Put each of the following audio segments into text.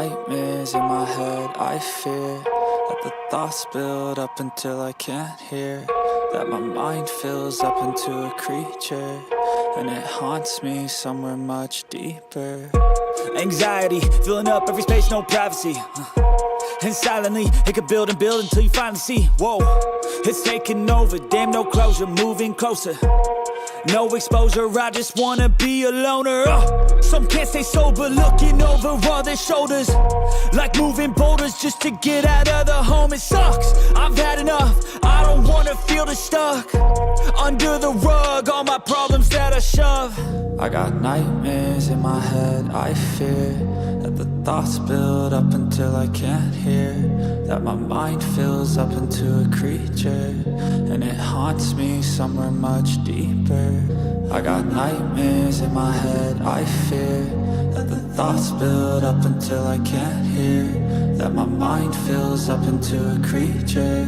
nightmares in my head, I fear that the thoughts build up until I can't hear, that my mind fills up into a creature, and it haunts me somewhere much deeper. Anxiety, filling up every space, no privacy. And silently, it could build and build until you finally see, whoa, it's taking over, damn no closure, moving closer. No exposure, I just wanna be a loner. Some can't stay sober, looking over all their shoulders, like moving boulders just to get out of the home. It sucks, I've had enough, I don't wanna feel the stuck under the rug, all my problems that I shove. I got nightmares in my head, I fear that the thoughts build up until I can't hear, that my mind fills up into a creature, and it haunts me somewhere much deeper. I got nightmares in my head, I fear that the thoughts build up until I can't hear, that my mind fills up into a creature,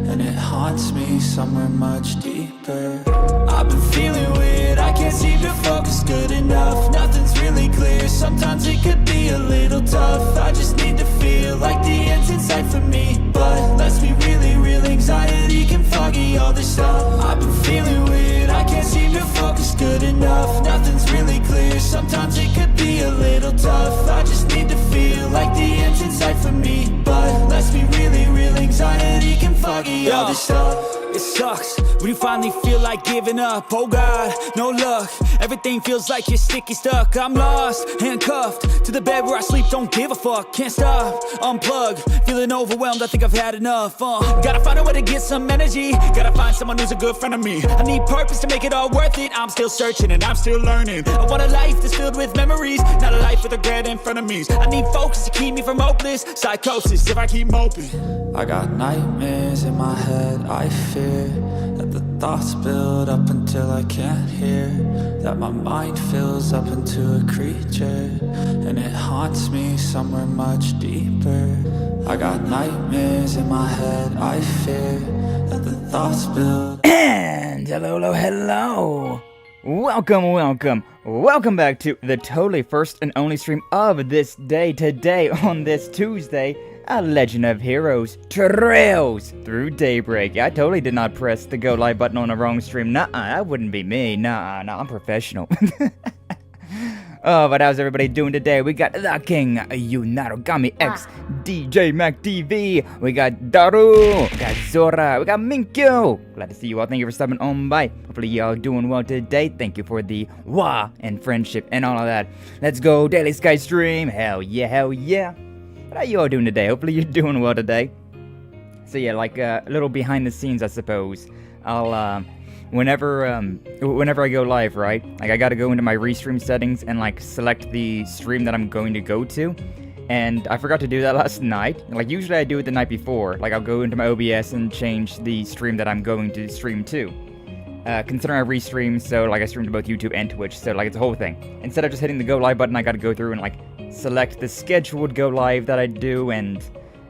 and it haunts me somewhere much deeper. I've been feeling weird, I can't seem to focus good enough, nothing's really clear, sometimes it could be a little tough, I just need to feel like the end's in sight for me, but let's be really real, anxiety can foggy all this stuff. I've been feeling weird, I can't seem to focus good enough, nothing's really clear, sometimes it could be a little tough, I just need to feel like the end's in sight for me, but let's be really real, anxiety can foggy all this stuff. It sucks when you finally feel like giving up. Oh God, no luck. Everything feels like you're sticky stuck. I'm lost, handcuffed to the bed where I sleep. Don't give a fuck, can't stop. Unplug, feeling overwhelmed. I think I've had enough. Gotta find a way to get some energy. Gotta find someone who's a good friend of me. I need purpose to make it all worth it. I'm still searching and I'm still learning. I want a life that's filled with memories, not a life with regret in front of me. I need focus to keep me from hopeless psychosis if I keep moping. I got nightmares in my head, I fear that the thoughts build up until I can't hear, that my mind fills up into a creature, and it haunts me somewhere much deeper. I got nightmares in my head, I fear that the thoughts build. And hello. Welcome back to the totally first and only stream of this day. Today, on this Tuesday, a Legend of Heroes Trails through Daybreak. I totally did not press the go live button on the wrong stream. Nuh-uh, that wouldn't be me. Nah, I'm professional. Oh, but how's everybody doing today? We got the King, Unarugami X, DJ Mac TV, we got Daru, we got Zora, we got Minkyo. Glad to see you all. Thank you for stopping on by. Hopefully y'all doing well today. Thank you for the wah and friendship and all of that. Let's go Daily Sky Stream. Hell yeah. What are you all doing today? Hopefully you're doing well today. So yeah, like a little behind the scenes, I suppose. I'll whenever I go live, right? Like I gotta go into my restream settings and like select the stream that I'm going to go to. And I forgot to do that last night. Like usually I do it the night before. Like I'll go into my OBS and change the stream that I'm going to stream to. Considering I restream, so like I stream to both YouTube and Twitch, so like it's a whole thing. Instead of just hitting the go live button, I gotta go through and like select the scheduled go live that I do, and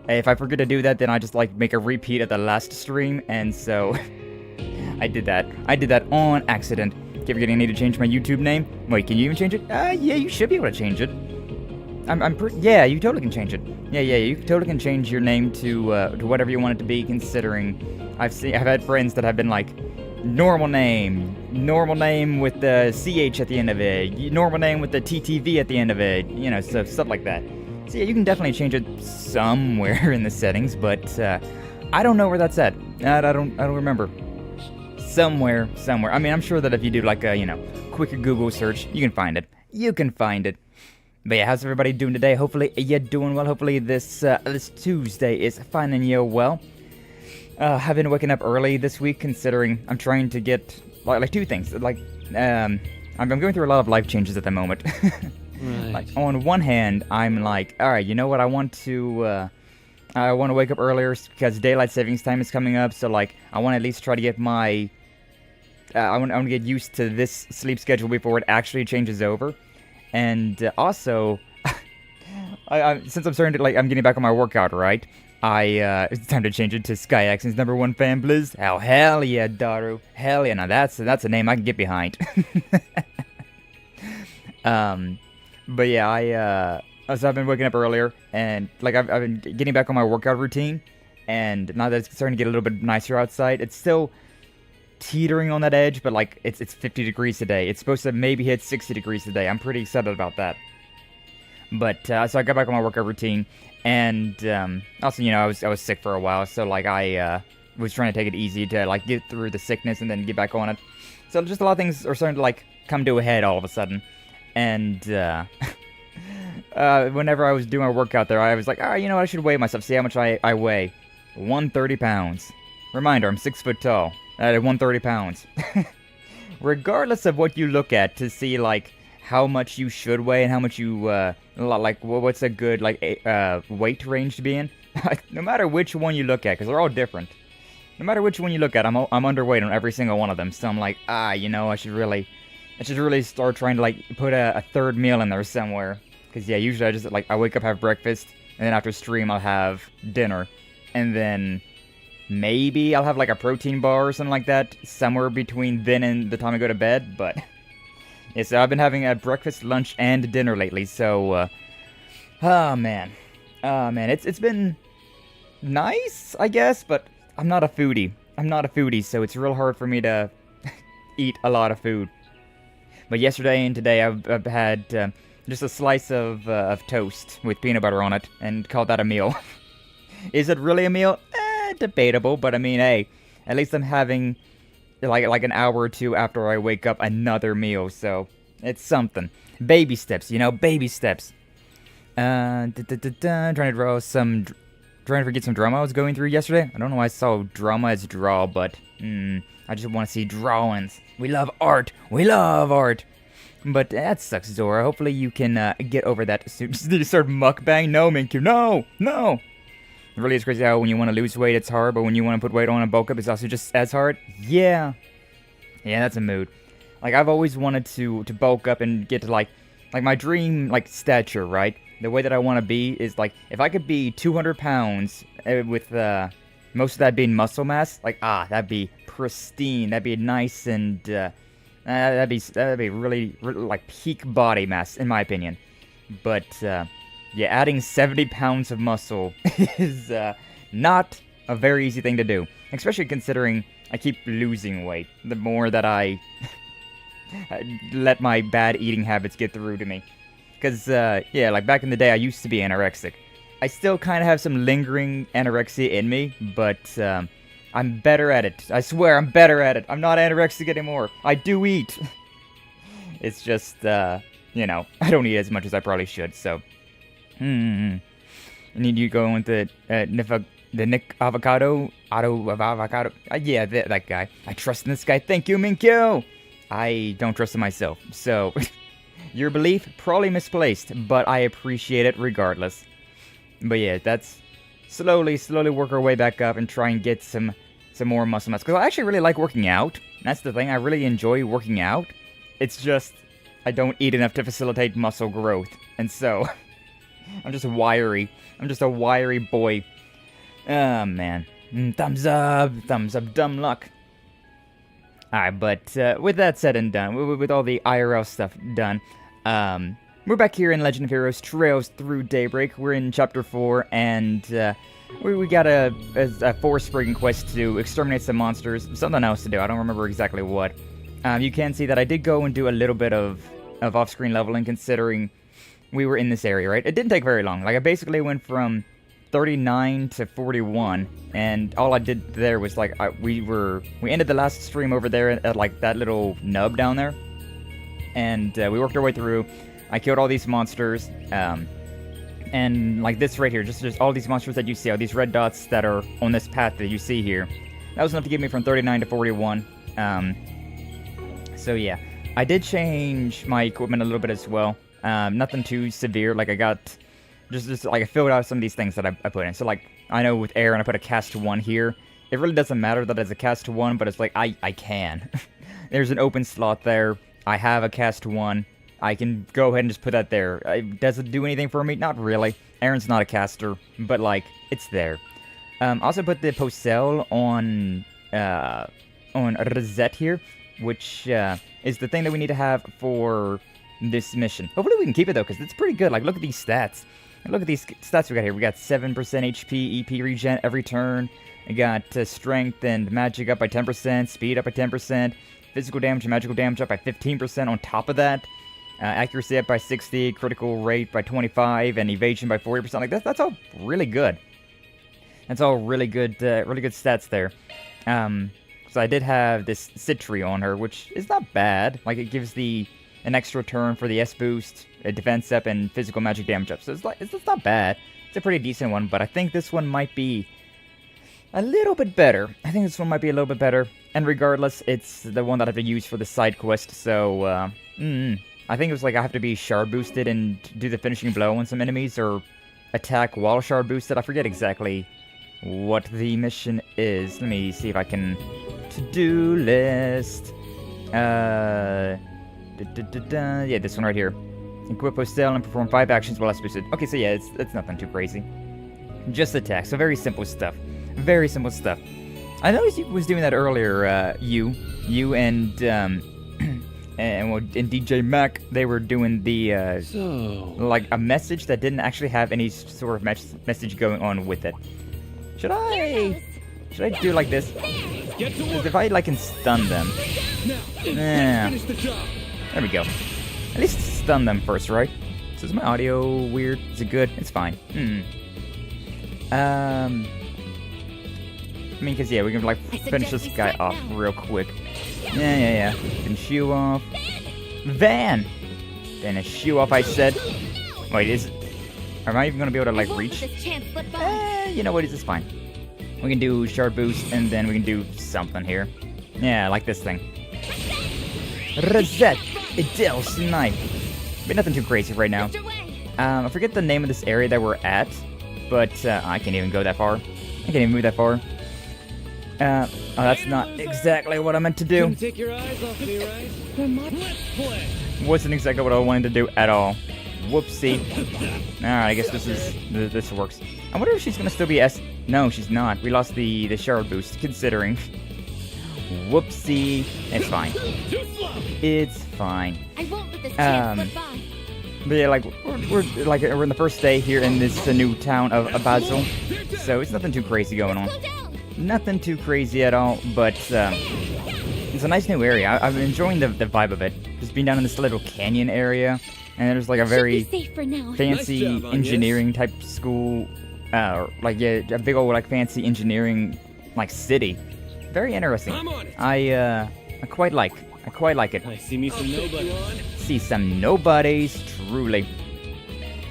if I forget to do that, then I just like make a repeat of the last stream, and so I did that on accident. Keep forgetting I need to change my YouTube name. Wait, can you even change it? Yeah, you should be able to change it. Yeah, you totally can change it. Yeah, you totally can change your name to whatever you want it to be, considering I've had friends that have been like, normal name with the CH at the end of it, normal name with the TTV at the end of it, you know, stuff like that. So yeah, you can definitely change it somewhere in the settings, but I don't know where that's at. I don't remember. Somewhere. I mean, I'm sure that if you do like a, quick Google search, you can find it. But yeah, how's everybody doing today? Hopefully you're doing well. Hopefully this Tuesday is finding you well. I've been waking up early this week, considering I'm trying to get like two things. Like, I'm going through a lot of life changes at the moment. Right. Like, on one hand, I'm like, all right, you know what? I want to wake up earlier because daylight savings time is coming up. So like, I want to at least try to get my, I want to get used to this sleep schedule before it actually changes over. And also, since I'm starting to I'm getting back on my workout, right? It's time to change it to Sky Action's #1 fan, Blizz. Hell yeah, Daru. Hell yeah, now that's a name I can get behind. But yeah, So I've been waking up earlier, and like I've been getting back on my workout routine, and now that it's starting to get a little bit nicer outside, it's still teetering on that edge, but like it's 50 degrees today. It's supposed to maybe hit 60 degrees today. I'm pretty excited about that. But so I got back on my workout routine, and also, you know, I was sick for a while, so like I was trying to take it easy to like get through the sickness and then get back on it. So just a lot of things are starting to like come to a head all of a sudden, and whenever I was doing my workout there, I was like, you know what, I should weigh myself, see how much I weigh. 130 pounds. Reminder, I'm 6 foot tall. At 130 pounds. Regardless of what you look at to see like how much you should weigh and how much you like what's a good like weight range to be in. No matter which one you look at, because they're all different. No matter which one you look at, I'm underweight on every single one of them. So I'm like, you know, I should really start trying to like put a third meal in there somewhere. Because yeah, usually I just like I wake up, have breakfast, and then after stream I'll have dinner, and then maybe I'll have like a protein bar or something like that somewhere between then and the time I go to bed. But yeah, so I've been having a breakfast, lunch, and dinner lately. So oh man, it's been nice, I guess, but I'm not a foodie, so it's real hard for me to eat a lot of food. But yesterday and today I've had just a slice of toast with peanut butter on it and called that a meal. Is it really a meal? Debatable, but I mean, hey, at least I'm having like an hour or two after I wake up another meal, so it's something. Baby steps, you know, baby steps. Trying to forget some drama I was going through yesterday. I don't know why I saw drama as draw, but I just want to see drawings. We love art. But that sucks, Zora. Hopefully you can get over that soon. Did you start mukbang? No, Minkyu. No. It really is crazy how when you want to lose weight, it's hard, but when you want to put weight on and bulk up, it's also just as hard. Yeah, that's a mood. Like, I've always wanted to bulk up and get to, like my dream, like, stature, right? The way that I want to be is, like, if I could be 200 pounds with most of that being muscle mass, like, that'd be pristine. That'd be nice and, that'd be really, like, peak body mass, in my opinion. But, yeah, adding 70 pounds of muscle is not a very easy thing to do. Especially considering I keep losing weight the more that I let my bad eating habits get through to me. Because, yeah, like back in the day I used to be anorexic. I still kind of have some lingering anorexia in me, but I'm better at it. I swear I'm better at it. I'm not anorexic anymore. I do eat. It's just, you know, I don't eat as much as I probably should, so... I need you to go with the Nick Avocado, Avocado. Yeah, that guy. I trust in this guy. Thank you, Minkyu. I don't trust in myself. So, your belief, probably misplaced, but I appreciate it regardless. But yeah, that's slowly work our way back up and try and get some more muscle mass. Because I actually really like working out. That's the thing. I really enjoy working out. It's just, I don't eat enough to facilitate muscle growth. And so... I'm just wiry. I'm just a wiry boy. Oh, man. Thumbs up, dumb luck. Alright, but with that said and done, with all the IRL stuff done, we're back here in Legend of Heroes Trails Through Daybreak. We're in Chapter 4, and we got a 4 spriggan quest to do, exterminate some monsters, something else to do, I don't remember exactly what. You can see that I did go and do a little bit of off-screen leveling, considering... we were in this area, right? It didn't take very long. Like, I basically went from 39 to 41, and all I did there was, like, we ended the last stream over there at like, that little nub down there, and we worked our way through. I killed all these monsters, and, like, this right here, just all these monsters that you see, all these red dots that are on this path that you see here, that was enough to get me from 39 to 41, so yeah. I did change my equipment a little bit as well. Nothing too severe, like I got, just like I filled out some of these things that I put in. So like, I know with Aaron I put a cast 1 here. It really doesn't matter that it's a cast 1, but it's like, I can. There's an open slot there. I have a cast 1. I can go ahead and just put that there. Does it do anything for me? Not really. Aaron's not a caster, but like, it's there. Also put the Posel on Rosette here, which is the thing that we need to have for this mission. Hopefully we can keep it though, because it's pretty good. Like, look at these stats. And look at these stats we got here. We got 7% HP, EP regen every turn. We got strength and magic up by 10%, speed up by 10%, physical damage and magical damage up by 15% on top of that. Accuracy up by 60, critical rate by 25, and evasion by 40%. Like, that's all really good. That's all really good stats there. So I did have this Citri on her, which is not bad. Like, it gives an extra turn for the S boost, a defense up, and physical magic damage up. So it's not bad. It's a pretty decent one, but I think this one might be a little bit better. I think this one might be a little bit better. And regardless, it's the one that I have to use for the side quest. So, I think it was like I have to be shard boosted and do the finishing blow on some enemies, or attack while shard boosted. I forget exactly what the mission is. Let me see if I can... To-do list. Yeah, this one right here. Equip Postel and perform 5 actions while S boosted. Okay, so yeah, it's nothing too crazy. Just attack. So very simple stuff. Very simple stuff. I noticed you was doing that earlier, you and DJ Mac, they were doing the, like, a message that didn't actually have any sort of message going on with it. Should I do like this? Because if I, like, can stun them. There we go. At least stun them first, right? So is my audio weird? Is it good? It's fine. I mean, because, yeah, we can, like, finish this guy off real quick. Yeah. Finish you off. Van! Finish you off, I said. Wait, am I even going to be able to, like, reach? You know what, it's fine. We can do shard boost, and then we can do something here. Yeah, like this thing. Rosette! Idil Snipe! But nothing too crazy right now. I forget the name of this area that we're at, but I can't even go that far. I can't even move that far. Oh, that's not exactly what I meant to do. Take your eyes off me, right? Wasn't exactly what I wanted to do at all. Whoopsie. Alright, I guess this works. I wonder if she's gonna still be S. No, she's not. We lost the shard boost, considering. Whoopsie. It's fine. It's fine. I won't let this chance slip by. But yeah, like we're in the first day here in this new town of Basel, so it's nothing too crazy going on. Nothing too crazy at all, but it's a nice new area. I'm enjoying the vibe of it. Just being down in this little canyon area, and there's like a very fancy engineering type school, like yeah, a big old like fancy engineering like city. Very interesting. I quite like it. I see me some nobody. See some nobodies, truly.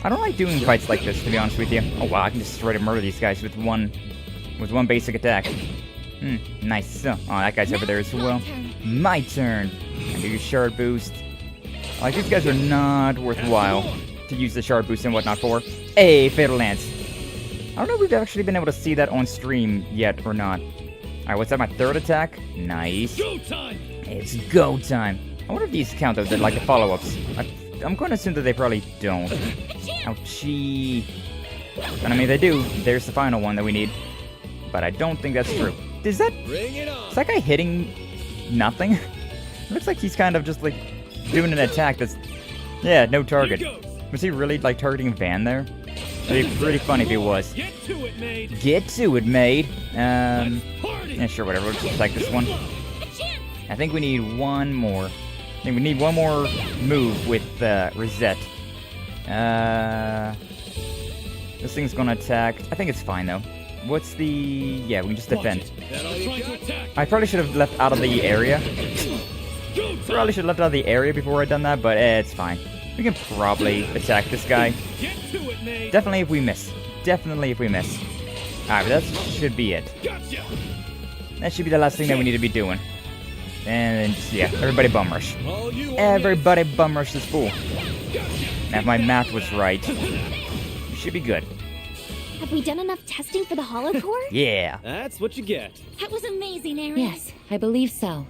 I don't like doing fights like this, to be honest with you. Oh wow, I can just straight up murder these guys with one basic attack. Nice. Oh, that guy's over there as well. My turn. I do your shard boost. Like, these guys are not worthwhile to use the shard boost and whatnot for. Hey, Fatal Lance. I don't know if we've actually been able to see that on stream yet or not. Alright, what's that, my third attack? Nice. Go time. It's go time. I wonder if these count, though, like the follow-ups. I'm going to assume that they probably don't. Ouchie. And I mean, they do. There's the final one that we need. But I don't think that's true. Is that guy hitting nothing? It looks like he's kind of just, like, doing an attack that's... Yeah, no target. Was he really, like, targeting Van there? It'd be pretty funny if he was. Get to it, mate. Get to it, mate. Yeah, sure, whatever. We'll just like this one. I think we need one more. I think we need one more move with Rosette. This thing's gonna attack. I think it's fine, though. What's the... Yeah, we can just defend. I probably should have left out of the area. Probably should have left out of the area before I'd done that, but it's fine. We can probably attack this guy. Definitely if we miss. Definitely if we miss. Alright, but that should be it. That should be the last thing that we need to be doing. And then just, yeah, everybody bum rush. Everybody bum rush this fool. Now, if my math was right, we should be good. Have we done enough testing for the holocore? Yeah. That's what you get. That was amazing, Ares. Yes, I believe so.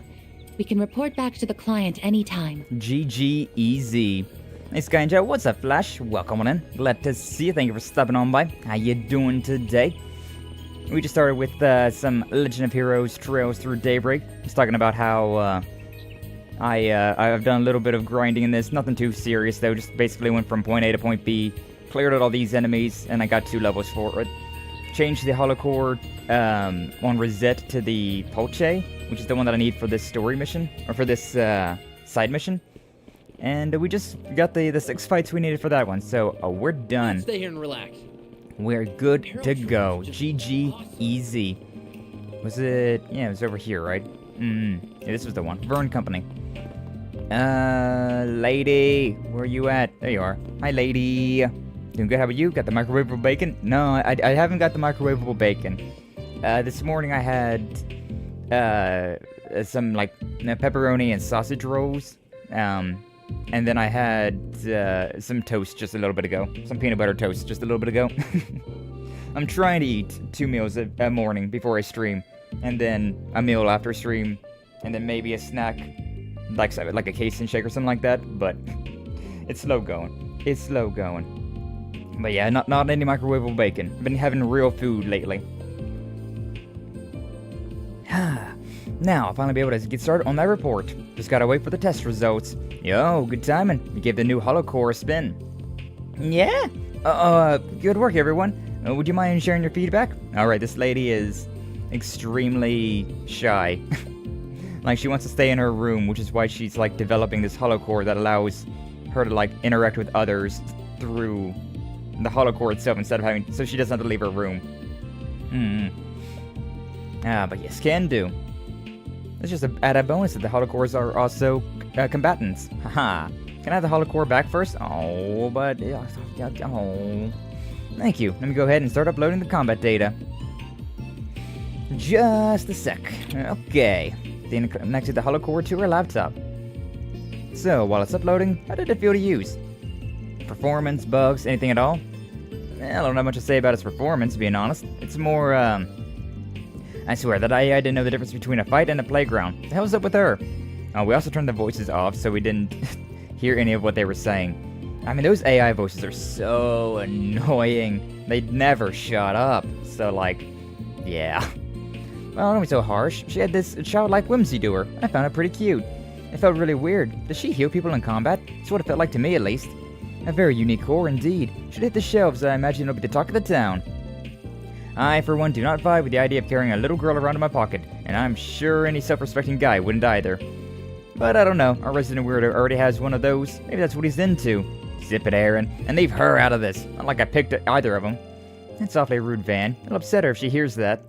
We can report back to the client anytime. GGEZ. Hey, Sky and Joe, what's up, Flash? Welcome on in. Glad to see you. Thank you for stopping on by. How you doing today? We just started with some Legend of Heroes trails through Daybreak. Just talking about how I've done a little bit of grinding in this, nothing too serious though, just basically went from point A to point B, cleared out all these enemies, and I got 2 levels for it. Changed the holocore on Rosette to the Pulce, which is the one that I need for this story mission, or for this side mission. And we just got the 6 fights we needed for that one, so we're done. Stay here and relax. We're good to go. GG, easy. Was it? Yeah, it was over here, right? Yeah, this was the one. Vern Company. Lady, where you at? There you are. Hi, lady. Doing good, how about you? Got the microwavable bacon? No, I haven't got the microwavable bacon. This morning I had, some, like, pepperoni and sausage rolls. And then I had, some toast just a little bit ago. Some peanut butter toast just a little bit ago. I'm trying to eat 2 meals a morning before I stream. And then a meal after stream. And then maybe a snack. Like a casein shake or something like that. But it's slow going. It's slow going. But yeah, not any microwavable bacon. I've been having real food lately. Now, I'll finally be able to get started on that report. Just gotta wait for the test results. Yo, good timing. We gave the new holocore a spin. Yeah? Good work, everyone. Would you mind sharing your feedback? Alright, this lady is extremely shy. Like, she wants to stay in her room, which is why she's, like, developing this holocore that allows her to, like, interact with others through the holocore itself instead of having... So she doesn't have to leave her room. But yes, can do. Let's just add a bonus that the holocores are also combatants. Haha. Can I have the holocore back first? Oh, but... Oh. Thank you. Let me go ahead and start uploading the combat data. Just a sec. Okay. Then connected the holocore to her laptop. So, while it's uploading, how did it feel to use? Performance, bugs, anything at all? I don't have much to say about its performance, being honest. It's more, I swear, that AI didn't know the difference between a fight and a playground. The hell's up with her? Oh, we also turned the voices off, so we didn't hear any of what they were saying. I mean, those AI voices are so annoying. They never shut up. So, like, yeah. Well, don't be so harsh. She had this childlike whimsy to her. I found it pretty cute. It felt really weird. Does she heal people in combat? That's what it felt like to me, at least. A very unique core indeed. Should hit the shelves. I imagine it'll be the talk of the town. I, for one, do not vibe with the idea of carrying a little girl around in my pocket, and I'm sure any self-respecting guy wouldn't either. But I don't know. Our resident weirdo already has one of those. Maybe that's what he's into. Zip it, Aaron, and leave her out of this. Not like I picked either of them. That's awfully rude, Van. It'll upset her if she hears that.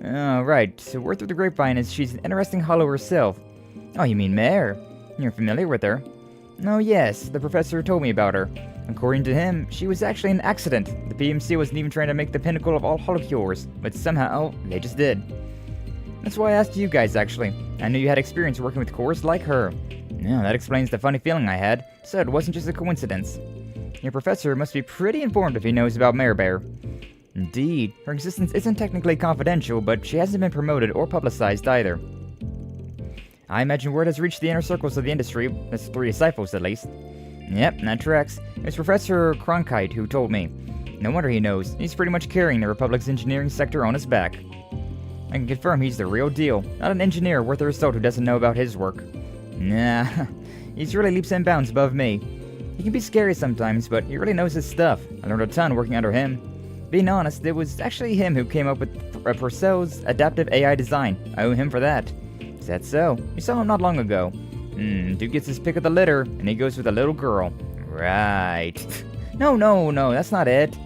Oh, right. So word through the grapevine is she's an interesting hollow herself. Oh, you mean Mare? You're familiar with her? Oh, yes. The professor told me about her. According to him, she was actually an accident. The PMC wasn't even trying to make the pinnacle of all holocures, but somehow, they just did. That's why I asked you guys, actually. I knew you had experience working with cores like her. Yeah, that explains the funny feeling I had. So it wasn't just a coincidence. Your professor must be pretty informed if he knows about Mare Bear. Indeed, her existence isn't technically confidential, but she hasn't been promoted or publicized either. I imagine word has reached the inner circles of the industry, that's 3 disciples at least. Yep, that tracks. It was Professor Cronkite who told me. No wonder he knows. He's pretty much carrying the Republic's engineering sector on his back. I can confirm he's the real deal. Not an engineer worth their salt who doesn't know about his work. Nah, he's really leaps and bounds above me. He can be scary sometimes, but he really knows his stuff. I learned a ton working under him. Being honest, it was actually him who came up with Purcell's adaptive AI design. I owe him for that. Is that so? We saw him not long ago. Dude gets his pick of the litter, and he goes with a little girl. Right. No, that's not it.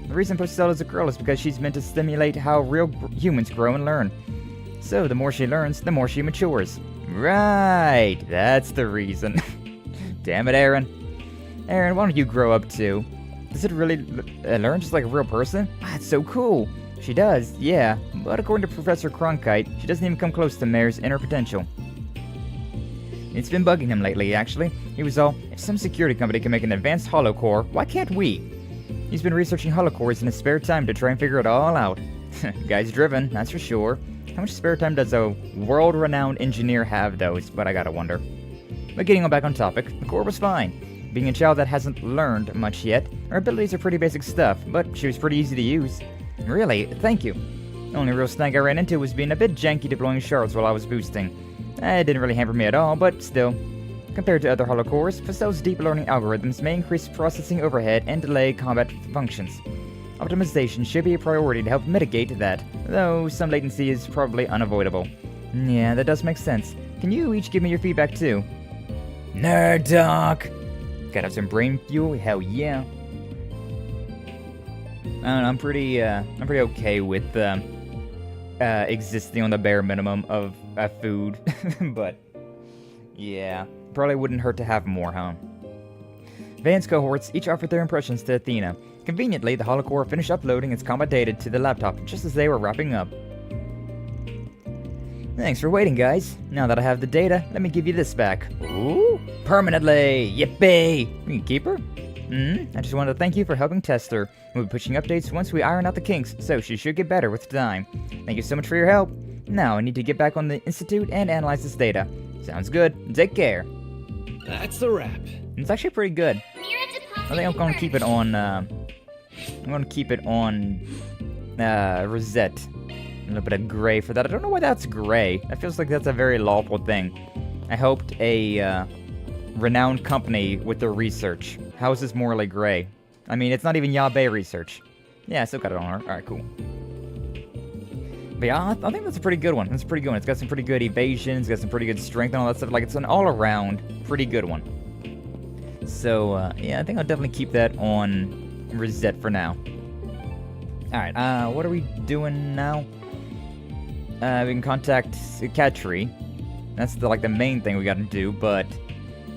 The reason Purcell is a girl is because she's meant to stimulate how real humans grow and learn. So the more she learns, the more she matures. Right, that's the reason. Damn it, Aaron. Aaron, why don't you grow up too? Does it really learn just like a real person? That's so cool. She does, yeah, but according to Professor Cronkite, she doesn't even come close to Mare's inner potential. It's been bugging him lately, actually. He was all, if some security company can make an advanced holocore, why can't we? He's been researching holocores in his spare time to try and figure it all out. Guy's driven, that's for sure. How much spare time does a world-renowned engineer have, though, is what I gotta wonder. But getting back on topic, the core was fine. Being a child that hasn't learned much yet, her abilities are pretty basic stuff, but she was pretty easy to use. Really, thank you. The only real snag I ran into was being a bit janky deploying shards while I was boosting. It didn't really hamper me at all, but still. Compared to other holocores, Facel's deep learning algorithms may increase processing overhead and delay combat functions. Optimization should be a priority to help mitigate that, though some latency is probably unavoidable. Yeah, that does make sense. Can you each give me your feedback too? Nerd talk! Gotta have some brain fuel? Hell yeah. I don't know, I'm pretty okay with existing on the bare minimum of food, but yeah, probably wouldn't hurt to have more, huh? Van's cohorts each offered their impressions to Athena. Conveniently, the holocore finished uploading its combat data to the laptop just as they were wrapping up. Thanks for waiting, guys. Now that I have the data, let me give you this back. Ooh, permanently! Yippee! You can keep her? I just wanted to thank you for helping test her. We'll be pushing updates once we iron out the kinks, so she should get better with time. Thank you so much for your help. Now I need to get back on the Institute and analyze this data. Sounds good. Take care. That's a wrap. It's actually pretty good. I think I'm gonna keep it on, Rosette. A little bit of gray for that. I don't know why that's gray. That feels like that's a very lawful thing. I hoped a, renowned company with their research. How is this morally gray? I mean, it's not even Yabe research. Yeah, I still got it on her. Alright, cool. But yeah, I think that's a pretty good one. That's a pretty good one. It's got some pretty good evasion. It's got some pretty good strength and all that stuff. Like, it's an all-around pretty good one. So, yeah, I think I'll definitely keep that on Rosette for now. Alright, what are we doing now? We can contact Katri. That's the main thing we gotta do, but...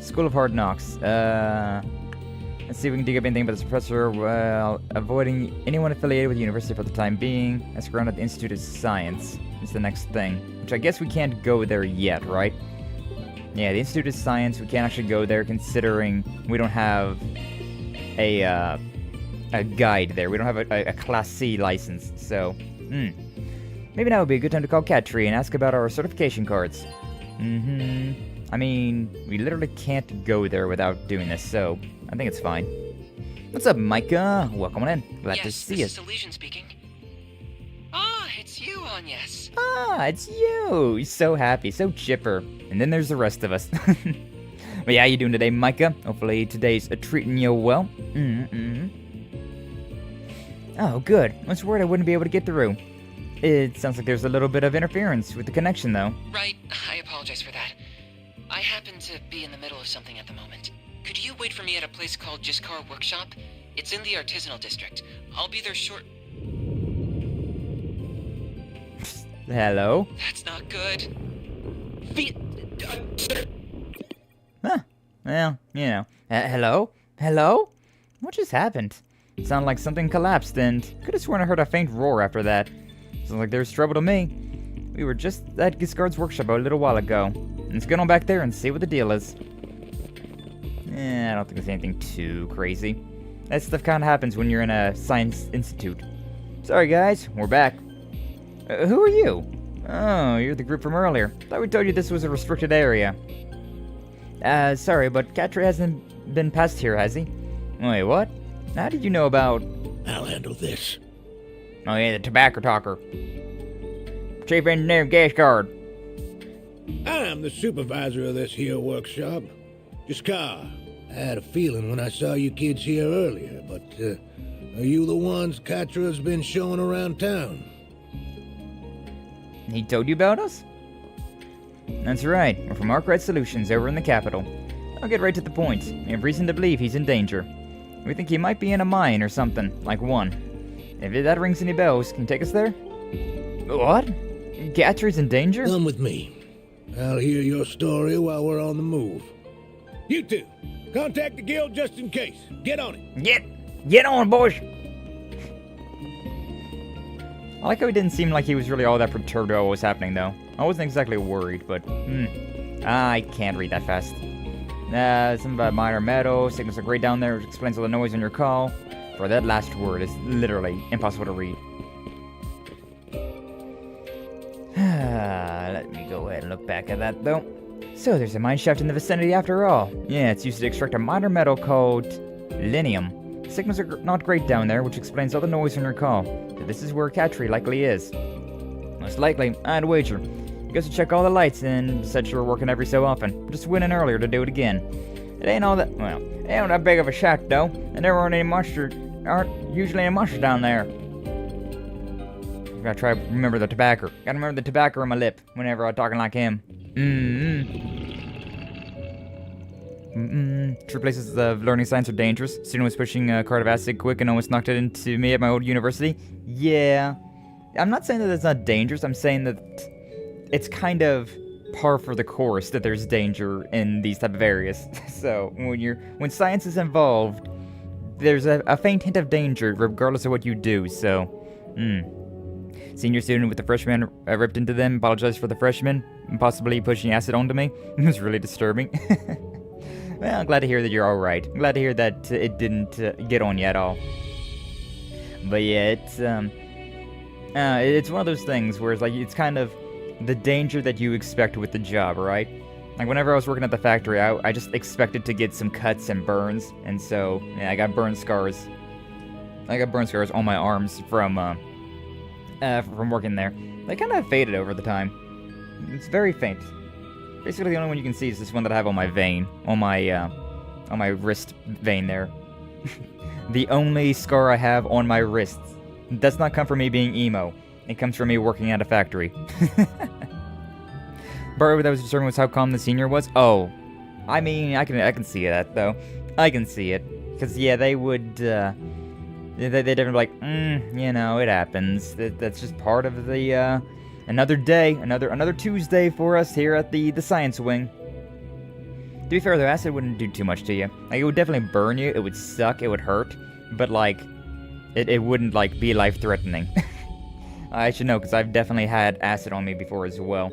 School of Hard Knocks. Let's see if we can dig up anything about this professor while avoiding anyone affiliated with the university for the time being. Ask around at the Institute of Science. Is the next thing. Which I guess we can't go there yet, right? Yeah, the Institute of Science, we can't actually go there considering we don't have a guide there. We don't have a Class C license, so... Maybe now would be a good time to call Katri and ask about our certification cards. I mean, we literally can't go there without doing this, so I think it's fine. What's up, Micah? Welcome on in. Glad to see you. Yes, this is Elysian speaking. Ah, it's you, Agnès. Ah, it's you! He's so happy, so chipper. And then there's the rest of us. But yeah, how you doing today, Micah? Hopefully today's treating you well. Oh, good. I was worried I wouldn't be able to get through. It sounds like there's a little bit of interference with the connection, though. Right, I apologize for that. I happen to be in the middle of something at the moment. Could you wait for me at a place called Jiskar Workshop? It's in the artisanal district. I'll be there short... Hello? That's not good. Huh. Well, you know. Hello? Hello? What just happened? It sounded like something collapsed, and could have sworn I heard a faint roar after that. Sounds like there's trouble to me. We were just at Giscard's workshop a little while ago. Let's get on back there and see what the deal is. I don't think there's anything too crazy. That stuff kind of happens when you're in a science institute. Sorry guys, we're back. Who are you? Oh, you're the group from earlier. Thought we told you this was a restricted area. Sorry, but Katri hasn't been past here, has he? Wait, what? How did you know about... I'll handle this. Oh yeah, the tobacco talker. Chief Engineer Gascard. I'm the supervisor of this here workshop. Jiskar. I had a feeling when I saw you kids here earlier, but, are you the ones Katra's been showing around town? He told you about us? That's right. We're from Arkride Solutions over in the capital. I'll get right to the point. We have reason to believe he's in danger. We think he might be in a mine or something, like one. If that rings any bells, can you take us there? What? Katri's in danger? Come with me. I'll hear your story while we're on the move. You two, contact the guild just in case. Get on it. Get on, boys! I like how he didn't seem like he was really all that perturbed about what was happening, though. I wasn't exactly worried, but, I can't read that fast. Something about minor metal, signals are great down there, which explains all the noise on your call. For that last word is literally impossible to read. Let me go ahead and look back at that, though. So there's a mine shaft in the vicinity after all. Yeah, it's used to extract a minor metal called linium. Signals are not great down there, which explains all the noise on your call. So this is where Katri likely is. Most likely, I'd wager. goes to check all the lights and said you were working every so often. Just went in earlier to do it again. It ain't all that, well, it ain't that big of a shack though, and there aren't usually any monsters down there. Gotta try to remember the tobacco. Gotta remember the tobacco on my lip whenever I'm talking like him. True places of learning science are dangerous. Student was pushing a cart of acid quick and almost knocked it into me at my old university. Yeah. I'm not saying that it's not dangerous. I'm saying that it's kind of par for the course that there's danger in these type of areas. So when science is involved, there's a faint hint of danger regardless of what you do. So, Senior student with the freshman ripped into them, apologized for the freshman, and possibly pushing acid onto me. It was really disturbing. Well, I'm glad to hear that you're alright. I'm glad to hear that it didn't get on you at all. But yeah, it's one of those things where it's like, it's kind of the danger that you expect with the job, right? Like, whenever I was working at the factory, I just expected to get some cuts and burns, and so, yeah, I got burn scars. I got burn scars on my arms from working there. They kind of faded over the time. It's very faint. Basically, the only one you can see is this one that I have on my vein, on my wrist vein there. The only scar I have on my wrist. Does not come from me being emo. It comes from me working at a factory. Part of that was disturbing was how calm the senior was. Oh, I mean, I can see that though. I can see it, because yeah, they would. They'd definitely be like, you know, it happens. That's just part of the another day, another Tuesday for us here at the science wing. To be fair, though, acid wouldn't do too much to you. Like, it would definitely burn you. It would suck. It would hurt. But like, it wouldn't like be life-threatening. I should know, because I've definitely had acid on me before as well.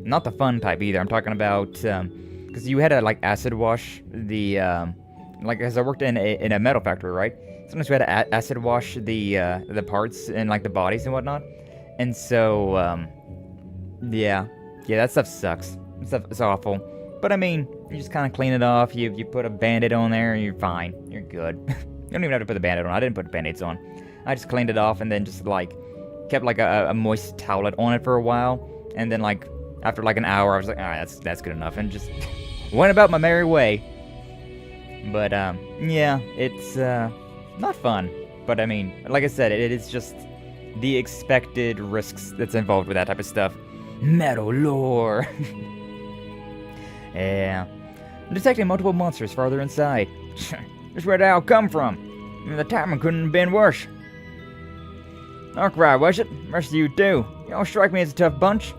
Not the fun type either. I'm talking about because you had to like acid wash the like, as I worked in a metal factory, right? Sometimes we had to acid wash the parts and like the bodies and whatnot. And so yeah, that stuff sucks. That stuff is awful. But I mean, you just kind of clean it off. You put a band-aid on there, and you're fine. You're good. You don't even have to put the band-aid on. I didn't put band-aids on. I just cleaned it off and then just like kept like a moist towelette on it for a while, and then like after like an hour, I was like, all right, that's good enough, and just went about my merry way. But yeah, it's not fun. But I mean, like I said, it is just the expected risks that's involved with that type of stuff. Metal lore. Yeah. I'm detecting multiple monsters farther inside. Just where they all come from. The timing couldn't have been worse. Arkride, was it? Rest of you too. You don't strike me as a tough bunch.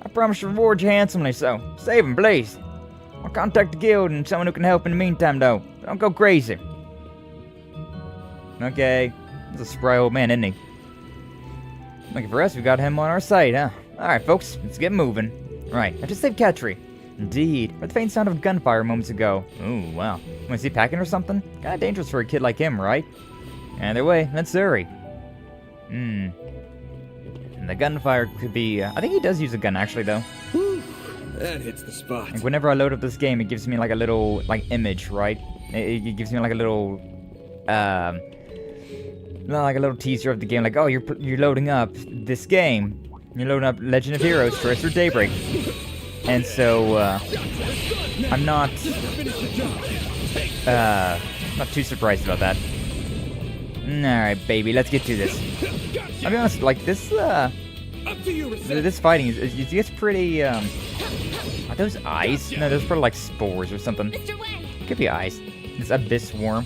I promise to reward you handsomely, so save him, please. I'll contact the guild and someone who can help in the meantime, though. Don't go crazy. Okay. He's a spry old man, isn't he? Lucky for us, we got him on our side, huh? Alright, folks, let's get moving. Right, I just saved Katri. Indeed. Heard the faint sound of gunfire moments ago. Ooh, wow. Was he packing or something? Kinda dangerous for a kid like him, right? Either way, let's hurry. And the gunfire could be... I think he does use a gun, actually, though. Whew, that hits the spot. Like, whenever I load up this game, it gives me, like, a little, like, image, right? It gives me, like, a little... like a little teaser of the game. Like, oh, you're loading up this game. You're loading up Legend of Heroes, Sherid or Daybreak. And so, I'm not too surprised about that. Alright, baby, let's get to this. I'll be honest, like, this fighting it gets pretty, are those eyes? No, those are probably like spores or something. Could be eyes. This abyss worm.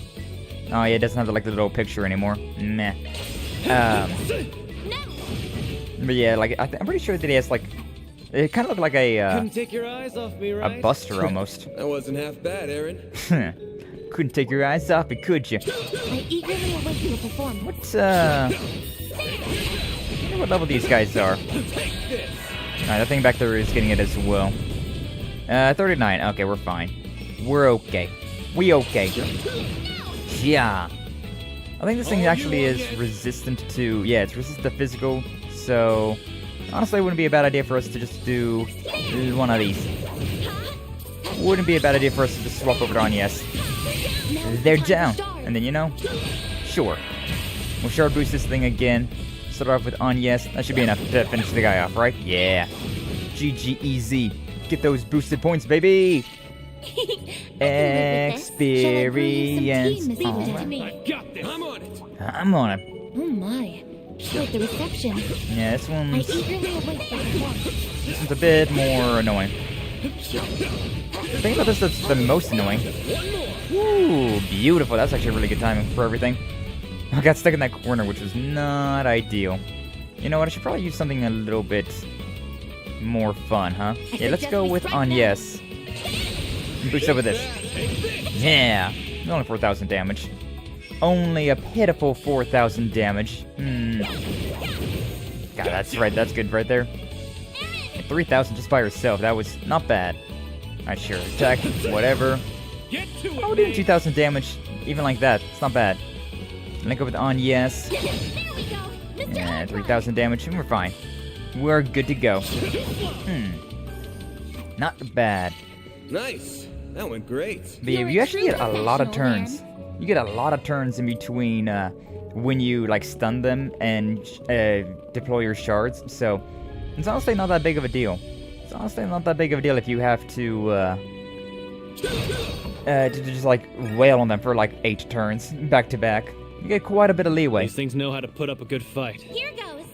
Oh, yeah, it doesn't have, like, the little picture anymore. Meh. But yeah, like, I'm pretty sure that he has, like, it kind of looked like a, Couldn't take your eyes off me, right? a buster, almost. That wasn't half bad, Aaron. Couldn't take your eyes off me, could you? I eagerly await your performance. I wonder what level these guys are. Alright, that thing back there is getting it as well. 39. Okay, we're fine. We're okay. We okay. Yeah. I think this thing actually is resistant to... Yeah, it's resistant to physical, so... Honestly, it wouldn't be a bad idea for us to just do one of these. Wouldn't be a bad idea for us to just swap over to Agnès. They're down. And then, you know, sure. We'll shard boost this thing again. Start off with Agnès. That should be enough to finish the guy off, right? Yeah. GG easy. Get those boosted points, baby. Experience. Leave it to me. I got this. I'm on it. I'm on it. Oh my. Wait, the reception. Yeah, this I one's, eagerly await the performance. this one's a bit more annoying. The thing about this that's the most annoying. Ooh, beautiful. That's actually really good timing for everything. I got stuck in that corner, which was not ideal. You know what? I should probably use something a little bit more fun, huh? Yeah, let's go with Agnès. Boost up with this. Yeah. Only 4,000 damage. Only a pitiful 4,000 damage. God, that's right. That's good right there. 3,000 just by herself. That was not bad. Alright, sure. Attack. Whatever. Oh, doing 2,000 damage. Even like that. It's not bad. Link up with Agnès. Yeah, 3,000 damage. And we're fine. We're good to go. Not bad. Nice. That went great. But yeah, you actually get a lot of turns. You get a lot of turns in between when you like stun them and deploy your shards. So it's honestly not that big of a deal. It's honestly not that big of a deal if you have to just like wail on them for like 8 turns back to back. You get quite a bit of leeway. These things know how to put up a good fight. Here goes.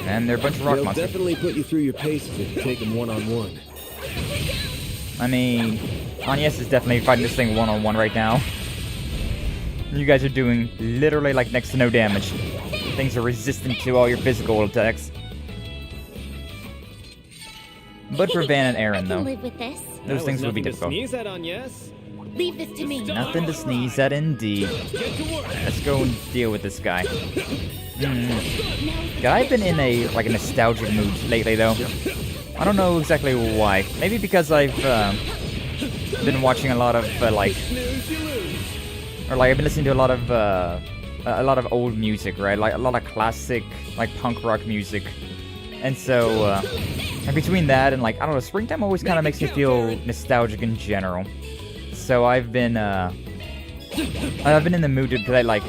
And they're a bunch of rock They'll monsters. definitely put you through your paces if you take them one-on-one. I mean, Agnès is definitely fighting this thing one-on-one right now. You guys are doing literally like next to no damage. Things are resistant to all your physical attacks. But for Van and Aaron, I though, can live with this. those things would be difficult. Sneeze at Agnès. Leave this to me. Nothing to sneeze at, indeed. Let's go and deal with this guy. Yeah, I've been in a like a nostalgic mood lately, though. I don't know exactly why. Maybe because I've been watching a lot of I've been listening to a lot of old music, right? Like a lot of classic like punk rock music, and so and between that and like I don't know, springtime always kind of makes me feel nostalgic in general. So I've been in the mood to play like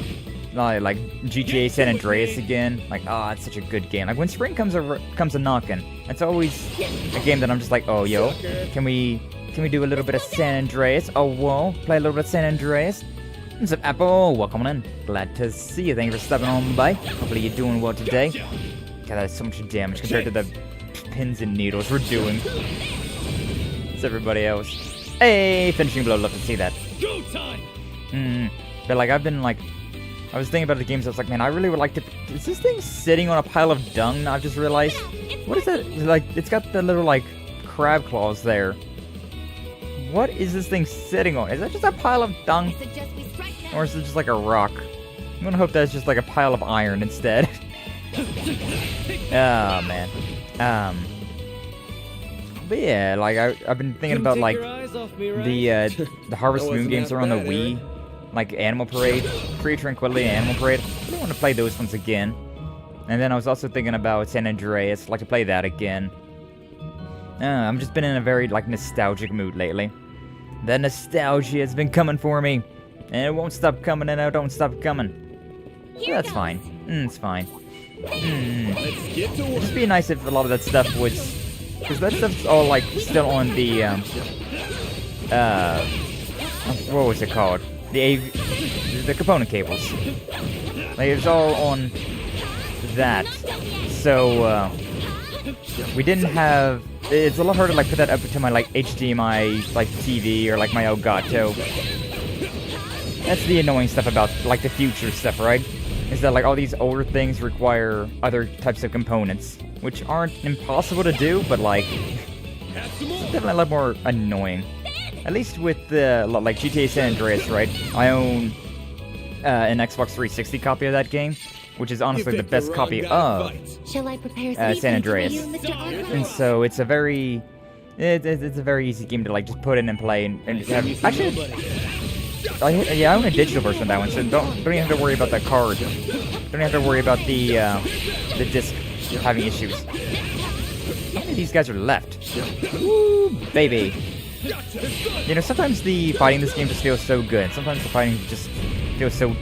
GTA San Andreas again. Like, it's such a good game. Like when spring comes a knockin', it's always a game that I'm just like, oh yo, can we do a little bit of San Andreas? Oh whoa, play a little bit of San Andreas. What's up, Apple? Welcome on in. Glad to see you. Thank you for stopping on by. Hopefully you're doing well today. God, that is so much damage compared to the pins and needles we're doing. It's everybody else. Hey, finishing blow. Love to see that. Go time. But like I've been like, I was thinking about the games. I was like, man, I really would like to. Is this thing sitting on a pile of dung? I just realized. What is that? Like, it's got the little like crab claws there. What is this thing sitting on? Is that just a pile of dung, or is it just like a rock? I'm gonna hope that's just like a pile of iron instead. Oh man. But yeah, like I've been thinking about like the Harvest Moon games are on the Wii, like Animal Parade, Free Tranquility, and Animal Parade. I really want to play those ones again. And then I was also thinking about San Andreas, like to play that again. I've just been in a very like nostalgic mood lately. The nostalgia has been coming for me, and it won't stop coming, and it don't stop coming. So that's fine. It's fine. It'd just be nice if a lot of that stuff was, because that stuff's all like still on the what was it called? The component cables. Like it's all on that. So we didn't have. It's a lot harder to like put that up to my like HDMI like TV or like my Elgato. That's the annoying stuff about like the future stuff, right? Is that like all these older things require other types of components, which aren't impossible to do, but like it's definitely a lot more annoying. At least with the like GTA San Andreas, right? I own an Xbox 360 copy of that game, which is honestly the best copy of Shall I prepare San Andreas. And so it's a very it's a very easy game to like just put in and play and have. Actually, I own a digital version of that one, so don't even have to worry about that card. Don't have to worry about the disc having issues. How many of these guys are left? Woo, baby. You know, sometimes the fighting in this game just feels so good. Sometimes the fighting just feels so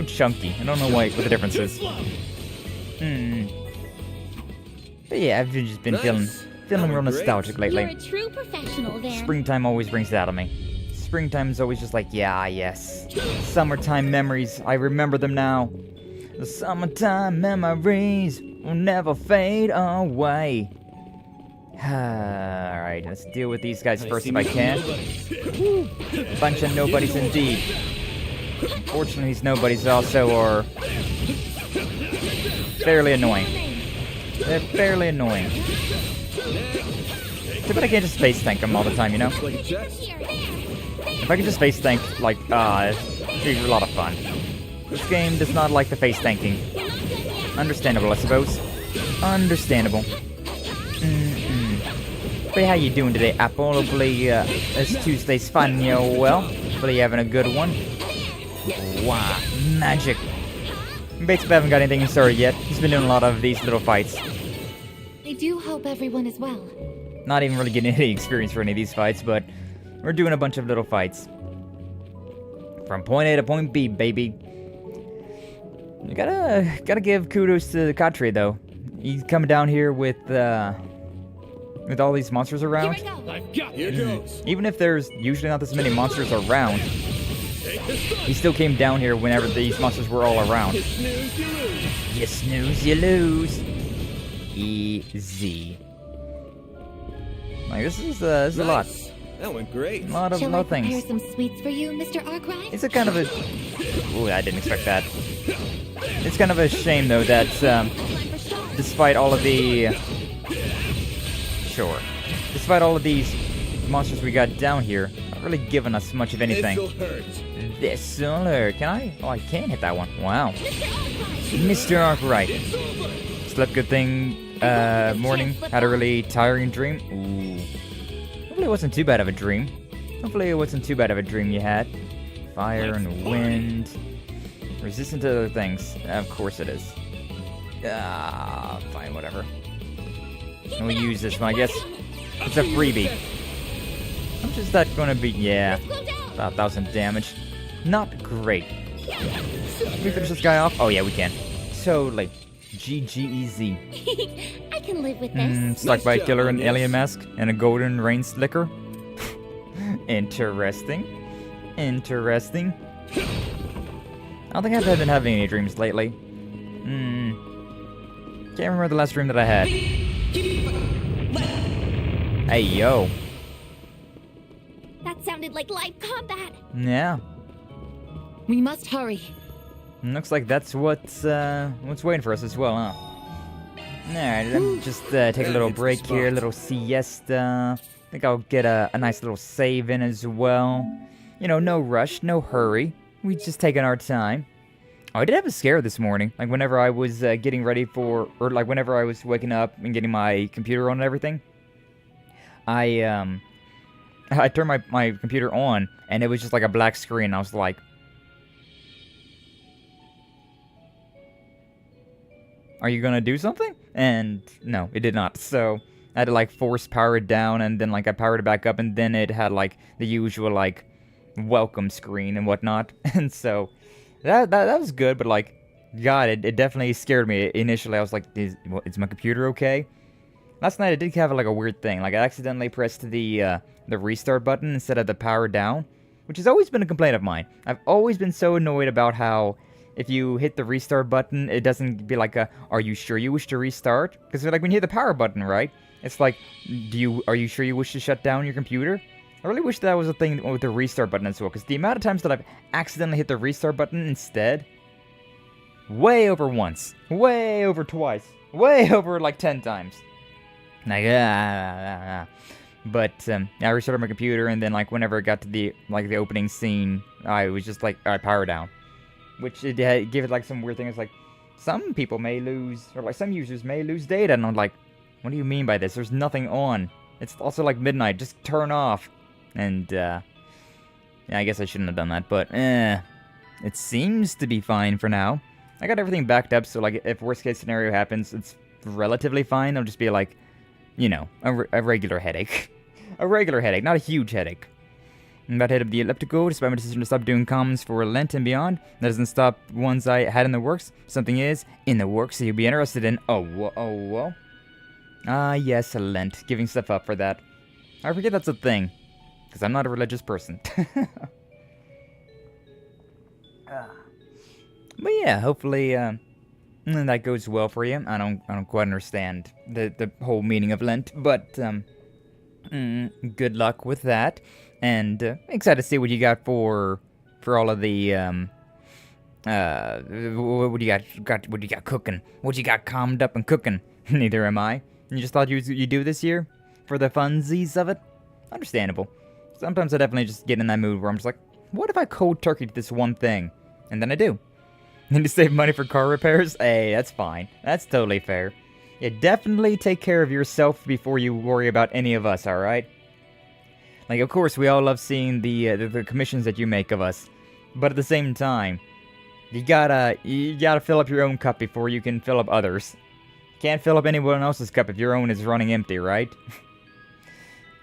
chunky. I don't know what the difference is. But yeah, I've just been feeling real nostalgic lately. You're a true professional, Van. Springtime always brings that out of me. Springtime's always just like, yeah, yes. Summertime memories, I remember them now. The summertime memories will never fade away. Alright, let's deal with these guys first if I can. Bunch of nobodies indeed. Unfortunately, these nobodies also are fairly annoying. They're fairly annoying. Too bad I can't just face tank them all the time, you know? If I could just face tank, like, it'd be a lot of fun. This game does not like the face tanking. Understandable, I suppose. Understandable. But how you doing today, Apple? Hopefully, this Tuesday's finding you well. Hopefully you're having a good one. Wow, magic. Basically, I haven't got anything started yet. He's been doing a lot of these little fights. I do hope everyone is well. Not even really getting any experience for any of these fights, but we're doing a bunch of little fights. From point A to point B, baby. You gotta give kudos to the Cadre, though. He's coming down here with all these monsters around. Here goes. Even if there's usually not this many monsters around, he still came down here whenever these monsters were all around. You snooze, you lose. Easy. Like, this is a lot. That went great. A lot of Shall I things. prepare some sweets for you, Mr. Arkride? It's a kind of a... Ooh, I didn't expect that. It's kind of a shame, though, that despite all of the... Sure. Despite all of these monsters we got down here, not really giving us much of anything. This'll hurt. This'll hurt. Can I? Oh, I can hit that one. Wow. Mr. Arkride. Slept good thing morning. Had a really tiring dream. Ooh. Hopefully it wasn't too bad of a dream. Hopefully it wasn't too bad of a dream you had. Fire and wind. Resistant to other things. Of course it is. Fine, whatever. We'll use this one, I guess. It's a freebie. How much is that gonna be? Yeah. About 1,000 damage. Not great. Can we finish this guy off? Oh yeah, we can. Totally. GG-easy. I can live with this. Stuck by a killer in alien mask and a golden rain slicker. Interesting. Interesting. I don't think I've been having any dreams lately. Can't remember the last dream that I had. Hey, yo. That sounded like live combat. Yeah. We must hurry. Looks like that's what's waiting for us as well, huh? Alright, let me just take a little break here, a little siesta. I think I'll get a nice little save in as well. You know, no rush, no hurry. We just taking our time. Oh, I did have a scare this morning. Like, whenever I was getting ready for... Or, like, whenever I was waking up and getting my computer on and everything. I turned my computer on, and it was just like a black screen. I was like... Are you gonna do something? And no, it did not. So I had to like force power it down, and then like I powered it back up, and then it had like the usual like welcome screen and whatnot. And so that was good, but like, God, it definitely scared me initially. I was like, is my computer okay? Last night I did have like a weird thing. Like I accidentally pressed the restart button instead of the power down, which has always been a complaint of mine. I've always been so annoyed about how if you hit the restart button, it doesn't be like a, are you sure you wish to restart? Because like when you hit the power button, right? It's like, are you sure you wish to shut down your computer? I really wish that was a thing with the restart button as well, because the amount of times that I've accidentally hit the restart button instead, way over once, way over twice, way over like 10 times. Like, But I restarted my computer, and then like whenever it got to the opening scene, I was just like, alright, power down. Which it gave it like some weird thing. It's like, some people may lose, or like some users may lose data. And I'm like, what do you mean by this? There's nothing on. It's also like midnight. Just turn off. And yeah, I guess I shouldn't have done that. But it seems to be fine for now. I got everything backed up, so like if worst case scenario happens, it's relatively fine. It'll just be like, you know, a regular headache. A regular headache, not a huge headache. I'm about to hit up the elliptical, despite my decision to stop doing comms for Lent and beyond. That doesn't stop ones I had in the works. Something is in the works that you'll be interested in. Oh, whoa. Ah, yes, Lent. Giving stuff up for that. I forget that's a thing. Because I'm not a religious person. But yeah, hopefully that goes well for you. I don't quite understand the whole meaning of Lent, but good luck with that. And excited to see what you got for all of the what do you got cooking? What you got calmed up and cooking? Neither am I. You just thought you do this year for the funsies of it? Understandable. Sometimes I definitely just get in that mood where I'm just like, what if I cold turkeyed this one thing? And then I do. Need to save money for car repairs? Hey, that's fine. That's totally fair. Yeah, definitely take care of yourself before you worry about any of us, alright? Like, of course, we all love seeing the commissions that you make of us. But at the same time, you gotta fill up your own cup before you can fill up others. Can't fill up anyone else's cup if your own is running empty, right?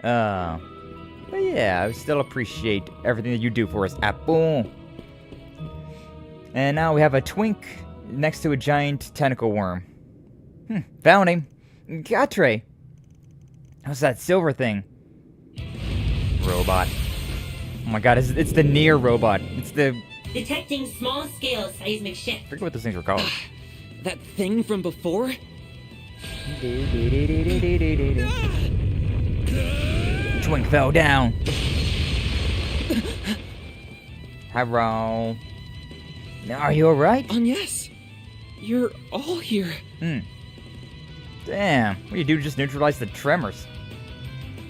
But yeah, I still appreciate everything that you do for us, Apple. And now we have a twink next to a giant tentacle worm. Found him. Gatre. How's that silver thing? Robot. Oh my god, it's the near robot. It's the... Detecting small-scale seismic shift. I forget what those things were called. That thing from before? Twink fell down. Hello. Are you alright? Yes. You're all here. Damn, what do you do to just neutralize the tremors?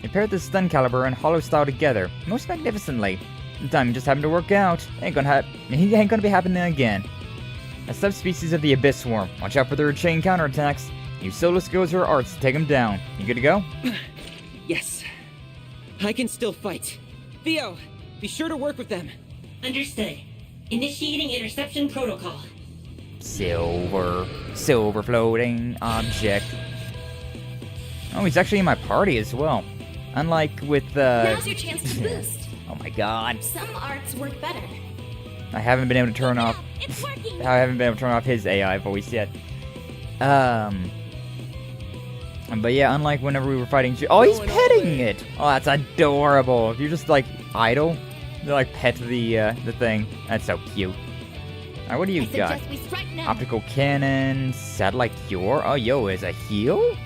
You paired the stun caliber and hollow style together, most magnificently. The timing just happened to work out. He ain't gonna be happening again. A subspecies of the Abyss Worm. Watch out for their chain counterattacks. Use solo skills or arts to take them down. You good to go? Yes. I can still fight. Theo, be sure to work with them. Understood. Initiating interception protocol. Silver floating object. Oh, he's actually in my party as well. Unlike with, Now's your chance to boost. Oh my god. Some arts work better. I haven't been able to turn off... It's working. I haven't been able to turn off his AI voice yet. But yeah, unlike whenever we were fighting... Oh, he's petting it! Oh, that's adorable. If you're just, like, idle, they like, pet the thing. That's so cute. Alright, what do you got? We strike now. Optical cannon, satellite cure. Oh, yo, is a heal?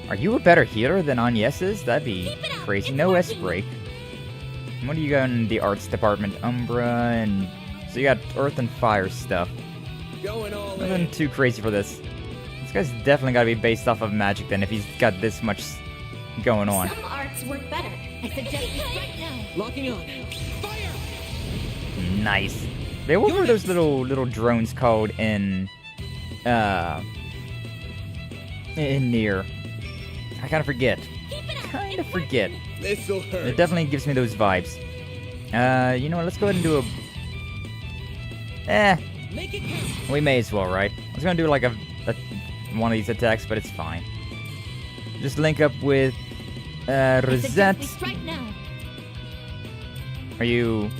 Are you a better healer than Agnès is? That'd be crazy. No S-break. What do you got in the arts department? Umbra and... So you got earth and fire stuff. Nothing too crazy for this. This guy's definitely gotta be based off of magic then if he's got this much going on. Some arts work better. I suggest we strike now. Locking on. Fire! Nice. They what were those little drones called in Nier? I kinda forget. This'll hurt. It definitely gives me those vibes. You know what, let's go ahead and do a... we may as well, right? I was gonna do like a one of these attacks, but it's fine. Just link up with Rosette. We strike now. Are you...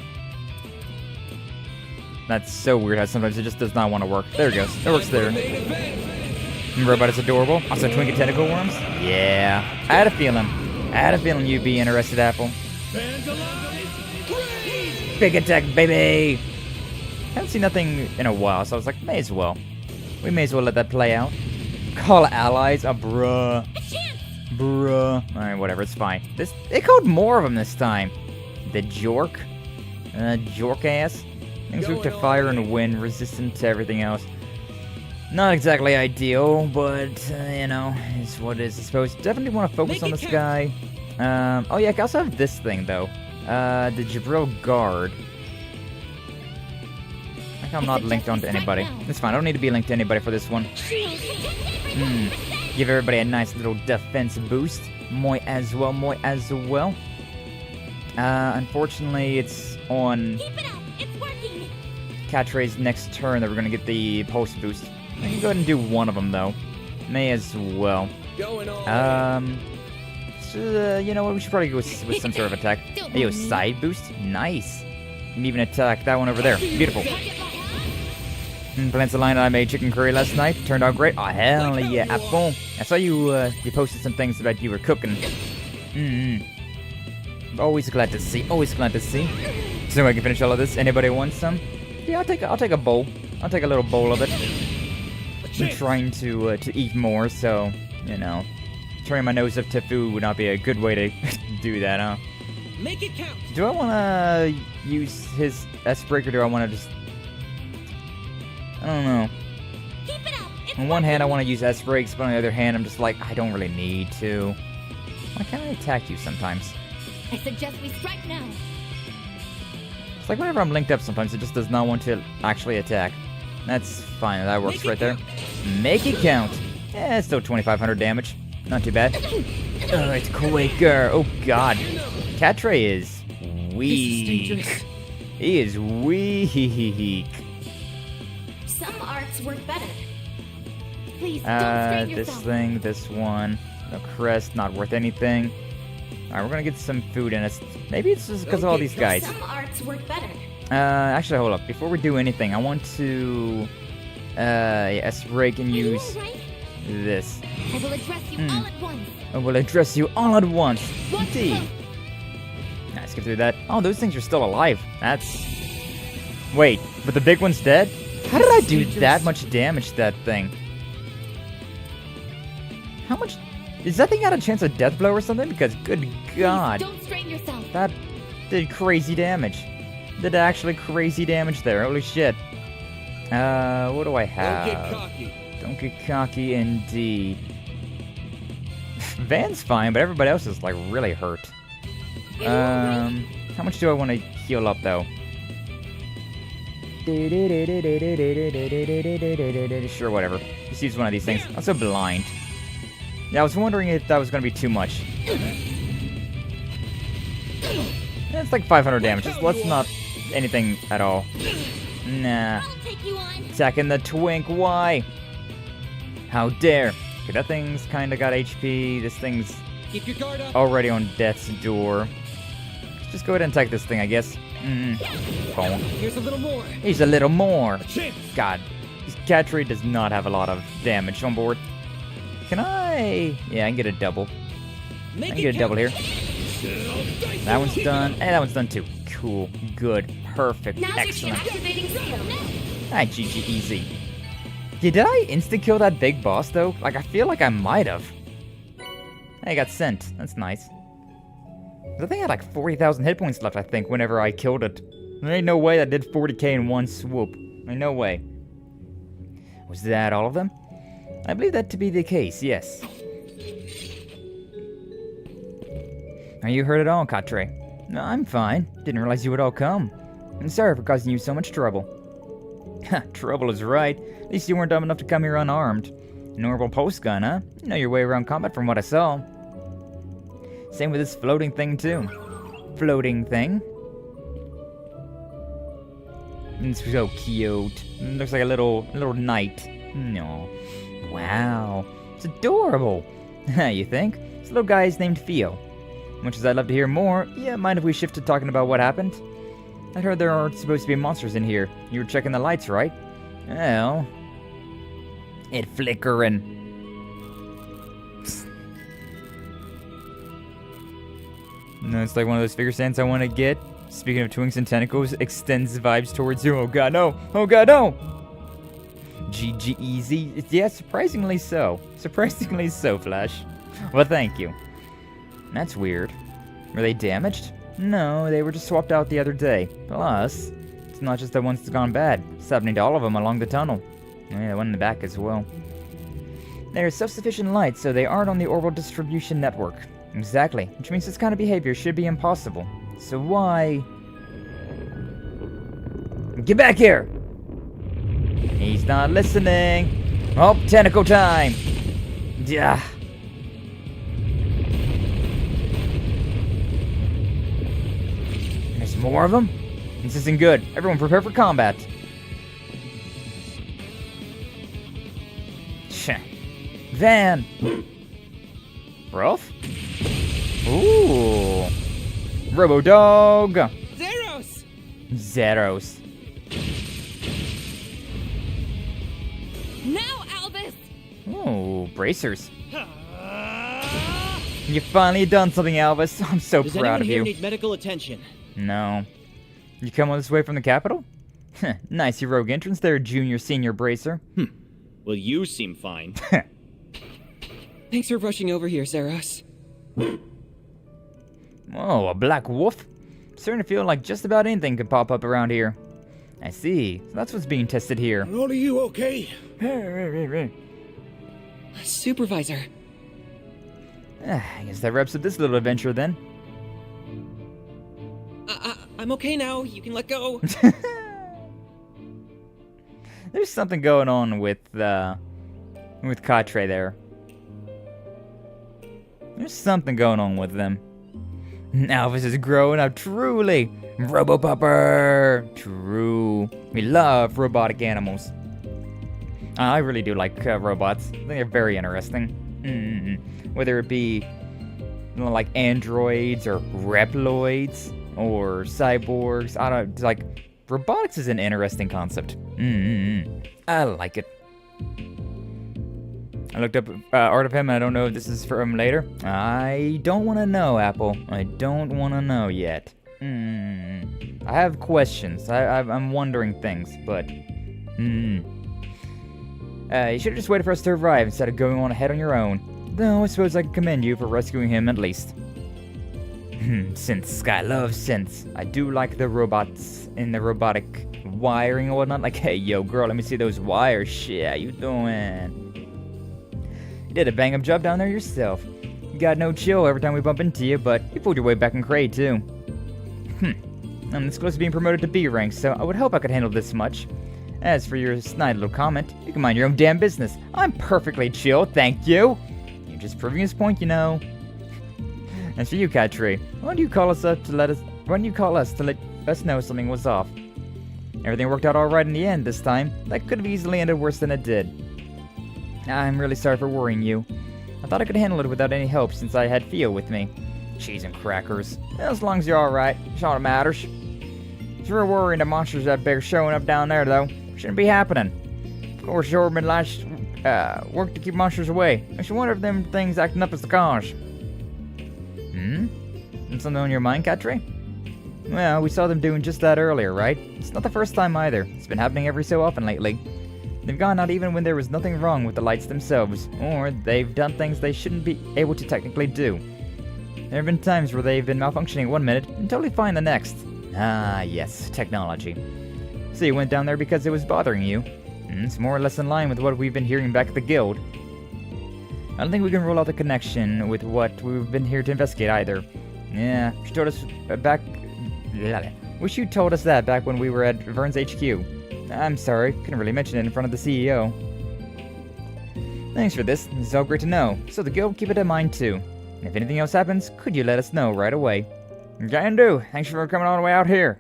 That's so weird how sometimes it just does not want to work. There it goes. It works there. Robot is adorable. Also, Twinkie tentacle worms. Yeah. I had a feeling you'd be interested, Apple. Big attack, baby! Haven't seen nothing in a while, so I was like, may as well. We may as well let that play out. Call allies? Bruh. Bruh. Alright, whatever, it's fine. They called more of them this time. The Jork? Jork ass? Things weak to fire and wind, resistant to everything else. Not exactly ideal, but, you know, it's what it is, I suppose. Definitely want to focus on this guy. Oh yeah, I also have this thing, though. The Jabril Guard. I think I'm not linked onto anybody. It's fine, I don't need to be linked to anybody for this one. Give everybody a nice little defense boost. Moi as well. Unfortunately, it's on Cattray's next turn that we're going to get the pulse boost. I can go ahead and do one of them, though. May as well. So, you know what, we should probably go with some sort of attack. Hey, yo, side boost? Nice. You can even attack that one over there. Beautiful. Plants a line that I made chicken curry last night. Turned out great. Oh, hell yeah. Apple. I saw you, you posted some things about you were cooking. Always glad to see. Always glad to see. So I can finish all of this. Anybody want some? Yeah, I'll take a bowl. I'll take a little bowl of it. I'm trying to eat more, so, you know. Turning my nose up to food would not be a good way to do that, huh? Make it count. Do I want to use his S-break, or do I want to just... I don't know. Keep it up. It's On one hand, I want to use S-breaks, but on the other hand, I'm just like, I don't really need to. Why can't I attack you sometimes? I suggest we strike now. It's like whenever I'm linked up sometimes, it just does not want to actually attack. That's fine, that works right there. Make it count. Yeah, it's still 2,500 damage. Not too bad. Oh, it's Quaker. Oh, God. Catre is weak. He is weak. Some arts work better. Please don't strain This yourself. thing, this one. No crest, not worth anything. Alright, we're gonna get some food in us. Maybe it's just because of all these guys. Some arts work better. Actually, hold up. Before we do anything, I want to, yes, rake and Are you use alright? this. I will address you all at once. I will address you all at once. One Indeed. close. Nice, get through that. Oh, those things are still alive. That's... Wait, but the big one's dead? How did I do that much damage to that thing? How much... Is that thing got a chance of death blow or something? Because, good God. Don't strain yourself. That did crazy damage. Did actually crazy damage there. Holy shit. What do I have? Don't get cocky. Don't get cocky indeed. Van's fine, but everybody else is like really hurt. How much do I want to heal up though? Sure, whatever. Just use one of these things. I'm so blind. Yeah, I was wondering if that was going to be too much. It's like 500 damage. That's not anything at all. Nah. I'll take you on. Attacking the twink, why? How dare. Okay, that thing's kinda got HP. This thing's Keep your guard up. already on death's door. Let's just go ahead and attack this thing, I guess. Bonk. Here's a little more. Here's a little more. God. This Catre does not have a lot of damage on board. Can I... Yeah, I can get a double. I can get a double here. That one's done. And that one's done too. Cool. Good. Perfect. Now's your Excellent. chance. Activating skill. Alright, GG easy. Yeah, did I insta-kill that big boss, though? Like, I feel like I might have. Hey, I got sent. That's nice. The thing had like 40,000 hit points left, I think, whenever I killed it. There ain't no way that did 40k in one swoop. Ain't no way. Was that all of them? I believe that to be the case, yes. Are you hurt at all, Catre? No, I'm fine. Didn't realize you would all come. I'm sorry for causing you so much trouble. Ha, trouble is right. At least you weren't dumb enough to come here unarmed. An orbital pulse gun, huh? You know your way around combat from what I saw. Same with this floating thing, too. Floating thing. It's so cute. Looks like a little knight. No. Wow. It's adorable. You think? This little guy is named Theo. Much as I'd love to hear more, yeah, mind if we shift to talking about what happened? I heard there aren't supposed to be monsters in here. You were checking the lights, right? Well... It flickering. No, it's like one of those figure stands I want to get. Speaking of twinks and tentacles, extends vibes towards you. Oh god, no! Oh god, no! GG easy. Yeah, surprisingly so. Surprisingly so, Flash. Well, thank you. That's weird. Were they damaged? No, they were just swapped out the other day. Plus, it's not just the ones that's gone bad. It's happening to all of them along the tunnel. Yeah, the one in the back as well. They're self-sufficient lights, so they aren't on the orbital distribution network. Exactly, which means this kind of behavior should be impossible. So why... Get back here! He's not listening. Oh, tentacle time! Yeah. There's more of them? This isn't good. Everyone prepare for combat. Van! Ruff? Ooh! Robo-Dog! Zeros! Zeros. bracers. You finally done something, Elvis. I'm so Does proud anyone of here you. need medical attention? No. You come all this way from the capital? Nice heroic entrance there, junior senior bracer. Well, you seem fine. Thanks for rushing over here, Saros. Oh, a black wolf? Starting to feel like just about anything could pop up around here. I see. So that's what's being tested here. Are all of you okay? Supervisor. I guess that wraps up this little adventure then. I'm okay now. You can let go. There's something going on with Katre there. There's something going on with them. Elvis is growing up, truly. Robopopper! True. We love robotic animals. I really do like robots. I think they're very interesting. Whether it be like androids or reploids or cyborgs, I don't like. Robotics is an interesting concept. I like it. I looked up art of him, and I don't know if this is from later. I don't want to know, Apple. I don't want to know yet. I have questions. I'm wondering things, but... You should have just waited for us to arrive instead of going on ahead on your own. Though I suppose I can commend you for rescuing him at least. Synths. I love synths. I do like the robots in the robotic wiring and whatnot. Like, hey, yo, girl, let me see those wires. Shit, how you doing? You did a bang-up job down there yourself. You got no chill every time we bump into you, but you pulled your way back in grade, too. I'm this close to being promoted to B rank, so I would hope I could handle this much. As for your snide little comment, you can mind your own damn business. I'm perfectly chill, thank you. You're just proving his point, you know. As for you, Katre, why don't you call us to let us know something was off? Everything worked out alright in the end this time. That could have easily ended worse than it did. I'm really sorry for worrying you. I thought I could handle it without any help since I had Theo with me. Cheese and crackers. As long as you're alright, it's all that matters. It's real worrying the monsters that big showing up down there, though. Shouldn't be happening. Of course, Jordan last work to keep monsters away. Makes you wonder if them things acting up as the cause. Something on your mind, Katre? Well, we saw them doing just that earlier, right? It's not the first time either. It's been happening every so often lately. They've gone out even when there was nothing wrong with the lights themselves, or they've done things they shouldn't be able to technically do. There have been times where they've been malfunctioning one minute and totally fine the next. Ah, yes, technology. So you went down there because it was bothering you? It's more or less in line with what we've been hearing back at the guild. I don't think we can rule out the connection with what we've been here to investigate either. Yeah, she told us Wish you told us that back when we were at Vern's HQ. I'm sorry, couldn't really mention it in front of the CEO. Thanks for this, it's all great to know. So the guild, keep it in mind too. And if anything else happens, could you let us know right away? Can do. Thanks for coming all the way out here.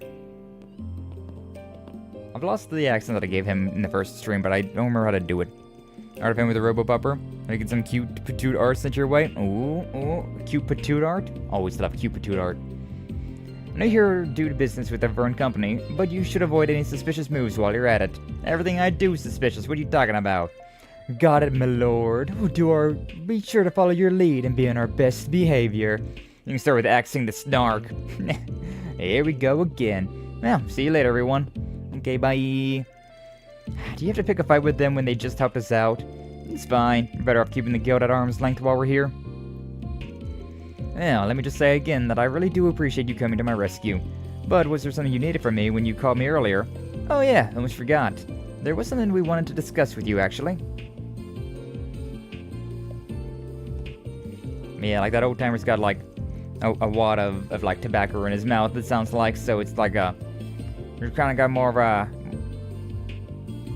I've lost the accent that I gave him in the first stream, but I don't remember how to do it. Art of him with a robo-bupper. Making some cute patoot art sent your way. Ooh, cute patoot art? Always love cute patoot art. I know you're due to business with the Vern Company, but you should avoid any suspicious moves while you're at it. Everything I do is suspicious. What are you talking about? Got it, my lord. Be sure to follow your lead and be on our best behavior. You can start with axing the snark. Here we go again. Well, see you later, everyone. Okay, bye. Do you have to pick a fight with them when they just helped us out? It's fine. We're better off keeping the guild at arm's length while we're here. Well, let me just say again that I really do appreciate you coming to my rescue. But was there something you needed from me when you called me earlier? Oh yeah, I almost forgot. There was something we wanted to discuss with you, actually. Yeah, like that old timer's got like a wad of like tobacco in his mouth, it sounds like, so it's like you've kind of got more of a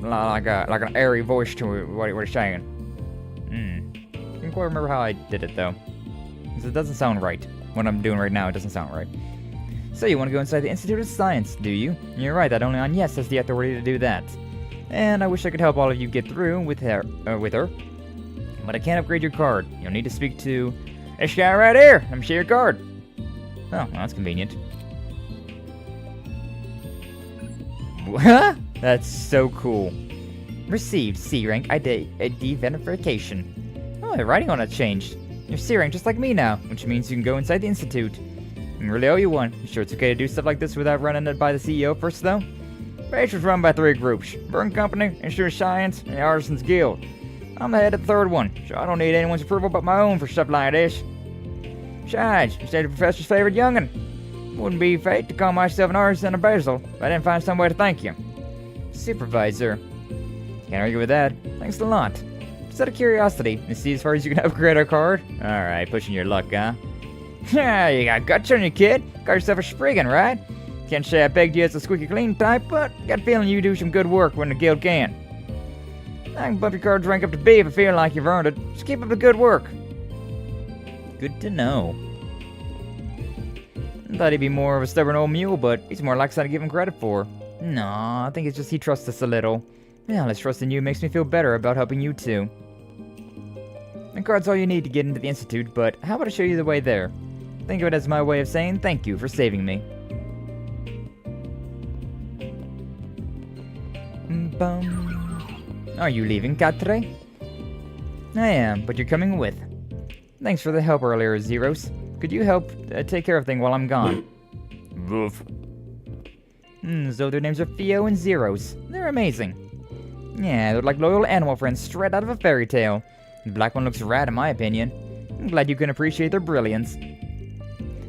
like an airy voice to what he's saying. I can't quite remember how I did it though, because it doesn't sound right. What I'm doing right now, it doesn't sound right. So you want to go inside the Institute of Science, do you? You're right, that only Agnès has the authority to do that. And I wish I could help all of you get through with her. But I can't upgrade your card. You'll need to speak to this guy right here. Let me see your card. Oh, well, that's convenient. That's so cool. Received C rank ID verification. Oh, the writing on it changed. You're searing just like me now, which means you can go inside the Institute. I really owe you one. You sure it's okay to do stuff like this without running it by the CEO first, though? Base was run by 3 groups. Burn Company, Insurance Science, and the Artisans Guild. I'm the head of the 3rd one, so I don't need anyone's approval but my own for stuff like this. Besides, you stayed the professor's favorite young'un. Wouldn't be fate to call myself an artisan of Basel if I didn't find some way to thank you. Supervisor. Can't argue with that. Thanks a lot. Just out of curiosity, you see as far as you can upgrade our card? Alright, pushing your luck, huh? Yeah, you got guts on you, kid. Got yourself a spriggan, right? Can't say I begged you as a squeaky clean type, but got a feeling you do some good work when the guild can. I can bump your card's rank up to B if I feel like you've earned it. Just keep up the good work. Good to know. I thought he'd be more of a stubborn old mule, but he's more like something to give him credit for. No, I think it's just he trusts us a little. Yeah, less trust in you makes me feel better about helping you too. The card's all you need to get into the Institute, but how about I show you the way there? Think of it as my way of saying thank you for saving me. Are you leaving, Quatre? I am, but you're coming with. Thanks for the help earlier, Zeros. Could you help take care of things while I'm gone? Woof. So their names are Theo and Zeros. They're amazing. Yeah, they're like loyal animal friends straight out of a fairy tale. The black one looks rad in my opinion. I'm glad you can appreciate their brilliance.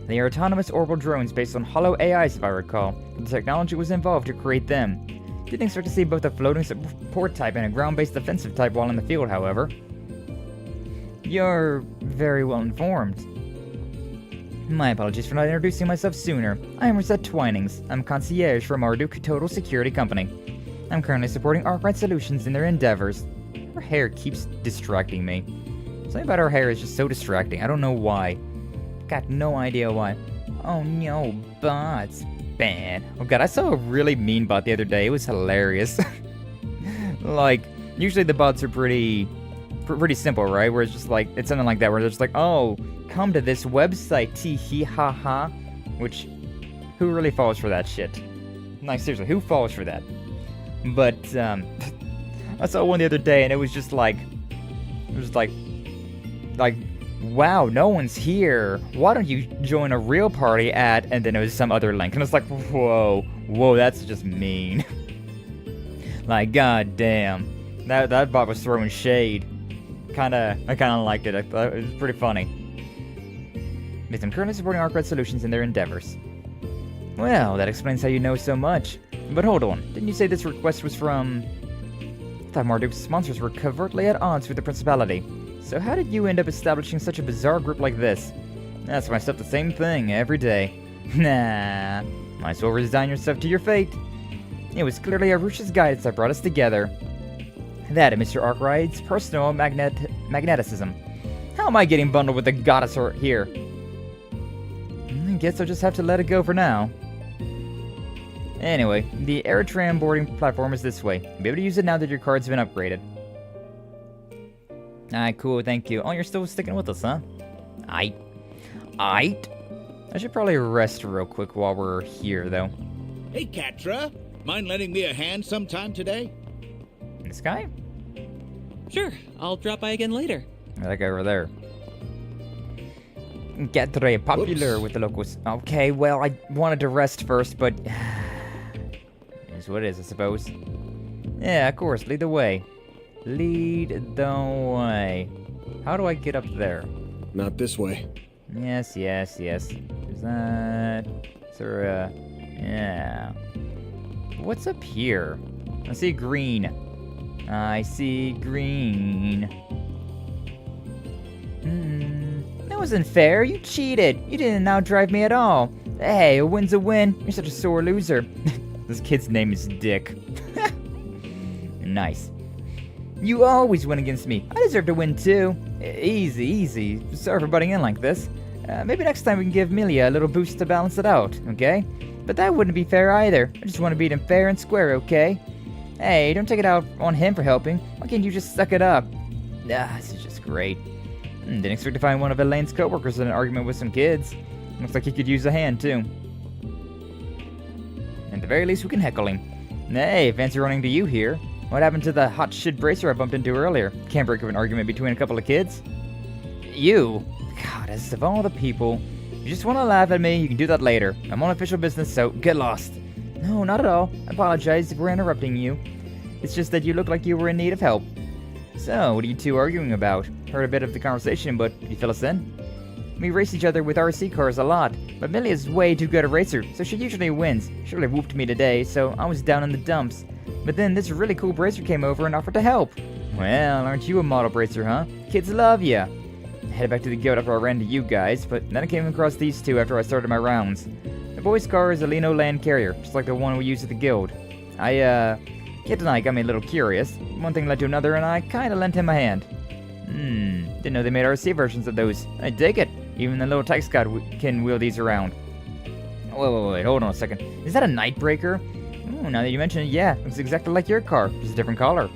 They are autonomous orbital drones based on hollow AIs if I recall. The technology was involved to create them. Didn't expect to see both a floating support type and a ground-based defensive type while in the field, however. You're very well informed. My apologies for not introducing myself sooner. I am Rosette Twinings. I'm concierge for Marduk Total Security Company. I'm currently supporting Arkride Solutions in their endeavors. Her hair keeps distracting me. Something about her hair is just so distracting. I don't know why. Got no idea why. Oh no, bots. Bad. Oh god, I saw a really mean bot the other day. It was hilarious. Like, usually the bots are pretty simple, right? Where it's just like, it's something like that, where they're just like, oh, come to this website, tee hee ha ha. Which, who really falls for that shit? Like, seriously, who falls for that? But, I saw one the other day, and it was just like, wow, no one's here. Why don't you join a real party at, and then it was some other link. And it's like, whoa, that's just mean. Like, god damn. That bot was throwing shade. I kinda liked it. I thought it was pretty funny. But I'm currently supporting Arkride Solutions in their endeavors. Well, that explains how you know so much. But hold on, didn't you say this request was from... I thought Marduk's sponsors were covertly at odds with the Principality. So how did you end up establishing such a bizarre group like this? That's myself the same thing every day. Nah, might as well resign yourself to your fate. It was clearly Arusha's guidance that brought us together. That and Mr. Arkride's personal magneticism. How am I getting bundled with the goddess here? I guess I'll just have to let it go for now. Anyway, the Eritrean boarding platform is this way. You'll be able to use it now that your card's been upgraded. Alright, cool, thank you. Oh, you're still sticking with us, huh? Aight. I should probably rest real quick while we're here, though. Hey, Catra. Mind lending me a hand sometime today? This guy? Sure, I'll drop by again later. That guy over there. Get very popular with the locals. Okay, well, I wanted to rest first, but... It's what it is, I suppose. Yeah, of course, lead the way. Lead the way. How do I get up there? Not this way. Yes. Is that... Is there a... Yeah. What's up here? I see green. I see green. That wasn't fair. You cheated. You didn't outdrive me at all. Hey, a win's a win. You're such a sore loser. This kid's name is Dick. Nice. You always win against me. I deserve to win too. Easy. Sorry for butting in like this. Maybe next time we can give Milia a little boost to balance it out, okay? But that wouldn't be fair either. I just want to beat him fair and square, okay? Hey, don't take it out on him for helping. Why can't you just suck it up? This is just great. Didn't expect to find one of Elaine's coworkers in an argument with some kids. Looks like he could use a hand, too. At the very least, we can heckle him. Hey, fancy running to you here. What happened to the hot shit bracer I bumped into earlier? Can't break up an argument between a couple of kids. You? Goddess, of all the people. You just want to laugh at me, you can do that later. I'm on official business, so get lost. No, not at all. I apologize if we're interrupting you. It's just that you look like you were in need of help. So, what are you two arguing about? Heard a bit of the conversation, but you fill us in? We race each other with RC cars a lot, but Millie is way too good a racer, so she usually wins. She really whooped me today, so I was down in the dumps. But then this really cool bracer came over and offered to help. Well, aren't you a model bracer, huh? Kids love ya. I headed back to the guild after I ran to you guys, but then I came across these two after I started my rounds. The boy's car is a Lino Land Carrier, just like the one we use at the guild. Can't deny it got me a little curious. One thing led to another, and I kinda lent him a hand. Didn't know they made RC versions of those. I dig it. Even the little tech squad can wheel these around. Wait, hold on a second. Is that a Nightbreaker? Ooh, now that you mention it, yeah, looks exactly like your car, just a different color.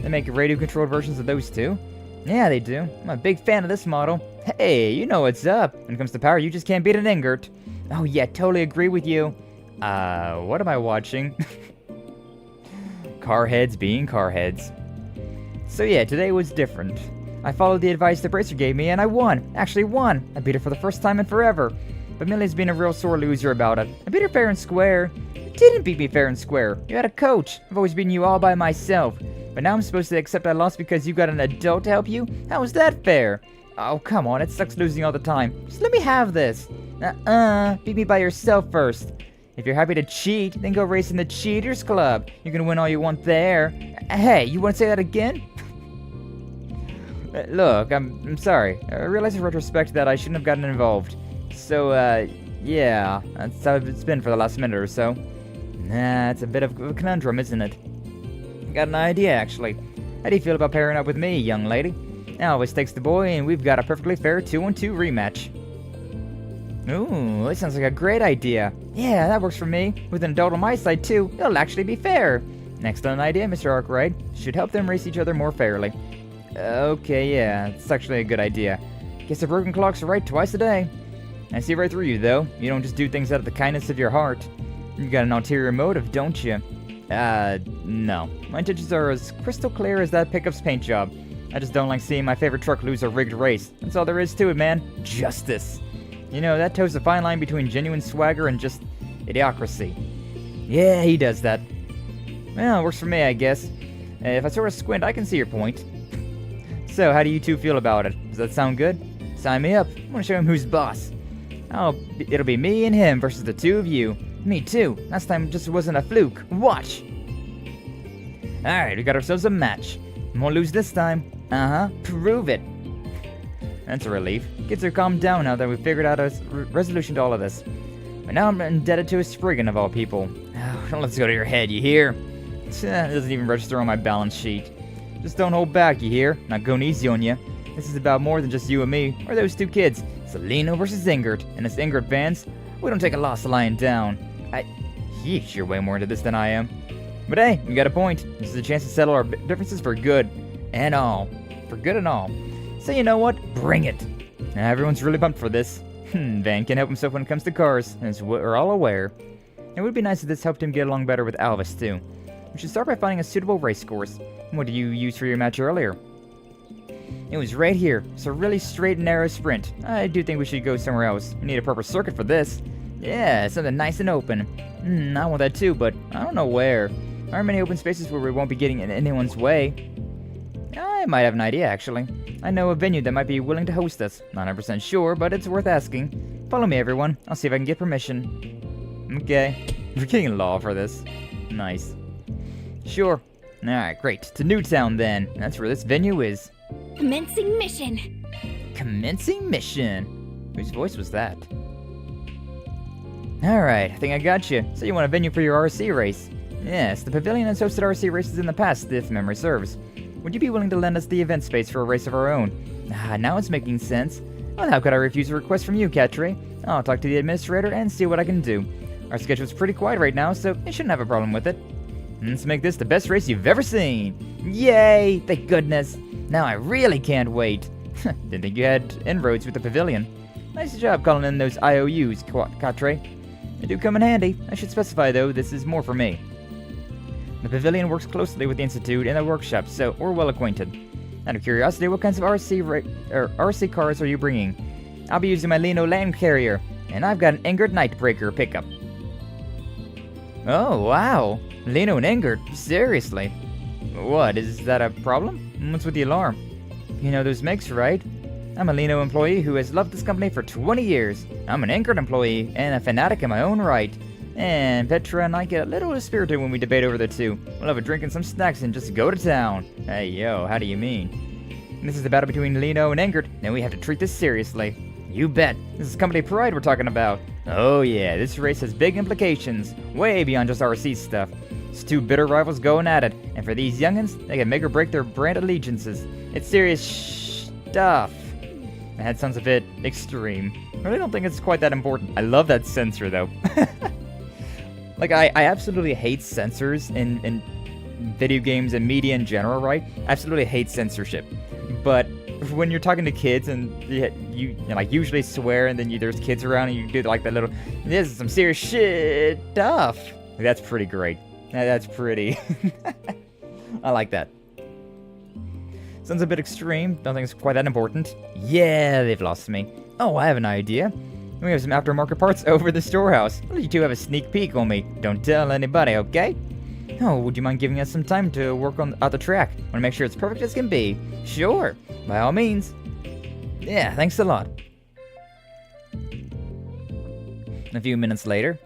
They make radio-controlled versions of those too? Yeah, they do. I'm a big fan of this model. Hey, you know what's up. When it comes to power, you just can't beat an Ingert. Oh yeah, totally agree with you. What am I watching? Car heads being car heads. So yeah, today was different. I followed the advice the bracer gave me and I won. Actually won. I beat her for the first time in forever. But Millie's been a real sore loser about it. I beat her fair and square. You didn't beat me fair and square. You had a coach. I've always beaten you all by myself. But now I'm supposed to accept I lost because you got an adult to help you? How is that fair? Oh, come on. It sucks losing all the time. Just let me have this. Beat me by yourself first. If you're happy to cheat, then go race in the Cheaters Club. You can win all you want there. Hey, you want to say that again? Look, I'm sorry. I realize in retrospect that I shouldn't have gotten involved. So, yeah, that's how it's been for the last minute or so. Nah, it's a bit of a conundrum, isn't it? Got an idea, actually. How do you feel about pairing up with me, young lady? Elvis takes the boy, and we've got a perfectly fair 2-on-2 rematch. Ooh, that sounds like a great idea. Yeah, that works for me. With an adult on my side, too, it'll actually be fair. Next on an idea, Mr. Arkride. Should help them race each other more fairly. Okay, yeah, it's actually a good idea. Guess the broken clocks are right twice a day. I see right through you, though. You don't just do things out of the kindness of your heart. You got an ulterior motive, don't you? No. My intentions are as crystal clear as that pickup's paint job. I just don't like seeing my favorite truck lose a rigged race. That's all there is to it, man. Justice. You know, that toes a fine line between genuine swagger and just idiocracy. Yeah, he does that. Well, it works for me, I guess. If I sort of squint, I can see your point. So, how do you two feel about it? Does that sound good? Sign me up. I want to show him who's boss. It'll be me and him versus the two of you. Me too. Last time just wasn't a fluke. Watch! Alright, we got ourselves a match. Won't lose this time. Prove it. That's a relief. Kids are calmed down now that we've figured out a resolution to all of this. But now I'm indebted to a spriggan of all people. Oh, let's go to your head, you hear? It doesn't even register on my balance sheet. Just don't hold back, you hear? Not going easy on you. This is about more than just you and me, or those two kids. It's Lino versus Ingert, and as Ingert fans, we don't take a loss lying down. Yeesh, you're way more into this than I am. But hey, you got a point. This is a chance to settle our differences for good and all. For good and all. So you know what? Bring it. Now, everyone's really pumped for this. Van can't help himself when it comes to cars, as we're all aware. It would be nice if this helped him get along better with Elvis, too. We should start by finding a suitable race course. What did you use for your match earlier? It was right here. It's a really straight and narrow sprint. I do think we should go somewhere else. We need a proper circuit for this. Yeah, something nice and open. I want that too, but I don't know where. Aren't many open spaces where we won't be getting in anyone's way. I might have an idea, actually. I know a venue that might be willing to host us. Not 100% sure, but it's worth asking. Follow me, everyone. I'll see if I can get permission. Okay. We're getting law for this. Nice. Sure. Alright, great. To Newtown, then. That's where this venue is. Commencing mission. Commencing mission. Whose voice was that? Alright, I think I got you. So you want a venue for your RC race? Yes, the pavilion has hosted RC races in the past, if memory serves. Would you be willing to lend us the event space for a race of our own? Now it's making sense. Well, how could I refuse a request from you, Katri? I'll talk to the administrator and see what I can do. Our schedule's pretty quiet right now, so you shouldn't have a problem with it. Let's make this the best race you've ever seen! Yay! Thank goodness! Now I really can't wait! Didn't think you had inroads with the pavilion. Nice job calling in those IOUs, Katri. They do come in handy. I should specify, though, this is more for me. The pavilion works closely with the Institute and the workshop, so we're well acquainted. Out of curiosity, what kinds of RC cars are you bringing? I'll be using my Lino Land Carrier, and I've got an Engard Nightbreaker pickup. Oh, wow. Lino and Engard? Seriously? What, is that a problem? What's with the alarm? You know those makes, right? I'm a Lino employee who has loved this company for 20 years. I'm an Engard employee and a Fanatic in my own right. And Petra and I get a little dispirited when we debate over the two. We'll have a drink and some snacks and just go to town. Hey, yo, how do you mean? This is the battle between Lino and Engard, and we have to treat this seriously. You bet. This is company pride we're talking about. Oh yeah, this race has big implications, way beyond just RC stuff. It's two bitter rivals going at it, and for these youngins, they can make or break their brand allegiances. It's serious stuff. That sounds a bit extreme. I really don't think it's quite that important. I love that censor though. Like, I absolutely hate censors in video games and media in general, right? I absolutely hate censorship. But when you're talking to kids and you like usually swear and then there's kids around and you do like that little, this is some serious shit stuff. That's pretty great. That's pretty. I like that. Sounds a bit extreme. Don't think it's quite that important. Yeah, they've lost me. Oh, I have an idea. We have some aftermarket parts over the storehouse. I'll let you two have a sneak peek on me. Don't tell anybody, okay? Oh, would you mind giving us some time to work out the track? Want to make sure it's perfect as can be. Sure, by all means. Yeah, thanks a lot. A few minutes later.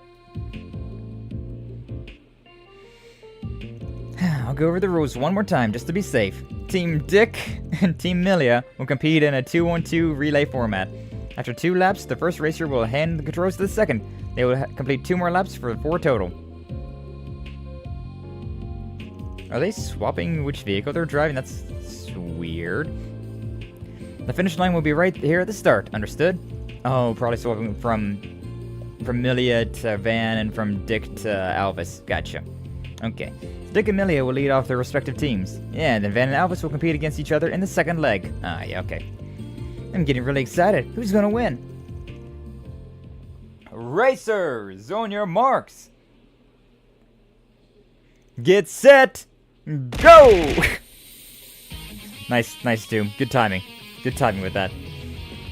I'll go over the rules one more time just to be safe. Team Dick and Team Milia will compete in a 2-on-2 relay format. After 2 laps, the first racer will hand the controls to the second. They will complete 2 more laps for 4 total. Are they swapping which vehicle they're driving? That's weird. The finish line will be right here at the start. Understood? Oh, probably swapping from Milia to Van and from Dick to Alvis. Gotcha. Okay. Dick and Milia will lead off their respective teams. Yeah, and then Van and Alvis will compete against each other in the second leg. Ah, yeah, okay. I'm getting really excited. Who's gonna win? Racers, on your marks. Get set. Go! Nice, Doom. Good timing. Good timing with that.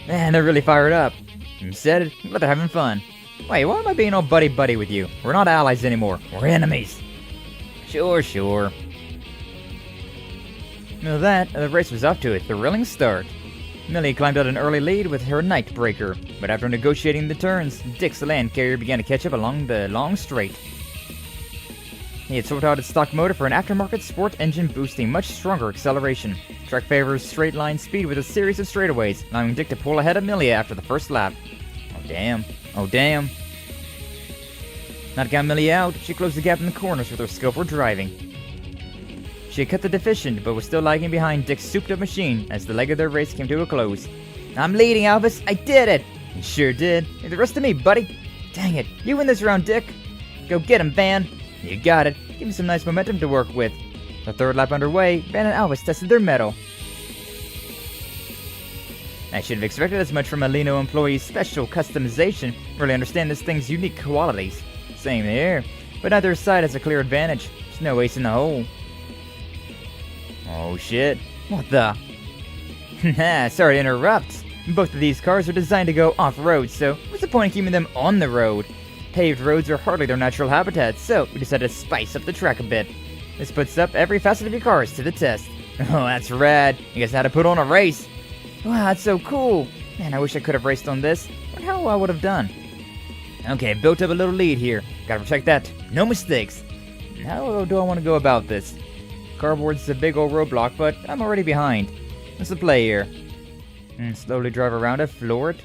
Man, they're really fired up. You said it, but they're having fun. Wait, why am I being all buddy-buddy with you? We're not allies anymore. We're enemies. Sure. Now that, the race was off to a thrilling start. Millie climbed out an early lead with her Nightbreaker, but after negotiating the turns, Dick's land carrier began to catch up along the long straight. He had swapped out its stock motor for an aftermarket sport engine boosting much stronger acceleration. Track favors straight line speed with a series of straightaways, allowing Dick to pull ahead of Millie after the first lap. Oh damn. Not to count Millie out, she closed the gap in the corners with her skillful driving. She had cut the deficient, but was still lagging behind Dick's souped-up machine as the leg of their race came to a close. I'm leading, Alvis! I did it! You sure did. Hey, the rest of me, buddy! Dang it, you win this round, Dick! Go get him, Van! You got it. Give me some nice momentum to work with. The third lap underway, Van and Alvis tested their mettle. I should have expected as much from a Lino employee's special customization. Really understand this thing's unique qualities. Same here, but neither side has a clear advantage. There's no ace in the hole. Oh shit. What the? Sorry to interrupt. Both of these cars are designed to go off-road, so what's the point of keeping them on the road? Paved roads are hardly their natural habitat, so we decided to spice up the track a bit. This puts up every facet of your cars to the test. Oh, that's rad. You guys had to put on a race. Wow, that's so cool. Man, I wish I could have raced on this. Wonder how I would have done. Okay, built up a little lead here. Gotta protect that. No mistakes. How do I want to go about this? Cardboard's a big old roadblock, but I'm already behind. What's the play here? Slowly drive around it, floor it.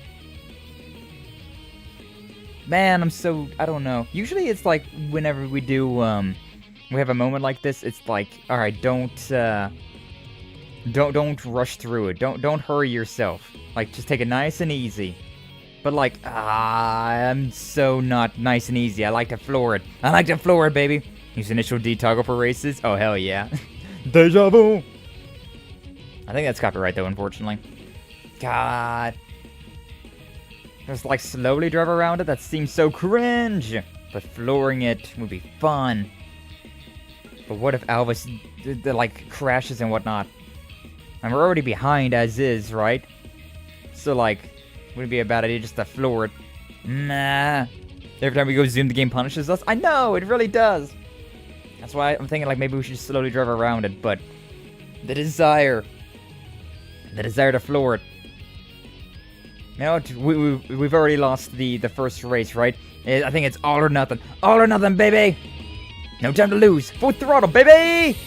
Man, I don't know. Usually it's like whenever we do, we have a moment like this, it's like, alright, don't rush through it. Don't hurry yourself. Like, just take it nice and easy. But like, I'm so not nice and easy. I like to floor it, baby. Use initial D toggle for races. Oh, hell yeah. Deja vu. I think that's copyright though, unfortunately. God. Just like slowly drive around it, that seems so cringe. But flooring it would be fun. But what if Alvis, like, crashes and whatnot? And we're already behind as is, right? So, like, wouldn't it be a bad idea just to floor it? Nah. Every time we go zoom, the game punishes us? I know, it really does. That's why I'm thinking, like, maybe we should just slowly drive around it, but... The desire to floor it. You know, we've already lost the first race, right? I think it's all or nothing. All or nothing, baby! No time to lose. Full throttle, baby!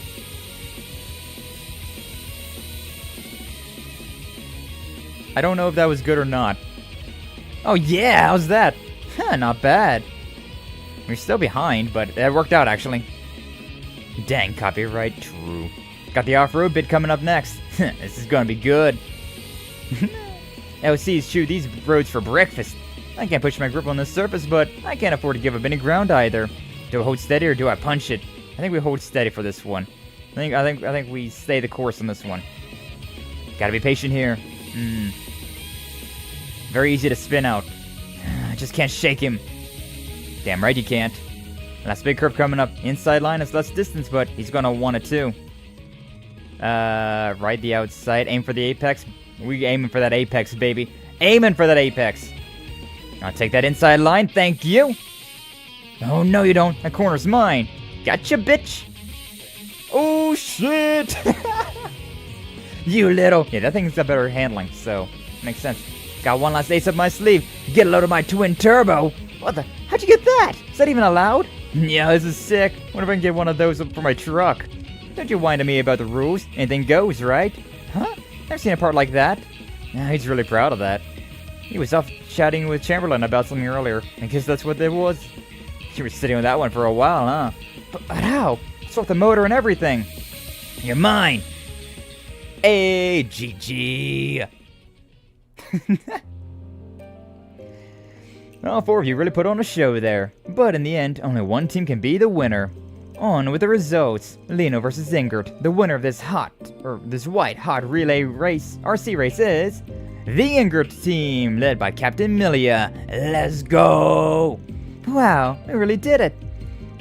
I don't know if that was good or not. Oh yeah, how's that? Huh, not bad. We're still behind, but that worked out, actually. Dang, copyright, true. Got the off-road bit coming up next. This is gonna be good. LCs chew these roads for breakfast. I can't push my grip on the surface, but I can't afford to give up any ground either. Do I hold steady or do I punch it? I think we hold steady for this one. I think we stay the course on this one. Gotta be patient here. Very easy to spin out. I just can't shake him. Damn right you can't. Last big curve coming up. Inside line is less distance, but he's gonna want it too. Right the outside. Aim for the apex. We aiming for that apex, baby. Aiming for that apex. I'll take that inside line, thank you. Oh, no you don't. That corner's mine. Gotcha, bitch. Oh, shit. You little... Yeah, that thing's got better handling, so... Makes sense. Got one last ace up my sleeve. Get a load of my twin turbo. What the... How'd you get that? Is that even allowed? Yeah, this is sick. Wonder if I can get one of those for my truck. Don't you whine to me about the rules. Anything goes, right? Huh? Never seen a part like that. Yeah, he's really proud of that. He was off chatting with Chamberlain about something earlier. I guess that's what it was. You were sitting on that one for a while, huh? But how? Sort the motor and everything. You're mine. Hey, GG. All four of you really put on a show there. But in the end, only one team can be the winner. On with the results. Lino versus Ingert. The winner of this white hot relay race, RC race, is the Ingert team, led by Captain Milia. Let's go! Wow, they really did it.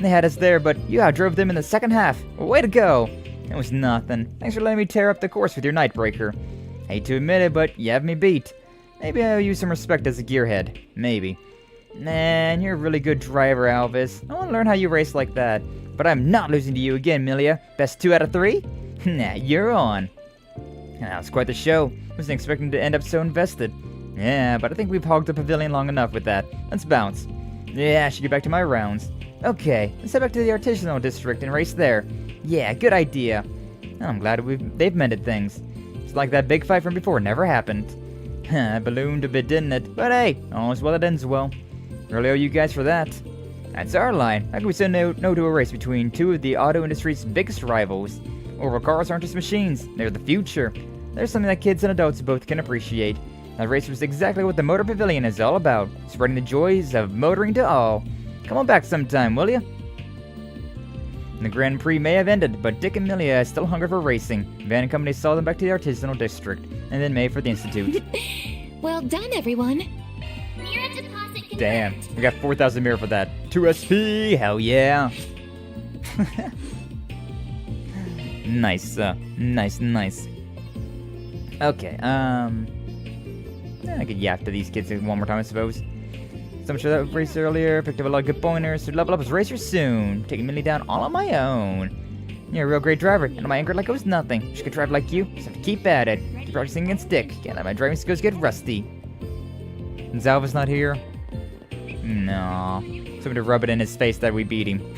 They had us there, but you outdrove them in the second half. Way to go! It was nothing. Thanks for letting me tear up the course with your Nightbreaker. Hate to admit it, but you have me beat. Maybe I owe you some respect as a gearhead. Maybe. Man, you're a really good driver, Alvis. I want to learn how you race like that. But I'm not losing to you again, Milia. Best 2 out of 3? Nah, you're on. That was quite the show. Wasn't expecting to end up so invested. Yeah, but I think we've hogged the pavilion long enough with that. Let's bounce. Yeah, I should get back to my rounds. Okay, let's head back to the artisanal district and race there. Yeah, good idea. I'm glad they've mended things. It's like that big fight from before never happened. I ballooned a bit, didn't it? But hey, all's well that ends well. Really owe you guys for that. That's our line. How can we say no to a race between two of the auto industry's biggest rivals? Oval cars aren't just machines, they're the future. There's something that kids and adults both can appreciate. That race was exactly what the Motor Pavilion is all about, spreading the joys of motoring to all. Come on back sometime, will ya? The Grand Prix may have ended, but Dick and Milia still hunger for racing. Van and Company saw them back to the artisanal district, and then made for the Institute. Well done, everyone. Mirror deposit confirmed. Damn, we got 4,000 mirror for that. 2 SP, hell yeah. Nice, nice. Okay, I could yap to these kids one more time, I suppose. So much for that race earlier, picked up a lot of good pointers, to level up as racer soon, taking Millie down all on my own. You're a real great driver, and my anger like it was nothing. She could drive like you, just have to keep at it. Keep practicing against Dick, can't let my driving skills get rusty. And Zalva's not here? No. Something to rub it in his face that we beat him.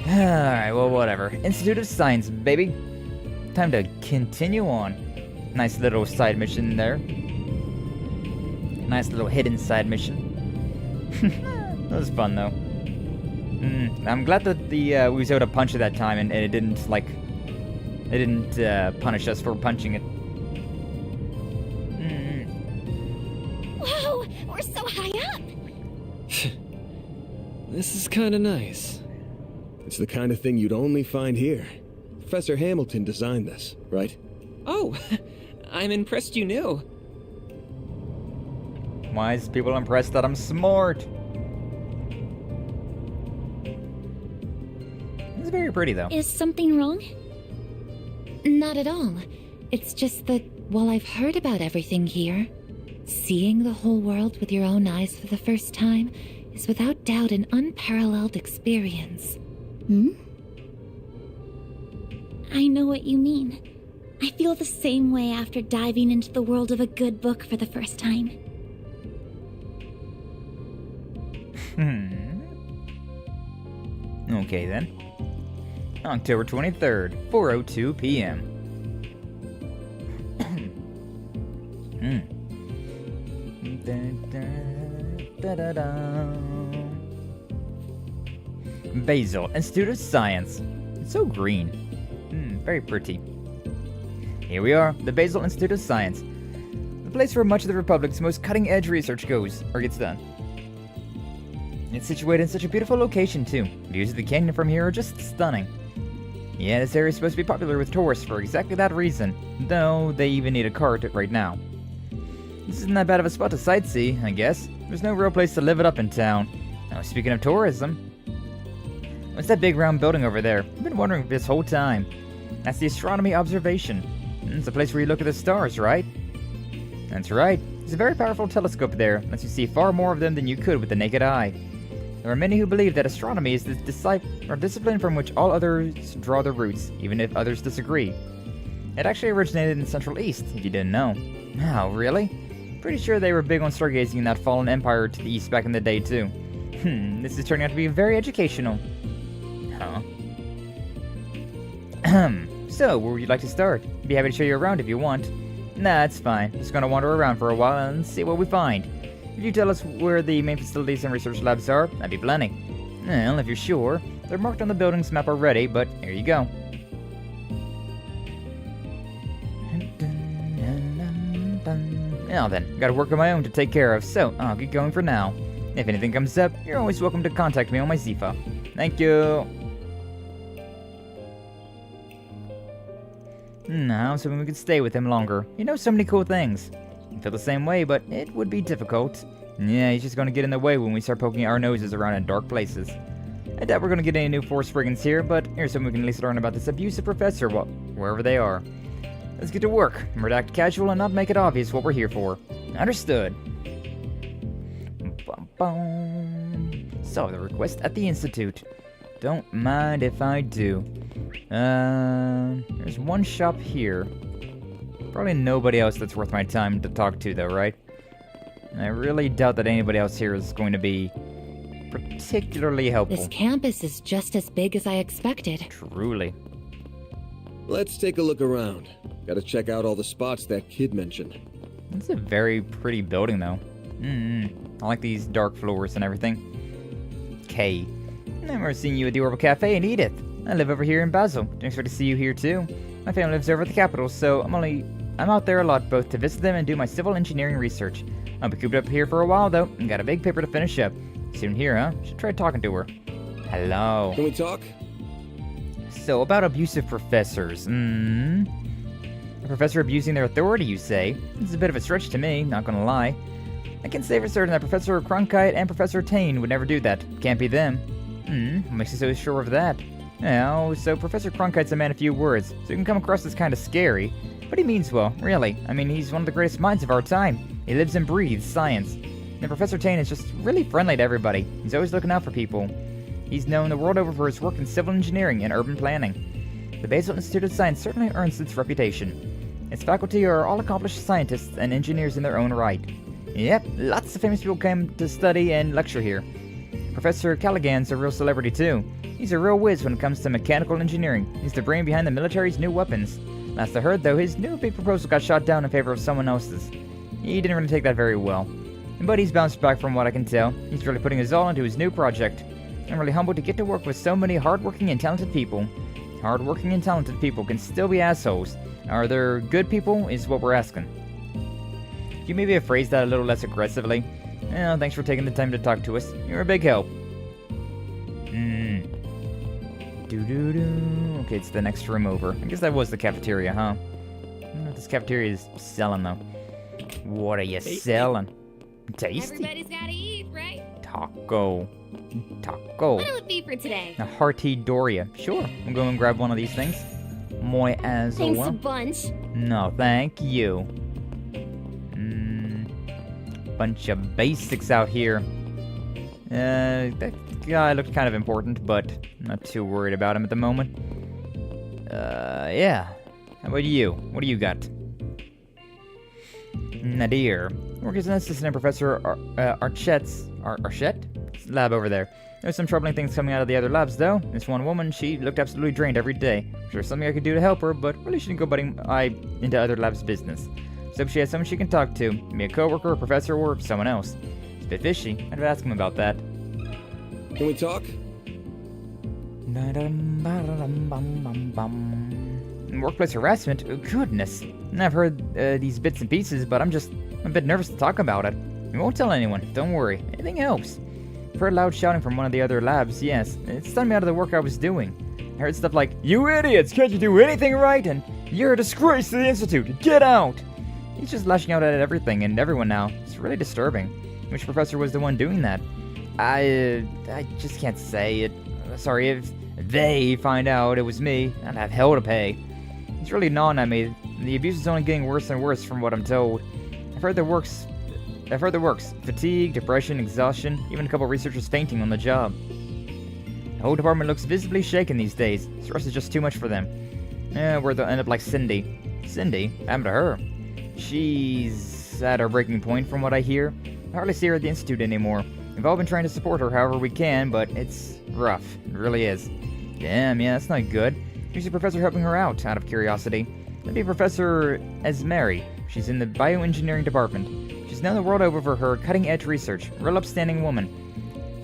Alright, well, whatever. Institute of Science, baby. Time to continue on. Nice little side mission there. Nice little hidden side mission. That was fun, though. I'm glad that we was able to punch it that time and it didn't, like... It didn't punish us for punching it. Whoa, we're so high up. This is kinda nice. It's the kind of thing you'd only find here. Professor Hamilton designed this, right? Oh, I'm impressed you knew. Why is people impressed that I'm smart? It's very pretty, though. Is something wrong? Not at all. It's just that while I've heard about everything here, seeing the whole world with your own eyes for the first time is without doubt an unparalleled experience. I know what you mean. I feel the same way after diving into the world of a good book for the first time. Okay then. October 23rd, 4:02 p.m. Basel Institute of Science. It's so green. Very pretty. Here we are, the Basel Institute of Science. The place where much of the Republic's most cutting-edge research goes, or gets done. It's situated in such a beautiful location, too. Views of the canyon from here are just stunning. Yeah, this area is supposed to be popular with tourists for exactly that reason, though they even need a car right now. This isn't that bad of a spot to sightsee, I guess. There's no real place to live it up in town. Now, speaking of tourism, what's that big round building over there? I've been wondering this whole time. That's the astronomy observation. It's a place where you look at the stars, right? That's right. There's a very powerful telescope there, lets you see far more of them than you could with the naked eye. There are many who believe that astronomy is the discipline from which all others draw their roots, even if others disagree. It actually originated in the Central East, if you didn't know. Oh, really? Pretty sure they were big on stargazing in that fallen empire to the east back in the day, too. This is turning out to be very educational. Huh? So, where would you like to start? Be happy to show you around if you want. Nah, it's fine. Just gonna wander around for a while and see what we find. If you tell us where the main facilities and research labs are, that'd be plenty. Well, if you're sure, they're marked on the building's map already, but here you go. Now then, gotta work on my own to take care of, so I'll get going for now. If anything comes up, you're always welcome to contact me on my Zifa. Thank you. I was hoping we could stay with him longer. He knows so many cool things. I feel the same way, but it would be difficult. Yeah, he's just gonna get in the way when we start poking our noses around in dark places. I doubt we're gonna get any new force brigands here, but here's something we can at least learn about this abusive professor wherever they are. Let's get to work. Redact casual and not make it obvious what we're here for. Understood. So, the request at the Institute. Don't mind if I do. There's one shop here. Probably nobody else that's worth my time to talk to, though, right? I really doubt that anybody else here is going to be particularly helpful. This campus is just as big as I expected. Truly. Let's take a look around. Gotta check out all the spots that kid mentioned. It's a very pretty building, though. I like these dark floors and everything. Okay. I've never seen you at the Orbital Cafe in Edith. I live over here in Basel. Didn't expect to see you here, too. My family lives over at the capital, so I'm out there a lot, both to visit them and do my civil engineering research. I'll be cooped up here for a while, though, and got a big paper to finish up. Soon here, huh? Should try talking to her. Hello. Can we talk? So, about abusive professors, A professor abusing their authority, you say? It's a bit of a stretch to me, not gonna lie. I can say for certain that Professor Cronkite and Professor Tane would never do that. Can't be them. What makes you so sure of that? Well, so Professor Cronkite's a man of few words, so he can come across as kind of scary. But he means well, really. I mean, he's one of the greatest minds of our time. He lives and breathes science. And Professor Tane is just really friendly to everybody. He's always looking out for people. He's known the world over for his work in civil engineering and urban planning. The Basel Institute of Science certainly earns its reputation. Its faculty are all accomplished scientists and engineers in their own right. Yep, lots of famous people came to study and lecture here. Professor Callaghan's a real celebrity too. He's a real whiz when it comes to mechanical engineering. He's the brain behind the military's new weapons. Last I heard, though, his new big proposal got shot down in favor of someone else's. He didn't really take that very well. But he's bounced back from what I can tell. He's really putting his all into his new project. I'm really humbled to get to work with so many hardworking and talented people. Hardworking and talented people can still be assholes. Are there good people, is what we're asking. Could you maybe phrase that a little less aggressively? Well, thanks for taking the time to talk to us. You're a big help. Okay, it's the next room over. I guess that was the cafeteria, huh? I don't know what this cafeteria is selling, though. What are you selling? Tasty. Everybody's gotta eat, right? Taco. What'll it be for today? A hearty Doria. Sure, I'm going to grab one of these things. Moi as Thanks well. a bunch. No, thank you. Bunch of basics out here. That guy looked kind of important, but I'm not too worried about him at the moment. Yeah. How about you? What do you got? Nadir. Work as an assistant Professor Archet's lab over there. There's some troubling things coming out of the other labs, though. This one woman, she looked absolutely drained every day. Sure, something I could do to help her, but really shouldn't go butting into other labs' business. So if she has someone she can talk to, maybe a coworker, a professor, or someone else. It's a bit fishy. I'd ask him about that. Can we talk? Workplace harassment? Oh, goodness. I've heard these bits and pieces, but I'm a bit nervous to talk about it. I won't tell anyone. Don't worry. Anything helps. I've heard loud shouting from one of the other labs, yes. It stunned me out of the work I was doing. I heard stuff like, "You idiots! Can't you do anything right?" and "You're a disgrace to the Institute! Get out!" He's just lashing out at everything and everyone now. It's really disturbing. Which professor was the one doing that? I just can't say it. Sorry, if they find out it was me, I'd have hell to pay. It's really gnawing at me. The abuse is only getting worse and worse from what I'm told. I've heard the works. Fatigue, depression, exhaustion, even a couple researchers fainting on the job. The whole department looks visibly shaken these days. Stress is just too much for them. Where they'll end up like Cindy. Cindy? What happened to her? She's at her breaking point from what I hear. I hardly see her at the Institute anymore. We've all been trying to support her however we can, but it's rough. It really is. Damn, yeah, that's not good. Who's the professor helping her out of curiosity? That'd be Professor Esmeri. She's in the bioengineering department. She's known the world over for her cutting-edge research. Real upstanding woman.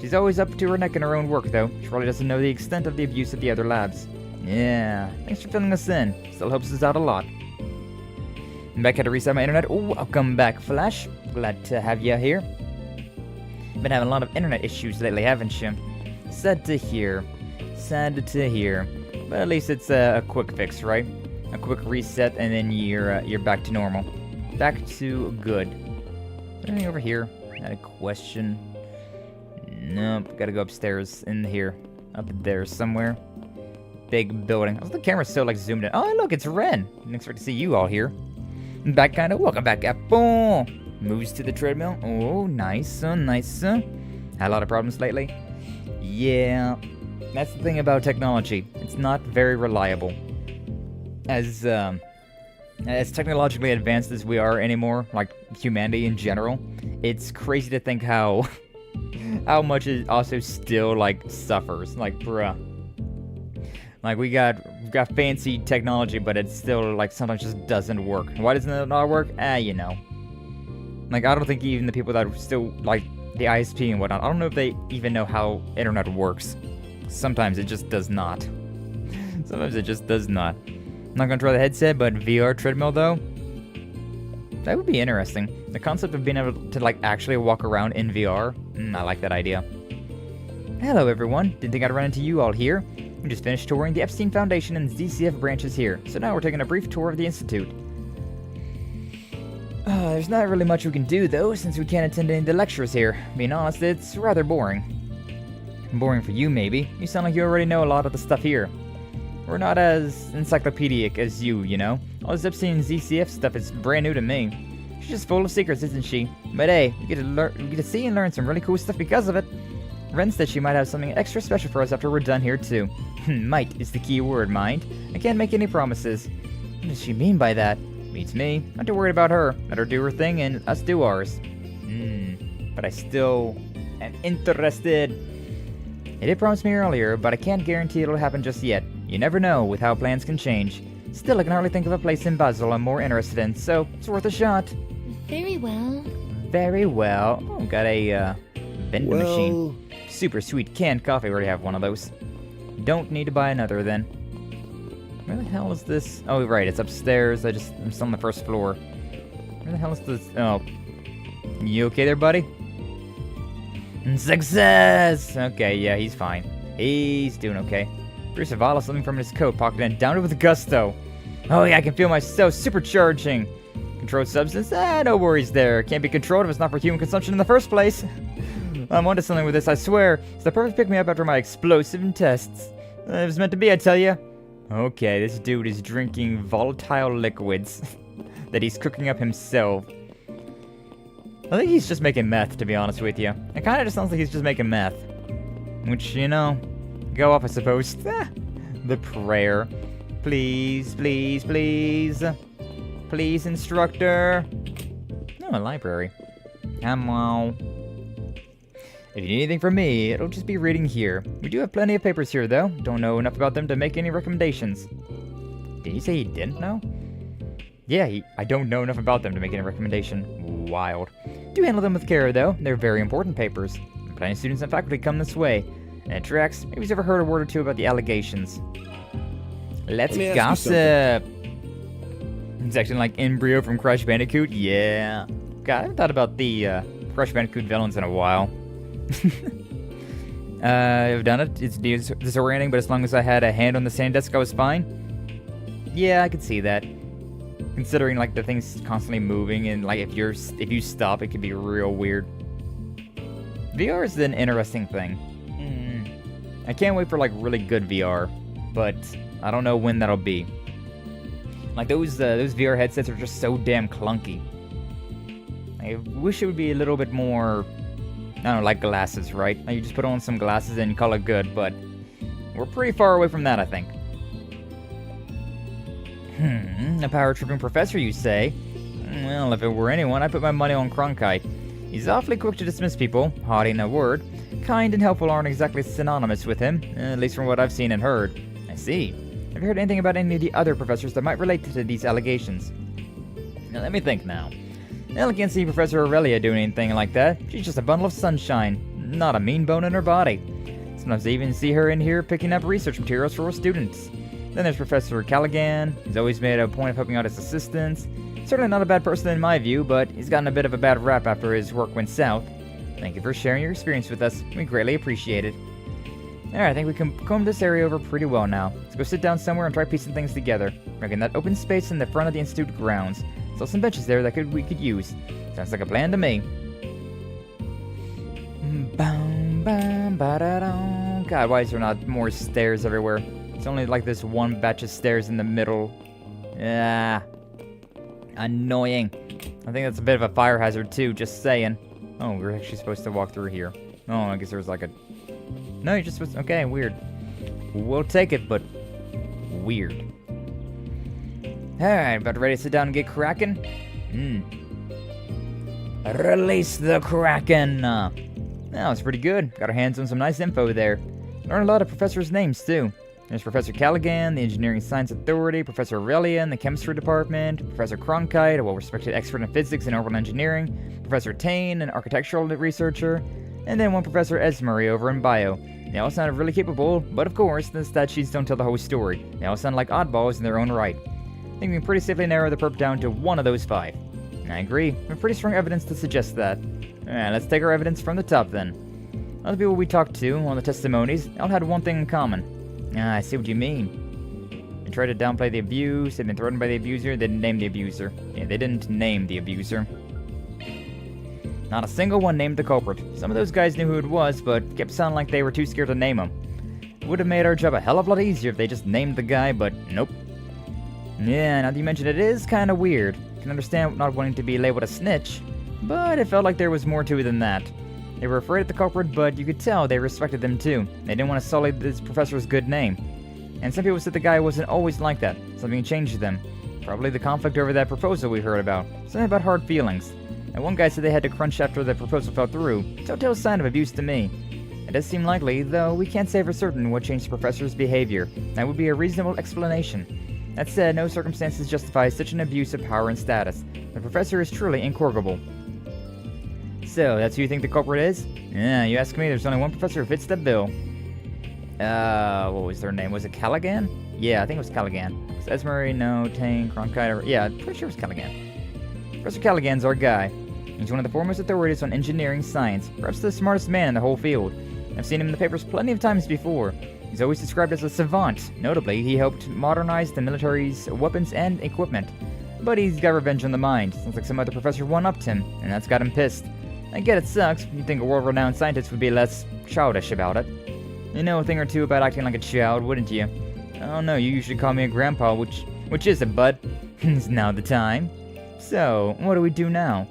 She's always up to her neck in her own work, though. She probably doesn't know the extent of the abuse at the other labs. Yeah, thanks for filling us in. Still helps us out a lot. I'm back, had to reset my internet. Oh, welcome back, Flash. Glad to have you here. Been having a lot of internet issues lately, haven't you? Sad to hear. Sad to hear. But at least it's a quick fix, right? A quick reset, and then you're back to normal. Back to good. Anything over here? Had a question. Nope, gotta go upstairs in here. Up there somewhere. Big building. Oh, the camera's so like zoomed in. Oh, look, it's Ren. Didn't expect to see you all here. Back kinda. Welcome back, Apple. Moves to the treadmill. Oh, nice, nice. Had a lot of problems lately. Yeah, that's the thing about technology. It's not very reliable. As technologically advanced as we are anymore, like humanity in general, it's crazy to think how much it also still like suffers. Like, bruh. Like we've got fancy technology, but it still like sometimes just doesn't work. Why doesn't it not work? You know. Like I don't think even the people that still like the ISP and whatnot, I don't know if they even know how internet works. Sometimes it just does not. Sometimes it just does not. I'm not gonna try the headset, but VR treadmill though, that would be interesting. The concept of being able to like actually walk around in VR, I like that idea. Hello everyone, didn't think I'd run into you all here. We just finished touring the Epstein Foundation and ZCF branches here, so now we're taking a brief tour of the Institute. There's not really much we can do though, since we can't attend any of the lectures here. Being honest, it's rather boring. Boring for you maybe. You sound like you already know a lot of the stuff here. We're not as encyclopedic as you know. All this Epstein and ZCF stuff is brand new to me. She's just full of secrets, isn't she? But hey, we get to see and learn some really cool stuff because of it. Ren said she might have something extra special for us after we're done here too. Might is the key word, mind. I can't make any promises. What does she mean by that? Beats me. Not too worried about her. Let her do her thing and us do ours. But I still am interested. It did promise me earlier, but I can't guarantee it'll happen just yet. You never know with how plans can change. Still, I can hardly think of a place in Basel I'm more interested in, so it's worth a shot. Very well. Very well. Oh, got a vending machine. Super sweet canned coffee. We already have one of those. Don't need to buy another then. Where the hell is this? Oh, right, it's upstairs. I'm still on the first floor. Where the hell is this? Oh. You okay there, buddy? Success! Okay, yeah, he's fine. He's doing okay. Bruce Zavala something from his coat pocket and downed it with gusto. Oh yeah, I can feel myself supercharging. Controlled substance? No worries there. Can't be controlled if it's not for human consumption in the first place. I'm onto something with this, I swear. It's the perfect pick-me-up after my explosive tests. It was meant to be, I tell ya. Okay, this dude is drinking volatile liquids that he's cooking up himself. I think he's just making meth, to be honest with you. It kind of just sounds like he's just making meth. Which, you know, go off, I suppose. The prayer. Please, please, please. Please, instructor. Oh, a library. Come on. If you need anything from me, it'll just be reading here. We do have plenty of papers here, though. Don't know enough about them to make any recommendations. Did he say he didn't know? Yeah, I don't know enough about them to make any recommendation. Wild. Do handle them with care, though. They're very important papers. Plenty of students and faculty come this way. And it tracks. Maybe he's ever heard a word or two about the allegations. Let's gossip. He's acting like Embryo from Crash Bandicoot. Yeah. God, I haven't thought about the Crash Bandicoot villains in a while. I've done it. It's disorienting, but as long as I had a hand on the sand desk, I was fine. Yeah, I could see that. Considering like the thing's constantly moving, and like if you stop, it could be real weird. VR is an interesting thing. I can't wait for like really good VR, but I don't know when that'll be. Like those VR headsets are just so damn clunky. I wish it would be a little bit more, I don't know, like glasses, right? Like you just put on some glasses and call it good, but we're pretty far away from that, I think. A power-tripping professor, you say? Well, if it were anyone, I'd put my money on Cronkite. He's awfully quick to dismiss people, haughty in a word. Kind and helpful aren't exactly synonymous with him, at least from what I've seen and heard. I see. Have you heard anything about any of the other professors that might relate to these allegations? Now, let me think now. Well, I can't see Professor Aurelia doing anything like that. She's just a bundle of sunshine, not a mean bone in her body. Sometimes I even see her in here picking up research materials for her students. Then there's Professor Callaghan. He's always made a point of helping out his assistants. Certainly not a bad person in my view, but he's gotten a bit of a bad rap after his work went south. Thank you for sharing your experience with us. We greatly appreciate it. Alright, I think we can comb this area over pretty well now. Let's go sit down somewhere and try piecing things together. Reckon that open space in the front of the institute grounds. Saw some benches there that we could use. Sounds like a plan to me. God, why is there not more stairs everywhere? It's only like this one batch of stairs in the middle. Ah. Annoying. I think that's a bit of a fire hazard too, just saying. Oh, we're actually supposed to walk through here. Oh, I guess there was like a... No, you're just supposed to... Okay, weird. We'll take it, but... weird. Alright, about ready to sit down and get cracking? Release the Kraken! That was pretty good. Got our hands on some nice info there. Learned a lot of professors' names, too. There's Professor Callaghan, the Engineering Science Authority, Professor Aurelia in the Chemistry Department, Professor Cronkite, a well-respected expert in physics and orbital engineering, Professor Tane, an architectural researcher, and then one Professor Esmery over in Bio. They all sounded really capable, but of course, the stat sheets don't tell the whole story. They all sound like oddballs in their own right. I think we can pretty safely narrow the perp down to one of those 5. I agree. We have pretty strong evidence to suggest that. Alright, let's take our evidence from the top then. Other people we talked to on the testimonies all had one thing in common. I see what you mean. They tried to downplay the abuse, they've been threatened by the abuser, they didn't name the abuser. Yeah, they didn't name the abuser. Not a single one named the culprit. Some of those guys knew who it was, but kept sounding like they were too scared to name him. It would have made our job a hell of a lot easier if they just named the guy, but nope. Yeah, now that you mention it, it is kinda weird. I can understand not wanting to be labeled a snitch, but it felt like there was more to it than that. They were afraid of the culprit, but you could tell they respected them too. They didn't want to sully this professor's good name. And some people said the guy wasn't always like that. Something changed them. Probably the conflict over that proposal we heard about. Something about hard feelings. And one guy said they had to crunch after the proposal fell through. Telltale sign of abuse to me. It does seem likely, though we can't say for certain what changed the professor's behavior. That would be a reasonable explanation. That said, no circumstances justify such an abuse of power and status. The professor is truly incorrigible. So, that's who you think the culprit is? Yeah, you ask me, there's only one professor who fits that bill. What was their name? Was it Callaghan? Yeah, I think it was Callaghan. Was Esmery? No. Tane? Cronkite? Yeah, I'm pretty sure it was Callaghan. Professor Callaghan's our guy. He's one of the foremost authorities on engineering science, perhaps the smartest man in the whole field. I've seen him in the papers plenty of times before. He's always described as a savant. Notably, he helped modernize the military's weapons and equipment. but he's got revenge on the mind. Sounds like some other professor one-upped him, and that's got him pissed. I get it sucks, you'd think a world-renowned scientist would be less childish about it. You know a thing or two about acting like a child, wouldn't you? Oh no, you usually call me a grandpa, which isn't, bud. It's now the time. So, what do we do now?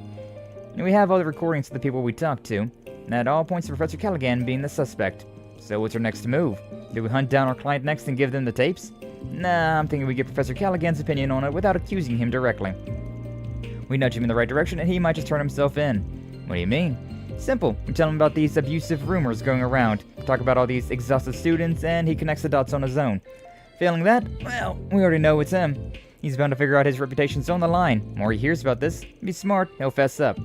We have all the recordings of the people we talked to, and at all points Professor Callaghan being the suspect. So what's our next move? Do we hunt down our client next and give them the tapes? Nah, I'm thinking we get Professor Callaghan's opinion on it without accusing him directly. We nudge him in the right direction and he might just turn himself in. What do you mean? Simple. We tell him about these abusive rumors going around, talk about all these exhausted students, and he connects the dots on his own. Failing that, well, we already know it's him. He's bound to figure out his reputation's on the line. The more he hears about this, be smart, he'll fess up.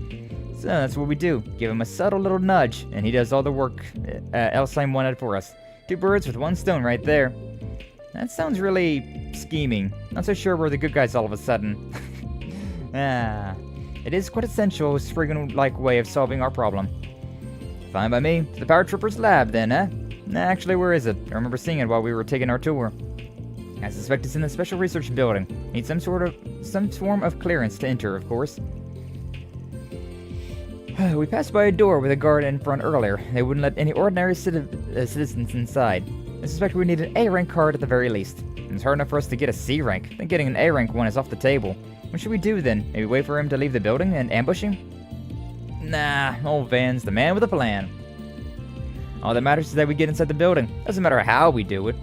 So that's what we do. Give him a subtle little nudge, and he does all the work Elsheim wanted for us. 2 birds with 1 stone right there. That sounds really scheming. Not so sure we're the good guys all of a sudden. It is quite essential, a spriggan-like way of solving our problem. Fine by me. To the Paratrooper's lab then, eh? Nah, actually, where is it? I remember seeing it while we were taking our tour. I suspect it's in the special research building. Need some form of clearance to enter, of course. We passed by a door with a guard in front earlier. They wouldn't let any ordinary citizens inside. I suspect we need an A rank card at the very least. It's hard enough for us to get a C rank. I think getting an A rank one is off the table. What should we do then? Maybe wait for him to leave the building and ambush him? Nah, old Van's the man with a plan. All that matters is that we get inside the building. Doesn't matter how we do it.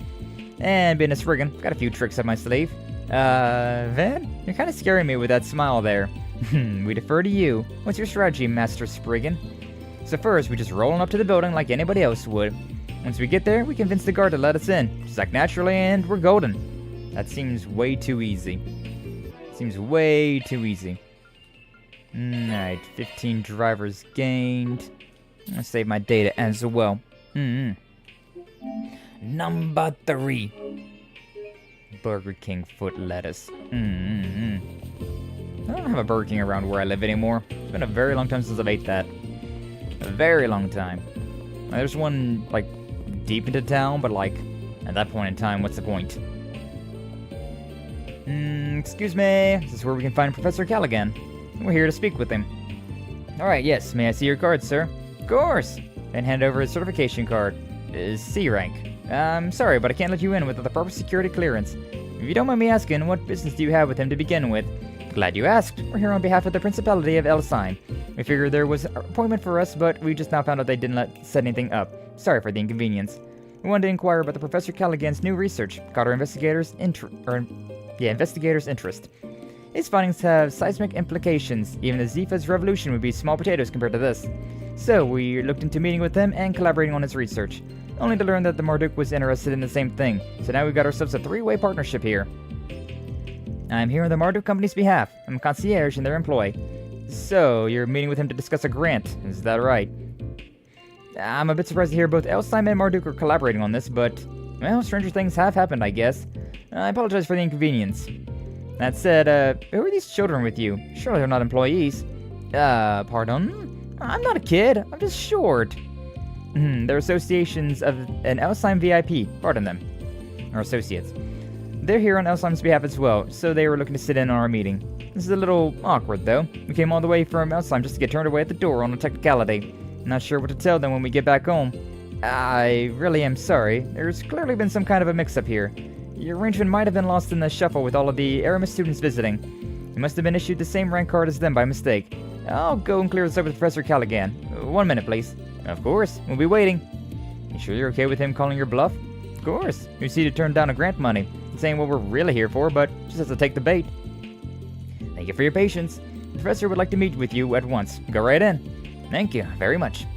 And being a spriggan, got a few tricks up my sleeve. Van? You're kind of scaring me with that smile there. We defer to you. What's your strategy, Master Spriggan? So first, we just roll on up to the building like anybody else would. Once we get there, we convince the guard to let us in. Just act naturally and we're golden. That seems way too easy. Seems way too easy. Alright, 15 drivers gained. I'm gonna save my data as well. Number 3. Burger King foot lettuce. I don't have a Burger King around where I live anymore. It's been a very long time since I've ate that. A very long time. There's one, like, deep into town, but, like, at that point in time, what's the point? Excuse me. This is where we can find Professor Callaghan. We're here to speak with him. Alright, yes. May I see your card, sir? Of course. And hand over his certification card. C rank. I'm sorry, but I can't let you in without the proper security clearance. If you don't mind me asking, what business do you have with him to begin with? Glad you asked. We're here on behalf of the Principality of Elsheim. We figured there was an appointment for us, but we just now found out they didn't set anything up. Sorry for the inconvenience. We wanted to inquire about the Professor Callaghan's new research. Caught our investigators' interest. His findings have seismic implications. Even the Zifa's revolution would be small potatoes compared to this. So we looked into meeting with him and collaborating on his research, only to learn that the Marduk was interested in the same thing. So now we've got ourselves a 3-way partnership here. I'm here on the Marduk Company's behalf. I'm a concierge in their employ. So, you're meeting with him to discuss a grant, is that right? I'm a bit surprised to hear both Elsheim and Marduk are collaborating on this, but, well, stranger things have happened, I guess. I apologize for the inconvenience. That said, who are these children with you? Surely they're not employees. Pardon? I'm not a kid, I'm just short. They're associations of an Elsheim VIP, pardon them. Or associates. They're here on Elsheim's behalf as well, so they were looking to sit in on our meeting. This is a little awkward, though. We came all the way from Elsheim just to get turned away at the door on a technicality. Not sure what to tell them when we get back home. I really am sorry. There's clearly been some kind of a mix-up here. Your arrangement might have been lost in the shuffle with all of the Aramis students visiting. You must have been issued the same rank card as them by mistake. I'll go and clear this up with Professor Callaghan. 1 minute, please. Of course. We'll be waiting. You sure you're okay with him calling your bluff? Of course. Who's he to turn down a grant money? Saying what we're really here for, but just has to take the bait. Thank you for your patience. The professor would like to meet with you at once. Go right in. Thank you very much.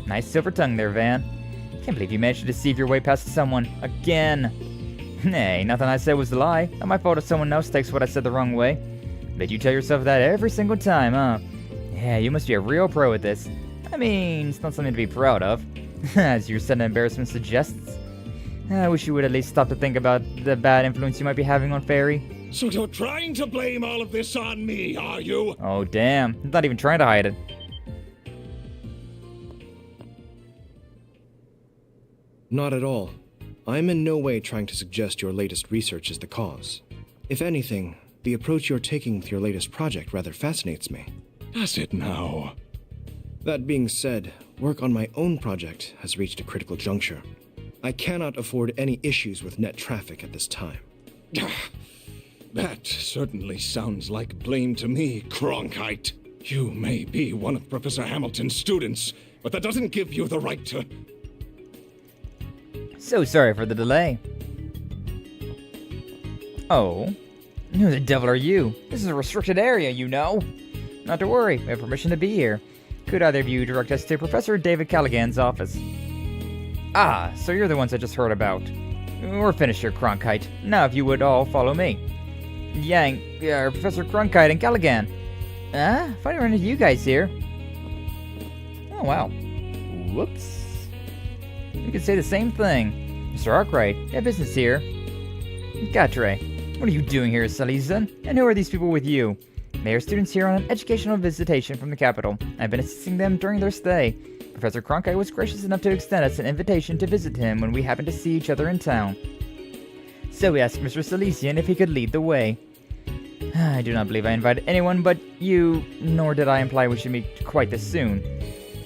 Nice silver tongue there, Van. Can't believe you managed to deceive your way past someone again. Hey, nothing I said was a lie. Not my fault if someone else takes what I said the wrong way. Bet you tell yourself that every single time, huh? Yeah, you must be a real pro at this. I mean, it's not something to be proud of, as your sudden embarrassment suggests. I wish you would at least stop to think about the bad influence you might be having on Fairy. So you're trying to blame all of this on me, are you? Oh, damn. I'm not even trying to hide it. Not at all. I'm in no way trying to suggest your latest research is the cause. If anything, the approach you're taking with your latest project rather fascinates me. Does it now? That being said, work on my own project has reached a critical juncture. I cannot afford any issues with net traffic at this time. That certainly sounds like blame to me, Cronkite. You may be one of Professor Hamilton's students, but that doesn't give you the right to... So sorry for the delay. Oh? Who the devil are you? This is a restricted area, you know. Not to worry, we have permission to be here. Could either of you direct us to Professor David Callaghan's office? Ah, so you're the ones I just heard about. We're finished here, Cronkite. Now if you would all follow me. Professor Cronkite and Callaghan. Funny running into you guys here. Oh, wow. Whoops. You could say the same thing. Mr. Arkride, you have business here. Gatre, what are you doing here, Salizan? And who are these people with you? They are students here on an educational visitation from the capital. I've been assisting them during their stay. Professor Cronkite was gracious enough to extend us an invitation to visit him when we happened to see each other in town. So we asked Mr. Salesian if he could lead the way. I do not believe I invited anyone but you, nor did I imply we should meet quite this soon.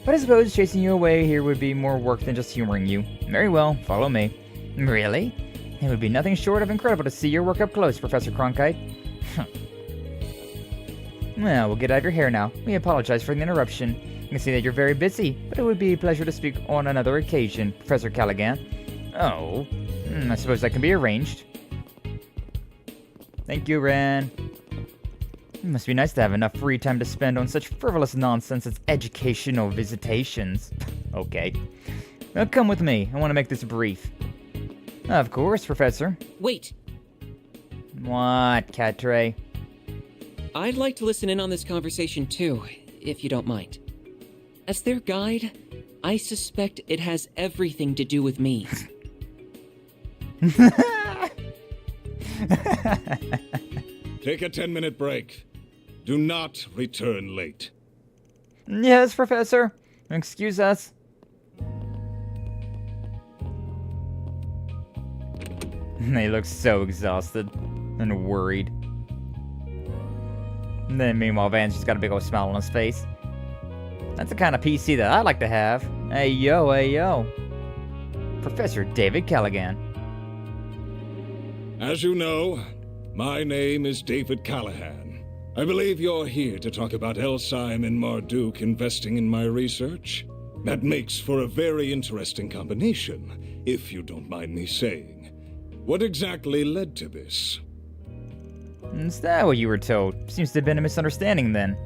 But I suppose chasing you away here would be more work than just humoring you. Very well, follow me. Really? It would be nothing short of incredible to see your work up close, Professor Cronkite. Well, we'll get out of your hair now. We apologize for the interruption. I can see that you're very busy, but it would be a pleasure to speak on another occasion, Professor Callaghan. Oh, I suppose that can be arranged. Thank you, Ren. It must be nice to have enough free time to spend on such frivolous nonsense as educational visitations. Okay. Now come with me. I want to make this brief. Of course, Professor. Wait. What, Catre? I'd like to listen in on this conversation too, if you don't mind. As their guide, I suspect it has everything to do with me. Take a 10-minute break. Do not return late. Yes, Professor. Excuse us. They look so exhausted and worried. And then meanwhile, Van's just got a big old smile on his face. That's the kind of PC that I like to have. Hey yo, hey yo. Professor David Callaghan. As you know, my name is David Callahan. I believe you're here to talk about Elsheim and Marduk investing in my research. That makes for a very interesting combination, if you don't mind me saying. What exactly led to this? Is that what you were told? Seems to have been a misunderstanding then.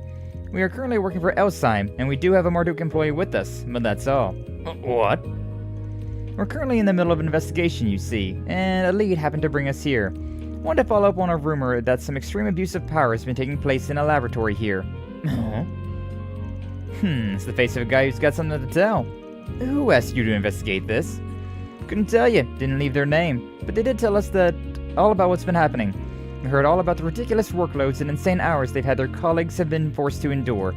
We are currently working for Elsheim, and we do have a Marduk employee with us, but that's all. What? We're currently in the middle of an investigation, you see, and a lead happened to bring us here. Wanted to follow up on a rumor that some extreme abuse of power has been taking place in a laboratory here. It's the face of a guy who's got something to tell. Who asked you to investigate this? Couldn't tell you, didn't leave their name, but they did tell us that all about what's been happening. We heard all about the ridiculous workloads and insane hours they've had their colleagues have been forced to endure.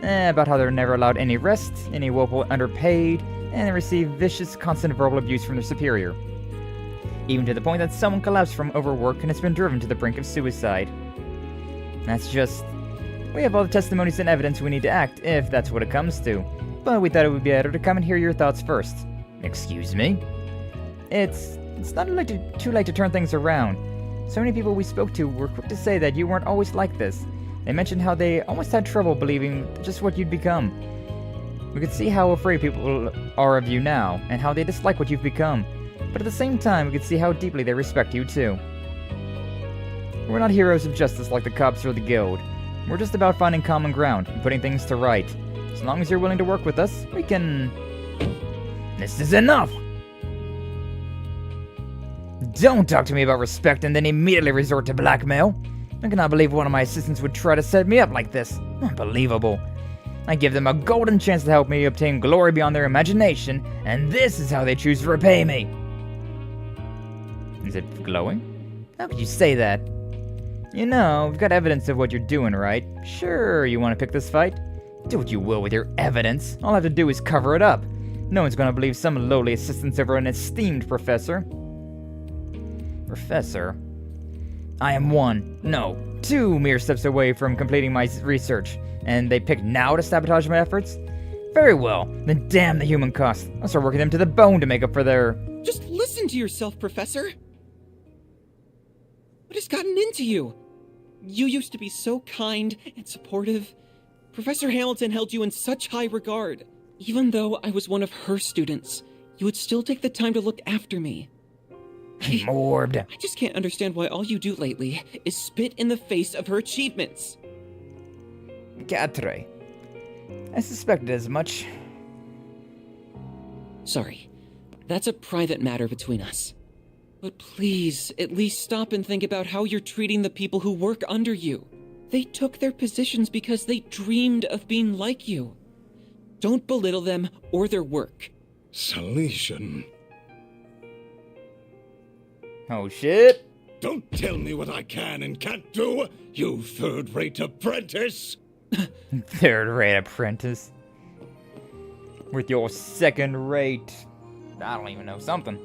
About how they're never allowed any rest, any woeful underpaid, and they receive vicious, constant verbal abuse from their superior. Even to the point that someone collapsed from overwork and has been driven to the brink of suicide. That's just... We have all the testimonies and evidence we need to act, if that's what it comes to. But we thought it would be better to come and hear your thoughts first. Excuse me? It's not too late to turn things around. So many people we spoke to were quick to say that you weren't always like this. They mentioned how they almost had trouble believing just what you'd become. We could see how afraid people are of you now, and how they dislike what you've become. But at the same time, we could see how deeply they respect you too. We're not heroes of justice like the cops or the guild. We're just about finding common ground and putting things to right. As long as you're willing to work with us, we can... This is enough! Don't talk to me about respect and then immediately resort to blackmail. I cannot believe one of my assistants would try to set me up like this. Unbelievable. I give them a golden chance to help me obtain glory beyond their imagination, and this is how they choose to repay me. Is it glowing? How could you say that? You know, we've got evidence of what you're doing, right? Sure, you want to pick this fight? Do what you will with your evidence. All I have to do is cover it up. No one's gonna believe some lowly assistants over an esteemed professor. Professor? I am 2 mere steps away from completing my research, and they pick now to sabotage my efforts? Very well, then damn the human cost. I'll start working them to the bone to make up for their... Just listen to yourself, Professor! What has gotten into you? You used to be so kind and supportive. Professor Hamilton held you in such high regard. Even though I was one of her students, you would still take the time to look after me. Morbed. I just can't understand why all you do lately is spit in the face of her achievements. Quatre. I suspected as much. Sorry. That's a private matter between us. But please, at least stop and think about how you're treating the people who work under you. They took their positions because they dreamed of being like you. Don't belittle them or their work. Salesian. Oh shit. Don't tell me what I can and can't do, you third-rate apprentice! Third-rate apprentice. With your second-rate... I don't even know, something.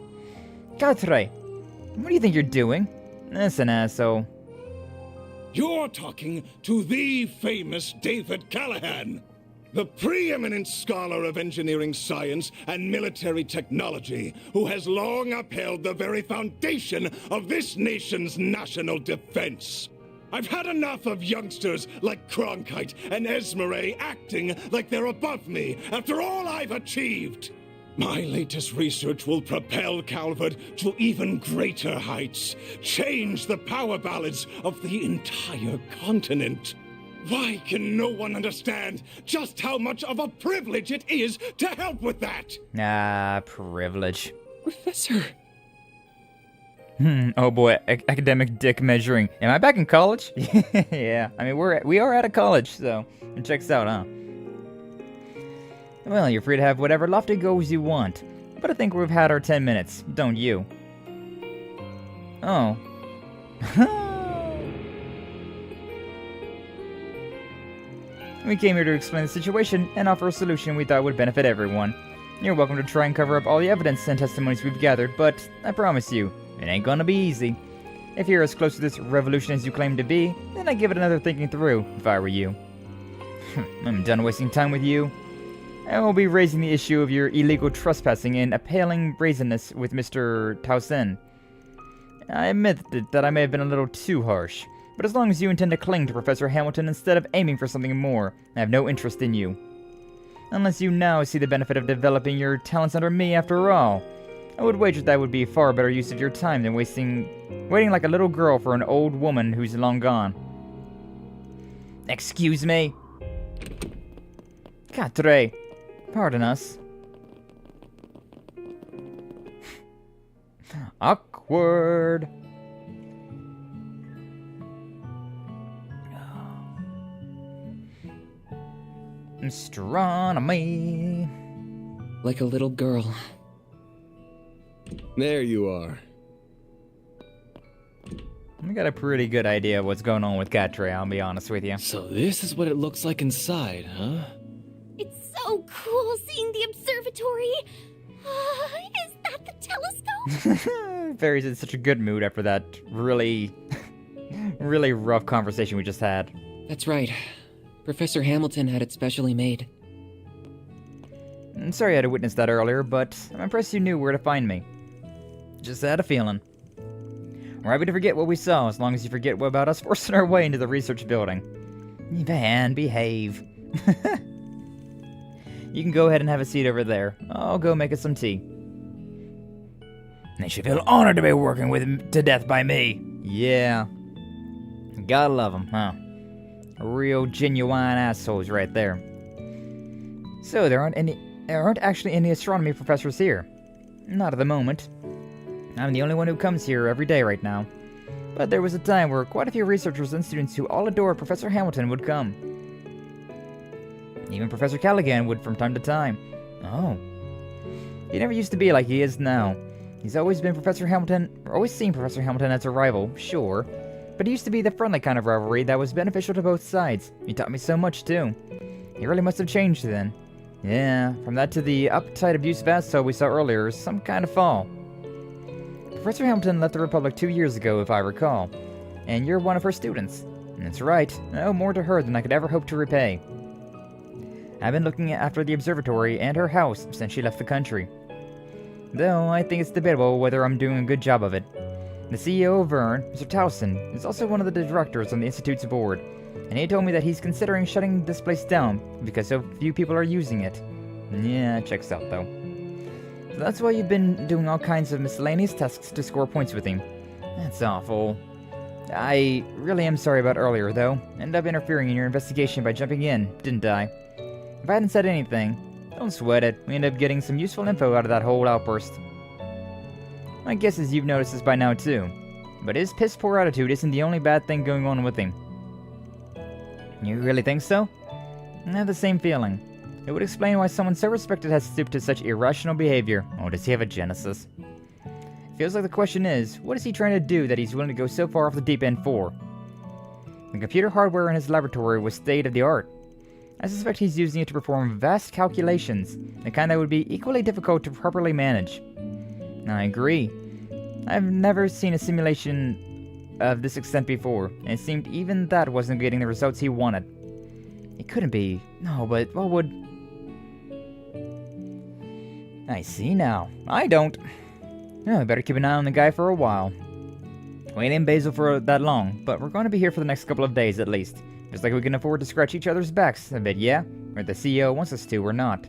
Quatre, what do you think you're doing? That's an asshole. You're talking to the famous David Callahan, the preeminent scholar of engineering science and military technology, who has long upheld the very foundation of this nation's national defense. I've had enough of youngsters like Cronkite and Esmeralda acting like they're above me after all I've achieved. My latest research will propel Calvard to even greater heights, change the power balance of the entire continent. Why can no one understand just how much of a privilege it is to help with that? Privilege. Professor. Oh boy, academic dick measuring. Am I back in college? Yeah, I mean we are out of college, so it checks out, huh? Well, you're free to have whatever lofty goals you want, but I think we've had our 10 minutes, don't you? Oh. We came here to explain the situation and offer a solution we thought would benefit everyone. You're welcome to try and cover up all the evidence and testimonies we've gathered, but I promise you, it ain't gonna be easy. If you're as close to this revolution as you claim to be, then I'd give it another thinking through, if I were you. I'm done wasting time with you. I will be raising the issue of your illegal trespassing and appalling brazenness with Mr. Towson. I admit that I may have been a little too harsh, but as long as you intend to cling to Professor Hamilton instead of aiming for something more, I have no interest in you. Unless you now see the benefit of developing your talents under me after all. I would wager that would be a far better use of your time than waiting like a little girl for an old woman who's long gone. Excuse me? Quatre. Pardon us. Awkward. Astronomy. Like a little girl. There you are. We got a pretty good idea of what's going on with Quatre, I'll be honest with you. So this is what it looks like inside, huh? It's so cool seeing the observatory. Is that the telescope? Fairy's in such a good mood after that really rough conversation we just had. That's right. Professor Hamilton had it specially made. I'm sorry I had to witness that earlier, but I'm impressed you knew where to find me. Just had a feeling. We're happy to forget what we saw, as long as you forget about us forcing our way into the research building. Van, behave. You can go ahead and have a seat over there. I'll go make us some tea. They should feel honored to be working with to death by me. Yeah. Gotta love them, huh? Real genuine assholes right there. So there aren't actually any astronomy professors here. Not at the moment. I'm the only one who comes here every day right now. But there was a time where quite a few researchers and students who all adore Professor Hamilton would come. Even Professor Callaghan would from time to time. Oh. He never used to be like he is now. He's always seen Professor Hamilton as a rival, sure. But it used to be the friendly kind of rivalry that was beneficial to both sides. He taught me so much too. He really must have changed then. Yeah, from that to the uptight abusive asshole we saw earlier, some kind of fall. Professor Hamilton left the Republic 2 years ago, if I recall, and you're one of her students. That's right, I owe more to her than I could ever hope to repay. I've been looking after the observatory and her house since she left the country. Though I think it's debatable whether I'm doing a good job of it. The CEO of Vern, Mr. Towson, is also one of the directors on the Institute's board, and he told me that he's considering shutting this place down because so few people are using it. Yeah, checks out though. So that's why you've been doing all kinds of miscellaneous tasks to score points with him. That's awful. I really am sorry about earlier though. Ended up interfering in your investigation by jumping in, didn't I? If I hadn't said anything, don't sweat it. We ended up getting some useful info out of that whole outburst. My guess is you've noticed this by now too. But his piss-poor attitude isn't the only bad thing going on with him. You really think so? I have the same feeling. It would explain why someone so respected has stooped to such irrational behavior. Or does he have a genesis? Feels like the question is, what is he trying to do that he's willing to go so far off the deep end for? The computer hardware in his laboratory was state-of-the-art. I suspect he's using it to perform vast calculations, the kind that would be equally difficult to properly manage. I agree. I've never seen a simulation of this extent before, and it seemed even that wasn't getting the results he wanted. It couldn't be. No, but what would... I see now. I don't. Oh, I better keep an eye on the guy for a while. We ain't in Basel for that long, but we're going to be here for the next couple of days at least. Just like we can afford to scratch each other's backs a bit, yeah? Or the CEO wants us to, or not.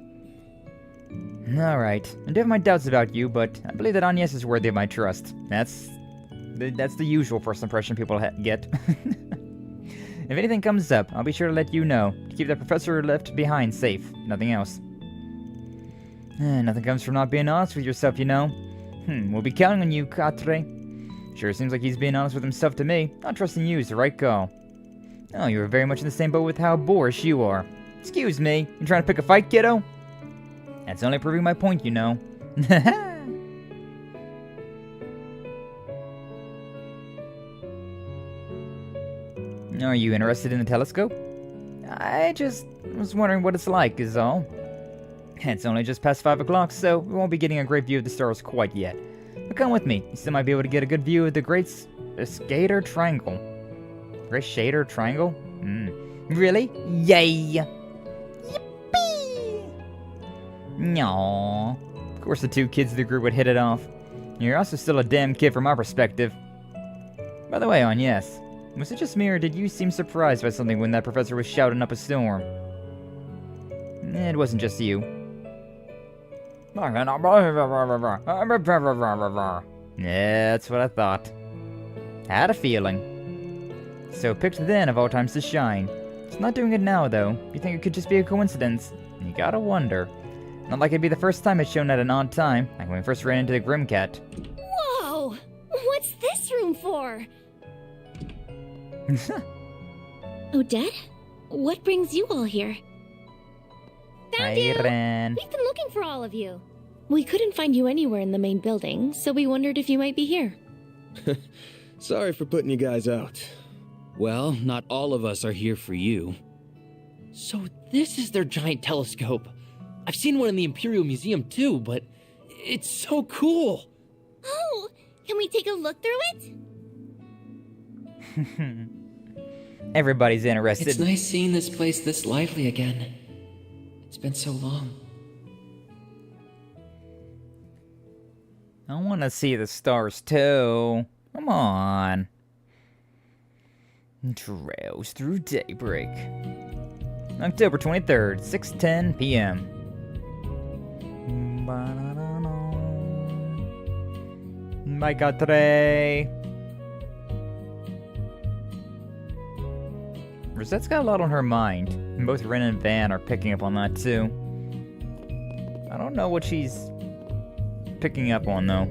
Alright, I do have my doubts about you, but I believe that Agnès is worthy of my trust. That's the usual first impression people get. If anything comes up, I'll be sure to let you know, to keep that professor left behind safe, nothing else. Nothing comes from not being honest with yourself, you know. We'll be counting on you, Quatre. Sure seems like he's being honest with himself to me. Not trusting you is the right call. Oh, you're very much in the same boat with how boorish you are. Excuse me, you trying to pick a fight, kiddo? That's only proving my point, you know. Are you interested in the telescope? I just was wondering what it's like, is all. It's only just past 5 o'clock, so we won't be getting a great view of the stars quite yet. But come with me, you still might be able to get a good view of the Great Skater Triangle. Great Shader Triangle? Really? Yay! Yippee! Aww. Of course the two kids of the group would hit it off. You're also still a damn kid from our perspective. By the way, Agnès, was it just me or did you seem surprised by something when that professor was shouting up a storm? It wasn't just you. Yeah, that's what I thought. Had a feeling. So picked then of all times to shine. It's not doing it now, though. You think it could just be a coincidence? You gotta wonder. Not like it'd be the first time it's shown at an odd time, like when we first ran into the Grimcat. Whoa! What's this room for? Odette? What brings you all here? Found you! We've been looking for all of you. We couldn't find you anywhere in the main building, so we wondered if you might be here. Sorry for putting you guys out. Well, not all of us are here for you. So this is their giant telescope. I've seen one in the Imperial Museum too, but it's so cool. Oh, can we take a look through it? Everybody's interested. It's nice seeing this place this lively again. It's been so long. I want to see the stars too. Come on. Trails through Daybreak. October 23rd, 6:10 p.m. Bye, Quatre. Rosette's got a lot on her mind, and both Ren and Van are picking up on that too. I don't know what she's picking up on though.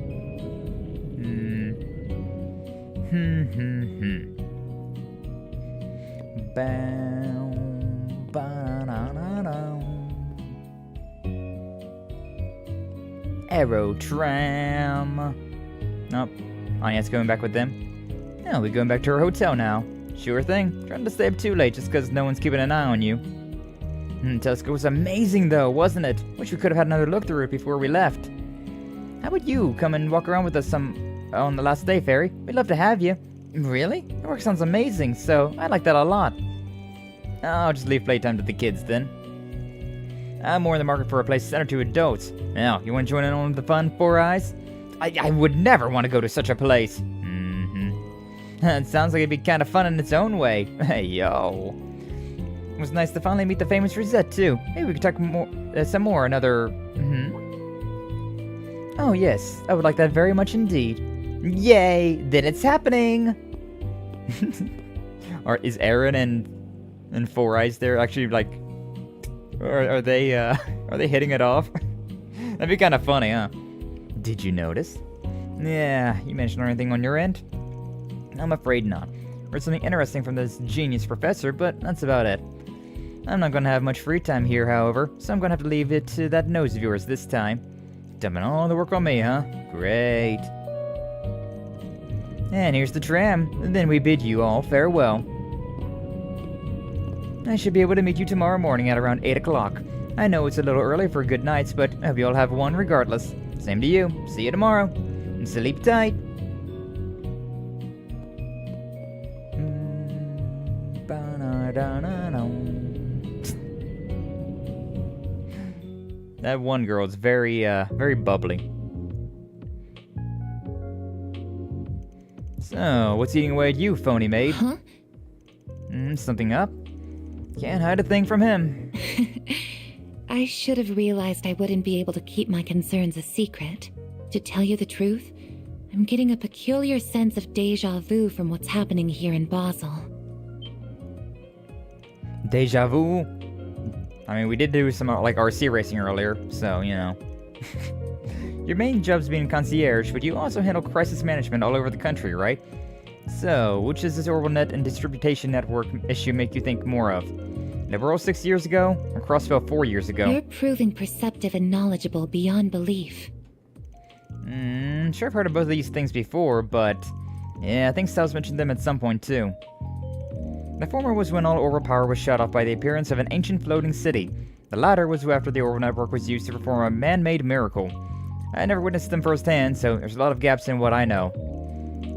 Aero tram. Nope. Anya's going back with them. No, we're going back to her hotel now. Sure thing. Trying to stay up too late just because no one's keeping an eye on you. Telescope was amazing though, wasn't it? Wish we could have had another look through it before we left. How about you come and walk around with us on the last day, Fairy? We'd love to have you. Really? Your work sounds amazing, so I like that a lot. I'll just leave playtime to the kids then. I'm more in the market for a place centered to adults. Now, you want to join in on the fun, Four Eyes? I would never want to go to such a place. It sounds like it'd be kind of fun in its own way. Hey, yo. It was nice to finally meet the famous Rosette, too. Maybe we could talk some more another... Oh, yes. I would like that very much indeed. Yay! Then it's happening! Is Aaron and Four Eyes there actually, like... are they hitting it off? That'd be kind of funny, huh? Did you notice? Yeah, you mentioned anything on your end? I'm afraid not. Heard something interesting from this genius professor, but that's about it. I'm not gonna have much free time here, however, so I'm gonna have to leave it to that nose of yours this time. Dumping all the work on me, huh? Great. And here's the tram, and then we bid you all farewell. I should be able to meet you tomorrow morning at around 8 o'clock. I know it's a little early for good nights, but I hope you all have one regardless. Same to you. See you tomorrow. And sleep tight. That one girl is very bubbly. So, what's eating away at you, phony maid? Huh? Something up? Can't hide a thing from him. I should have realized I wouldn't be able to keep my concerns a secret. To tell you the truth, I'm getting a peculiar sense of déjà vu from what's happening here in Basel. Déjà vu? I mean, we did do some, like, RC racing earlier, so, you know. Your main job's being concierge, but you also handle crisis management all over the country, right? So, which does this orbital net and distribution network issue make you think more of? Liberal 6 years ago, or Crossville 4 years ago? You're proving perceptive and knowledgeable beyond belief. Sure I've heard of both of these things before, but... yeah, I think Styles mentioned them at some point, too. The former was when all orbital power was shut off by the appearance of an ancient floating city. The latter was after the orbital network was used to perform a man-made miracle. I never witnessed them firsthand, so there's a lot of gaps in what I know.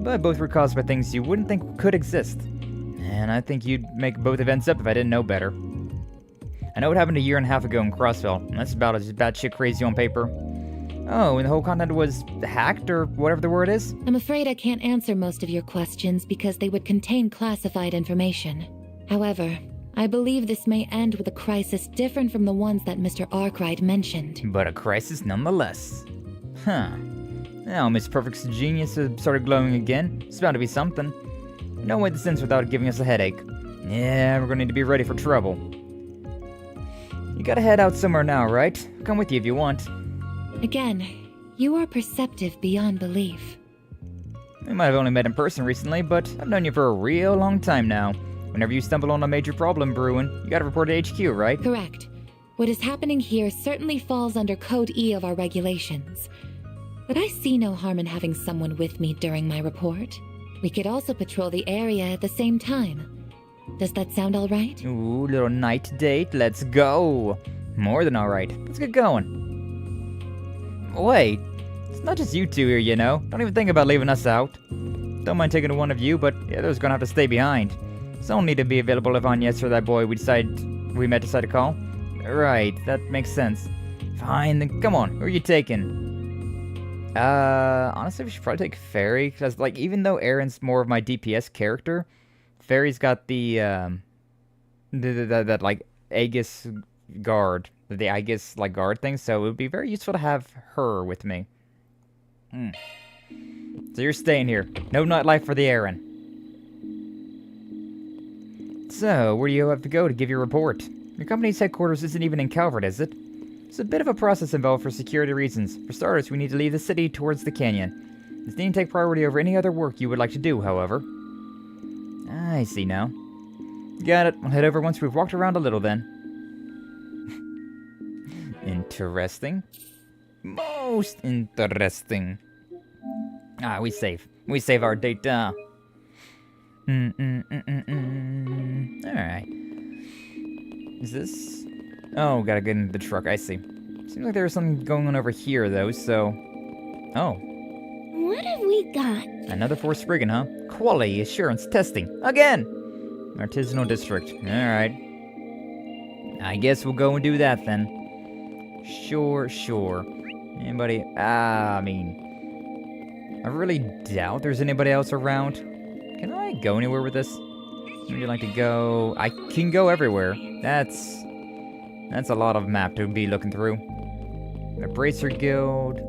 But both were caused by things you wouldn't think could exist. And I think you'd make both events up if I didn't know better. I know what happened a year and a half ago in Crossville. That's about as batshit crazy on paper. Oh, and the whole continent was hacked, or whatever the word is? I'm afraid I can't answer most of your questions because they would contain classified information. However, I believe this may end with a crisis different from the ones that Mr. Arkride mentioned. But a crisis nonetheless. Huh. Now Miss Perfect's genius has started glowing again. It's bound to be something. No way this ends without giving us a headache. Yeah, we're gonna need to be ready for trouble. You gotta head out somewhere now, right? I'll come with you if you want. Again, you are perceptive beyond belief. We might have only met in person recently, but I've known you for a real long time now. Whenever you stumble on a major problem brewing, you gotta report to HQ, right? Correct. What is happening here certainly falls under Code E of our regulations. But I see no harm in having someone with me during my report. We could also patrol the area at the same time. Does that sound alright? Ooh, little night date, let's go! More than alright, let's get going. Wait, it's not just you two here, you know. Don't even think about leaving us out. Don't mind taking one of you, but the other's gonna have to stay behind. Someone need to be available if Agnès or that boy we met decide to call. Right, that makes sense. Fine, then come on, who are you taking? Honestly, we should probably take Fairy, because, like, even though Aaron's more of my DPS character, Fairy's got that, like, Aegis guard, the Aegis, like, guard thing, so it would be very useful to have her with me. So you're staying here. No nightlife for the Aaron. So, where do you have to go to give your report? Your company's headquarters isn't even in Calvard, is it? It's a bit of a process involved for security reasons. For starters, we need to leave the city towards the canyon. This needn't take priority over any other work you would like to do, however. I see now. Got it. I'll head over once we've walked around a little then. Interesting. Most interesting. We save. We save our data. Alright. Is this... Oh, gotta get into the truck, I see. Seems like there's something going on over here, though, so... Oh. What have we got? Another 4 spriggan, huh? Quality assurance testing. Again! Artisanal district. Alright. I guess we'll go and do that, then. Sure. Anybody? I mean... I really doubt there's anybody else around. Can I go anywhere with this? Would you like to go... I can go everywhere. That's a lot of map to be looking through. The Bracer Guild.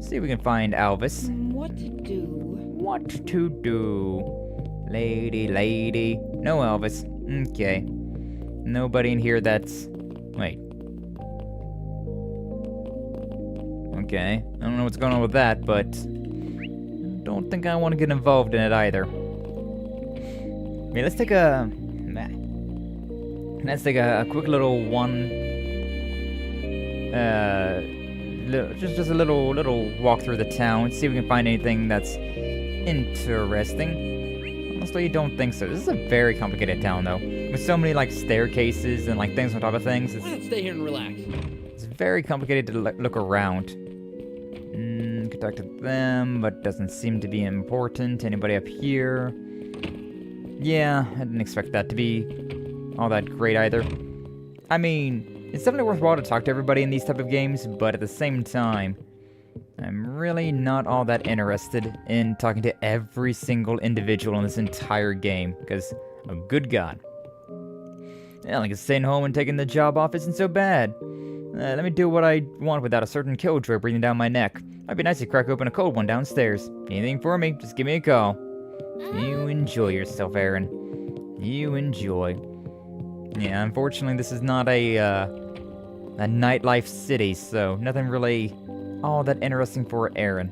See if we can find Alvis. What to do? Lady. No Alvis. Okay. Nobody in here that's... Wait. Okay. I don't know what's going on with that, but... don't think I want to get involved in it either. Okay, let's take a... Let's take a quick little one... just a little walk through the town. See if we can find anything that's interesting. Honestly, don't think so. This is a very complicated town, though. With so many, like, staircases and, like, things on top of things. Let's stay here and relax. It's very complicated to look around. Could talk to them, but doesn't seem to be important. Anybody up here? Yeah, I didn't expect that to be all that great either. I mean, it's definitely worthwhile to talk to everybody in these type of games, but at the same time, I'm really not all that interested in talking to every single individual in this entire game, because, oh good god. Yeah, like staying home and taking the job off isn't so bad. Let me do what I want without a certain killjoy breathing down my neck. Might be nice to crack open a cold one downstairs. Anything for me, just give me a call. You enjoy yourself, Aaron. You enjoy. Yeah, unfortunately this is not a nightlife city, so nothing really all that interesting for Aaron.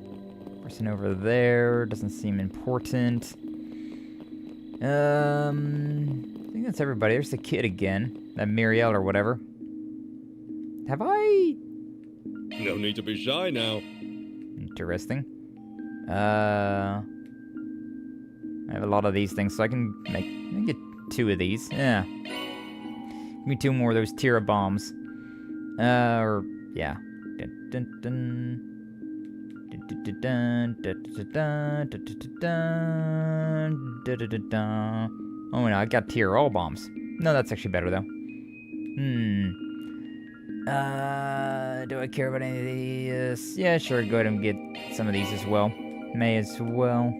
Person over there doesn't seem important. I think that's everybody. There's the kid again. That Muriel or whatever. Have I... No need to be shy now. Interesting. I have a lot of these things, so I can get 2 of these. Yeah. Give me 2 more of those Tira bombs. Or, yeah. Oh no, I got Tira all bombs. No, that's actually better though. Do I care about any of these? Yeah, sure, go ahead and get some of these as well. May as well.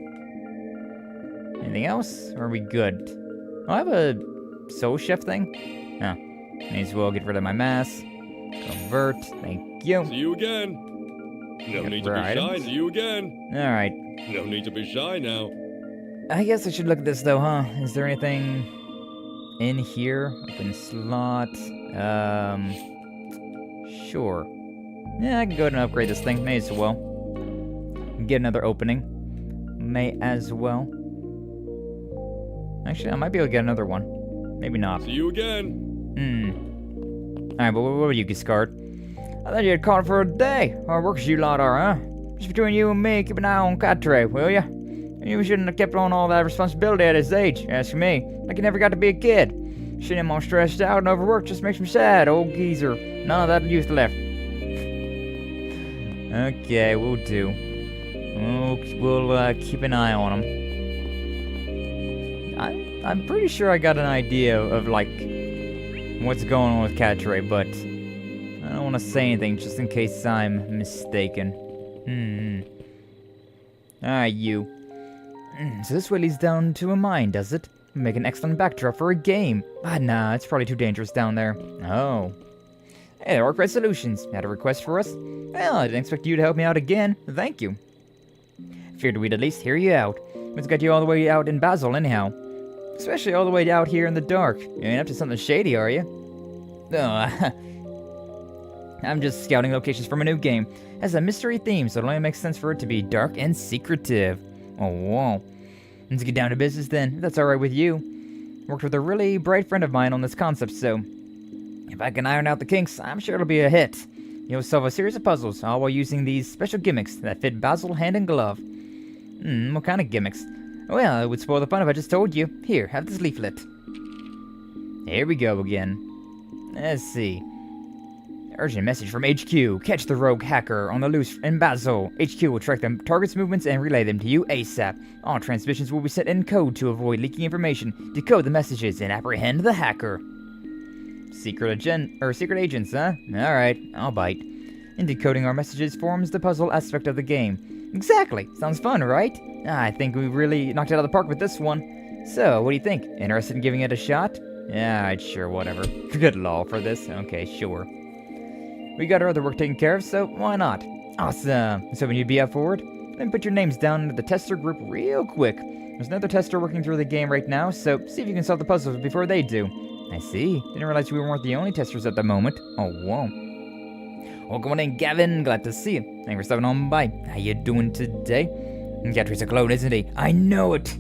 Anything else? Or are we good? Oh, I have a soul chef thing? Oh, may as well get rid of my mass. Convert, thank you. See you again. No need to be shy, see you again. Alright. No need to be shy now. I guess I should look at this though, huh? Is there anything in here? Open slot. Sure. Yeah, I can go ahead and upgrade this thing. May as well. Get another opening. May as well. Actually, I might be able to get another one. Maybe not. See you again. Alright, but what were you, Giscard? I thought you had called for a day. Hard workers you lot are, huh? Just between you and me, keep an eye on Catre, will ya? You shouldn't have kept on all that responsibility at his age, ask me. Like you never got to be a kid. Seeing him all stressed out and overworked just makes me sad, old geezer. None of that youth left. Okay, we'll do. We'll keep an eye on him. I'm pretty sure I got an idea of, like, what's going on with Catre, but I don't want to say anything just in case I'm mistaken. Alright, you. So this way leads down to a mine, does it? Make an excellent backdrop for a game. Nah, it's probably too dangerous down there. Oh. Hey, Arkride Solutions. Had a request for us? Well, I didn't expect you to help me out again. Thank you. Figured we'd at least hear you out. What's got you all the way out in Basel, anyhow? Especially all the way out here in the dark. You ain't up to something shady, are you? Oh, I'm just scouting locations from a new game. It has a mystery theme, so it only makes sense for it to be dark and secretive. Oh, whoa. Let's get down to business then, if that's alright with you. Worked with a really bright friend of mine on this concept, so if I can iron out the kinks, I'm sure it'll be a hit. You'll solve a series of puzzles, all while using these special gimmicks that fit Basel hand in glove. What kind of gimmicks? Well, it would spoil the fun if I just told you. Here, have this leaflet. Here we go again. Let's see. Urgent message from HQ. Catch the rogue hacker on the loose in Basel. HQ will track the target's movements and relay them to you ASAP. All transmissions will be sent in code to avoid leaking information. Decode the messages and apprehend the hacker. Secret agents, huh? Alright, I'll bite. And decoding our messages forms the puzzle aspect of the game. Exactly. Sounds fun, right? I think we really knocked it out of the park with this one. So, what do you think? Interested in giving it a shot? Yeah, sure, whatever. Good law for this. Okay, sure. We got our other work taken care of, so why not? Awesome. So when you'd be up for it, then put your names down into the tester group real quick. There's another tester working through the game right now, so see if you can solve the puzzles before they do. I see. Didn't realize we weren't the only testers at the moment. Oh, whoa. Welcome on in, Gavin. Glad to see you. Thanks for stopping on by. How you doing today? Gatry's a clone, isn't he? I know it.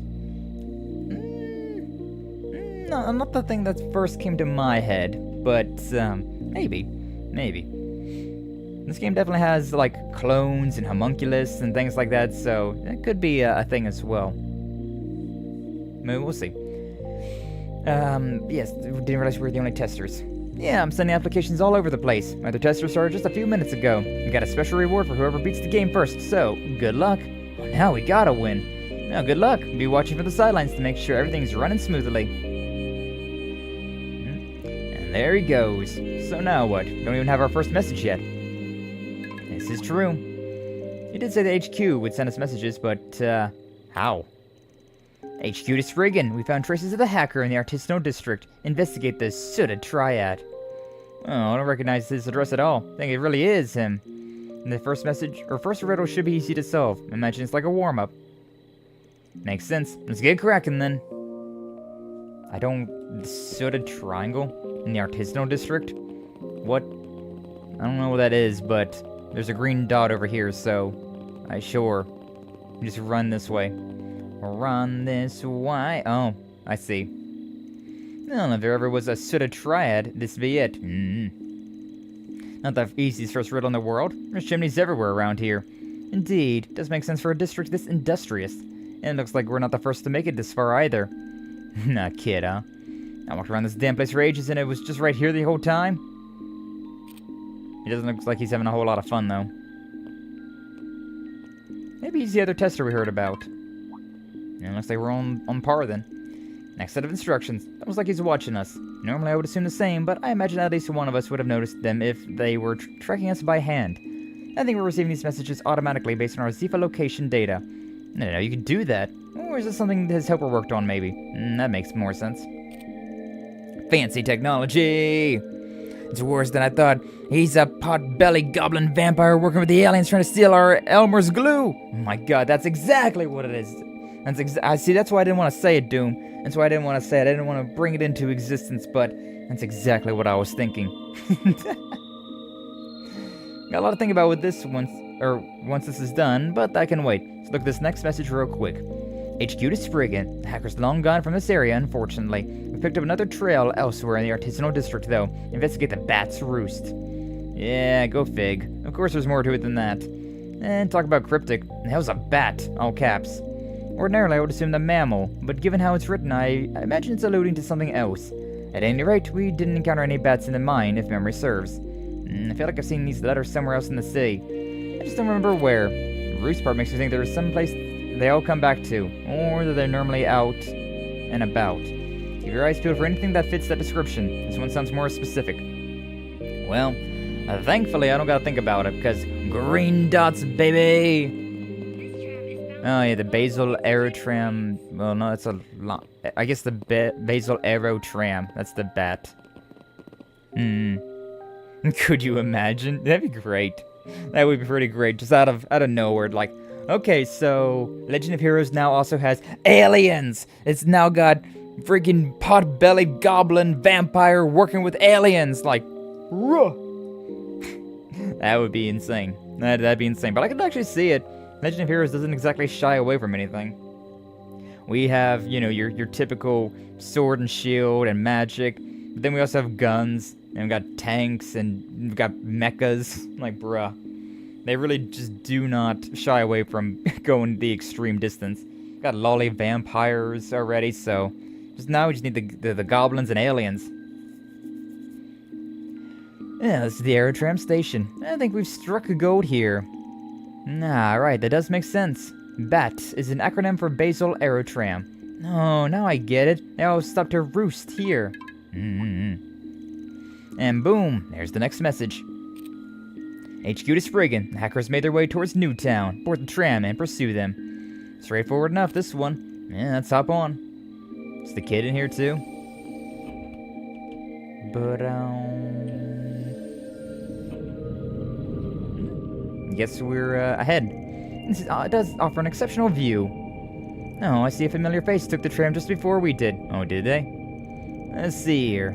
No, not the thing that first came to my head, but maybe. This game definitely has, like, clones and homunculus and things like that, so that could be a thing as well. Maybe we'll see. Yes, didn't realize we were the only testers. Yeah, I'm sending applications all over the place. My other testers started just a few minutes ago. We got a special reward for whoever beats the game first, so good luck. Well, now we gotta win. Now, good luck. Be watching from the sidelines to make sure everything's running smoothly. And there he goes. So now what? Don't even have our first message yet. This is true. He did say the HQ would send us messages, but, how? HQ to Spriggan. We found traces of the hacker in the artisanal district. Investigate the sooted triad. Oh, I don't recognize his address at all. I think it really is him. And the first message, or first riddle should be easy to solve. Imagine it's like a warm-up. Makes sense. Let's get cracking then. The sooted triangle in the artisanal district? What? I don't know what that is, but there's a green dot over here, so sure. Just run this way. Run this way. Oh, I see. Well, if there ever was a sooted triad, this be it. Not the easiest first riddle in the world. There's chimneys everywhere around here. Indeed, does make sense for a district this industrious. And it looks like we're not the first to make it this far either. Nah, kid, huh? I walked around this damn place for ages and it was just right here the whole time. He doesn't look like he's having a whole lot of fun, though. Maybe he's the other tester we heard about. Yeah, looks like we're on par then. Next set of instructions. Almost like he's watching us. Normally I would assume the same, but I imagine at least one of us would have noticed them if they were tracking us by hand. I think we're receiving these messages automatically based on our Zifa location data. I don't know, you could do that. Or is this something his helper worked on, maybe? That makes more sense. Fancy technology! It's worse than I thought. He's a pot-bellied goblin vampire working with the aliens trying to steal our Elmer's glue! Oh my god, that's exactly what it is. That's why I didn't want to say it, Doom. That's why I didn't want to say it. I didn't want to bring it into existence, but that's exactly what I was thinking. Got a lot to think about with this once this is done, but I can wait. Let's look at this next message real quick. HQ to Spriggan. The hacker's long gone from this area, unfortunately. We picked up another trail elsewhere in the artisanal district, though. Investigate the bat's roost. Yeah, go fig. Of course there's more to it than that. And talk about cryptic. The hell's a bat? All caps. Ordinarily, I would assume the mammal, but given how it's written, I imagine it's alluding to something else. At any rate, we didn't encounter any bats in the mine, if memory serves. I feel like I've seen these letters somewhere else in the city. I just don't remember where. The roost part makes me think there is some place they all come back to, or that they're normally out and about. Keep your eyes peeled for anything that fits that description. This one sounds more specific. Well, thankfully I don't gotta think about it, because green dots, baby! Oh yeah, the Basel Aerotram. Well, no, that's I guess the Basel Aerotram. That's the bat. Could you imagine? That'd be great. That would be pretty great. Just out of nowhere, like, okay, so Legend of Heroes now also has aliens. It's now got freaking pot-bellied goblin vampire working with aliens. Like, ruh. That would be insane. That'd be insane. But I could actually see it. Legend of Heroes doesn't exactly shy away from anything. We have, you know, your typical sword and shield and magic, but then we also have guns, and we've got tanks, and we've got mechas. Like, bruh. They really just do not shy away from going the extreme distance. We've got lolly vampires already, so now we just need the goblins and aliens. Yeah, this is the Aerotram station. I think we've struck a gold here. Ah, right, that does make sense. BAT is an acronym for Basel Aerotram. Oh, now I get it. They all stopped to roost here. And boom, there's the next message. HQ to Spriggan. The hackers made their way towards Newtown. Board the tram and pursue them. Straightforward enough, this one. Yeah, let's hop on. Is the kid in here too? But, guess we're ahead. This is, it does offer an exceptional view. Oh, I see a familiar face took the tram just before we did. Oh, did they? Let's see here.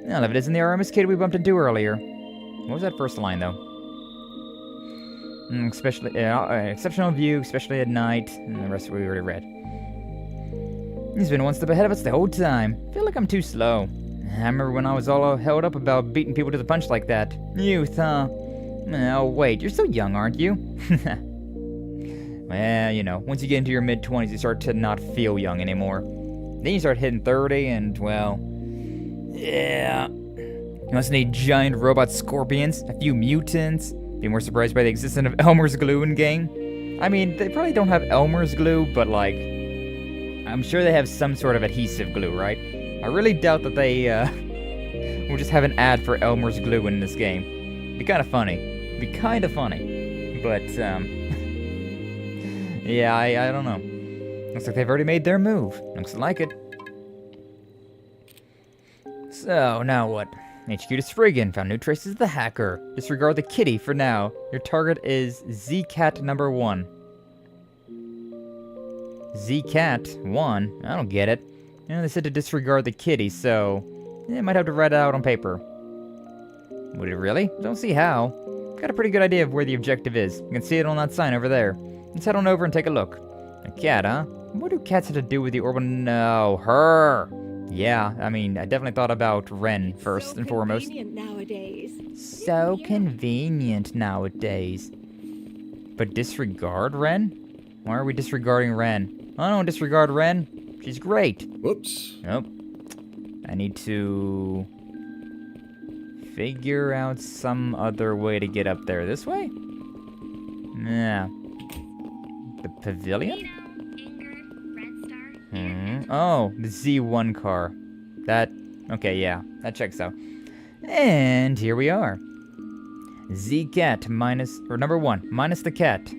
Well, if it isn't the RMS kid we bumped into earlier. What was that first line, though? Especially, exceptional view, especially at night. And the rest we already read. He's been one step ahead of us the whole time. Feel like I'm too slow. I remember when I was all held up about beating people to the punch like that. Youth, huh? Oh, wait, you're so young, aren't you? Well, you know, once you get into your mid-20s, you start to not feel young anymore. Then you start hitting 30, and, well... yeah... You must need giant robot scorpions, a few mutants, be more surprised by the existence of Elmer's glue in game. I mean, they probably don't have Elmer's glue, but, like... I'm sure they have some sort of adhesive glue, right? I really doubt that they, will just have an ad for Elmer's glue in this game. Be kind of funny. But, yeah, I don't know. Looks like they've already made their move. Looks like it. So, now what? HQ to Spriggan. Found new traces of the hacker. Disregard the kitty for now. Your target is ZCat number 1. ZCat 1? I don't get it. You know, they said to disregard the kitty, so... I might have to write it out on paper. Would it really? Don't see how. Got a pretty good idea of where the objective is. You can see it on that sign over there. Let's head on over and take a look. A cat, huh? What do cats have to do with the orbital? No, her! Yeah, I mean, I definitely thought about Ren first and foremost. So convenient nowadays. But disregard Ren? Why are we disregarding Ren? I don't disregard Ren. She's great. Whoops. Nope. I need to... figure out some other way to get up there. This way? Yeah. The pavilion? Oh, the Z1 car. That... okay, yeah. That checks out. And here we are. Z-cat minus... or number 1. Minus the cat.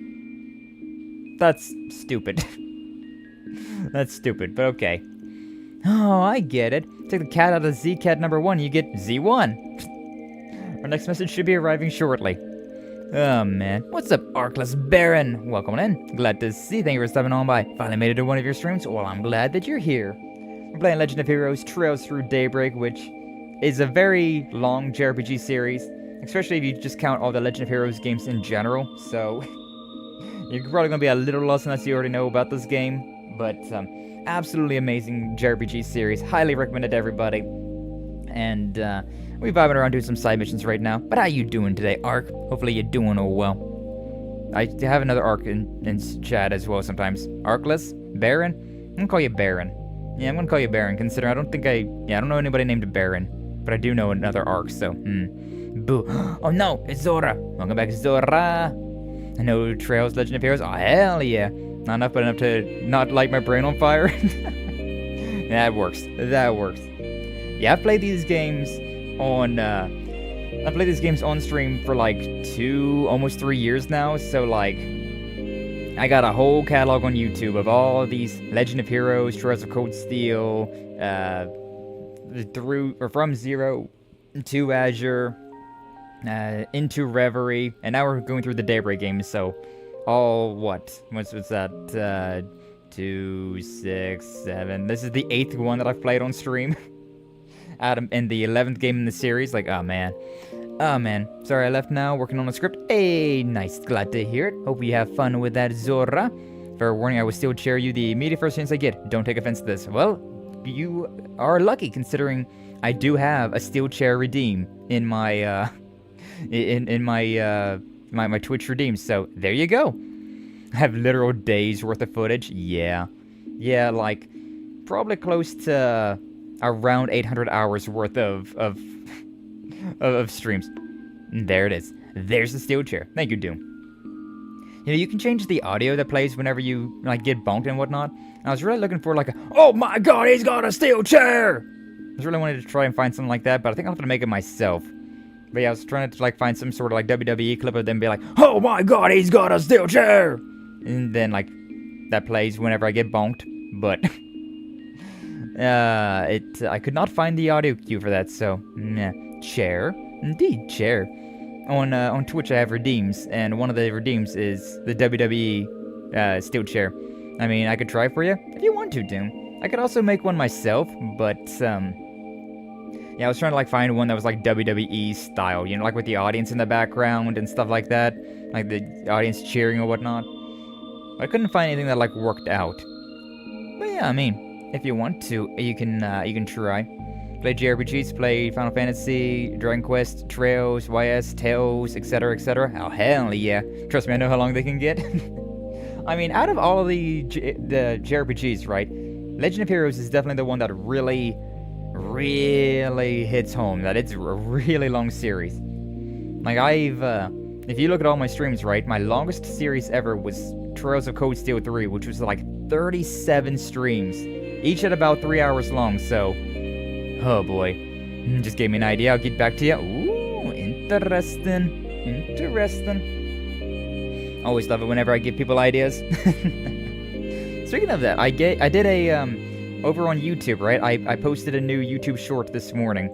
That's stupid. That's stupid, but okay. Oh, I get it. Take the cat out of Z-cat number 1, you get Z1. Our next message should be arriving shortly. Oh, man. What's up, Arkless Baron? Welcome in. Glad to see. Thank you for stopping on by. Finally made it to one of your streams. Well, I'm glad that you're here. We're playing Legend of Heroes Trails Through Daybreak, which is a very long JRPG series, especially if you just count all the Legend of Heroes games in general, so you're probably going to be a little lost unless you already know about this game, but absolutely amazing JRPG series. Highly recommended to everybody. And, we're vibing around doing some side missions right now. But how you doing today, Ark? Hopefully you're doing all well. I have another Ark in chat as well sometimes. Arkless? Baron? I'm gonna call you Baron. Yeah, I'm gonna call you Baron, considering I don't know anybody named Baron. But I do know another Ark, so, Boo. Oh no, it's Zora. Welcome back, Zora. I know Trails, Legend of Heroes. Oh, hell yeah. Not enough, but enough to not light my brain on fire. That works. Yeah, I've played these games on stream for like 2, almost 3 years now, so like I got a whole catalog on YouTube of all of these Legend of Heroes, Trails of Cold Steel, from Zero to Azure, into Reverie, and now we're going through the Daybreak games, so all what's that, 2, 6, 7, this is the 8th one that I've played on stream. Adam in the 11th game in the series. Like, oh man. Sorry I left now, working on a script. Hey, nice, glad to hear it. Hope you have fun with that, Zora. Fair warning, I will still chair you the immediate first chance I get. Don't take offense to this. Well, you are lucky, considering I do have a steel chair redeem in my my Twitch redeems. So there you go. I have literal days worth of footage. Yeah, like probably close to around 800 hours worth of of streams. And there it is. There's the steel chair. Thank you, Doom. You know, you can change the audio that plays whenever you, like, get bonked and whatnot. I was really looking for, like, oh my god, he's got a steel chair! I just really wanted to try and find something like that, but I think I'll have to make it myself. But yeah, I was trying to, like, find some sort of, like, WWE clip of them be like, oh my god, he's got a steel chair! And then, like, that plays whenever I get bonked, but... I could not find the audio cue for that, so... Nah. Chair. Indeed, chair. On Twitch I have redeems, and one of the redeems is the WWE steel chair. I mean, I could try for you if you want to, Doom. I could also make one myself, but yeah, I was trying to like find one that was like WWE style, you know, like with the audience in the background and stuff like that, like the audience cheering or whatnot. But I couldn't find anything that like worked out. But yeah, I mean, if you want to, you can try. Play JRPGs, play Final Fantasy, Dragon Quest, Trails, YS, Tales, etc., etc. Oh, hell yeah. Trust me, I know how long they can get. I mean, out of all of the JRPGs, right, Legend of Heroes is definitely the one that really hits home, that it's a really long series. Like, if you look at all my streams, right, my longest series ever was Trails of Cold Steel 3, which was like 37 streams, each at about 3 hours long, so... Oh boy, just gave me an idea, I'll get back to you. Ooh, interesting. Always love it whenever I give people ideas. Speaking of that, I did a, over on YouTube, right, I posted a new YouTube short this morning.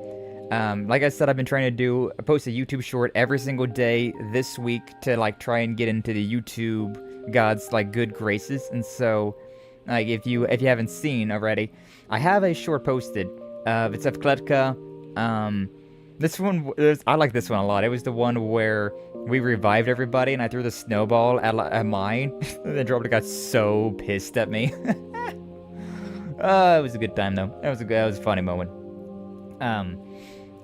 Like I said, I've been trying to post a YouTube short every single day this week to, like, try and get into the YouTube God's, like, good graces, and so, like, if you haven't seen already, I have a short posted. It's of Kletka. This one, I like this one a lot. It was the one where we revived everybody and I threw the snowball at mine. And then Drobbler got so pissed at me. It was a good time though. That was a funny moment.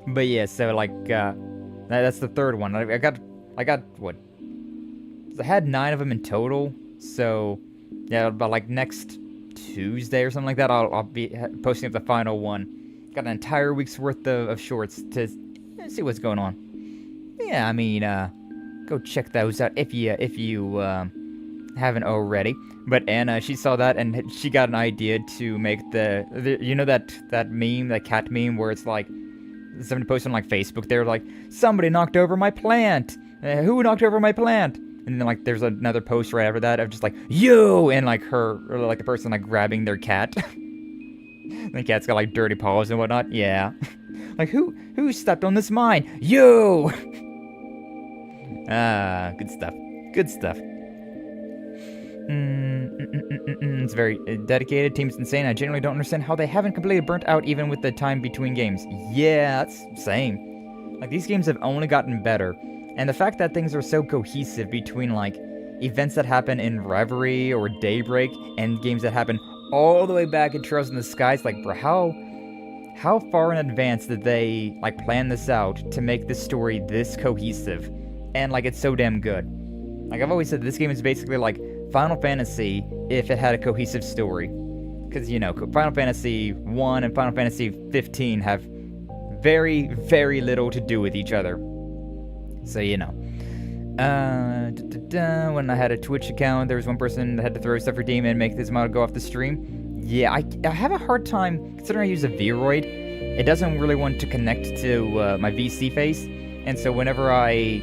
But yeah, so like, that's the third one. I got what? I had 9 of them in total. So yeah, about like next Tuesday or something like that, I'll be posting up the final one. Got an entire week's worth of shorts to see what's going on. Yeah, I mean, go check those out if you haven't already. But Anna, she saw that and she got an idea to make the you know that meme, that cat meme, where it's like somebody posted on like Facebook. They're like, somebody knocked over my plant. Who knocked over my plant? And then like there's another post right after that of just like you and like her, or like the person like grabbing their cat. The cat's got like dirty paws and whatnot. Yeah. Like who stepped on this mine? You! Good stuff. Good stuff. It's very dedicated. Team's insane. I genuinely don't understand how they haven't completely burnt out even with the time between games. Yeah, that's same. Like these games have only gotten better. And the fact that things are so cohesive between like events that happen in Reverie or Daybreak and games that happen all the way back in Trails in the Skies, like, bro, how far in advance did they, like, plan this out to make this story this cohesive? And, like, it's so damn good. Like, I've always said, this game is basically like Final Fantasy if it had a cohesive story. Because, you know, Final Fantasy 1 and Final Fantasy 15 have very, very little to do with each other. So, you know. When I had a Twitch account, there was one person that had to throw stuff for Demon and make this model go off the stream. Yeah, I have a hard time, considering I use a Vroid, it doesn't really want to connect to my VC face, and so whenever I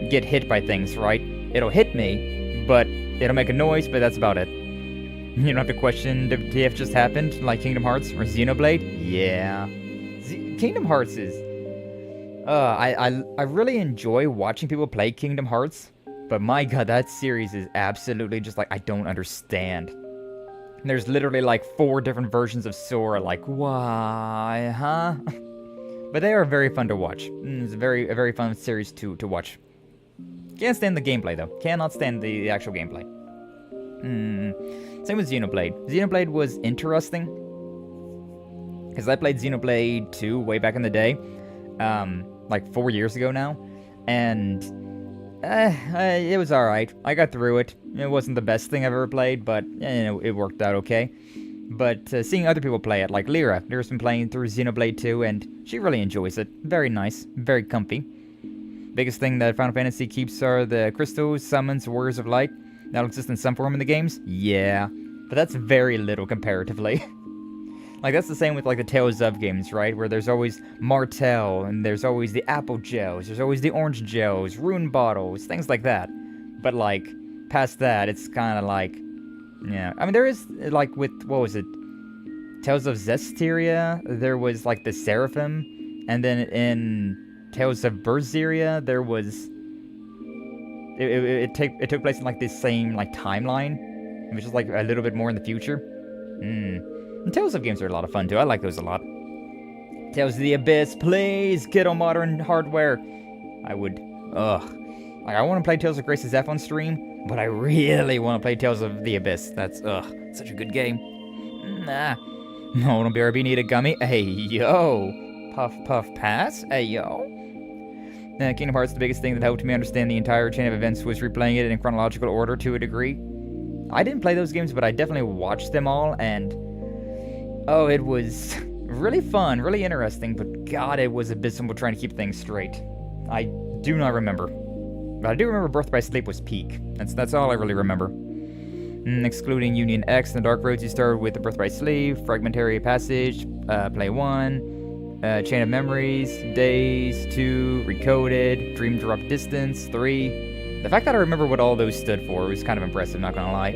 get hit by things, right, it'll hit me, but it'll make a noise, but that's about it. You don't have to question, did TF just happened, like Kingdom Hearts or Xenoblade? Yeah. Kingdom Hearts is... I really enjoy watching people play Kingdom Hearts, but my god, that series is absolutely just like, I don't understand. There's literally like 4 different versions of Sora, like, why, huh? But they are very fun to watch. It's a very fun series to watch. Can't stand the gameplay though. Cannot stand the actual gameplay. Same with Xenoblade. Xenoblade was interesting, because I played Xenoblade 2 way back in the day. Like 4 years ago now, and it was alright. I got through it. It wasn't the best thing I've ever played, but you know, it worked out okay. But seeing other people play it, like Lyra. Lyra's been playing through Xenoblade 2, and she really enjoys it. Very nice, very comfy. Biggest thing that Final Fantasy keeps are the crystals, summons, warriors of light. That'll exist in some form in the games? Yeah. But that's very little comparatively. Like, that's the same with, like, the Tales of games, right? Where there's always Martel, and there's always the apple gels, there's always the orange gels, rune bottles, things like that. But, like, past that, it's kind of like... Yeah. I mean, there is, like, with... What was it? Tales of Zestiria, there was, like, the Seraphim. And then in Tales of Berseria, there was... It took place in, like, this same, like, timeline. Which is, like, a little bit more in the future. And Tales of games are a lot of fun, too. I like those a lot. Tales of the Abyss, please! Get on modern hardware! I would... Ugh. Like, I want to play Tales of Grace's F on stream, but I really want to play Tales of the Abyss. That's, such a good game. Nah. No, don't BRB need a gummy. Hey, yo! Puff, puff, pass? Hey, yo! Kingdom Hearts, the biggest thing that helped me understand the entire chain of events was replaying it in chronological order to a degree. I didn't play those games, but I definitely watched them all, and... Oh, it was really fun, really interesting, but God, it was abysmal trying to keep things straight. I do not remember. But I do remember Birth by Sleep was peak. That's all I really remember. Excluding Union X and the Dark Roads, you started with the Birth by Sleep, Fragmentary Passage, Play 1, Chain of Memories, Days, 2, Recoded, Dream Drop Distance, 3. The fact that I remember what all those stood for was kind of impressive, not gonna lie.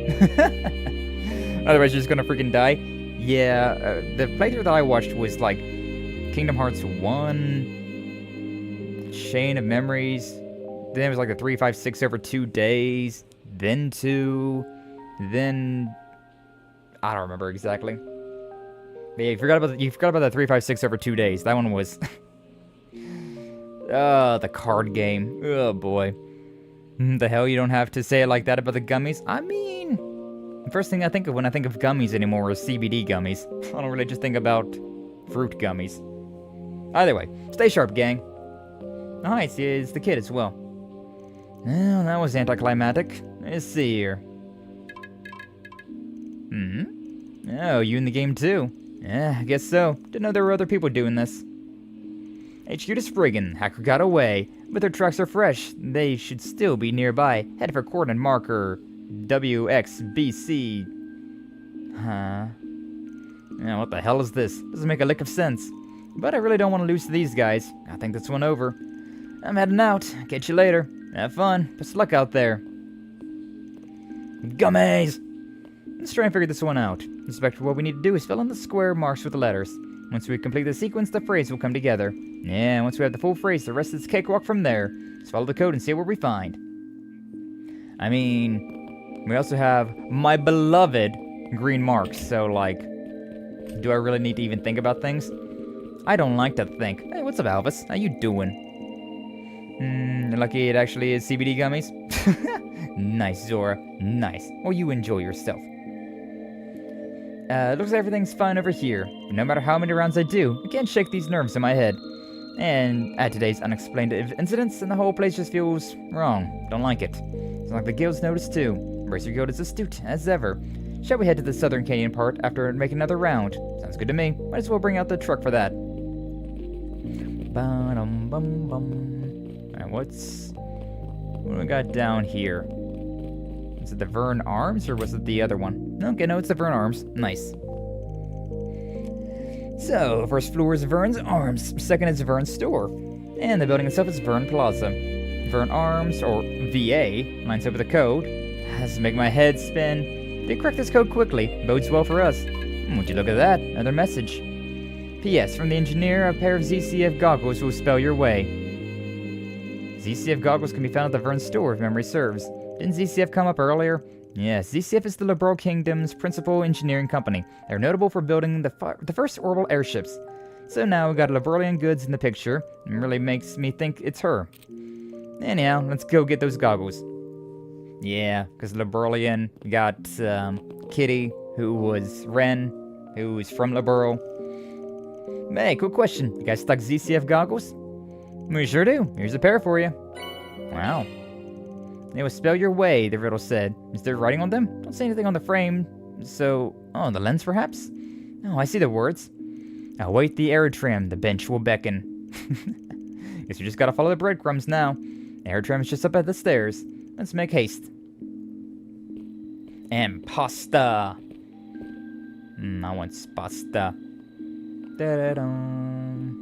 Otherwise, you're just gonna freaking die. Yeah, the playthrough that I watched was like Kingdom Hearts 1, Chain of Memories, then it was like the 3, 5, 6 over 2 days, then 2, then... I don't remember exactly. But yeah, you forgot about the 3, 5, 6 over 2 days. That one was... the card game. Oh boy. The hell, you don't have to say it like that about the gummies? I mean... The first thing I think of when I think of gummies anymore is CBD gummies. I don't really just think about fruit gummies. Either way, stay sharp, gang. Oh, hi, it's the kid as well. Well, that was anticlimactic. Let's see here. Oh, you in the game too? Yeah, I guess so. Didn't know there were other people doing this. HQ to Spriggan. Hacker got away, but their tracks are fresh. They should still be nearby. Head for coordinate marker WXBC. Huh. Yeah, what the hell is this? Doesn't make a lick of sense. But I really don't want to lose to these guys. I think this one over. I'm heading out. Catch you later. Have fun. Best of luck out there. Gummies! Let's try and figure this one out. Inspector, what we need to do is fill in the square marks with the letters. Once we complete the sequence, the phrase will come together. Yeah, once we have the full phrase, the rest is cakewalk from there. Let's follow the code and see what we find. I mean... We also have my beloved green marks, so, like, do I really need to even think about things? I don't like to think. Hey, what's up, Alvis? How you doing? Lucky it actually is CBD gummies. Nice, Zora. Nice. Well, you enjoy yourself. Looks like everything's fine over here. But no matter how many rounds I do, I can't shake these nerves in my head. And add today's unexplained incidents, and the whole place just feels wrong. Don't like it. It's like the guild's noticed too. Racer Guild is astute, as ever. Shall we head to the Southern Canyon part after making another round? Sounds good to me. Might as well bring out the truck for that. Alright, what do we got down here? Is it the Vern Arms, or was it the other one? Okay, no, it's the Vern Arms. Nice. So, first floor is Vern's Arms, second is Vern's Store, and the building itself is Vern Plaza. Vern Arms, or VA, lines up with the code. Has to make my head spin. They crack this code quickly. Bodes well for us. Would you look at that? Another message. P.S. From the engineer, a pair of ZCF goggles will spell your way. ZCF goggles can be found at the Vern Store, if memory serves. Didn't ZCF come up earlier? Yes, ZCF is the Liberal Kingdom's principal engineering company. They're notable for building the first orbital airships. So now we got Liberalian goods in the picture. It really makes me think it's her. Anyhow, let's go get those goggles. Yeah, because Liberalian got Kitty, who was Ren, who was from Liberal. Hey, quick question. You guys stuck ZCF goggles? We sure do. Here's a pair for you. Wow. They will spell your way, the riddle said. Is there writing on them? Don't say anything on the frame. So, the lens perhaps? Oh, I see the words. Await the aerodrome, the bench will beckon. Guess we just gotta follow the breadcrumbs now. Aerodrome's just up at the stairs. Let's make haste. And pasta. I want pasta. Da-da-dum.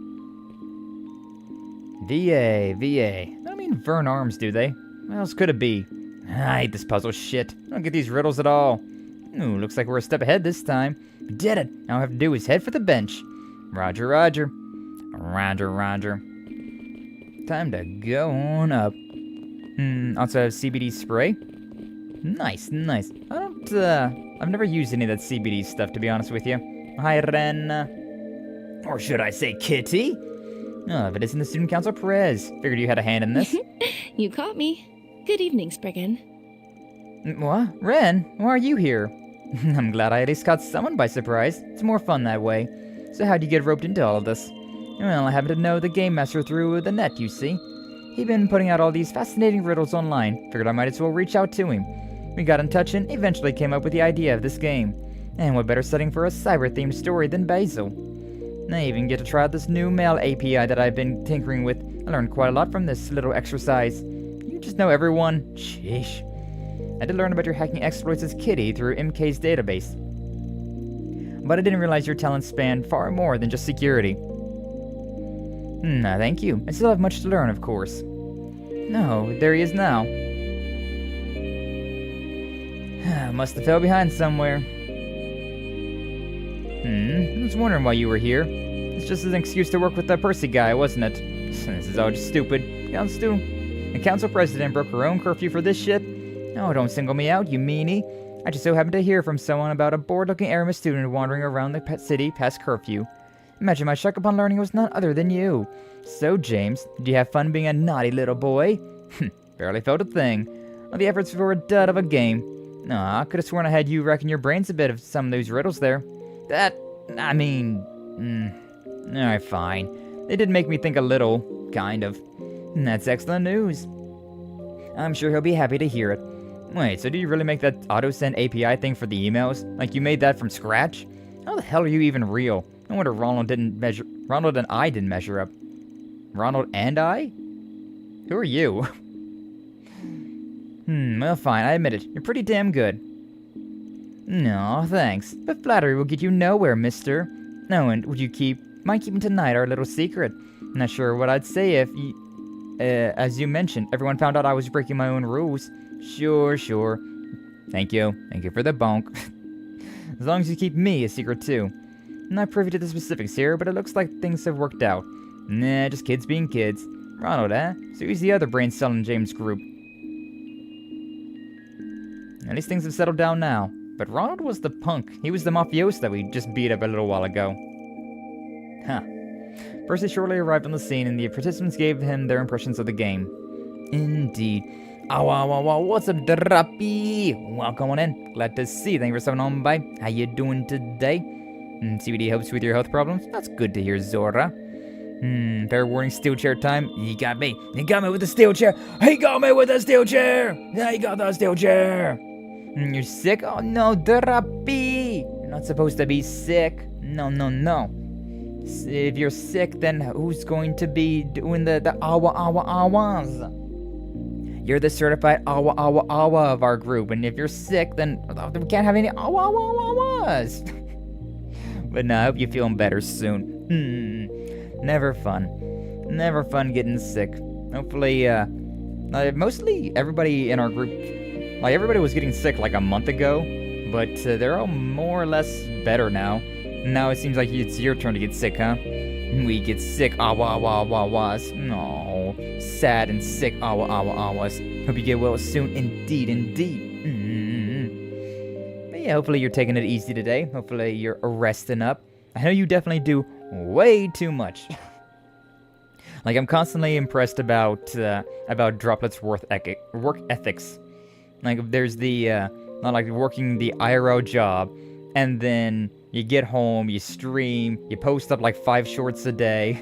VA. They don't mean Vern Arms, do they? What else could it be? I hate this puzzle shit. I don't get these riddles at all. Ooh, looks like we're a step ahead this time. We did it. All I have to do is head for the bench. Roger. Roger. Time to go on up. Also have CBD spray. Nice. I've never used any of that CBD stuff, to be honest with you. Hi, Ren. Or should I say Kitty? Oh, if it isn't the student council Perez. Figured you had a hand in this. You caught me. Good evening, Spriggan. What? Ren, why are you here? I'm glad I at least caught someone by surprise. It's more fun that way. So how'd you get roped into all of this? Well, I happen to know the game master through the net, you see. He'd been putting out all these fascinating riddles online. Figured I might as well reach out to him. We got in touch and eventually came up with the idea of this game. And what better setting for a cyber-themed story than Basel? I even get to try out this new mail API that I've been tinkering with. I learned quite a lot from this little exercise. You just know everyone. Sheesh. I did learn about your hacking exploits as Kitty through MK's database. But I didn't realize your talents spanned far more than just security. Thank you. I still have much to learn, of course. No, there he is now. Must have fell behind somewhere. I was wondering why you were here. It's just an excuse to work with that Percy guy, wasn't it? This is all just stupid. The council president broke her own curfew for this shit? Oh, don't single me out, you meanie. I just so happened to hear from someone about a bored-looking Aramis student wandering around the pet city past curfew. Imagine my shock upon learning it was none other than you. So, James, did you have fun being a naughty little boy? Barely felt a thing. All the efforts were a dud of a game. I could have sworn I had you racking your brains a bit of some of those riddles there. Alright, fine. They did make me think a little, kind of. That's excellent news. I'm sure he'll be happy to hear it. Wait, so do you really make that auto-send API thing for the emails? Like you made that from scratch? How the hell are you even real? No wonder Ronald and I didn't measure up. Ronald and I? Who are you? Well fine, I admit it. You're pretty damn good. No, thanks. But flattery will get you nowhere, mister. No, and would you mind keeping tonight our little secret? I'm not sure what I'd say if as you mentioned, everyone found out I was breaking my own rules. Sure. Thank you for the bonk. As long as you keep me a secret too. I'm not privy to the specifics here, but it looks like things have worked out. Nah, just kids being kids. Ronald, eh? So he's the other brain cell in James' group. At least things have settled down now. But Ronald was the punk. He was the mafioso that we just beat up a little while ago. Percy shortly arrived on the scene, and the participants gave him their impressions of the game. Indeed. What's up, Drappy? Welcome on in. Glad to see you. Thank you for stopping on by. How you doing today? CBD helps with your health problems? That's good to hear, Zora. Fair warning, steel chair time. You got me with the steel chair. He got me with the steel chair. I got the steel chair. You're sick? Oh no, Drappy. You're not supposed to be sick. No. If you're sick, then who's going to be doing the awas? You're the certified awa of our group, and if you're sick, then we can't have any awas. But no, I hope you're feeling better soon. Never fun getting sick. Hopefully, mostly everybody in our group, like everybody was getting sick like a month ago, but they're all more or less better now. Now it seems like it's your turn to get sick, huh? We get sick, awas. No, sad and sick, awas. Hope you get well soon, indeed. But yeah, hopefully you're taking it easy today. Hopefully you're resting up. I know you definitely do way too much. Like, I'm constantly impressed about Droplet's work ethics. Like, there's the, not like working the IRL job, and then you get home, you stream, you post up like 5 shorts a day.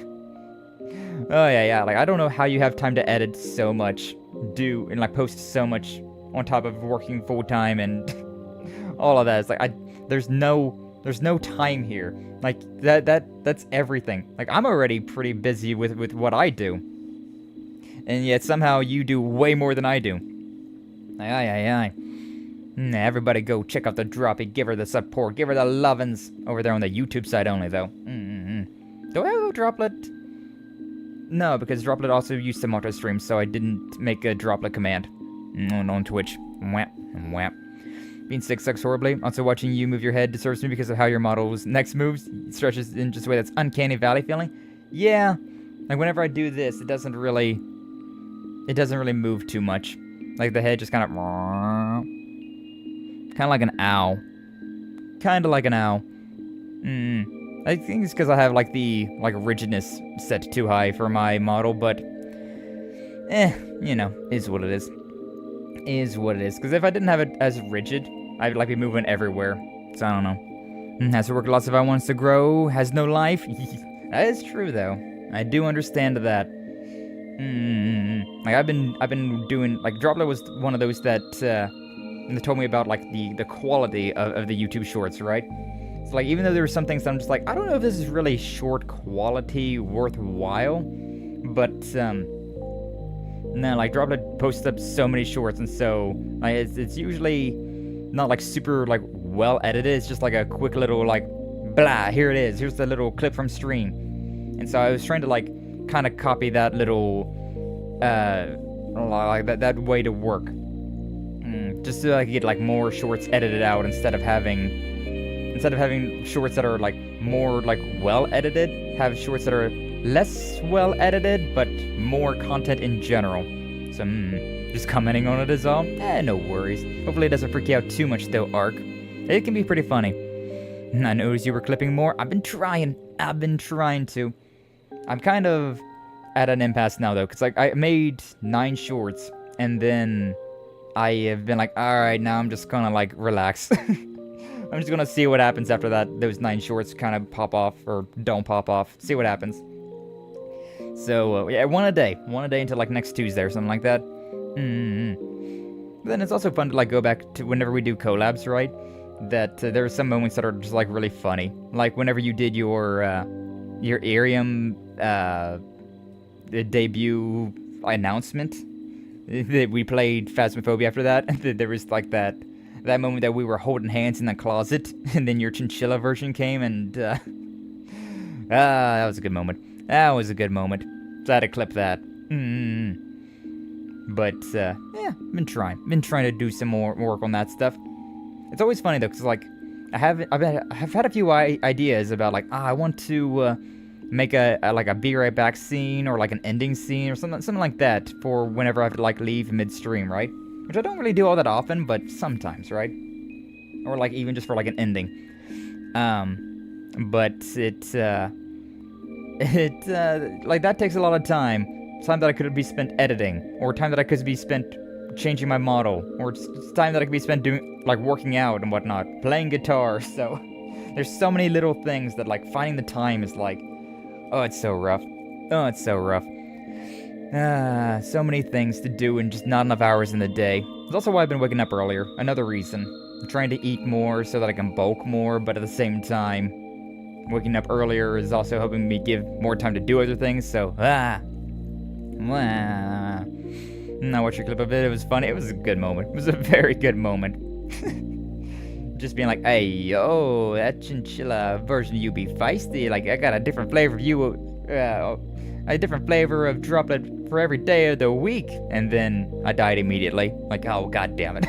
Oh yeah, like I don't know how you have time to edit so much, post so much on top of working full time and all of that. It's like there's no time here. Like, that's everything. Like, I'm already pretty busy with what I do. And yet, somehow, you do way more than I do. Aye. Everybody go check out the droppy, give her the support, give her the lovin's. Over there on the YouTube side only, though. Do I have a droplet? No, because droplet also used to auto stream, so I didn't make a droplet command. On Twitch. Whap. Being sick sucks horribly. Also, watching you move your head disturbs me because of how your model's next moves stretches in just a way that's uncanny valley feeling. Yeah, like whenever I do this, it doesn't really move too much. Like the head just kind of like an owl. Kinda like an owl. I think it's because I have like the rigidness set too high for my model, but you know, is what it is. Is what it is. Because if I didn't have it as rigid, I'd like be moving everywhere. So I don't know. Has to work lots if I wants to grow. Has no life. That is true though. I do understand that. Like I've been doing, like, Droplet was one of those that they told me about, like, the quality of the YouTube shorts, right? So like, even though there were some things that I'm just like, I don't know if this is really short quality worthwhile, but no, like Droplet posts up so many shorts, and so like, it's usually not like super like well edited. It's just like a quick little like blah, here it is, here's the little clip from stream. And so I was trying to like kind of copy that little like that way to work, just so I could get like more shorts edited out instead of having shorts that are like more like well edited, have shorts that are less well edited but more content in general. So just commenting on it is all. No worries. Hopefully it doesn't freak you out too much though, Ark. It can be pretty funny. I noticed you were clipping more. I've been trying to. I'm kind of at an impasse now though, because like I made 9 shorts and then I have been like, alright, now I'm just gonna like relax. I'm just gonna see what happens after that. Those 9 shorts kind of pop off or don't pop off. See what happens. So yeah, one a day until like next Tuesday or something like that. But then it's also fun to like go back to whenever we do collabs, right? That there are some moments that are just like really funny. Like whenever you did your Arium debut announcement, that we played Phasmophobia after that. There was like that moment that we were holding hands in the closet, and then your chinchilla version came, and that was a good moment. So I had to clip that. But yeah, I've been trying to do some more work on that stuff. It's always funny though, because like I've had a few ideas about like I want to make a like a be right back scene or like an ending scene or something like that for whenever I have to like leave midstream, right? Which I don't really do all that often, but sometimes, right? Or like even just for like an ending. But it like that takes a lot of time that I could be spent editing, or time that I could be spent changing my model, or time that I could be spent doing like working out and whatnot, playing guitar. So there's so many little things that like finding the time is like, it's so rough. So many things to do and just not enough hours in the day. That's also why I've been waking up earlier. Another reason. I'm trying to eat more so that I can bulk more, but at the same time, waking up earlier is also helping me give more time to do other things, so, I watched your clip of it, it was funny, it was a good moment. It was a very good moment. Just being like, hey, yo, that chinchilla version of you be feisty, like, I got a different flavor of you, a different flavor of Droplet for every day of the week, and then I died immediately, like, oh, god damn it.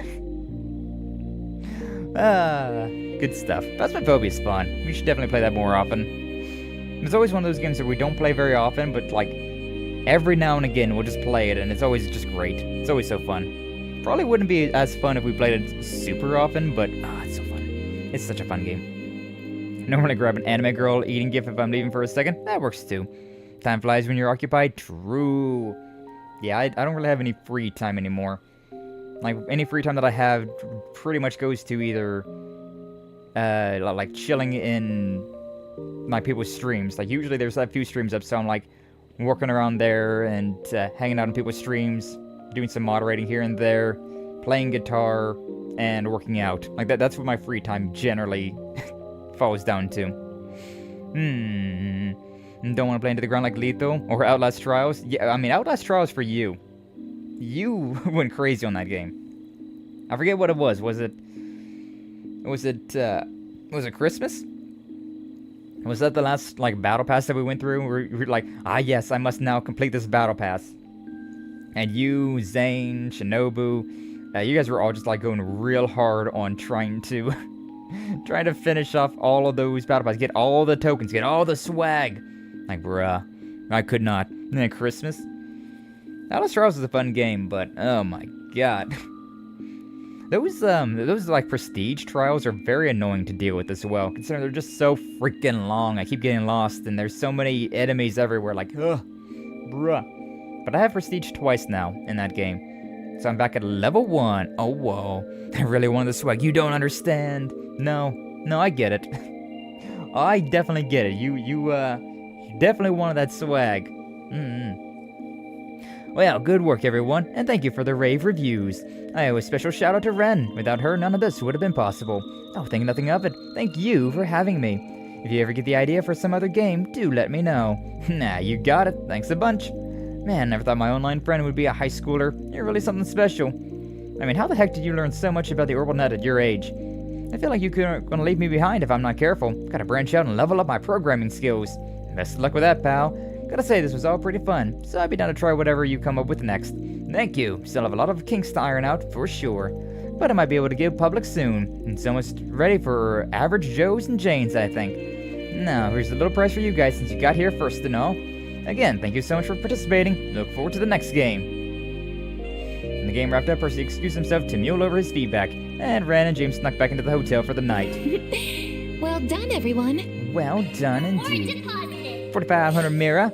Good stuff. Phasmophobia is fun. We should definitely play that more often. It's always one of those games that we don't play very often, but like every now and again we'll just play it, and it's always just great. It's always so fun. Probably wouldn't be as fun if we played it super often, but it's so fun. It's such a fun game. Normally grab an anime girl eating gif if I'm leaving for a second. That works too. Time flies when you're occupied. True. Yeah, I don't really have any free time anymore. Like any free time that I have pretty much goes to either like chilling in like people's streams. Like usually there's a few streams up, so I'm like working around there and hanging out in people's streams, doing some moderating here and there, playing guitar, and working out. Like that's what my free time generally falls down to. Don't want to play Into the Ground like Lethal or Outlast Trials? Yeah, I mean, Outlast Trials for you. You went crazy on that game. I forget what it was. Was it Christmas? Was that the last, like, battle pass that we went through? We were like, yes, I must now complete this battle pass. And you, Zane, Shinobu, you guys were all just, like, going real hard on trying to finish off all of those battle passes. Get all the tokens, get all the swag. Like, bruh, I could not. And then Christmas? Outlast Trials is a fun game, but, oh my god. Those like prestige trials are very annoying to deal with as well, considering they're just so freaking long. I keep getting lost, and there's so many enemies everywhere, like, ugh, bruh. But I have prestige twice now in that game, so I'm back at level 1. Oh, whoa. I really want the swag. You don't understand. No, I get it. I definitely get it. You definitely wanted that swag. Well, good work, everyone, and thank you for the rave reviews. I owe a special shout out to Ren. Without her, none of this would have been possible. Oh, think nothing of it. Thank you for having me. If you ever get the idea for some other game, do let me know. Nah, you got it. Thanks a bunch. Man, never thought my online friend would be a high schooler. You're really something special. I mean, how the heck did you learn so much about the orbital net at your age? I feel like you're gonna leave me behind if I'm not careful. Gotta branch out and level up my programming skills. Best of luck with that, pal. Gotta say, this was all pretty fun, so I'd be down to try whatever you come up with next. Thank you. Still have a lot of kinks to iron out, for sure. But I might be able to get public soon. It's almost ready for average Joes and Janes, I think. Now, here's a little prize for you guys since you got here first and all. Again, thank you so much for participating. Look forward to the next game. When the game wrapped up, Percy excused himself to mule over his feedback, and Ren and James snuck back into the hotel for the night. Well done, everyone. Well done indeed. 4,500 Mira.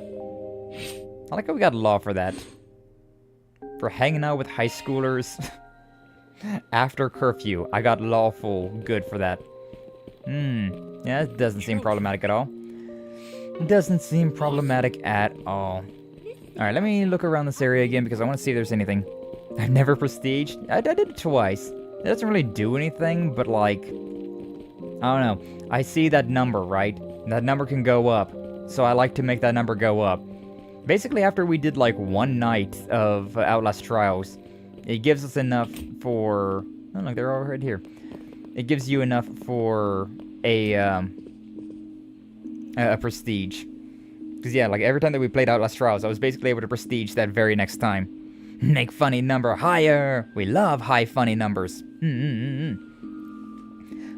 I like how we got law for that. For hanging out with high schoolers after curfew. I got lawful good for that. Yeah, it doesn't seem problematic at all. It doesn't seem problematic at all. Alright, let me look around this area again because I want to see if there's anything. I've never prestiged. I did it twice. It doesn't really do anything, but like, I don't know. I see that number, right? That number can go up. So I like to make that number go up. Basically, after we did like one night of Outlast Trials, it gives us enough for... Oh, look, they're all right here. It gives you enough for a prestige. Because yeah, like every time that we played Outlast Trials, I was basically able to prestige that very next time. Make funny number higher. We love high funny numbers.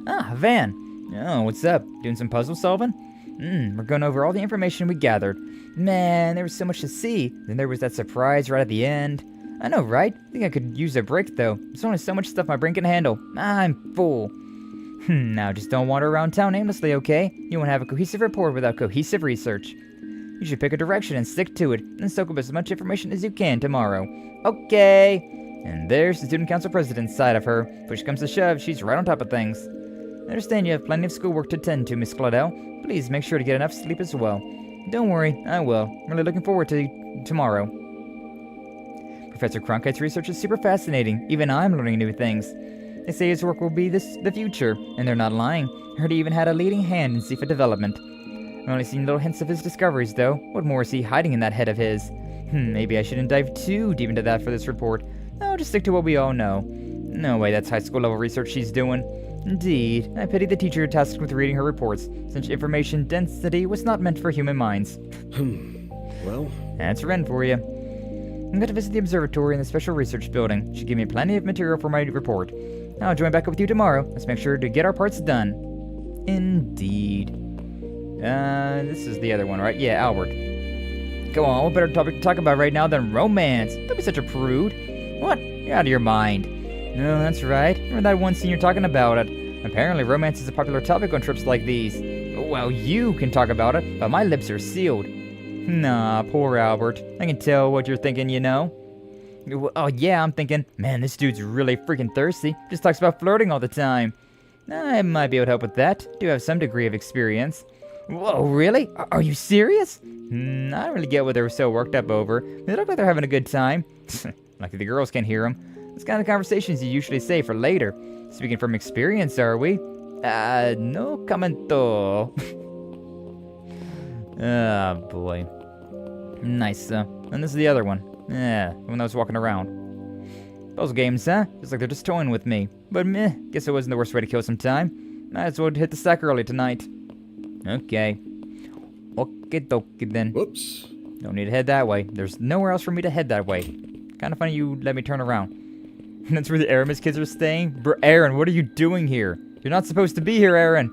Ah, Van. Oh, what's up? Doing some puzzle solving? We're going over all the information we gathered. Man, there was so much to see. Then there was that surprise right at the end. I know, right? I think I could use a break, though. There's only so much stuff my brain can handle. I'm full. Now, just don't wander around town aimlessly, okay? You won't have a cohesive report without cohesive research. You should pick a direction and stick to it, and soak up as much information as you can tomorrow. Okay. And there's the student council president's side of her. Push comes to shove, she's right on top of things. I understand you have plenty of schoolwork to tend to, Miss Claudel. Please make sure to get enough sleep as well. Don't worry, I will. I'm really looking forward to tomorrow. Professor Cronkite's research is super fascinating. Even I'm learning new things. They say his work will be the future, and they're not lying. I heard he even had a leading hand in Sifa development. I've only seen little hints of his discoveries, though. What more is he hiding in that head of his? Maybe I shouldn't dive too deep into that for this report. I'll just stick to what we all know. No way that's high school level research she's doing. Indeed, I pity the teacher tasked with reading her reports, since information density was not meant for human minds. Well? That's Ren for you. I'm going to visit the observatory in the special research building. Should give me plenty of material for my report. I'll join back up with you tomorrow. Let's make sure to get our parts done. Indeed. This is the other one, right? Yeah, Albert. Come on, what better topic to talk about right now than romance? Don't be such a prude. What? You're out of your mind. No, that's right. Remember that one scene you're talking about it. Apparently, romance is a popular topic on trips like these. Well, you can talk about it, but my lips are sealed. Nah, poor Albert. I can tell what you're thinking, you know. Oh, yeah, I'm thinking, man, this dude's really freaking thirsty. Just talks about flirting all the time. I might be able to help with that. Do have some degree of experience. Whoa, really? Are you serious? I don't really get what they were so worked up over. They look like they're having a good time. Lucky the girls can't hear them. It's kind of conversations you usually say for later. Speaking from experience, are we? No commento. Oh, boy. Nice, and this is the other one. Yeah, the one that was walking around. Those games, huh? Just like they're just toying with me. But meh, guess it wasn't the worst way to kill some time. Might as well hit the sack early tonight. Okay. Okie dokie then. Whoops. Don't need to head that way. There's nowhere else for me to head that way. Kind of funny you let me turn around. That's where the Aramis kids are staying? Aaron, what are you doing here? You're not supposed to be here, Aaron.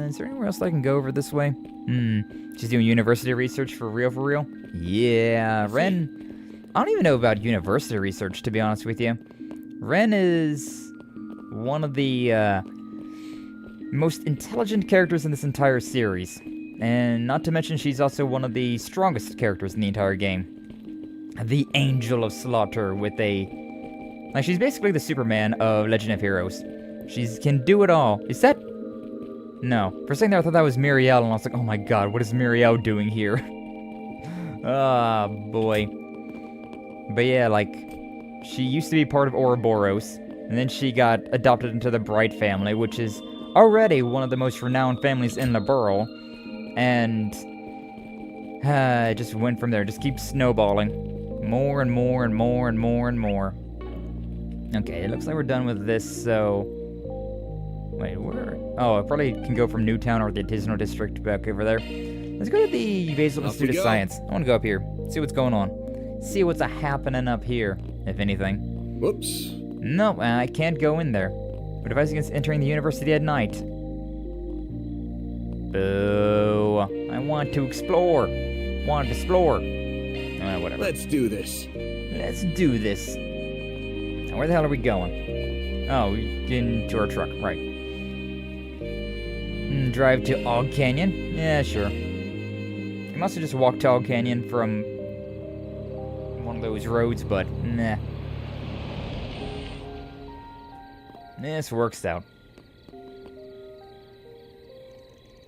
Is there anywhere else I can go over this way? She's doing university research for real? Yeah, Ren. I don't even know about university research, to be honest with you. Ren is one of the most intelligent characters in this entire series. And not to mention, she's also one of the strongest characters in the entire game. The Angel of Slaughter with a... Like, she's basically the Superman of Legend of Heroes. She can do it all. Is that... No. For a second there, I thought that was Miriel, and I was like, oh my god, what is Miriel doing here? Ah, boy. But yeah, like, she used to be part of Ouroboros, and then she got adopted into the Bright family, which is already one of the most renowned families in the borough. And it just went from there. Just keeps snowballing. More and more and more and more and more. Okay, it looks like we're done with this, so... Wait, where? Oh, I probably can go from Newtown or the Artisanal District back over there. Let's go to the Basel Institute of Science. I want to go up here. See what's going on. See what's happening up here, if anything. Whoops. No, I can't go in there. What advice against entering the university at night? Boo. I want to explore. Whatever. Let's do this. Let's do this. Now, where the hell are we going? Oh, into our truck, right. Drive to Og Canyon? Yeah, sure. You must have just walked to Og Canyon from one of those roads, but nah. This works out.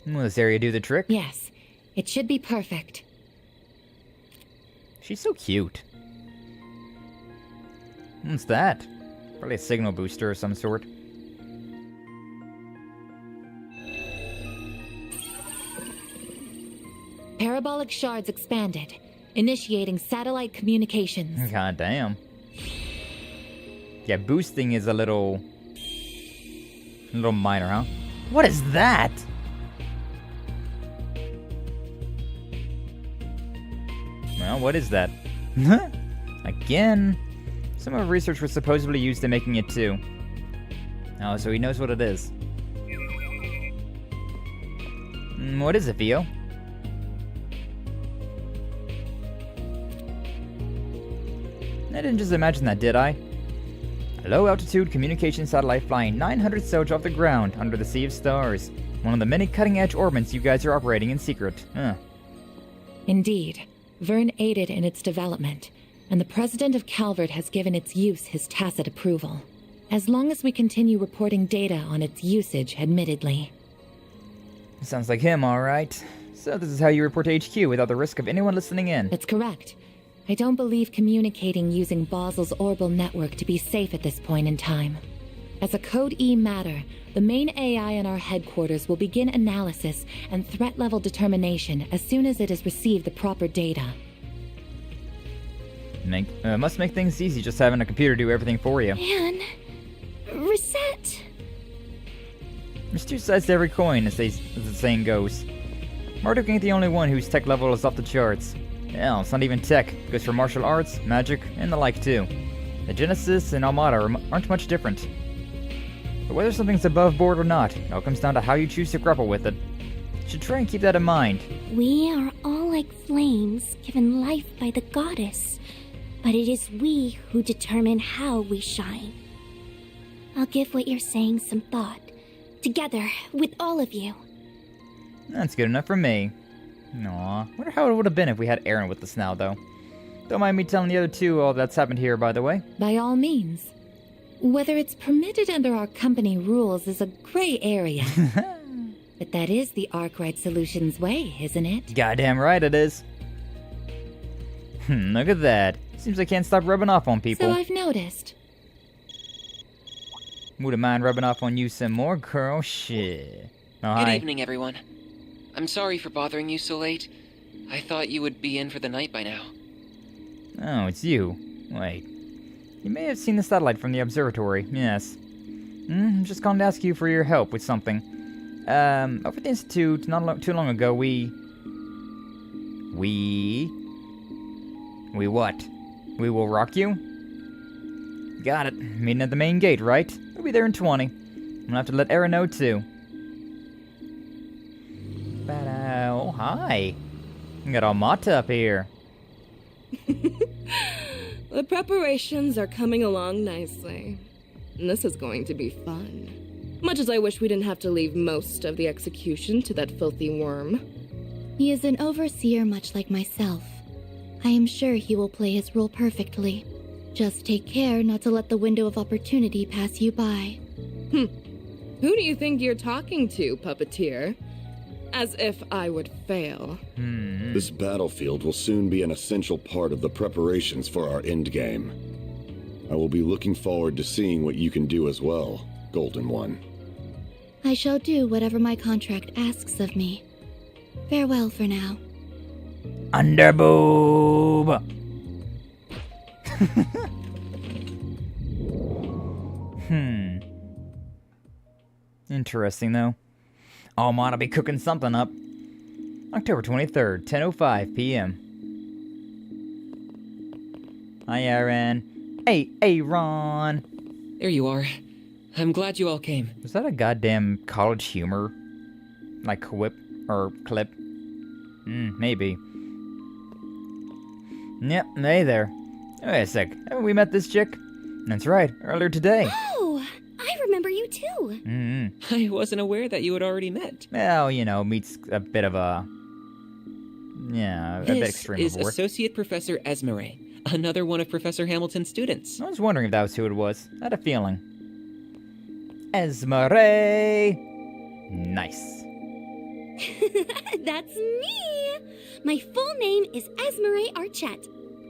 Will this area do the trick? Yes, it should be perfect. She's so cute. What's that? Probably a signal booster of some sort. Parabolic shards expanded, initiating satellite communications. God damn. Yeah, boosting is a little minor, huh? What is that? Well, what is that? Again? Some of the research was supposedly used in making it too. Oh, so he knows what it is. What is it, Theo? I didn't just imagine that, did I? A low-altitude communication satellite flying 900 Soj off the ground under the Sea of Stars. One of the many cutting-edge orbits you guys are operating in secret. Huh. Indeed. Vern aided in its development, and the president of Calvard has given its use his tacit approval. As long as we continue reporting data on its usage, admittedly. Sounds like him, alright. So this is how you report to HQ without the risk of anyone listening in. That's correct. I don't believe communicating using Basel's orbital network to be safe at this point in time. As a Code E matter, the main AI in our headquarters will begin analysis and threat level determination as soon as it has received the proper data. Must make things easy just having a computer do everything for you. Man, reset. There's two sides to every coin, as the saying goes. Marduk ain't the only one whose tech level is off the charts. Hell, it's not even tech. It goes for martial arts, magic, and the like too. The Genesis and Armada aren't much different. But whether something's above board or not, it all comes down to how you choose to grapple with it. You should try and keep that in mind. We are all like flames given life by the goddess, but it is we who determine how we shine. I'll give what you're saying some thought, together with all of you. That's good enough for me. Aw, wonder how it would have been if we had Aaron with us now, though. Don't mind me telling the other two all that's happened here, by the way. By all means. Whether it's permitted under our company rules is a gray area. But that is the Arkride Solutions way, isn't it? Goddamn right it is. Look at that. Seems I can't stop rubbing off on people. So I've noticed. Wouldn't mind rubbing off on you some more, girl. Shit. Oh, Good hi. evening, everyone. I'm sorry for bothering you so late. I thought you would be in for the night by now. Oh, it's you. Wait. You may have seen the satellite from the observatory. Yes. I'm just calling to ask you for your help with something. Over at the Institute, too long ago, we what? We will rock you? Got it. Meeting at the main gate, right? We'll be there in 20. I'm gonna have to let Era know, too. Oh, hi. You got all Mata up here. The preparations are coming along nicely. And this is going to be fun. Much as I wish we didn't have to leave most of the execution to that filthy worm. He is an overseer much like myself. I am sure he will play his role perfectly. Just take care not to let the window of opportunity pass you by. Who do you think you're talking to, puppeteer? As if I would fail. This battlefield will soon be an essential part of the preparations for our endgame. I will be looking forward to seeing what you can do as well, Golden One. I shall do whatever my contract asks of me. Farewell for now. Underboob! Interesting, though. Almont will be cooking something up. October 23rd, 10:05 p.m. Hi, Aaron. Hey, Ron. There you are. I'm glad you all came. Was that a goddamn college humor? Like quip or clip? Maybe. Yep, hey there. Wait a sec. Haven't we met this chick? That's right, earlier today. Oh, I remember you too. I wasn't aware that you had already met. Well, you know, meets a bit of a... Yeah, a bit extreme This is before. Associate Professor Esmeré, another one of Professor Hamilton's students. I was wondering if that was who it was. I had a feeling. Esmeré! Nice. That's me! My full name is Esmeré Archette.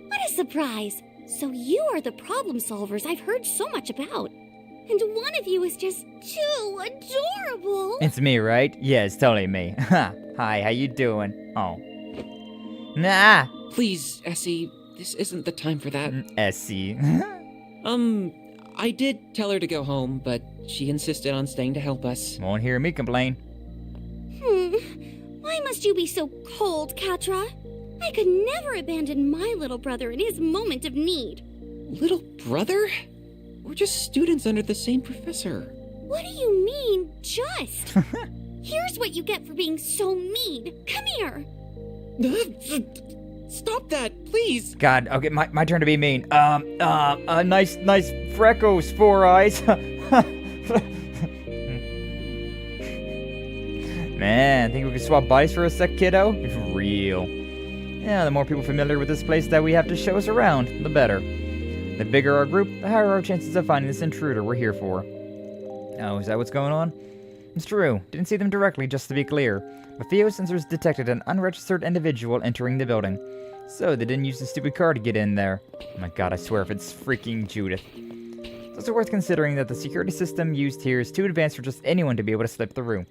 What a surprise! So you are the problem solvers I've heard so much about. And one of you is just too adorable! It's me, right? Yeah, it's totally me. Hi, how you doing? Oh. Nah! Please, Essie, this isn't the time for that. Essie. I did tell her to go home, but she insisted on staying to help us. Won't hear me complain. Why must you be so cold, Katra? I could never abandon my little brother in his moment of need. Little brother? We're just students under the same professor. What do you mean, just? Here's what you get for being so mean. Come here. Stop that, please. God, okay, my turn to be mean. Nice freckles, four eyes. Man, think we could swap bodies for a sec, kiddo? It's real. Yeah, the more people familiar with this place that we have to show us around, the better. The bigger our group, the higher our chances of finding this intruder we're here for. Oh, is that what's going on? It's true. Didn't see them directly, just to be clear. But Theo sensors detected an unregistered individual entering the building. So they didn't use the stupid car to get in there. Oh my god, I swear if it's freaking Judith. It's also worth considering that the security system used here is too advanced for just anyone to be able to slip through.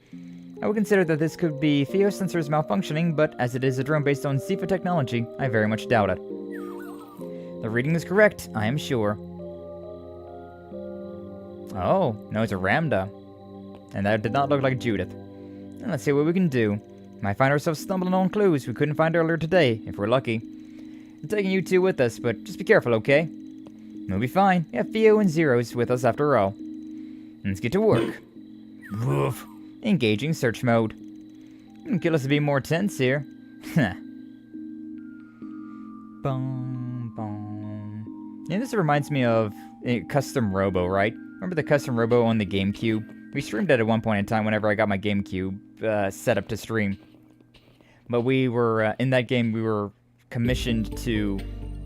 I would consider that this could be Theo sensors malfunctioning, but as it is a drone based on SIFA technology, I very much doubt it. The reading is correct, I am sure. Oh, no, it's a Ramda. And that did not look like Judith. Let's see what we can do. Might find ourselves stumbling on clues we couldn't find earlier today, if we're lucky. I'm taking you two with us, but just be careful, okay? We'll be fine. We have Theo and Zeros with us after all. Let's get to work. Woof. Engaging search mode. Kill us to be more tense here. Boom, boom. Yeah, this reminds me of a custom Robo, right? Remember the custom Robo on the GameCube? We streamed it at one point in time whenever I got my GameCube set up to stream. But we were, in that game, we were commissioned to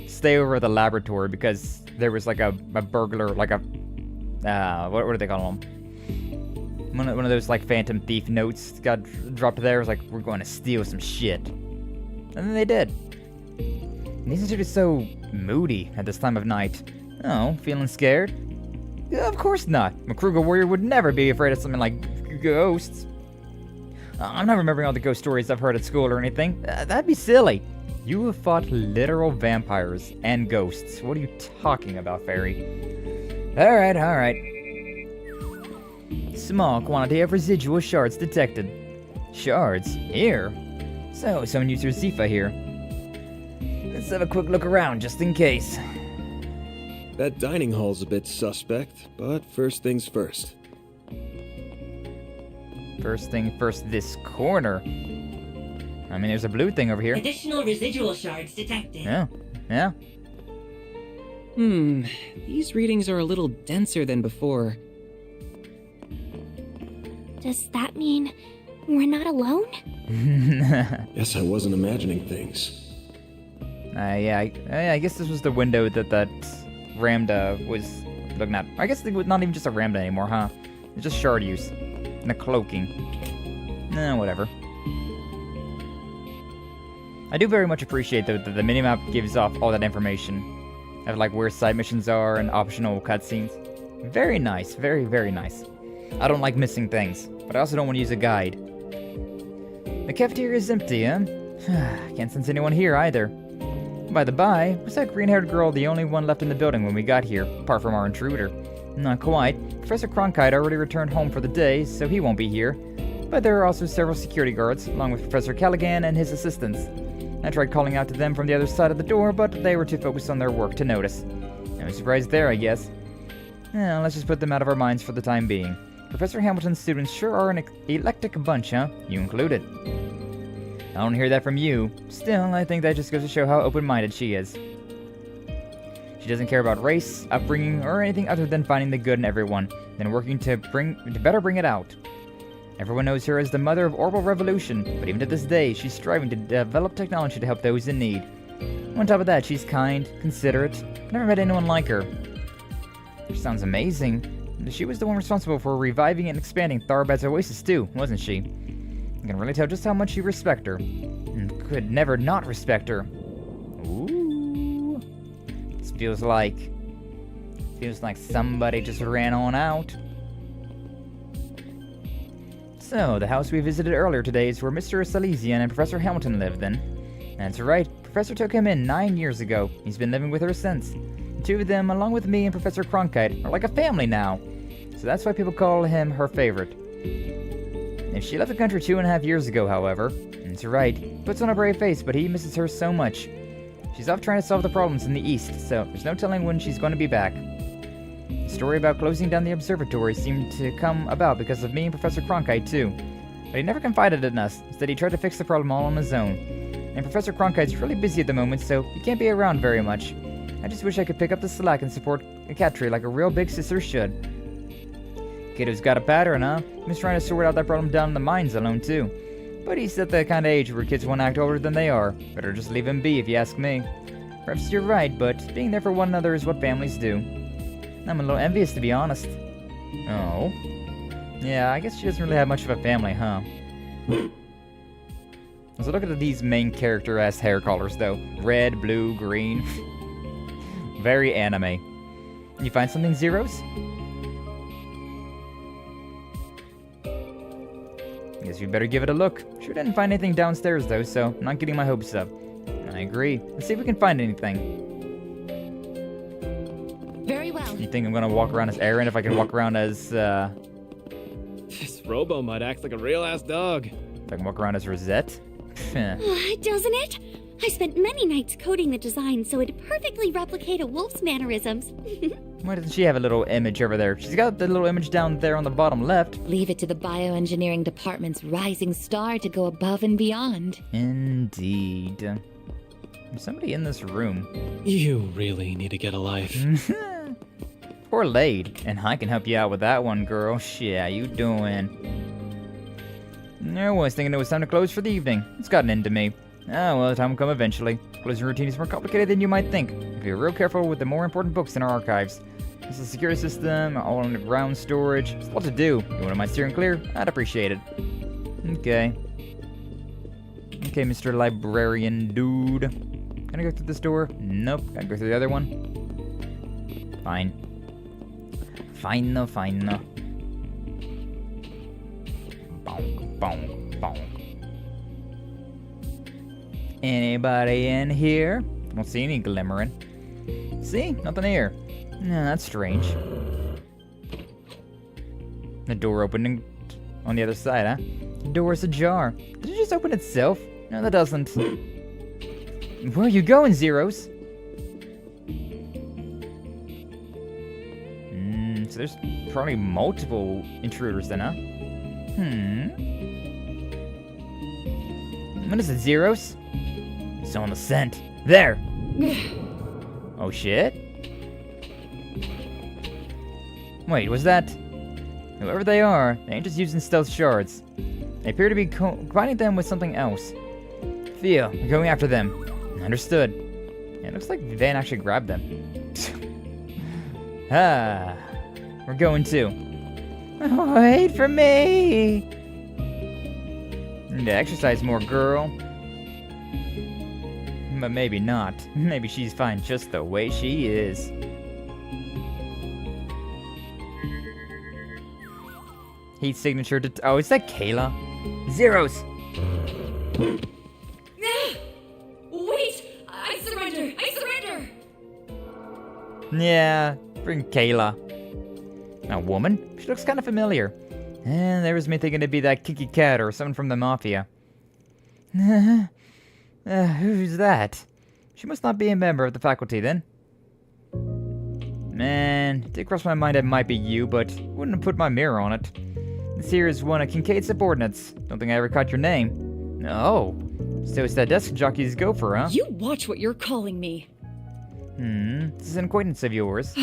stay over at the laboratory because there was like a burglar, like a, what do they call them? One of those like Phantom Thief notes got dropped there. It was like, we're going to steal some shit. And then they did. He seems to be so moody at this time of night. Oh, feeling scared? Yeah, of course not. A Kruger warrior would never be afraid of something like ghosts. I'm not remembering all the ghost stories I've heard at school or anything. That'd be silly. You have fought literal vampires and ghosts. What are you talking about, Fairy? Alright. Small quantity of residual shards detected. Shards? Here? So, someone used your Zifa here. Let's have a quick look around, just in case. That dining hall's a bit suspect, but first things first. First thing first, this corner. I mean, there's a blue thing over here. Additional residual shards detected. Yeah. These readings are a little denser than before. Does that mean we're not alone? Guess I wasn't imagining things. I guess this was the window that Ramda was looking at. I guess it was not even just a Ramda anymore, huh? It's just shard use. And a cloaking. Whatever. I do very much appreciate though that the minimap gives off all that information. Of like where side missions are and optional cutscenes. Very nice. Very, very nice. I don't like missing things, but I also don't want to use a guide. The cafeteria is empty, huh? Can't sense anyone here either. By the by, was that green-haired girl the only one left in the building when we got here, apart from our intruder? Not quite. Professor Cronkite already returned home for the day, so he won't be here. But there are also several security guards, along with Professor Callaghan and his assistants. I tried calling out to them from the other side of the door, but they were too focused on their work to notice. No surprise there, I guess. Let's just put them out of our minds for the time being. Professor Hamilton's students sure are an eclectic bunch, huh? You included. I don't hear that from you. Still, I think that just goes to show how open-minded she is. She doesn't care about race, upbringing, or anything other than finding the good in everyone, then working to better bring it out. Everyone knows her as the mother of Orbital Revolution, but even to this day, she's striving to develop technology to help those in need. On top of that, she's kind, considerate. I've never met anyone like her. She sounds amazing. She was the one responsible for reviving and expanding Tharbad's Oasis too, wasn't she? I can really tell just how much you respect her. And could never not respect her. Ooh. This feels like somebody just ran on out. So, the house we visited earlier today is where Mr. Salesian and Professor Hamilton live, then. That's right. Professor took him in 9 years ago. He's been living with her since. The two of them, along with me and Professor Cronkite, are like a family now. So that's why people call him her favorite. If she left the country 2.5 years ago, however, that's right. He puts on a brave face, but he misses her so much. She's off trying to solve the problems in the east, so there's no telling when she's going to be back. The story about closing down the observatory seemed to come about because of me and Professor Cronkite, too. But he never confided in us. Instead, he tried to fix the problem all on his own. And Professor Cronkite's really busy at the moment, so he can't be around very much. I just wish I could pick up the slack and support Katri like a real big sister should. Kiddo's got a pattern, huh? He's trying to sort out that problem down in the mines alone, too. But he's at the kind of age where kids want to act older than they are. Better just leave him be, if you ask me. Perhaps you're right, but being there for one another is what families do. I'm a little envious, to be honest. Oh. Yeah, I guess she doesn't really have much of a family, huh? So look at these main character-ass hair colors, though. Red, blue, green. Very anime. You find something, Zeros? Guess you better give it a look. Sure didn't find anything downstairs, though, so I'm not getting my hopes up. I agree. Let's see if we can find anything. Very well. You think I'm gonna walk around as Aaron if I can walk around as, This Robo-Mud acts like a real-ass dog. If I can walk around as Rosette? Doesn't it? I spent many nights coding the design so it'd perfectly replicate a wolf's mannerisms. Why doesn't she have a little image over there? She's got the little image down there on the bottom left. Leave it to the bioengineering department's rising star to go above and beyond. Indeed. There's somebody in this room. You really need to get a life. Poor Lade. And I can help you out with that one, girl. Shit, how you doing? I was thinking it was time to close for the evening. It's gotten into me. Ah, well, the time will come eventually. Closing routine is more complicated than you might think. If you're real careful with the more important books in our archives. There's a security system, all underground storage. There's a lot to do. If you wouldn't mind steering clear, I'd appreciate it. Okay. Okay, Mr. Librarian Dude. Can I go through this door? Nope. Gotta go through the other one. Fine. Fine. Bonk, bonk, bonk. Anybody in here? Don't see any glimmering. See? Nothing here. No, that's strange. The door opening on the other side, huh? The door is ajar. Did it just open itself? No, that doesn't. Where are you going, Zeros? So there's probably multiple intruders then, huh? What is it, Zeros? It's on the scent. There! Oh shit? Wait, was that... Whoever they are, they ain't just using stealth shards. They appear to be combining them with something else. Theo, we're going after them. Understood. Yeah, it looks like Van actually grabbed them. We're going too. Wait for me! Need to exercise more, girl. But maybe not. Maybe she's fine just the way she is. Heat signature to... Oh, is that Kayla? Zeros! Wait! I surrender! Yeah, bring Kayla. A woman? She looks kind of familiar. And there was me thinking it'd be that kinky cat or someone from the Mafia. Who's that? She must not be a member of the faculty, then. Man, it did cross my mind it might be you, but wouldn't have put my mirror on it. This here is one of Kincaid's subordinates. Don't think I ever caught your name. Oh, so it's that desk jockey's gopher, huh? You watch what you're calling me. This is an acquaintance of yours.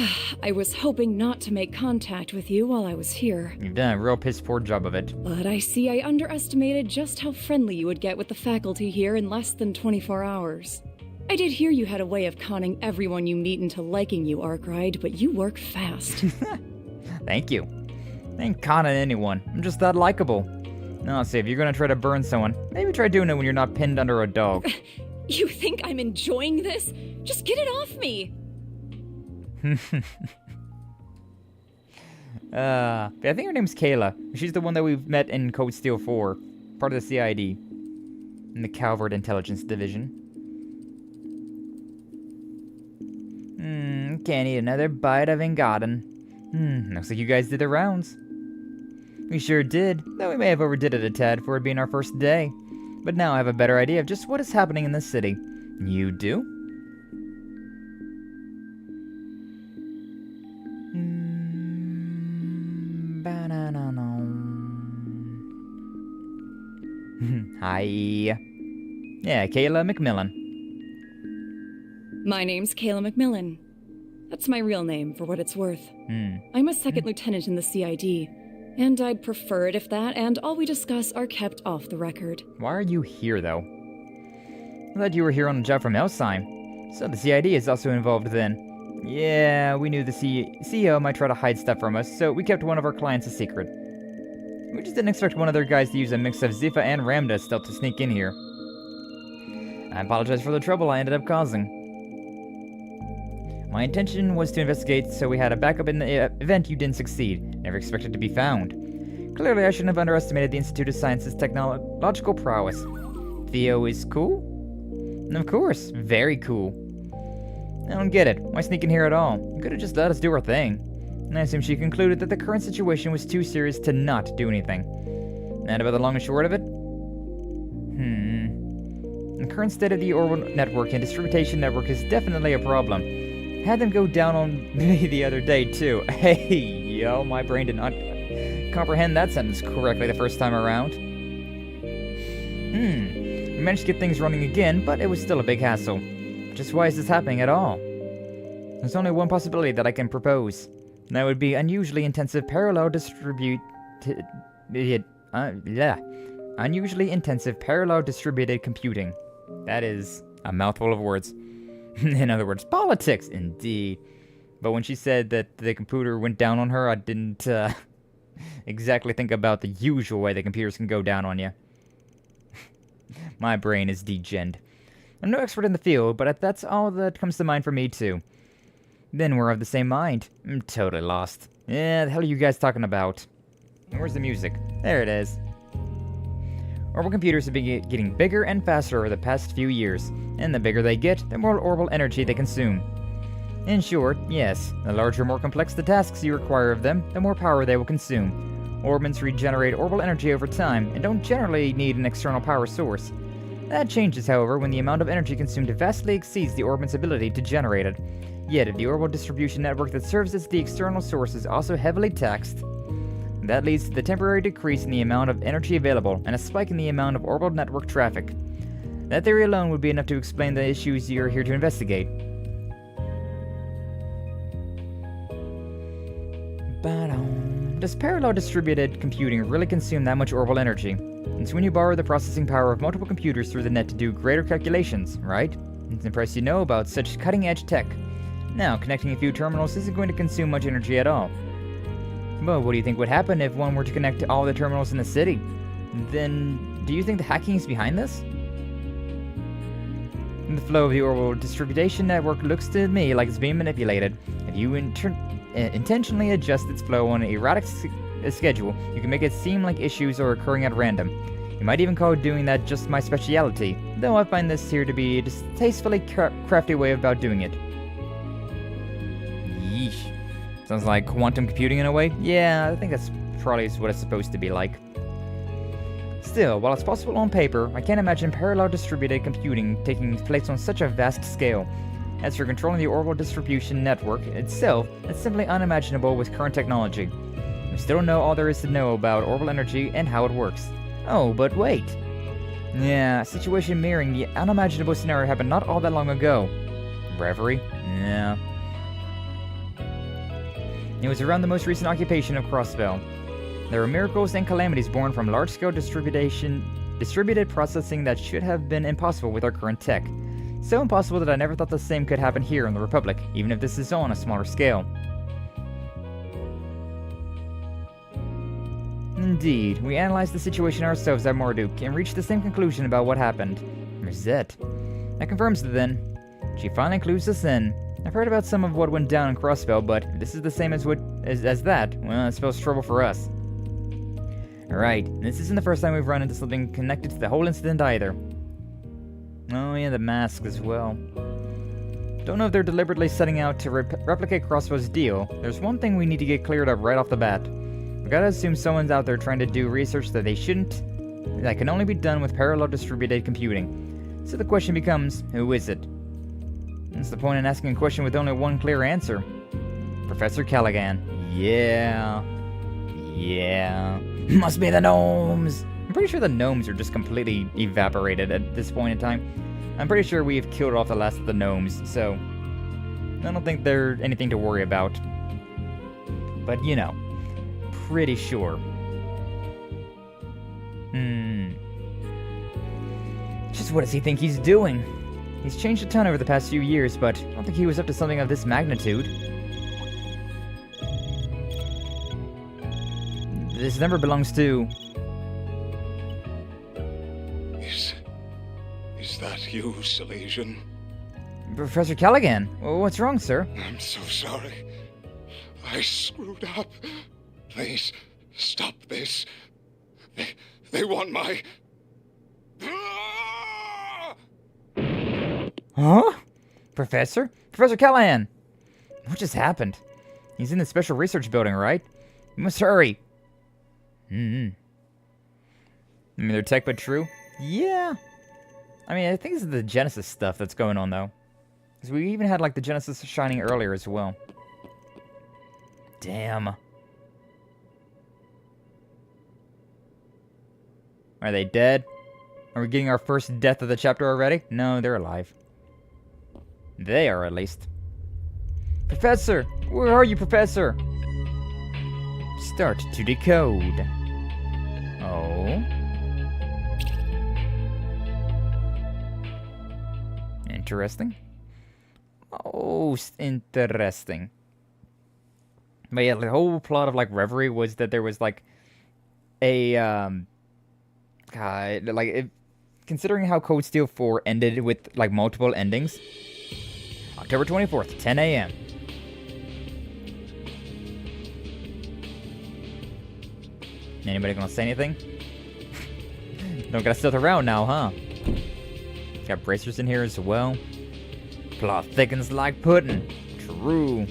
I was hoping not to make contact with you while I was here. You've done a real piss-poor job of it. But I see I underestimated just how friendly you would get with the faculty here in less than 24 hours. I did hear you had a way of conning everyone you meet into liking you, Arkride, but you work fast. Thank you. I ain't conning anyone. I'm just that likable. Now, see, if you're gonna try to burn someone, maybe try doing it when you're not pinned under a dog. You think I'm enjoying this? Just get it off me! I think her name's Kayla. She's the one that we've met in Code Steel 4, part of the CID, in the Calvard Intelligence Division. Can't eat another bite of Ingotten. Looks like you guys did the rounds. We sure did, though we may have overdid it a tad for it being our first day. But now I have a better idea of just what is happening in this city. You do? Hi. Yeah, Kayla McMillan. My name's Kayla McMillan. That's my real name, for what it's worth. I'm a second lieutenant in the CID, and I'd prefer it if that and all we discuss are kept off the record. Why are you here, though? I thought you were here on a job from Elsheim. So the CID is also involved then. Yeah, we knew the CEO might try to hide stuff from us, so we kept one of our clients a secret. We just didn't expect one of their guys to use a mix of Zifa and Ramda stealth to sneak in here. I apologize for the trouble I ended up causing. My intention was to investigate, so we had a backup in the event you didn't succeed. Never expected to be found. Clearly, I shouldn't have underestimated the Institute of Science's technological prowess. Theo is cool? Of course, very cool. I don't get it. Why sneak in here at all? You could have just let us do our thing. And I assume she concluded that the current situation was too serious to not do anything. And about the long and short of it? The current state of the orbital network and distribution network is definitely a problem. Had them go down on me the other day, too. Hey, yo, my brain did not comprehend that sentence correctly the first time around. We managed to get things running again, but it was still a big hassle. Just why is this happening at all? There's only one possibility that I can propose. And that would be unusually intensive parallel distributed computing. That is a mouthful of words. In other words, politics, indeed. But when she said that the computer went down on her, I didn't exactly think about the usual way the computers can go down on you. My brain is degened. I'm no expert in the field, but that's all that comes to mind for me too. Then we're of the same mind. I'm totally lost. Yeah, the hell are you guys talking about? Where's the music? There it is. Orbital computers have been getting bigger and faster over the past few years, and the bigger they get, the more orbital energy they consume. In short, yes, the larger, more complex the tasks you require of them, the more power they will consume. Orbits regenerate orbital energy over time, and don't generally need an external power source. That changes, however, when the amount of energy consumed vastly exceeds the orbit's ability to generate it. Yet, if the orbital distribution network that serves as the external source is also heavily taxed, that leads to the temporary decrease in the amount of energy available and a spike in the amount of orbital network traffic. That theory alone would be enough to explain the issues you're here to investigate. Does parallel distributed computing really consume that much orbital energy? It's when you borrow the processing power of multiple computers through the net to do greater calculations, right? It's impressive you know about such cutting-edge tech. Now, connecting a few terminals isn't going to consume much energy at all. But what do you think would happen if one were to connect to all the terminals in the city? Then, do you think the hacking is behind this? The flow of the orbital distribution network looks to me like it's being manipulated. If you intentionally adjust its flow on an erratic schedule, you can make it seem like issues are occurring at random. You might even call doing that just my speciality, though I find this here to be a distastefully crafty way about doing it. Yeesh. Sounds like quantum computing in a way? Yeah, I think that's probably what it's supposed to be like. Still, while it's possible on paper, I can't imagine parallel distributed computing taking place on such a vast scale. As for controlling the orbital distribution network itself, it's simply unimaginable with current technology. We still don't know all there is to know about orbital energy and how it works. Oh, but wait. Yeah, a situation mirroring the unimaginable scenario happened not all that long ago. Reverie? Yeah. It was around the most recent occupation of Crossbell. There were miracles and calamities born from large-scale distributed processing that should have been impossible with our current tech. So impossible that I never thought the same could happen here in the Republic, even if this is on a smaller scale. Indeed, we analyzed the situation ourselves at Marduk and reached the same conclusion about what happened. Rosette. That confirms it then. She finally clues us in. I've heard about some of what went down in Crossbell, but if this is the same as that, well, it spells trouble for us. Alright, this isn't the first time we've run into something connected to the whole incident either. Oh yeah, the mask as well. Don't know if they're deliberately setting out to replicate Crossbell's deal. There's one thing we need to get cleared up right off the bat. We gotta assume someone's out there trying to do research that they shouldn't, that can only be done with parallel distributed computing. So the question becomes, who is it? What's the point in asking a question with only one clear answer? Professor Callaghan. Yeah. Must be the gnomes! I'm pretty sure the gnomes are just completely evaporated at this point in time. I'm pretty sure we've killed off the last of the gnomes, so I don't think they're anything to worry about. But, you know, pretty sure. Just what does he think he's doing? He's changed a ton over the past few years, but I don't think he was up to something of this magnitude. This number belongs to... Is that you, Silesian? Professor Callaghan. What's wrong, sir? I'm so sorry. I screwed up. Please, stop this. They want my... Huh? Professor? Professor Callaghan! What just happened? He's in the special research building, right? You must hurry. I mean, they're tech but true? Yeah. I mean, I think this is the Genesis stuff that's going on, though. Because we even had, like, the Genesis shining earlier as well. Damn. Are they dead? Are we getting our first death of the chapter already? No, they're alive. They are, at least. Professor! Where are you, Professor? Start to decode. Oh. Interesting. Oh, interesting. But yeah, the whole plot of, like, Reverie was that there was, like, a, considering how Code Steel 4 ended with, like, multiple endings. October 24th, 10 a.m. Anybody gonna say anything? Don't gotta stealth around now, huh? Got bracers in here as well. Cloth thickens like pudding. True.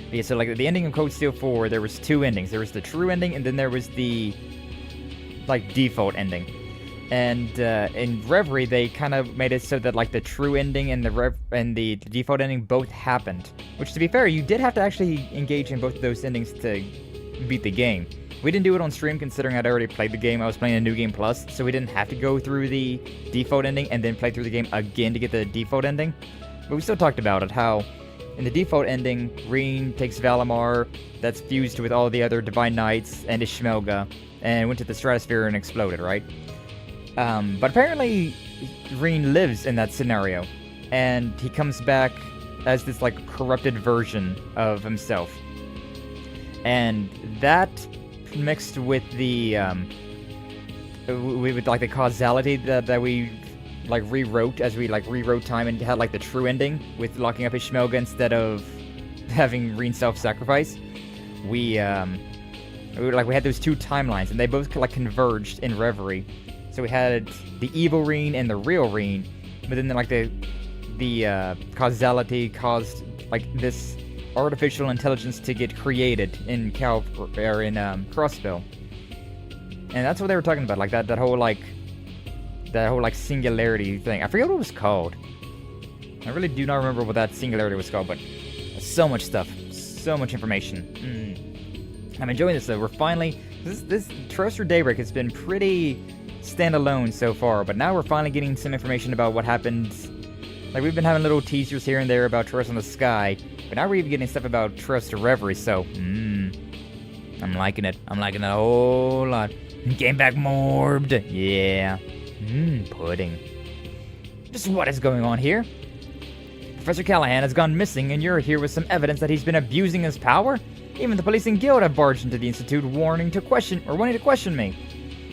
But yeah, so like at the ending of Code Steel 4, there was two endings. There was the true ending, and then there was the like default ending. And in Reverie, they kind of made it so that like the true ending and the default ending both happened. Which, to be fair, you did have to actually engage in both of those endings to beat the game. We didn't do it on stream considering I'd already played the game. I was playing a New Game Plus, so we didn't have to go through the default ending and then play through the game again to get the default ending. But we still talked about it, how in the default ending, Reen takes Valimar, that's fused with all the other Divine Knights and Ishmelga, and went to the stratosphere and exploded, right? But apparently, Reen lives in that scenario, and he comes back as this like corrupted version of himself. And that mixed with the with like the causality that we like rewrote as we like rewrote time and had like the true ending with locking up Ishmelga instead of having Reen self-sacrifice. We had those two timelines and they both like converged in Reverie. So we had the evil Reen and the real Reen, but then like the causality caused like this artificial intelligence to get created in Calvard or in Crossbill, and that's what they were talking about, like that whole singularity thing. I forget what it was called. I really do not remember what that singularity was called, but so much stuff, so much information. I'm enjoying this though. We're finally this Trails Through Daybreak has been pretty standalone so far, but now we're finally getting some information about what happened. Like we've been having little teasers here and there about Trails in the Sky. But now we're even getting stuff about Trails to Reverie, so, I'm liking it. I'm liking it a whole lot. Game back morbed. Yeah. Pudding. Just what is going on here? Professor Callahan has gone missing, and you're here with some evidence that he's been abusing his power? Even the police and guild have barged into the Institute wanting to question me.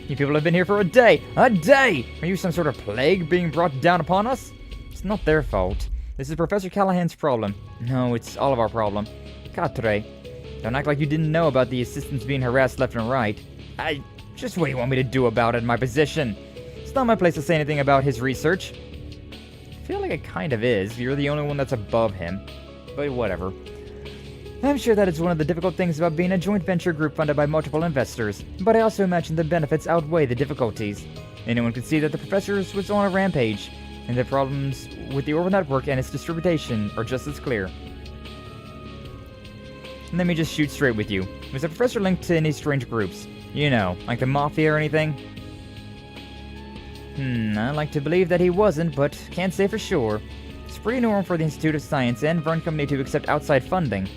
You people have been here for a day. A day! Are you some sort of plague being brought down upon us? It's not their fault. This is Professor Callahan's problem. No, it's all of our problem. Catre, don't act like you didn't know about the assistants being harassed left and right. Just what do you want me to do about it in my position? It's not my place to say anything about his research. I feel like it kind of is. You're the only one that's above him. But whatever. I'm sure that is one of the difficult things about being a joint venture group funded by multiple investors, but I also imagine the benefits outweigh the difficulties. Anyone could see that the professor was on a rampage, and the problems with the orbital network and its distribution are just as clear. Let me just shoot straight with you. Was the professor linked to any strange groups? You know, like the Mafia or anything? I'd like to believe that he wasn't, but can't say for sure. It's pretty normal for the Institute of Science and Vern Company to accept outside funding.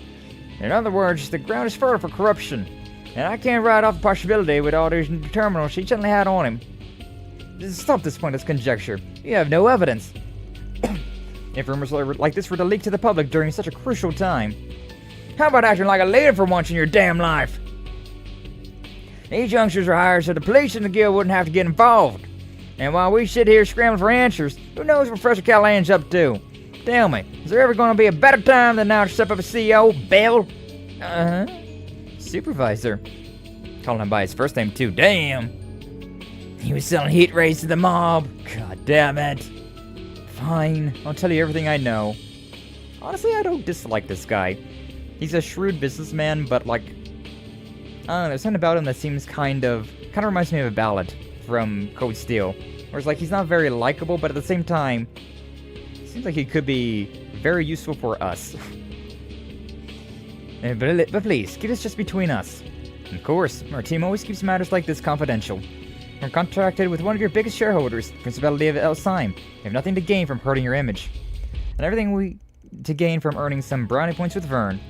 In other words, the ground is fertile for corruption, and I can't write off the possibility with all these terminals she suddenly had on him. Stop this pointless conjecture. You have no evidence. If rumors like this were to leak to the public during such a crucial time. How about acting like a leader for once in your damn life? These youngsters are hired so the police and the guild wouldn't have to get involved. And while we sit here scrambling for answers, who knows what Professor Callahan's up to? Tell me, is there ever going to be a better time than now to step up as CEO, Bill? Supervisor. Calling him by his first name too, damn. He was selling heat rays to the mob. God damn it. Fine, I'll tell you everything I know. Honestly, I don't dislike this guy. He's a shrewd businessman, but like, I don't know, there's something about him that seems kind of reminds me of a ballad from Code Steel. Where it's like, he's not very likable, but at the same time, it seems like he could be very useful for us. But please, keep this just between us. Of course, our team always keeps matters like this confidential. We're contracted with one of your biggest shareholders, the Principality of Elsheim. We have nothing to gain from hurting your image. And everything to gain from earning some brownie points with Vern.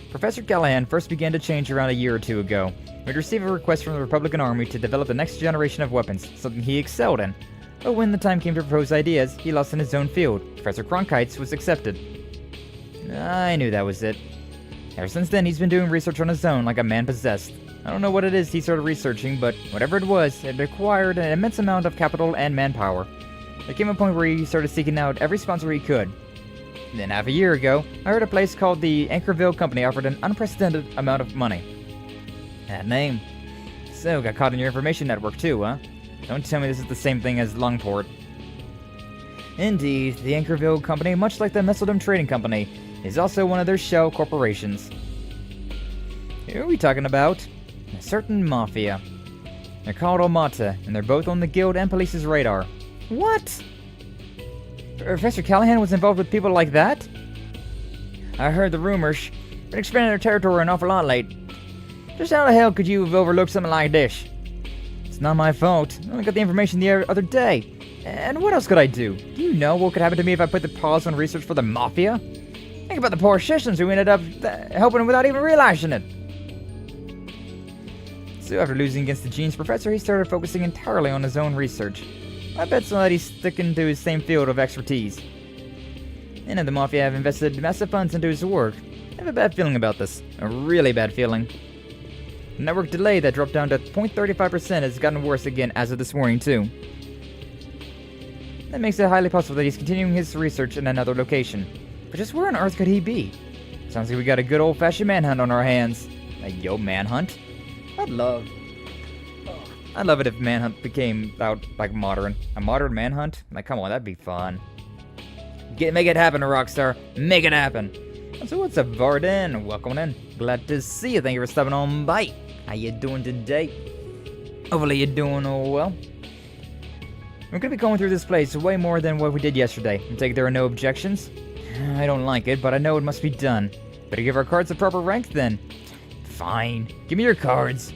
Professor Callahan first began to change around a year or two ago. We'd received a request from the Republican Army to develop the next generation of weapons, something he excelled in. But when the time came to propose ideas, he lost in his own field. Professor Cronkite's was accepted. I knew that was it. Ever since then, he's been doing research on his own like a man possessed. I don't know what it is he started researching, but whatever it was, it required an immense amount of capital and manpower. There came a point where he started seeking out every sponsor he could. Then half a year ago, I heard a place called the Anchorville Company offered an unprecedented amount of money. That name. So, got caught in your information network too, huh? Don't tell me this is the same thing as Longport. Indeed, the Anchorville Company, much like the Messeldom Trading Company, is also one of their shell corporations. Who are we talking about? A certain mafia. They're called Omata, and they're both on the guild and police's radar. What? Professor Callahan was involved with people like that? I heard the rumors, but expanding their territory an awful lot late. Just how the hell could you have overlooked something like this? It's not my fault. I only got the information the other day. And what else could I do? Do you know what could happen to me if I put the pause on research for the Mafia? Think about the poor citizens who ended up helping without even realizing it. So after losing against the Genes Professor, he started focusing entirely on his own research. I bet so that he's sticking to his same field of expertise. And if the Mafia have invested massive funds into his work, I have a bad feeling about this. A really bad feeling. The network delay that dropped down to 0.35% has gotten worse again as of this morning too. That makes it highly possible that he's continuing his research in another location. But just where on earth could he be? Sounds like we got a good old-fashioned manhunt on our hands. A yo manhunt? I'd love it if manhunt became out like modern. A modern manhunt? Like, come on, that'd be fun. Make it happen, Rockstar. Make it happen. So what's up, Varden? Welcome in. Glad to see you. Thank you for stopping on by. How you doing today? Hopefully you're doing well. We're gonna be going through this place way more than what we did yesterday. I take there are no objections. I don't like it, but I know it must be done. Better give our cards the proper rank then. Fine. Give me your cards.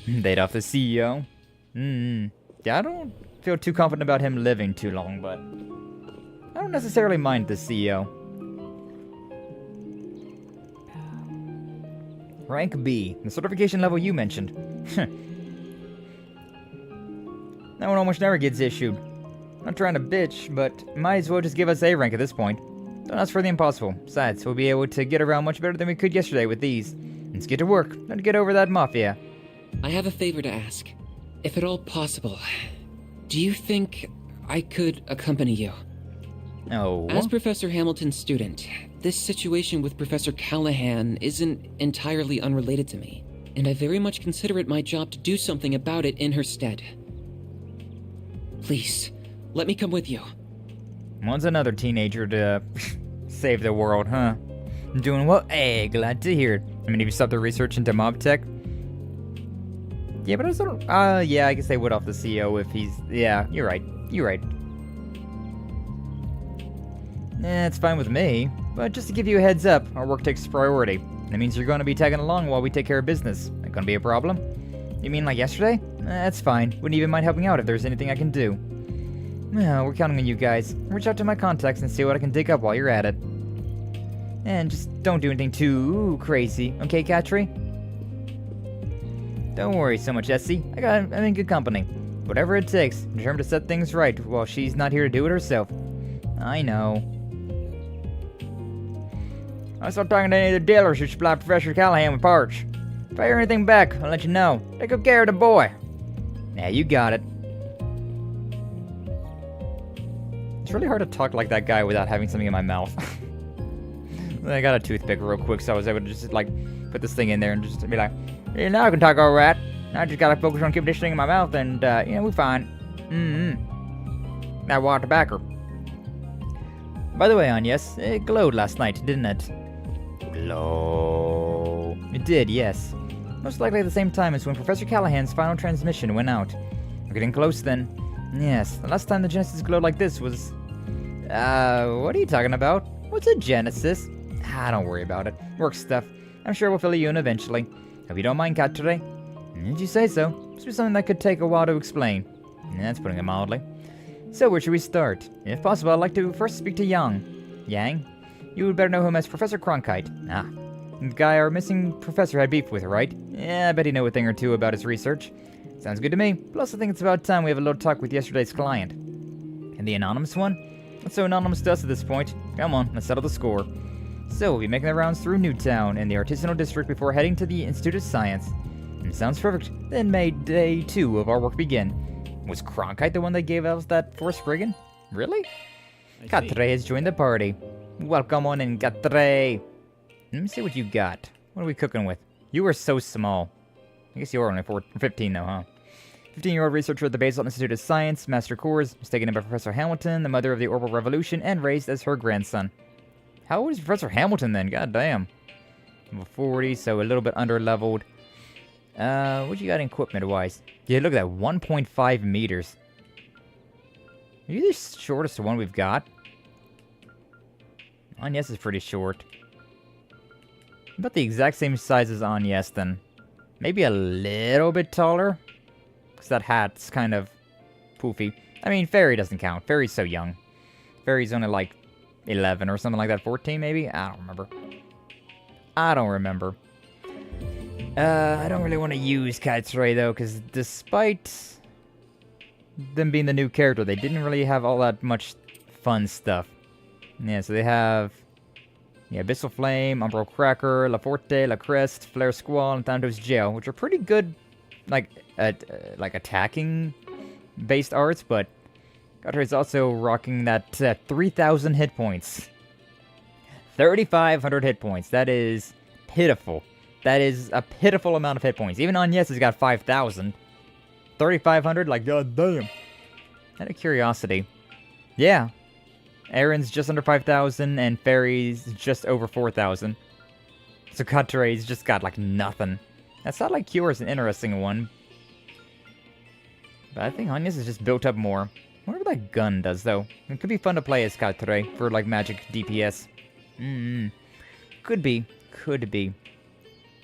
They'd off the CEO. Yeah, I don't feel too confident about him living too long, but I don't necessarily mind the CEO. Rank B, the certification level you mentioned. That one almost never gets issued. Not trying to bitch, but might as well just give us A rank at this point. Don't ask for the impossible. Besides, we'll be able to get around much better than we could yesterday with these. Let's get to work. Let's get over that Mafia. I have a favor to ask. If at all possible, do you think I could accompany you? No. As Professor Hamilton's student, this situation with Professor Callahan isn't entirely unrelated to me, and I very much consider it my job to do something about it in her stead. Please, let me come with you. One's another teenager to save the world, huh? Doing well? Hey, glad to hear it. I mean, if you stop the research into mob tech. Yeah, but I also don't... yeah, I guess they would off the CEO if he's... Yeah, you're right. You're right. It's fine with me. But just to give you a heads up, our work takes priority. That means you're going to be tagging along while we take care of business. That gonna be a problem? You mean like yesterday? That's fine. Wouldn't even mind helping out if there's anything I can do. Well, we're counting on you guys. Reach out to my contacts and see what I can dig up while you're at it. And just don't do anything too crazy, okay, Katri? Don't worry so much, Essie. I'm in good company. Whatever it takes, I'm determined to set things right while she's not here to do it herself. I know. I'll start talking to any of the dealers who supply Professor Callahan with parts. If I hear anything back, I'll let you know. Take good care of the boy. Yeah, you got it. It's really hard to talk like that guy without having something in my mouth. I got a toothpick real quick, so I was able to just, like, put this thing in there and just be like, yeah, now I can talk alright. Now I just gotta focus on keeping this thing in my mouth and, you know, we're fine. That water tobacco. By the way, Agnès, it glowed last night, didn't it? Glow. It did, yes. Most likely at the same time as when Professor Callahan's final transmission went out. We're getting close then. Yes, the last time the Genesis glowed like this was... what are you talking about? What's a Genesis? Don't worry about it. Work stuff. I'm sure we'll fill you in eventually. Hope you don't mind, Katri. Did you say so? Must be something that could take a while to explain. That's putting it mildly. So where should we start? If possible, I'd like to first speak to Yang. Yang? You would better know him as Professor Cronkite. The guy our missing professor had beef with, right? Yeah, I bet he know a thing or two about his research. Sounds good to me. Plus, I think it's about time we have a little talk with yesterday's client. And the anonymous one? What's so anonymous to us at this point? Come on, let's settle the score. So, we'll be making the rounds through Newtown in the Artisanal District before heading to the Institute of Science. Sounds perfect. Then may day 2 of our work begin. Was Cronkite the one that gave us that for spriggan? Really? Catre has joined the party. Welcome on in, Catre. Let me see what you got. What are we cooking with? You are so small. I guess you are only 15 though, huh? 15-year-old researcher at the Basel Institute of Science, Master Course, was taken in by Professor Hamilton, the mother of the Orbital Revolution, and raised as her grandson. How old is Professor Hamilton then? God damn. Level 40, so a little bit under-leveled. What you got equipment-wise? Yeah, look at that, 1.5 meters. Are you the shortest one we've got? Agnès is pretty short. About the exact same size as Agnès then. Maybe a little bit taller? Because that hat's kind of poofy. I mean, Fairy doesn't count. Fairy's so young. Fairy's only like 11 or something like that. 14 maybe? I don't remember. I don't really want to use Kai'Tray though, because despite them being the new character, they didn't really have all that much fun stuff. Yeah, so they have Abyssal Flame, Umbral Cracker, La Forte, La Crest, Flare Squall, and Thanatos Jail, which are pretty good, like attacking based arts, but Kai'Tray's also rocking that 3,000 hit points. 3,500 hit points. That is pitiful. That is a pitiful amount of hit points. Even Agnès has got 5,000. 3,500? Like, god damn. Out of curiosity. Yeah. Aaron's just under 5,000, and Fairy's just over 4,000. So Kai'Tray's just got, like, nothing. That Satellite Cure is an interesting one. But I think Agnès is just built up more. I wonder what that gun does, though. It could be fun to play as Kai'Tray for, like, magic DPS. Could be.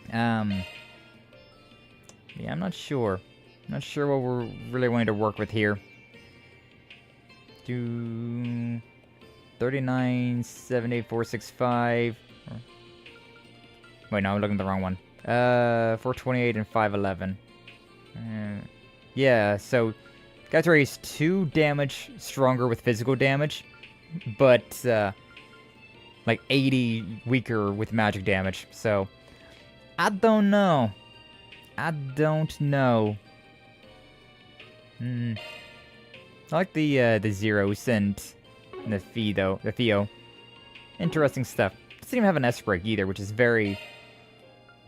Yeah, I'm not sure. Not sure what we're really wanting to work with here. Do 39, 78, 465. Wait, no, I'm looking at the wrong one. 428 and 511. Yeah, so Kai'Tray is 2 damage stronger with physical damage, but like 80 weaker with magic damage. So I don't know. I like the zeros and the Fee though. The Theo. Interesting stuff. Doesn't even have an S break either, which is very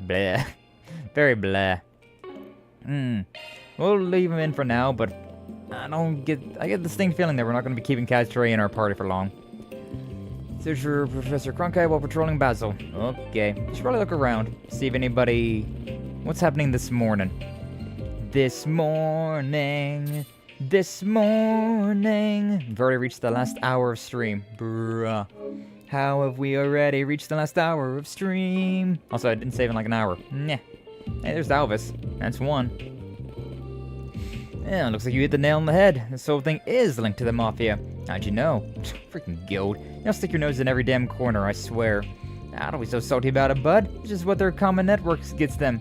bleh. Very bleh. We'll leave him in for now, but I get the distinct feeling that we're not going to be keeping Kai'Tray in our party for long. Search for Professor Cronkite while patrolling Basel. Okay. Should probably look around. See if anybody... What's happening this morning? This morning. We've already reached the last hour of stream. Bruh. How have we already reached the last hour of stream? Also, I didn't save in like an hour. Nah. Hey, there's Alvis. That's one. Yeah, looks like you hit the nail on the head. This whole thing is linked to the Mafia. How'd you know? Freaking guild. You don't stick your nose in every damn corner, I swear. Nah, don't be so salty about it, bud. It's just what their common networks gets them.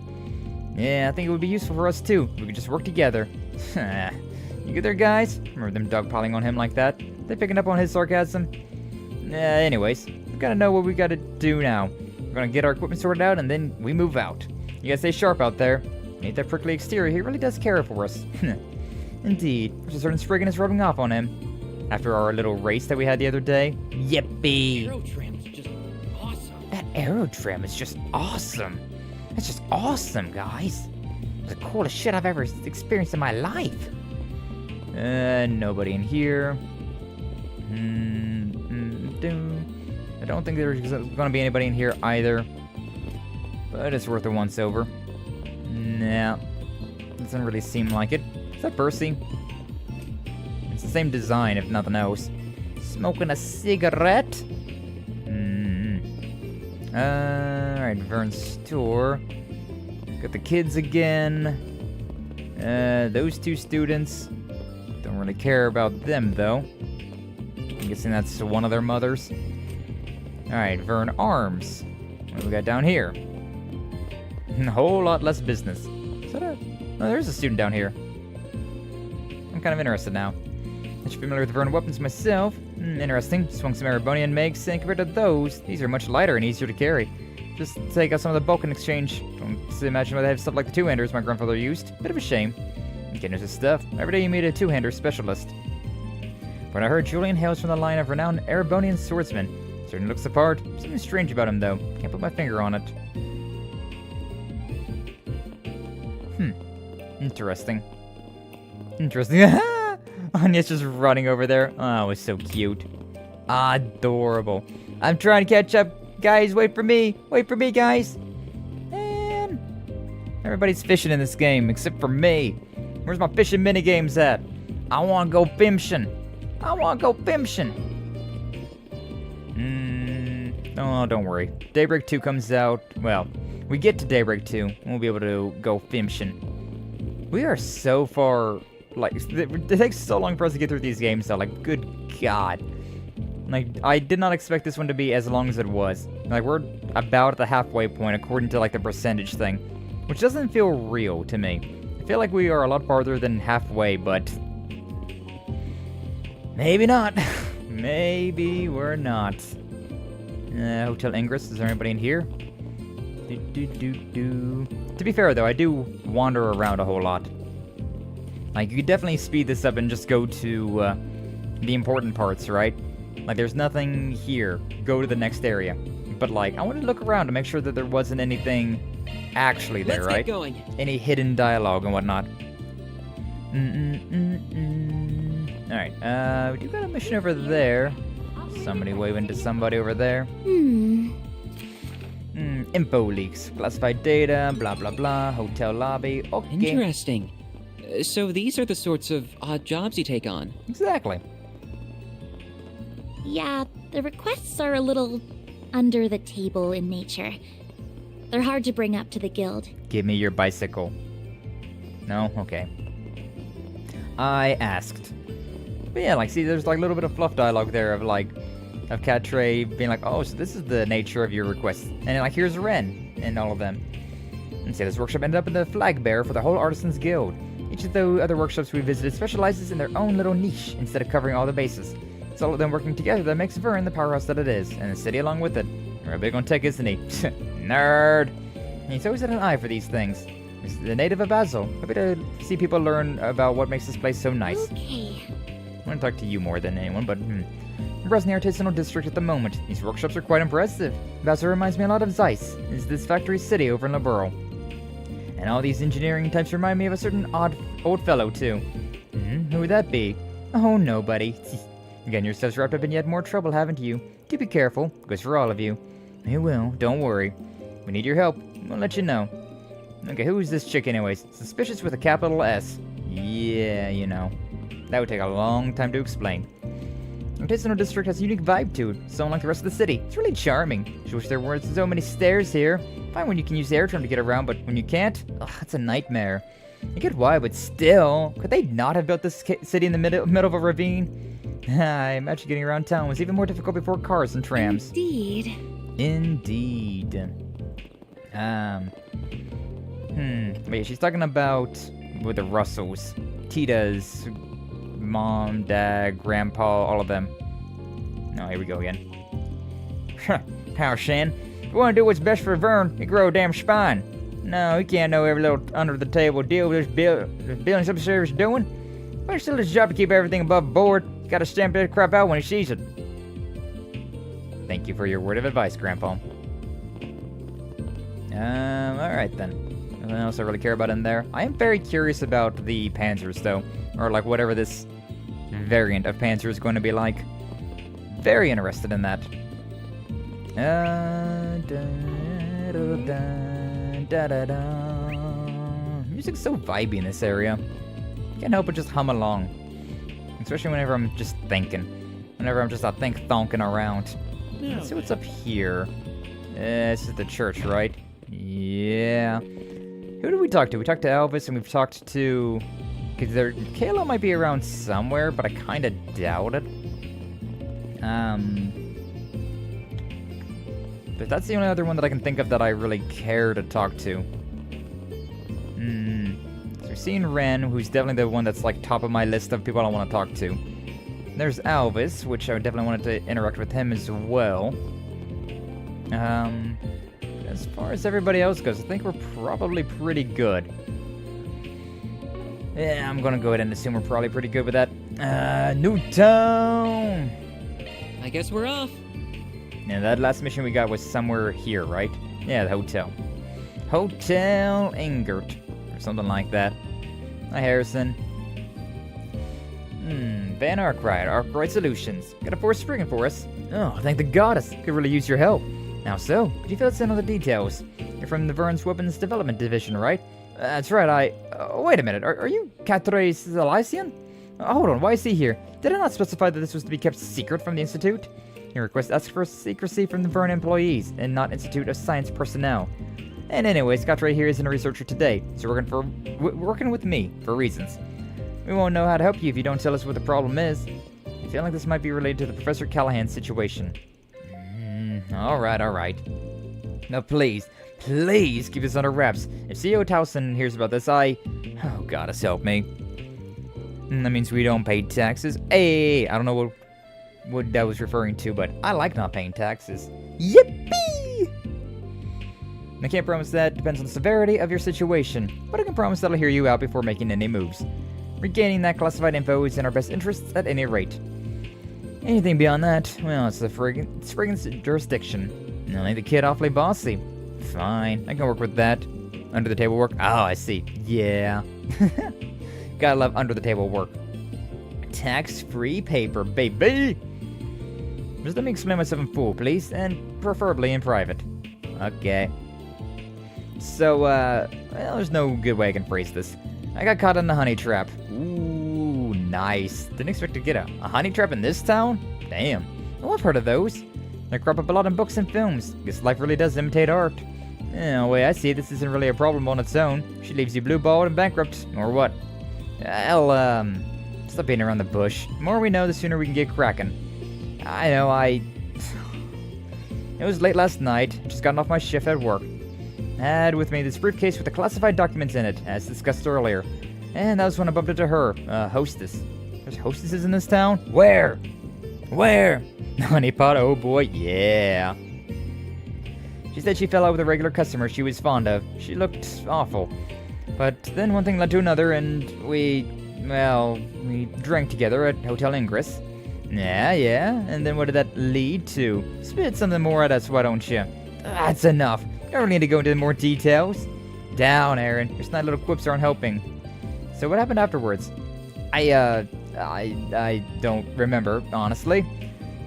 Yeah, I think it would be useful for us too. We could just work together. You good there, guys? Remember them dogpiling on him like that? They picking up on his sarcasm? Anyways, we gotta know what we gotta do now. We're gonna get our equipment sorted out and then we move out. You gotta stay sharp out there. Ain't that prickly exterior, he really does care for us. Indeed, there's a certain spriggan is rubbing off on him. After our little race that we had the other day. Yippee! Aerotram is just awesome. That aerotram is just awesome. That's just awesome, guys. It's the coolest shit I've ever experienced in my life. Nobody in here. I don't think there's gonna be anybody in here either. But it's worth a once over. Nah. Doesn't really seem like it. Is that Percy? It's the same design, if nothing else. Smoking a cigarette? Alright, Vern's store. Got the kids again. Those 2 students. Don't really care about them, though. I'm guessing that's one of their mothers. Alright, Vern Arms. What do we got down here? A whole lot less business. Is that a... Oh, there's a student down here. I'm kind of interested now. Not familiar with Vernon weapons myself. Interesting. Swung some Erebonian makes, and compared to those, these are much lighter and easier to carry. Just take out some of the bulk in exchange. Don't imagine why they have stuff like the two-handers my grandfather used. Bit of a shame. Getting into stuff. Every day you meet a two-hander specialist. But I heard Julian hails from the line of renowned Erebonian swordsmen. Certainly looks the part. Something strange about him, though. Can't put my finger on it. Interesting. Interesting. Agnès just running over there. Oh, it was so cute. Adorable. I'm trying to catch up. Guys, wait for me. Wait for me, guys. Man. Everybody's fishing in this game, except for me. Where's my fishing minigames at? I want to go fishing. I want to go fishing. Oh, don't worry. Daybreak 2 comes out. Well, we get to Daybreak 2, and we'll be able to go fishing. We are so far, like, it takes so long for us to get through these games, though. Like, good God. Like, I did not expect this one to be as long as it was. Like, we're about at the halfway point, according to, like, the percentage thing. Which doesn't feel real to me. I feel like we are a lot farther than halfway, but... maybe not. Maybe we're not. Hotel Ingress, is there anybody in here? To be fair, though, I do wander around a whole lot. Like, you could definitely speed this up and just go to the important parts, right? Like, there's nothing here. Go to the next area. But, like, I wanted to look around to make sure that there wasn't anything actually there, right? Let's get going. Any hidden dialogue and whatnot. Alright, we do got a mission over there. Somebody waving to somebody over there. Info leaks, classified data, blah blah blah, hotel lobby, okay. Interesting. So these are the sorts of odd jobs you take on. Exactly. Yeah, the requests are a little under the table in nature. They're hard to bring up to the guild. Give me your bicycle. No? Okay. I asked. But yeah, like, see, there's like a little bit of fluff dialogue there of like, of Catre being like, oh, so this is the nature of your requests. And then, like, here's Ren and all of them. And say this workshop ended up in the flag bearer for the whole Artisans Guild. Each of the other workshops we visited specializes in their own little niche instead of covering all the bases. It's all of them working together that makes Vern the powerhouse that it is, and the city along with it. Real big on tech, isn't he? Nerd! And he's always had an eye for these things. He's the native of Basel. Happy to see people learn about what makes this place so nice. Okay. I want to talk to you more than anyone, but I'm browsing the artisanal district at the moment. These workshops are quite impressive. Basel reminds me a lot of Zeiss. It's this factory city over in Liberal. And all these engineering types remind me of a certain old fellow, too. Who would that be? Oh, nobody. Getting yourselves wrapped up in yet more trouble, haven't you? Do be careful. Goes for all of you. You will. Don't worry. We need your help. We'll let you know. Okay, who is this chick anyways? Suspicious with a capital S. Yeah, you know. That would take a long time to explain. Artisanal district has a unique vibe to it, so unlike the rest of the city. It's really charming. Just wish there weren't so many stairs here. Fine when you can use the air tram to get around, but when you can't, ugh, that's a nightmare. I get why, but still, could they not have built this city in the middle of a ravine? I imagine getting around town was even more difficult before cars and trams. Indeed. Wait, she's talking about with the Russells, Tita's mom, dad, grandpa, all of them. Oh, here we go again. How, Shan? If you want to do what's best for Vern, you grow a damn spine. No, you can't know every little under-the-table deal this building subservice is doing. But it's still his job to keep everything above board. He's got to stamp that crap out when he sees it. Thank you for your word of advice, Grandpa. Alright then. Nothing else I really care about in there. I am very curious about the Panzers, though. Or, like, whatever this variant of Panzer is going to be like. Very interested in that. Music's so vibey in this area. Can't help but just hum along. Especially whenever I'm just thinking. Whenever I'm just thonking around. Let's see what's up here. This is the church, right? Yeah. Who did we talk to? We talked to Elvis and we've talked to... Because Kayla might be around somewhere, but I kind of doubt it. But that's the only other one that I can think of that I really care to talk to. So we've seen Ren, who's definitely the one that's like top of my list of people I want to talk to. there's Alvis, which I definitely wanted to interact with him as well. As far as everybody else goes, I think we're probably pretty good. Yeah, I'm gonna go ahead and assume we're probably pretty good with that. Newtown! I guess we're off. Yeah, that last mission we got was somewhere here, right? Yeah, the hotel. Hotel Engert, or something like that. Hi, Harrison. Van Arkride, Arkride Solutions. Got a force spriggan for us. Oh, thank the goddess. Could really use your help. Now so, could you fill us in on the details? You're from the Vern's Weapons Development Division, right? That's right, wait a minute, are you Catres Elysian? Hold on, why is he here? Did I not specify that this was to be kept secret from the Institute? Your request asks for secrecy from the Vern employees, and not Institute of Science personnel. And anyways, Catres here isn't a researcher today, so working with me, for reasons. We won't know how to help you if you don't tell us what the problem is. I feel like this might be related to the Professor Callahan situation. Alright. Now please keep this under wraps. If CEO Towson hears about this, oh, goddess help me. That means we don't pay taxes. Hey, I don't know what that was referring to, but I like not paying taxes. Yippee! I can't promise that. Depends on the severity of your situation, but I can promise that I'll hear you out before making any moves. Regaining that classified info is in our best interests at any rate. Anything beyond that, well, it's Spriggan's jurisdiction. Only the kid awfully bossy. Fine, I can work with that. Under the table work? Oh, I see. Yeah. Gotta love under the table work. Tax-free paper, baby! Just let me explain myself in full, please, and preferably in private. Okay. So, well, there's no good way I can phrase this. I got caught in the honey trap. Ooh, nice. Didn't expect to get a honey trap in this town? Damn. Well, I've heard of those. They crop up a lot in books and films. Guess life really does imitate art. The way I see it, this isn't really a problem on its own. She leaves you blue-balled and bankrupt, or what? I'll, stop beating around the bush. The more we know, the sooner we can get cracking. I know, it was late last night. Just gotten off my shift at work. I had with me this briefcase with the classified documents in it, as discussed earlier. And that was when I bumped into her, hostess. There's hostesses in this town? Where? Honeypot, oh boy, yeah. She said she fell out with a regular customer she was fond of. She looked awful. But then one thing led to another, and we drank together at Hotel Ingress. Yeah, and then what did that lead to? Spit something more at us, why don't you? That's enough. Don't really need to go into more details. Down, Aaron. Your snide little quips aren't helping. So what happened afterwards? I don't remember, honestly.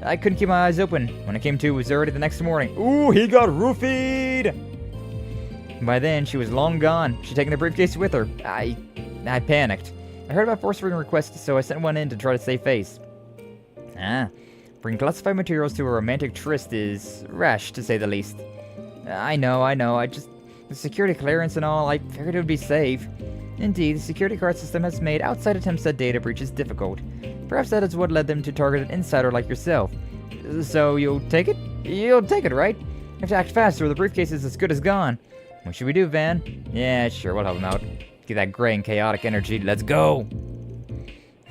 I couldn't keep my eyes open. When I came to, it was already the next morning. Ooh, he got roofied! By then, she was long gone. She'd taken the briefcase with her. I panicked. I heard about force ring requests, so I sent one in to try to save face. Bring classified materials to a romantic tryst is rash, to say the least. I know, the security clearance and all, I figured it would be safe. Indeed, the security card system has made outside attempts at data breaches difficult. Perhaps that is what led them to target an insider like yourself. So, you'll take it? You'll take it, right? You have to act faster, or the briefcase is as good as gone. What should we do, Van? Yeah, sure, we'll help him out. Get that gray and chaotic energy, let's go!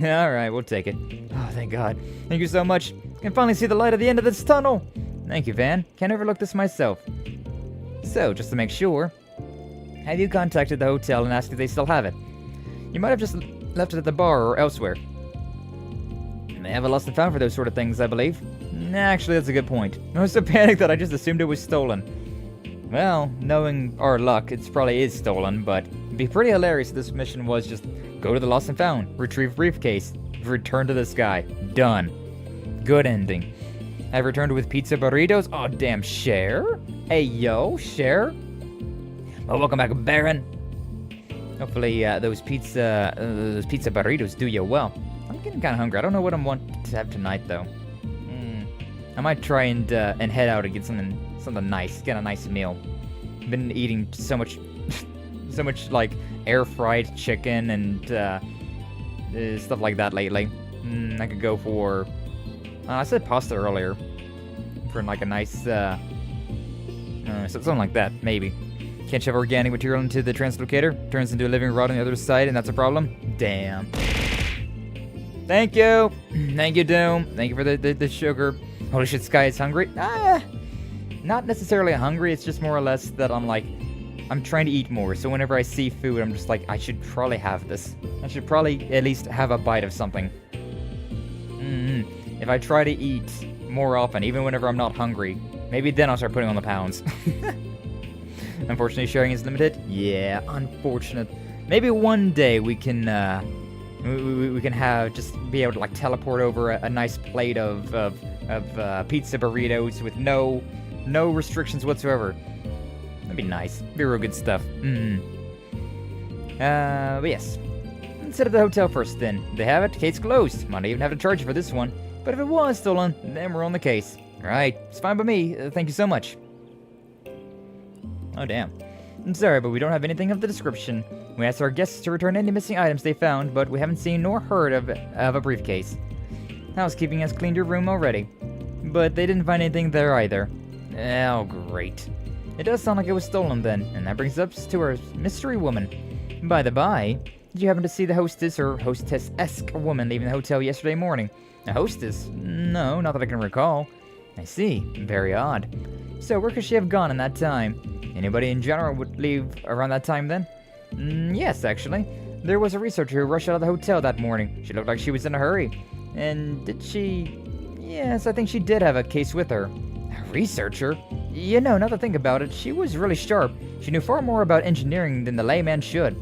Alright, we'll take it. Oh, thank God. Thank you so much. I can finally see the light at the end of this tunnel! Thank you, Van. Can't overlook this myself. So, just to make sure, have you contacted the hotel and asked if they still have it? You might have just left it at the bar or elsewhere. They have a lost and found for those sort of things, I believe. Actually, that's a good point. I was so panicked that I just assumed it was stolen. Well, knowing our luck, it probably is stolen, but it'd be pretty hilarious if this mission was just go to the lost and found, retrieve briefcase, return to the sky. Done. Good ending. I've returned with pizza burritos. Oh, damn, Cher? Hey, yo, Cher? Well, welcome back, Baron. Hopefully, those pizza burritos do you well. I'm getting kind of hungry. I don't know what I want to have tonight, though. I might try and head out and get something nice. Get a nice meal. I've been eating so much, like air fried chicken and stuff like that lately. I could go for. I said pasta earlier. For like a nice, something like that, maybe. Can't shove organic material into the translocator. Turns into a living rod on the other side, and that's a problem. Damn. Thank you. Thank you, Doom. Thank you for the sugar. Holy shit, Sky is hungry. Not necessarily hungry, it's just more or less that I'm trying to eat more, so whenever I see food, I'm just like, I should probably have this. I should probably at least have a bite of something. If I try to eat more often, even whenever I'm not hungry, maybe then I'll start putting on the pounds. Unfortunately, sharing is limited. Yeah, unfortunate. Maybe one day we can have, just be able to like teleport over a nice plate of pizza burritos with no restrictions whatsoever. That'd be nice. Be real good stuff. But yes. Let's head to the hotel first then. They have it. Case's closed. Might even have to charge you for this one. But if it was stolen, then we're on the case. Alright. It's fine by me. Thank you so much. Oh, damn. I'm sorry, but we don't have anything of the description. We asked our guests to return any missing items they found, but we haven't seen nor heard of a briefcase. Housekeeping has cleaned your room already. But they didn't find anything there either. Oh, great. It does sound like it was stolen then, and that brings us to our mystery woman. By the by, did you happen to see the hostess or hostess-esque woman leaving the hotel yesterday morning? A hostess? No, not that I can recall. I see. Very odd. So where could she have gone in that time? Anybody in general would leave around that time then? Yes, actually. There was a researcher who rushed out of the hotel that morning. She looked like she was in a hurry. And did she... Yes, I think she did have a case with her. A researcher? You know, now that I think about it, she was really sharp. She knew far more about engineering than the layman should.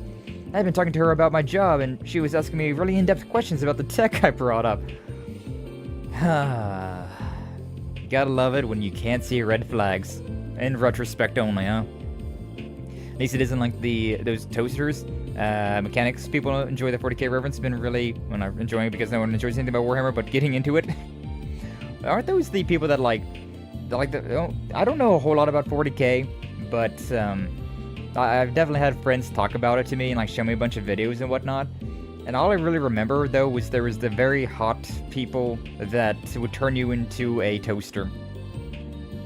I'd been talking to her about my job, and she was asking me really in-depth questions about the tech I brought up. Gotta love it when you can't see red flags. In retrospect only, huh? At least it isn't like those toasters. Mechanics people enjoy the 40k reference. Been really, well, not enjoying it because no one enjoys anything about Warhammer, but getting into it. Aren't those the people that like the, I don't know a whole lot about 40k, but I've definitely had friends talk about it to me and like show me a bunch of videos and whatnot. And all I really remember though was there was the very hot people that would turn you into a toaster,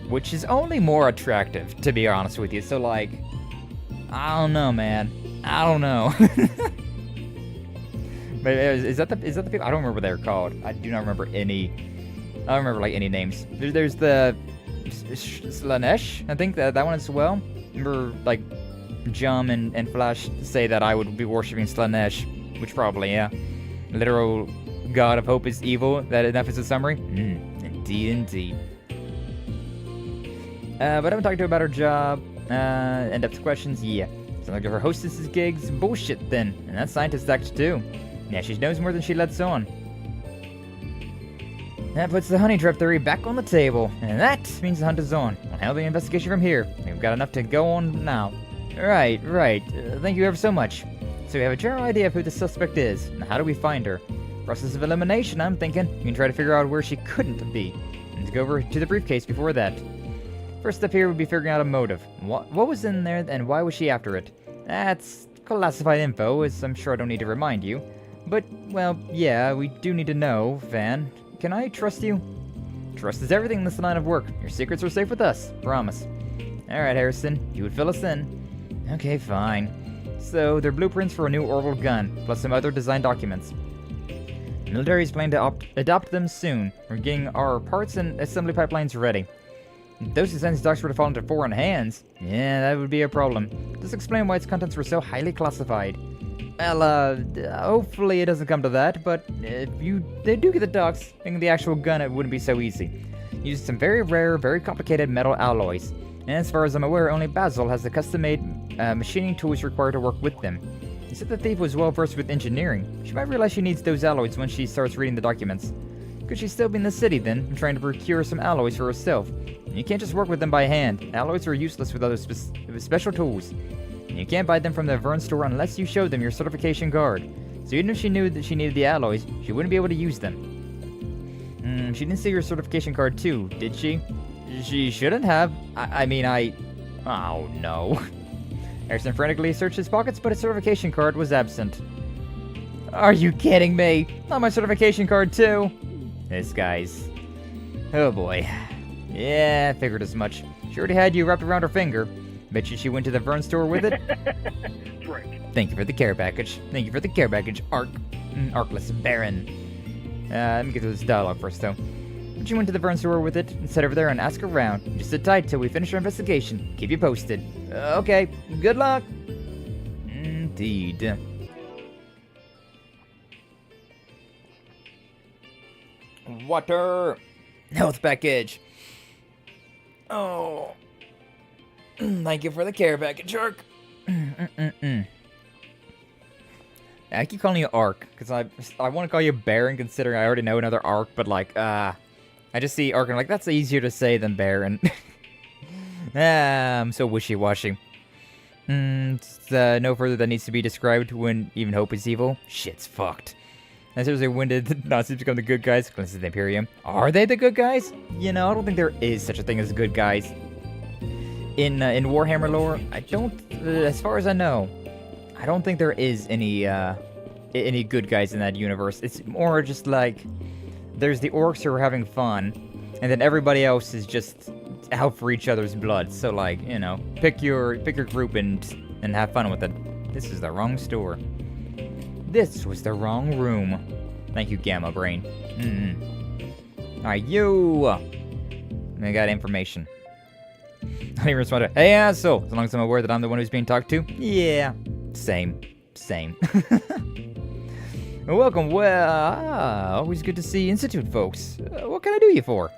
which is only more attractive, to be honest with you. So like, I don't know, man. I don't know. But is that the people? I don't remember what they're called. I do not remember any. I don't remember like any names. There's the Slanesh, I think that one as well. Remember like Jum and Flash say that I would be worshipping Slanesh, which probably, yeah. Literal god of hope is evil. That enough is a summary? Indeed. But I've been talking to her about her job. In-depth questions, yeah. Sounds like her hostess's gigs, bullshit then. And that scientist act too. Yeah, she knows more than she lets on. That puts the honey trap theory back on the table, and that means the hunt is on. We'll handle the investigation from here. We've got enough to go on now. Right. Thank you ever so much. So we have a general idea of who the suspect is, and how do we find her? Process of elimination, I'm thinking. We can try to figure out where she couldn't be, and to go over to the briefcase before that. First step here would be figuring out a motive. What was in there, and why was she after it? That's classified info, as I'm sure I don't need to remind you. But, well, yeah, we do need to know, Van. Can I trust you? Trust is everything in this line of work. Your secrets are safe with us. Promise. Alright, Harrison. You would fill us in. Okay, fine. So, they're blueprints for a new orbital gun, plus some other design documents. The military is planning to adopt them soon. We're getting our parts and assembly pipelines ready. If those design docs were to fall into foreign hands, yeah, that would be a problem. Just explain why its contents were so highly classified. Well, hopefully it doesn't come to that, but if they do get the docs, thinking the actual gun, it wouldn't be so easy. Use some very rare, very complicated metal alloys. And as far as I'm aware, only Basel has the custom-made machining tools required to work with them. You said the thief was well versed with engineering. She might realize she needs those alloys when she starts reading the documents. Could she still be in the city then, trying to procure some alloys for herself? And you can't just work with them by hand. Alloys are useless with other special tools. And you can't buy them from the Vern store unless you show them your certification card. So even if she knew that she needed the alloys, she wouldn't be able to use them. She didn't see your certification card too, did she? She shouldn't have. Oh no. Harrison frantically searched his pockets, but his certification card was absent. Are you kidding me? Not my certification card too? This guy's... Oh boy. Yeah, I figured as much. She already had you wrapped around her finger. Bet you she went to the Vern store with it? Thank you for the care package. Thank you for the care package, Arkless Baron. Let me get through this dialogue first, though. But you went to the burn store with it and sit over there and ask around. Just sit tight till we finish our investigation. Keep you posted. Okay, good luck. Indeed. Water. Health package. Oh. Thank you for the care package, Ark. I keep calling you Ark, because I want to call you Baron, considering I already know another Ark, but like, I just see Ark and I'm like, that's easier to say than Baron. I'm so wishy-washy. No further that needs to be described when even hope is evil. Shit's fucked. And seriously, when did the Nazis become the good guys? Glances at the Imperium. Are they the good guys? You know, I don't think there is such a thing as good guys. In Warhammer lore, I don't, as far as I know, I don't think there is any good guys in that universe. It's more just like, there's the orcs who are having fun, and then everybody else is just out for each other's blood. So like, you know, pick your group and have fun with it. This is the wrong store. This was the wrong room. Thank you, Gamma Brain. Alright, you! I got information. I didn't even respond to, hey asshole! As long as I'm aware that I'm the one who's being talked to? Yeah. Same. Welcome, well, always good to see Institute folks. What can I do you for?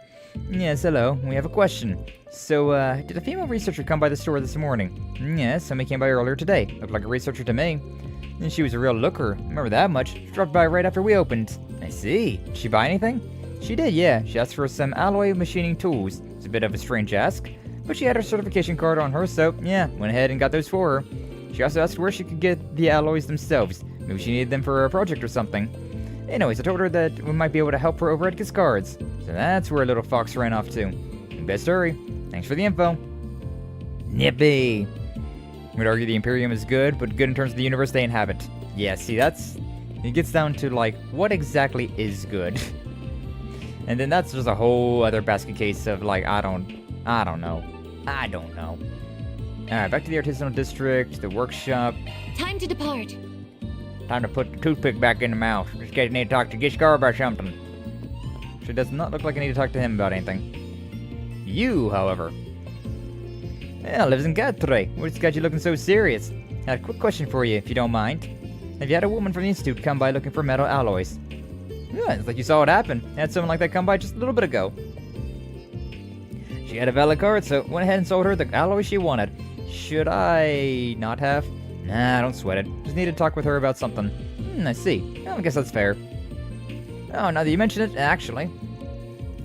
Yes, hello, we have a question. So, did a female researcher come by the store this morning? Yes, somebody came by earlier today. Looked like a researcher to me. And she was a real looker, remember that much. She dropped by right after we opened. I see. Did she buy anything? She did, yeah. She asked for some alloy machining tools. It's a bit of a strange ask, but she had her certification card on her, so yeah, went ahead and got those for her. She also asked where she could get the alloys themselves. Maybe she needed them for a project or something. Anyways, I told her that we might be able to help her over at Cascard's. So that's where little fox ran off to. Best hurry. Thanks for the info. Nippy. Would argue the Imperium is good, but good in terms of the universe they inhabit. Yeah, see, it gets down to, like, what exactly is good? And then that's just a whole other basket case of, like, I don't know. Alright, back to the artisanal district, the workshop. Time to depart. Time to put the toothpick back in the mouth. Just in case I need to talk to Gishkar about something. She does not look like I need to talk to him about anything. You, however. Yeah, lives in Gatre. What's got you looking so serious? I had a quick question for you, if you don't mind. Have you had a woman from the Institute come by looking for metal alloys? Yeah, it's like you saw it happen. I had someone like that come by just a little bit ago. She had a valid card, so went ahead and sold her the alloys she wanted. Should I not have? Nah, don't sweat it. Just need to talk with her about something. I see. Well, I guess that's fair. Oh, now that you mention it, actually.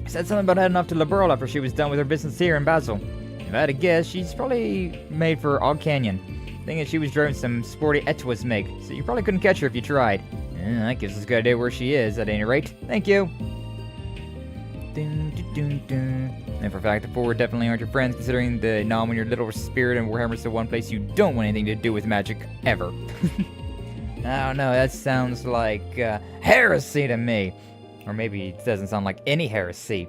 I said something about heading off to Liberal after she was done with her business here in Basel. If I had to guess, she's probably made for Og Canyon. Thing is, she was driving some sporty Etwas make, so you probably couldn't catch her if you tried. That gives us a good idea where she is, at any rate. Thank you. And for a fact, the four definitely aren't your friends, considering the nom in your little spirit and Warhammer's the one place you don't want anything to do with magic, ever. I don't know, that sounds like heresy to me. Or maybe it doesn't sound like any heresy.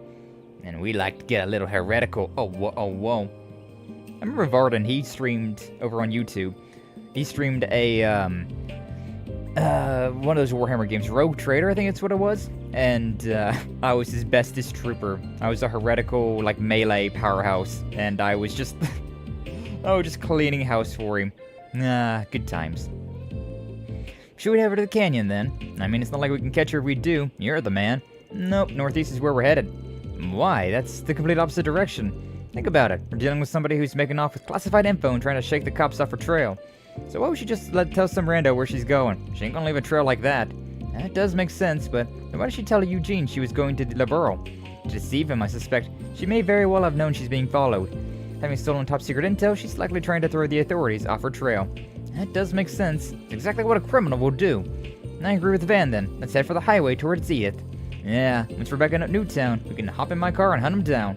And we like to get a little heretical. Oh, whoa. I remember Varden, he streamed over on YouTube. He streamed a, one of those Warhammer games, Rogue Trader, I think that's what it was. And, I was his bestest trooper. I was a heretical, like, melee powerhouse. And I was just, just cleaning house for him. Good times. Should we head over to the canyon, then? I mean, it's not like we can catch her if we do. You're the man. Nope, northeast is where we're headed. Why? That's the complete opposite direction. Think about it. We're dealing with somebody who's making off with classified info and trying to shake the cops off her trail. So why would she just tell some rando where she's going? She ain't gonna leave a trail like that. That does make sense, but why did she tell Eugene she was going to Liberal? To deceive him, I suspect. She may very well have known she's being followed. Having stolen top secret intel, she's likely trying to throw the authorities off her trail. That does make sense. It's exactly what a criminal will do. I agree with Van then. Let's head for the highway towards Edith. Yeah, once we're back in Newtown, we can hop in my car and hunt him down.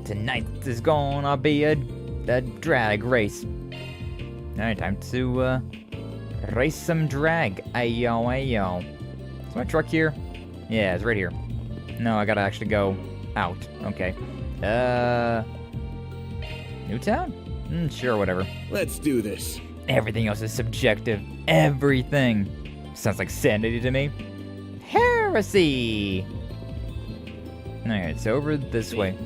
Tonight is gonna be a drag race. Alright, time to race some drag. Ayo. Is my truck here? Yeah, it's right here. No, I gotta actually go out. Okay. Newtown? Sure, whatever. Let's do this. Everything else is subjective. Everything. Sounds like sanity to me. Hell Piracy! Alright, it's over this way.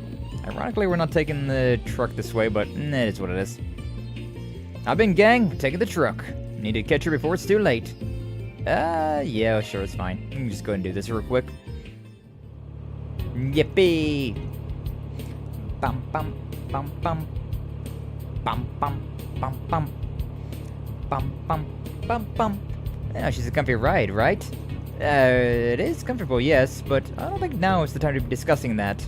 Ironically, we're not taking the truck this way, but it is what it is. I've been gang, taking the truck. Need to catch her before it's too late. Yeah, sure, it's fine. You can just go ahead and do this real quick. Yippee! Bum bum bum bum. Bum bum bum bum. Bum bum bum bum. Yeah, she's a comfy ride, right? It is comfortable, yes, but I don't think now is the time to be discussing that.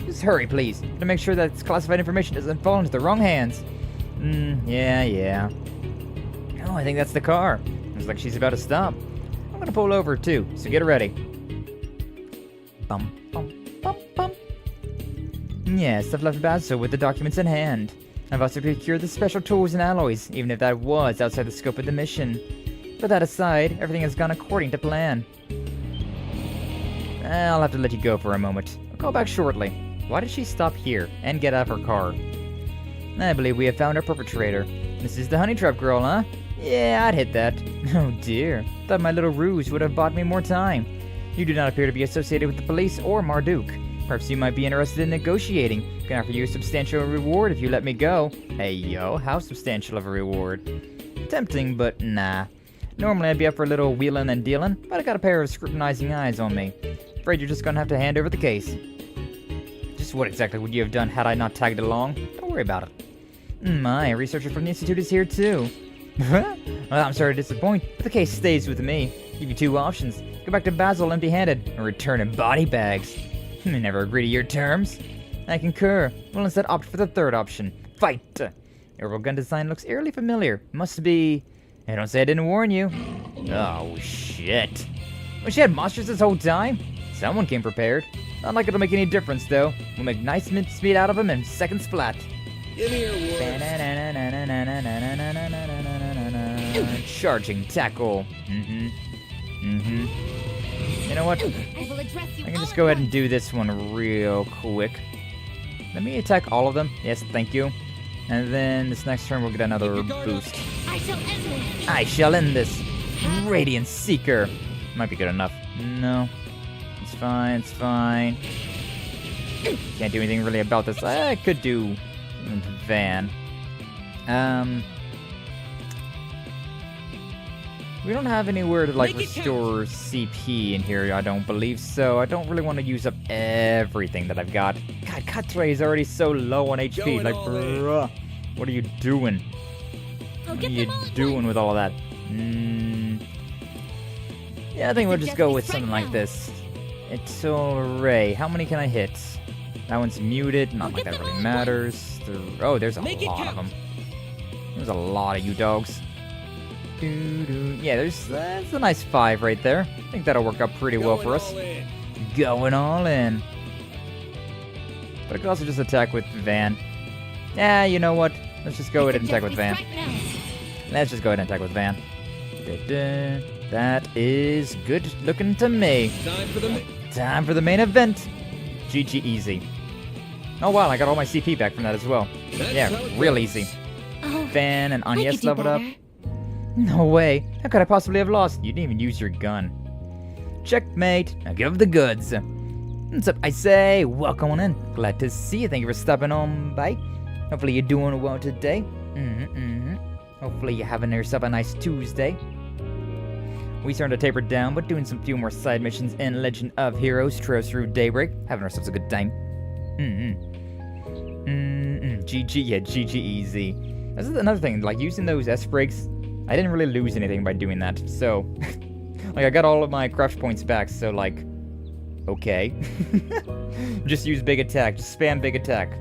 Just hurry, please, to make sure that classified information doesn't fall into the wrong hands. Yeah. Oh, I think that's the car. Looks like she's about to stop. I'm gonna pull over too, so get ready. Bum bum bum bum. Yes, I've left Basel with the documents in hand. I've also procured the special tools and alloys, even if that was outside the scope of the mission. But that aside, everything has gone according to plan. I'll have to let you go for a moment. I'll call back shortly. Why did she stop here and get out of her car? I believe we have found our perpetrator. This is the honey trap girl, huh? Yeah, I'd hit that. Oh dear. Thought my little ruse would have bought me more time. You do not appear to be associated with the police or Marduk. Perhaps you might be interested in negotiating. I can offer you a substantial reward if you let me go. Hey yo, how substantial of a reward? Tempting, but nah. Normally I'd be up for a little wheeling and dealing, but I got a pair of scrutinizing eyes on me. Afraid you're just gonna have to hand over the case. Just what exactly would you have done had I not tagged along? Don't worry about it. My, a researcher from the Institute is here too. Well, I'm sorry to disappoint, but the case stays with me. Give you two options. Go back to Basel empty-handed, or return in body bags. Never agree to your terms. I concur. We'll instead opt for the third option. Fight! Your gun design looks eerily familiar. Must be... Hey, don't say I didn't warn you. Oh, shit. Well, she had monsters this whole time? Someone came prepared. Not like it'll make any difference, though. We'll make nice mincemeat out of them in seconds flat. Give me your word. Charging tackle. You know what? I can just go ahead and do this one real quick. Let me attack all of them. Yes, thank you. And then this next turn we'll get another boost. I shall end this. Radiant Seeker. Might be good enough. No. It's fine, it's fine. Can't do anything really about this. I could do Van. We don't have anywhere to like restore CP in here, I don't believe, so I don't really want to use up everything that I've got. God, Cutray is already so low on HP. Like, bruh, what are you doing? What are you doing with all of that? Yeah, I think we'll just go with something like this. It's Ray. How many can I hit? That one's muted. Not like that really matters. Oh, there's a lot of them. There's a lot of you dogs. Yeah, that's a nice 5 right there. I think that'll work out pretty well for us. Going all in. But I could also just attack with Van. Yeah, you know what? Let's just go ahead and attack with Van. Let's just go ahead and attack with Van. That is good looking to me. Time for the main event. GG easy. Oh wow, I got all my CP back from that as well. Yeah, real easy. Van and Agnès leveled up. No way. How could I possibly have lost? You didn't even use your gun. Checkmate. Now give the goods. What's up, I say? Welcome on in. Glad to see you. Thank you for stopping on by. Hopefully you're doing well today. Hopefully you're having yourself a nice Tuesday. We started to taper down, but doing some few more side missions in Legend of Heroes, Trails through Daybreak. Having ourselves a good time. GG, yeah, GG easy. This is another thing, like using those S breaks. I didn't really lose anything by doing that, so... like, I got all of my crush points back, so, like... Okay. Just use big attack, just spam big attack.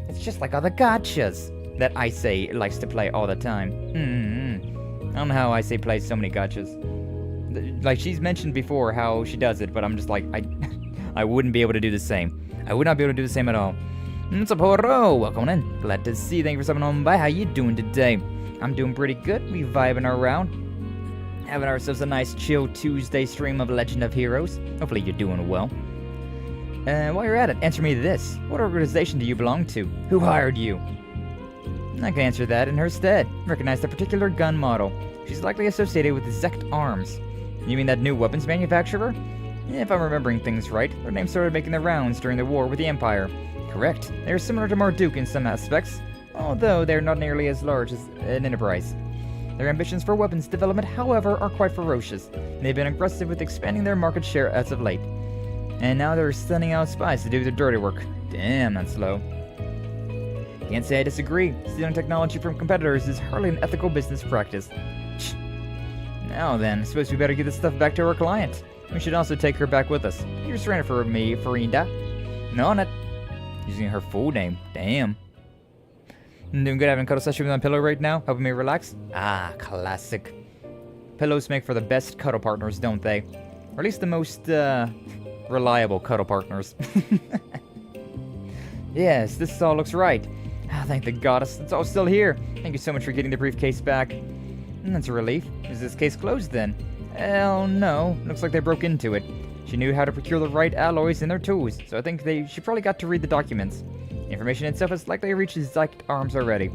It's just like other gachas that I say likes to play all the time. I don't know how I say plays so many gachas. Like, she's mentioned before how she does it, but I'm just like, I wouldn't be able to do the same. I would not be able to do the same at all. What's up, Horo? Welcome in. Glad to see you. Thank you for stopping on by. How you doing today? I'm doing pretty good. We vibing around. Having ourselves a nice chill Tuesday stream of Legend of Heroes. Hopefully you're doing well. While you're at it, answer me this. What organization do you belong to? Who hired you? I can answer that in her stead. Recognize the particular gun model. She's likely associated with Zect Arms. You mean that new weapons manufacturer? If I'm remembering things right, their names started making their rounds during the war with the Empire. Correct. They're similar to Marduk in some aspects, although they're not nearly as large as an enterprise. Their ambitions for weapons development, however, are quite ferocious, and they've been aggressive with expanding their market share as of late. And now they're sending out spies to do their dirty work. Damn, that's slow. Can't say I disagree. Stealing technology from competitors is hardly an ethical business practice. Now then, I suppose we better get this stuff back to our client. We should also take her back with us. You're surrender for me, Farinda. No, not using her full name. Damn. I'm doing good having a cuddle session with my pillow right now, helping me relax. Ah, classic. Pillows make for the best cuddle partners, don't they? Or at least the most, reliable cuddle partners. Yes, this all looks right. Ah, thank the goddess, it's all still here. Thank you so much for getting the briefcase back. That's a relief. Is this case closed then? Hell no. Looks like they broke into it. She knew how to procure the right alloys and their tools, so I think she probably got to read the documents. The information itself has likely reached the Zykt arms already.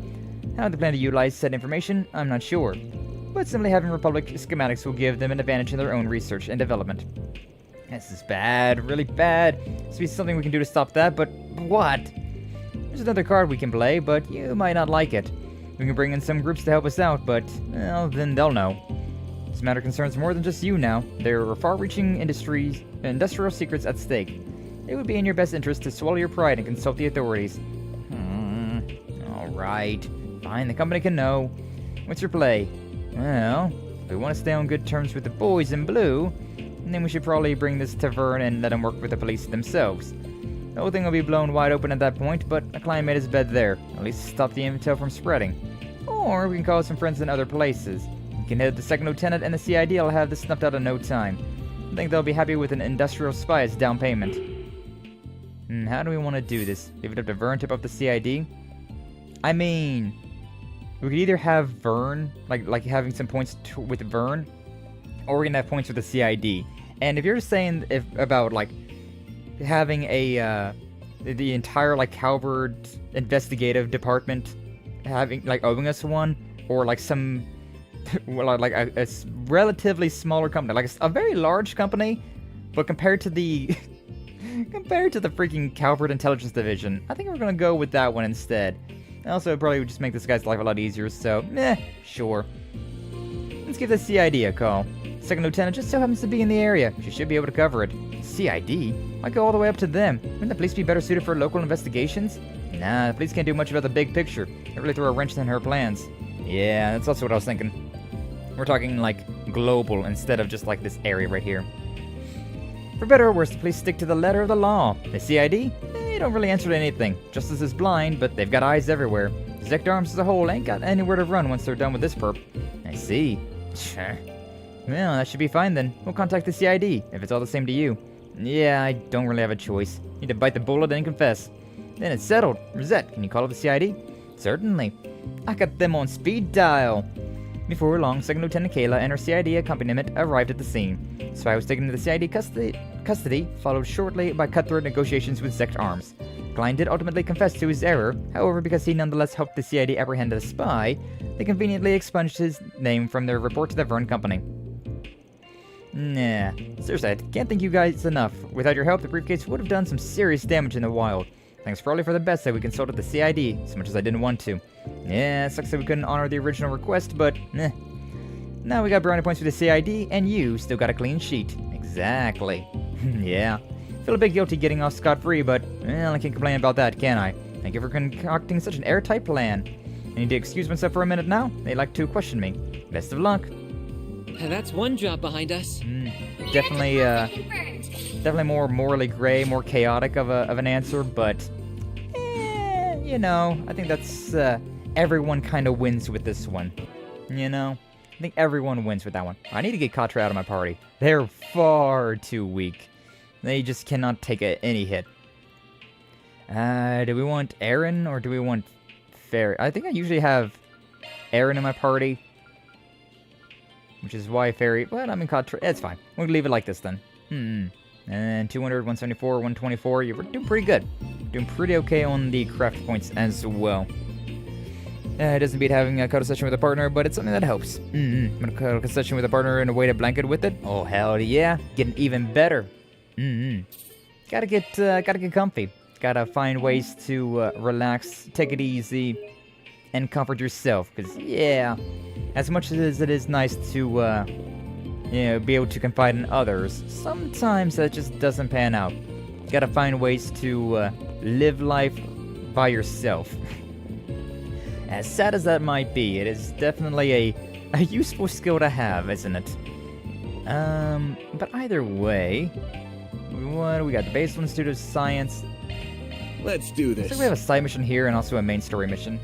How they plan to utilize said information, I'm not sure. But simply having Republic schematics will give them an advantage in their own research and development. This is bad, really bad. This be something we can do to stop that, but what? There's another card we can play, but you might not like it. We can bring in some groups to help us out, but, well, then they'll know. This matter concerns more than just you now. There are far-reaching industrial secrets at stake. It would be in your best interest to swallow your pride and consult the authorities. Alright. Fine, the company can know. What's your play? Well, if we want to stay on good terms with the boys in blue, then we should probably bring this to Vern and let them work with the police themselves. The whole thing will be blown wide open at that point, but a client made his bed there. At least stop the intel from spreading. Or we can call some friends in other places. We can hit the second lieutenant and the CID will have this snuffed out in no time. I think they'll be happy with an industrial spy as down payment. How do we want to do this? Leave it up to Vern, tip up the CID? I mean, we could either have Vern, like having some points with Vern, or we can have points with the CID. And if you're saying about like having the entire like Calvard investigative department having like owing us one, or like some like a relatively smaller company, like a very large company, but compared to the freaking Calvard Intelligence Division, I think we're gonna go with that one instead. Also, it probably would just make this guy's life a lot easier, so, sure. Let's give the CID a call. Second Lieutenant just so happens to be in the area. She should be able to cover it. CID? Why go all the way up to them? Wouldn't the police be better suited for local investigations? Nah, the police can't do much about the big picture. They really throw a wrench in her plans. Yeah, that's also what I was thinking. We're talking, like, global instead of just, like, this area right here. For better or worse, the police stick to the letter of the law. The CID? They don't really answer to anything. Justice is blind, but they've got eyes everywhere. Zykt Arms as a whole ain't got anywhere to run once they're done with this perp. I see. Sure. Well, that should be fine then. We'll contact the CID, if it's all the same to you. Yeah, I don't really have a choice. Need to bite the bullet and confess. Then it's settled. Rosette, can you call up the CID? Certainly. I got them on speed dial. Before long, Second Lieutenant Kayla and her CID accompaniment arrived at the scene. The spy was taken into the CID custody, followed shortly by cutthroat negotiations with Zykt Arms. Klein did ultimately confess to his error, however, because he nonetheless helped the CID apprehend the spy, they conveniently expunged his name from their report to the Vern Company. Nah, seriously, I can't thank you guys enough. Without your help, the briefcase would have done some serious damage in the wild. I think it's probably for the best that we consulted the CID, as much as I didn't want to. Yeah, it sucks that we couldn't honor the original request, but now we got brownie points for the CID, and you still got a clean sheet. Exactly. Yeah. Feel a bit guilty getting off scot-free, but, well, I can't complain about that, can I? Thank you for concocting such an airtight plan. I need to excuse myself for a minute now. They like to question me. Best of luck. That's one job behind us. Definitely, definitely more morally gray, more chaotic of an answer, but, you know, I think that's, everyone kind of wins with this one. You know? I think everyone wins with that one. I need to get Katra out of my party. They're far too weak. They just cannot take any hit. Do we want Aaron or do we want Fairy? I think I usually have Aaron in my party, which is why Fairy, but I'm in Katra. It's fine. We'll leave it like this then. And 200, 174, 124. You're doing pretty good. Doing pretty okay on the craft points as well. It doesn't beat having a cuddle session with a partner, but it's something that helps. I'm gonna cuddle session with a partner in a weighted blanket with it. Oh, hell yeah. Getting even better. Gotta get comfy. Gotta find ways to relax, take it easy, and comfort yourself. Because, yeah, as much as it is nice to, be able to confide in others, sometimes that just doesn't pan out. You gotta find ways to live life by yourself. As sad as that might be, it is definitely a useful skill to have, isn't it? But either way, what do we got? The Basel Institute of Science. Let's do this. So we have a side mission here and also a main story mission.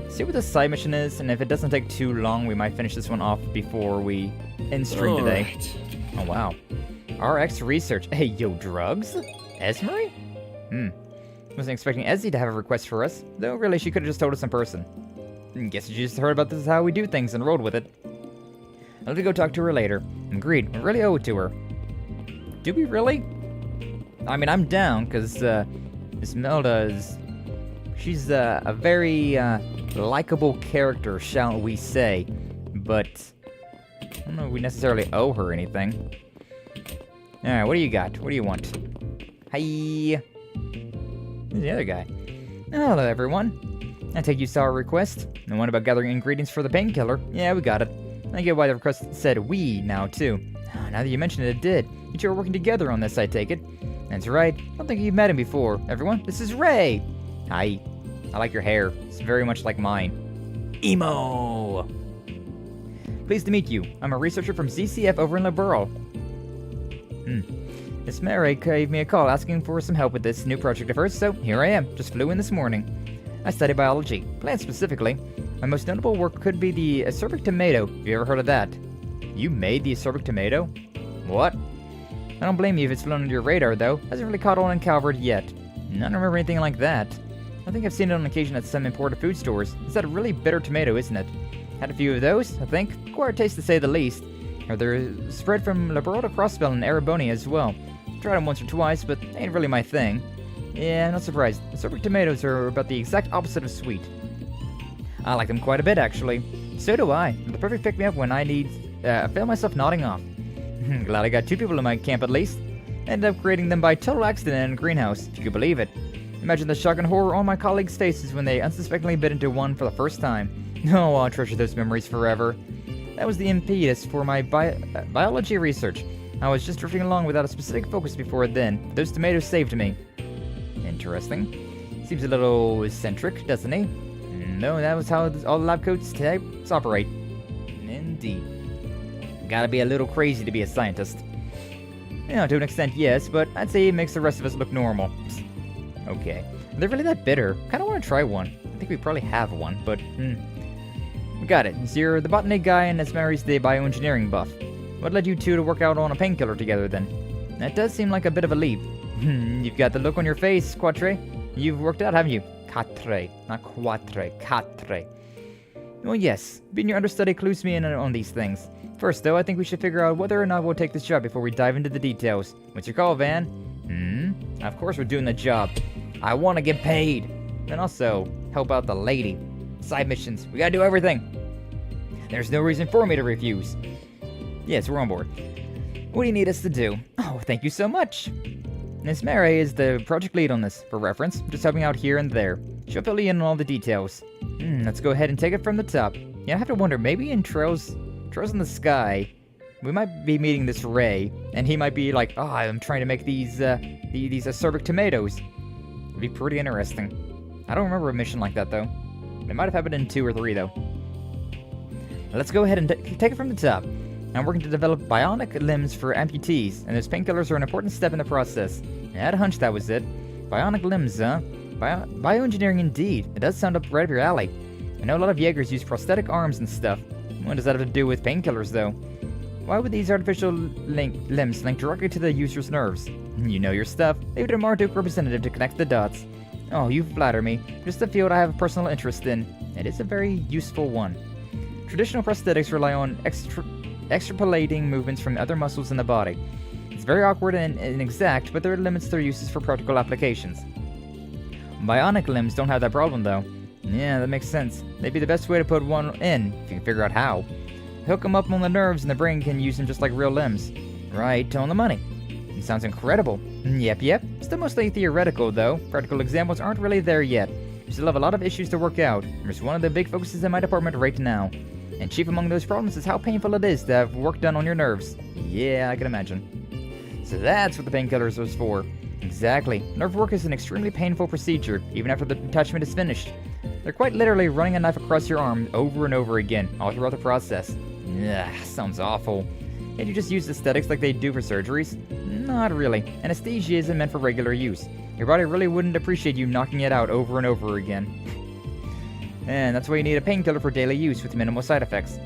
See what the side mission is, and if it doesn't take too long, we might finish this one off before we end stream today. Right. Oh, wow. RX Research. Hey, yo, drugs? Esmery? Wasn't expecting Ezzy to have a request for us, though really she could have just told us in person. Guess you just heard about this is how we do things and rolled with it. I'll have to go talk to her later. Agreed, we really owe it to her. Do we really? I mean, I'm down, because Esmeralda is... She's a very likable character, shall we say. But I don't know if we necessarily owe her anything. Alright, what do you got? What do you want? Hi. Who's the other guy? Hello, everyone. I take you saw our request. The one about gathering ingredients for the painkiller. Yeah, we got it. I get why the request said we now, too. Now that you mention it, it did. You two are working together on this, I take it. That's right. I don't think you've met him before. Everyone, this is Ray. Hi. I like your hair. It's very much like mine. Emo! Pleased to meet you. I'm a researcher from CCF over in Liberal. Miss Mary gave me a call asking for some help with this new project of hers, so here I am. Just flew in this morning. I study biology, plants specifically. My most notable work could be the acerbic tomato. Have you ever heard of that? You made the acerbic tomato? What? I don't blame you if it's flown under your radar, though. Hasn't really caught on in Calvard yet. I don't remember anything like that. I think I've seen it on occasion at some imported food stores. It's that really bitter tomato, isn't it? Had a few of those, I think. Quite a taste to say the least. They're spread from Labrada Crossbell and Arabonia as well. Tried them once or twice, but ain't really my thing. Yeah, I'm not surprised. Acerbic tomatoes are about the exact opposite of sweet. I like them quite a bit, actually. So do I. They're the perfect pick-me-up when I feel myself nodding off. Glad I got two people in my camp at least. Ended up creating them by total accident in a greenhouse, if you could believe it. Imagine the shock and horror on my colleagues' faces when they unsuspectingly bit into one for the first time. Oh, I'll treasure those memories forever. That was the impetus for my biology research. I was just drifting along without a specific focus before then. Those tomatoes saved me. Interesting. Seems a little eccentric, doesn't he? No, that was how all the lab coats types operate. Indeed. Gotta be a little crazy to be a scientist. You know, to an extent, yes, but I'd say it makes the rest of us look normal. Okay. Are they really that bitter? Kinda wanna try one. I think we probably have one, but, We got it. So you're the botany guy and Esmery's the bioengineering buff. What led you two to work out on a painkiller together, then? That does seem like a bit of a leap. You've got the look on your face, Quatre. You've worked out, haven't you? Quatre. Not Quatre. Quatre. Well, yes. Being your understudy clues me in on these things. First, though, I think we should figure out whether or not we'll take this job before we dive into the details. What's your call, Van? Of course we're doing the job. I want to get paid. And also, help out the lady. Side missions. We gotta do everything. There's no reason for me to refuse. Yes, we're on board. What do you need us to do? Oh, thank you so much. Miss Mary is the project lead on this. For reference, just helping out here and there. She'll fill you in on all the details. Let's go ahead and take it from the top. Yeah, I have to wonder, maybe in Trails in the Sky, we might be meeting this Ray, and he might be like, I'm trying to make these acerbic tomatoes. It'd be pretty interesting. I don't remember a mission like that, though. It might have happened in 2 or 3, though. Let's go ahead and take it from the top. I'm working to develop bionic limbs for amputees, and those painkillers are an important step in the process. I had a hunch that was it. Bionic limbs, huh? Bioengineering indeed. It does sound up right up your alley. I know a lot of Jaegers use prosthetic arms and stuff. What does that have to do with painkillers, though? Why would these artificial limbs link directly to the user's nerves? You know your stuff. Leave it to Marduk representative to connect the dots. Oh, you flatter me. Just a field I have a personal interest in. It is a very useful one. Traditional prosthetics rely on extrapolating movements from other muscles in the body. It's very awkward and inexact, but there are limits to their uses for practical applications. Bionic limbs don't have that problem, though. Yeah, that makes sense. They'd be the best way to put one in, if you can figure out how. Hook them up on the nerves and the brain can use them just like real limbs. Right on the money. It sounds incredible. Yep. Still mostly theoretical, though. Practical examples aren't really there yet. We still have a lot of issues to work out. There's one of the big focuses in my department right now. And chief among those problems is how painful it is to have work done on your nerves. Yeah, I can imagine. So that's what the painkillers was for. Exactly. Nerve work is an extremely painful procedure, even after the attachment is finished. They're quite literally running a knife across your arm over and over again, all throughout the process. Ugh, sounds awful. Can't you just use aesthetics like they do for surgeries? Not really. Anesthesia isn't meant for regular use. Your body really wouldn't appreciate you knocking it out over and over again. And that's why you need a painkiller for daily use with minimal side effects.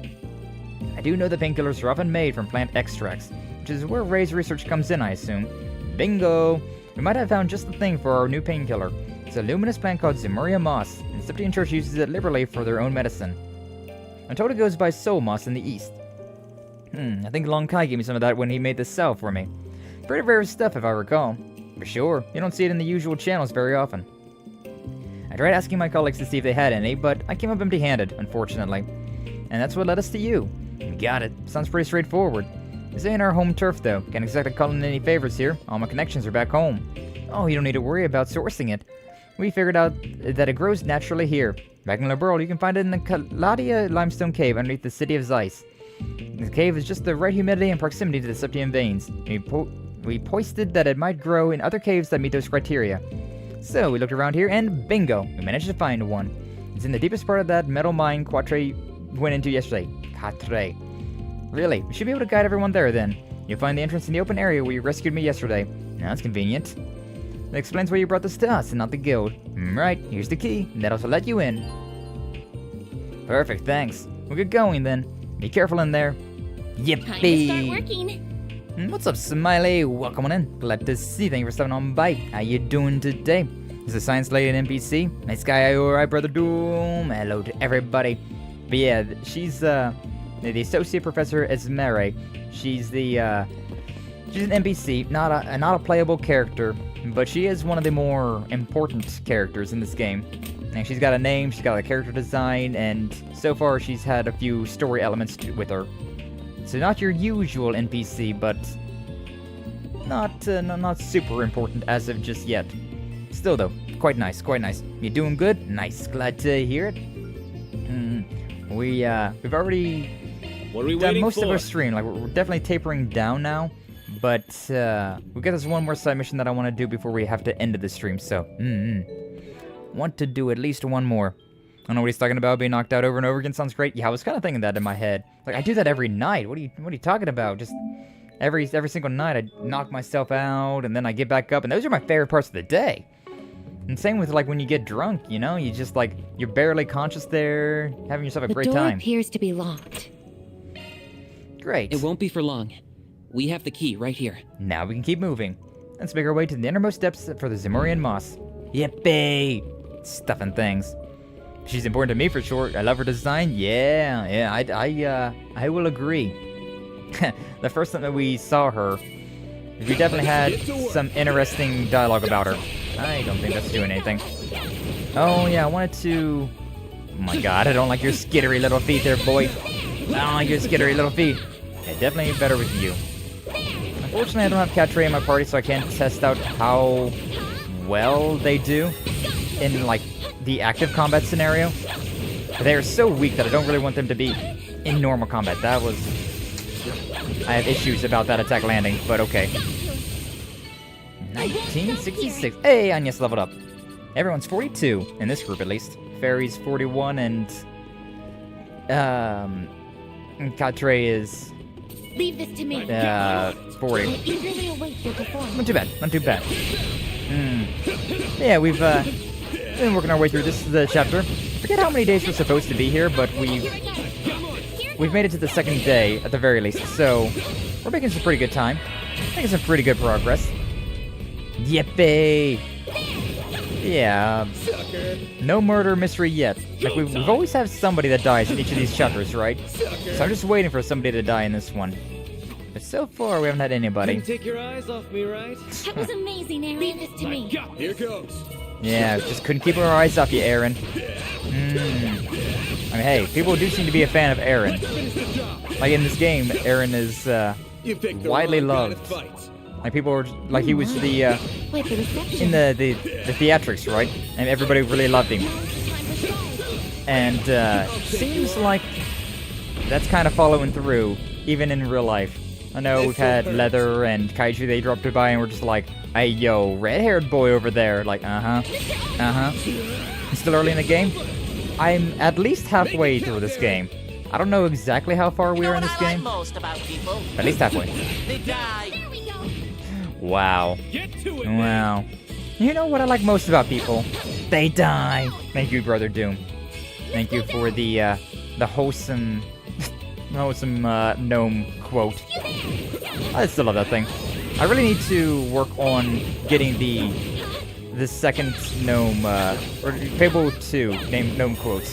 I do know that painkillers are often made from plant extracts, which is where Ray's research comes in, I assume. Bingo! We might have found just the thing for our new painkiller. It's a luminous plant called Zemuria moss, and the Septian Church uses it liberally for their own medicine. I'm told it goes by soul moss in the east. I think Long Kai gave me some of that when he made this salve for me. Pretty rare stuff if I recall. For sure, you don't see it in the usual channels very often. I tried asking my colleagues to see if they had any, but I came up empty-handed, unfortunately. And that's what led us to you. Got it. Sounds pretty straightforward. This ain't our home turf, though. Can't exactly call in any favors here. All my connections are back home. Oh, you don't need to worry about sourcing it. We figured out that it grows naturally here. Back in Liberal, you can find it in the Caladia limestone cave underneath the city of Zeiss. The cave is just the right humidity and proximity to the Septian veins. We posted that it might grow in other caves that meet those criteria. So we looked around here and bingo, we managed to find one. It's in the deepest part of that metal mine Quatre went into yesterday. Quatre. Really, we should be able to guide everyone there then. You'll find the entrance in the open area where you rescued me yesterday. Now that's convenient. That explains why you brought this to us and not the guild. Right, here's the key. That'll let you in. Perfect, thanks. We'll get going then. Be careful in there. Yippee! Time to start working. What's up, Smiley? Welcome on in. Glad to see you. Thank you for stopping on by. How you doing today? Is the science lady an NPC? Nice guy, are you alright, Brother Doom? Hello to everybody. But yeah, she's the associate professor Esmere. She's an NPC, not a playable character, but she is one of the more important characters in this game. And she's got a name, she's got a character design, and so far she's had a few story elements with her. So not your usual NPC, but not super important as of just yet. Still though, quite nice. You doing good? Nice, glad to hear it. We've already done most of our stream. Like we're definitely tapering down now, but we got this one more side mission that I want to do before we have to end the stream. So, want to do at least one more. I don't know what he's talking about. Being knocked out over and over again sounds great. Yeah, I was kind of thinking that in my head. Like I do that every night. What are you talking about? Just every single night I knock myself out and then I get back up, and those are my favorite parts of the day. And same with like when you get drunk, you know, you just like you're barely conscious there, having yourself a great time. The door appears to be locked. Great. It won't be for long. We have the key right here. Now we can keep moving. Let's make our way to the innermost depths for the Zemurian moss. Yippee! Stuff and things. She's important to me for sure. I love her design. Yeah. I will agree. The first time that we saw her, we definitely had some interesting dialogue about her. I don't think that's doing anything. Oh yeah, I wanted to... Oh my god, I don't like your skittery little feet there, boy. I don't like your skittery little feet. Yeah, definitely better with you. Unfortunately, I don't have Quatre in my party, so I can't test out how well they do in, like, the active combat scenario. They are so weak that I don't really want them to be in normal combat. That was... I have issues about that attack landing, but okay. 1966. Hey, Agnès leveled up. Everyone's 42, in this group at least. Fairy's 41, and Quatre is... Leave this to me. 40. I eagerly await your performance. Not too bad. Yeah, we've been working our way through this chapter. I forget how many days we're supposed to be here, but we've made it to the second day at the very least, so we're making some pretty good time. Making some pretty good progress. Yippee! Yeah. No murder mystery yet. Like we've always had somebody that dies in each of these chapters, right? So I'm just waiting for somebody to die in this one. But so far we haven't had anybody. Take your eyes off me, right? That was amazing, Aaron. Leave this to me. Here goes. Yeah, just couldn't keep our eyes off you, Aaron. I mean, hey, people do seem to be a fan of Aaron. Like in this game, Aaron is widely loved. Like people were like he was the in the theatrics, right? And everybody really loved him. And seems like that's kind of following through, even in real life. I know we've had Leather and Kaiju, they dropped it by and we're just like, hey yo, red-haired boy over there. Like, It's still early in the game. I'm at least halfway through this game. I don't know exactly how far we are in this game. At least halfway. Wow. Wow. You know what I like most about people? They die. Thank you, Brother Doom. Thank you for the wholesome, gnome quote. I still love that thing. I really need to work on getting the second gnome, or Fable 2 gnome quotes.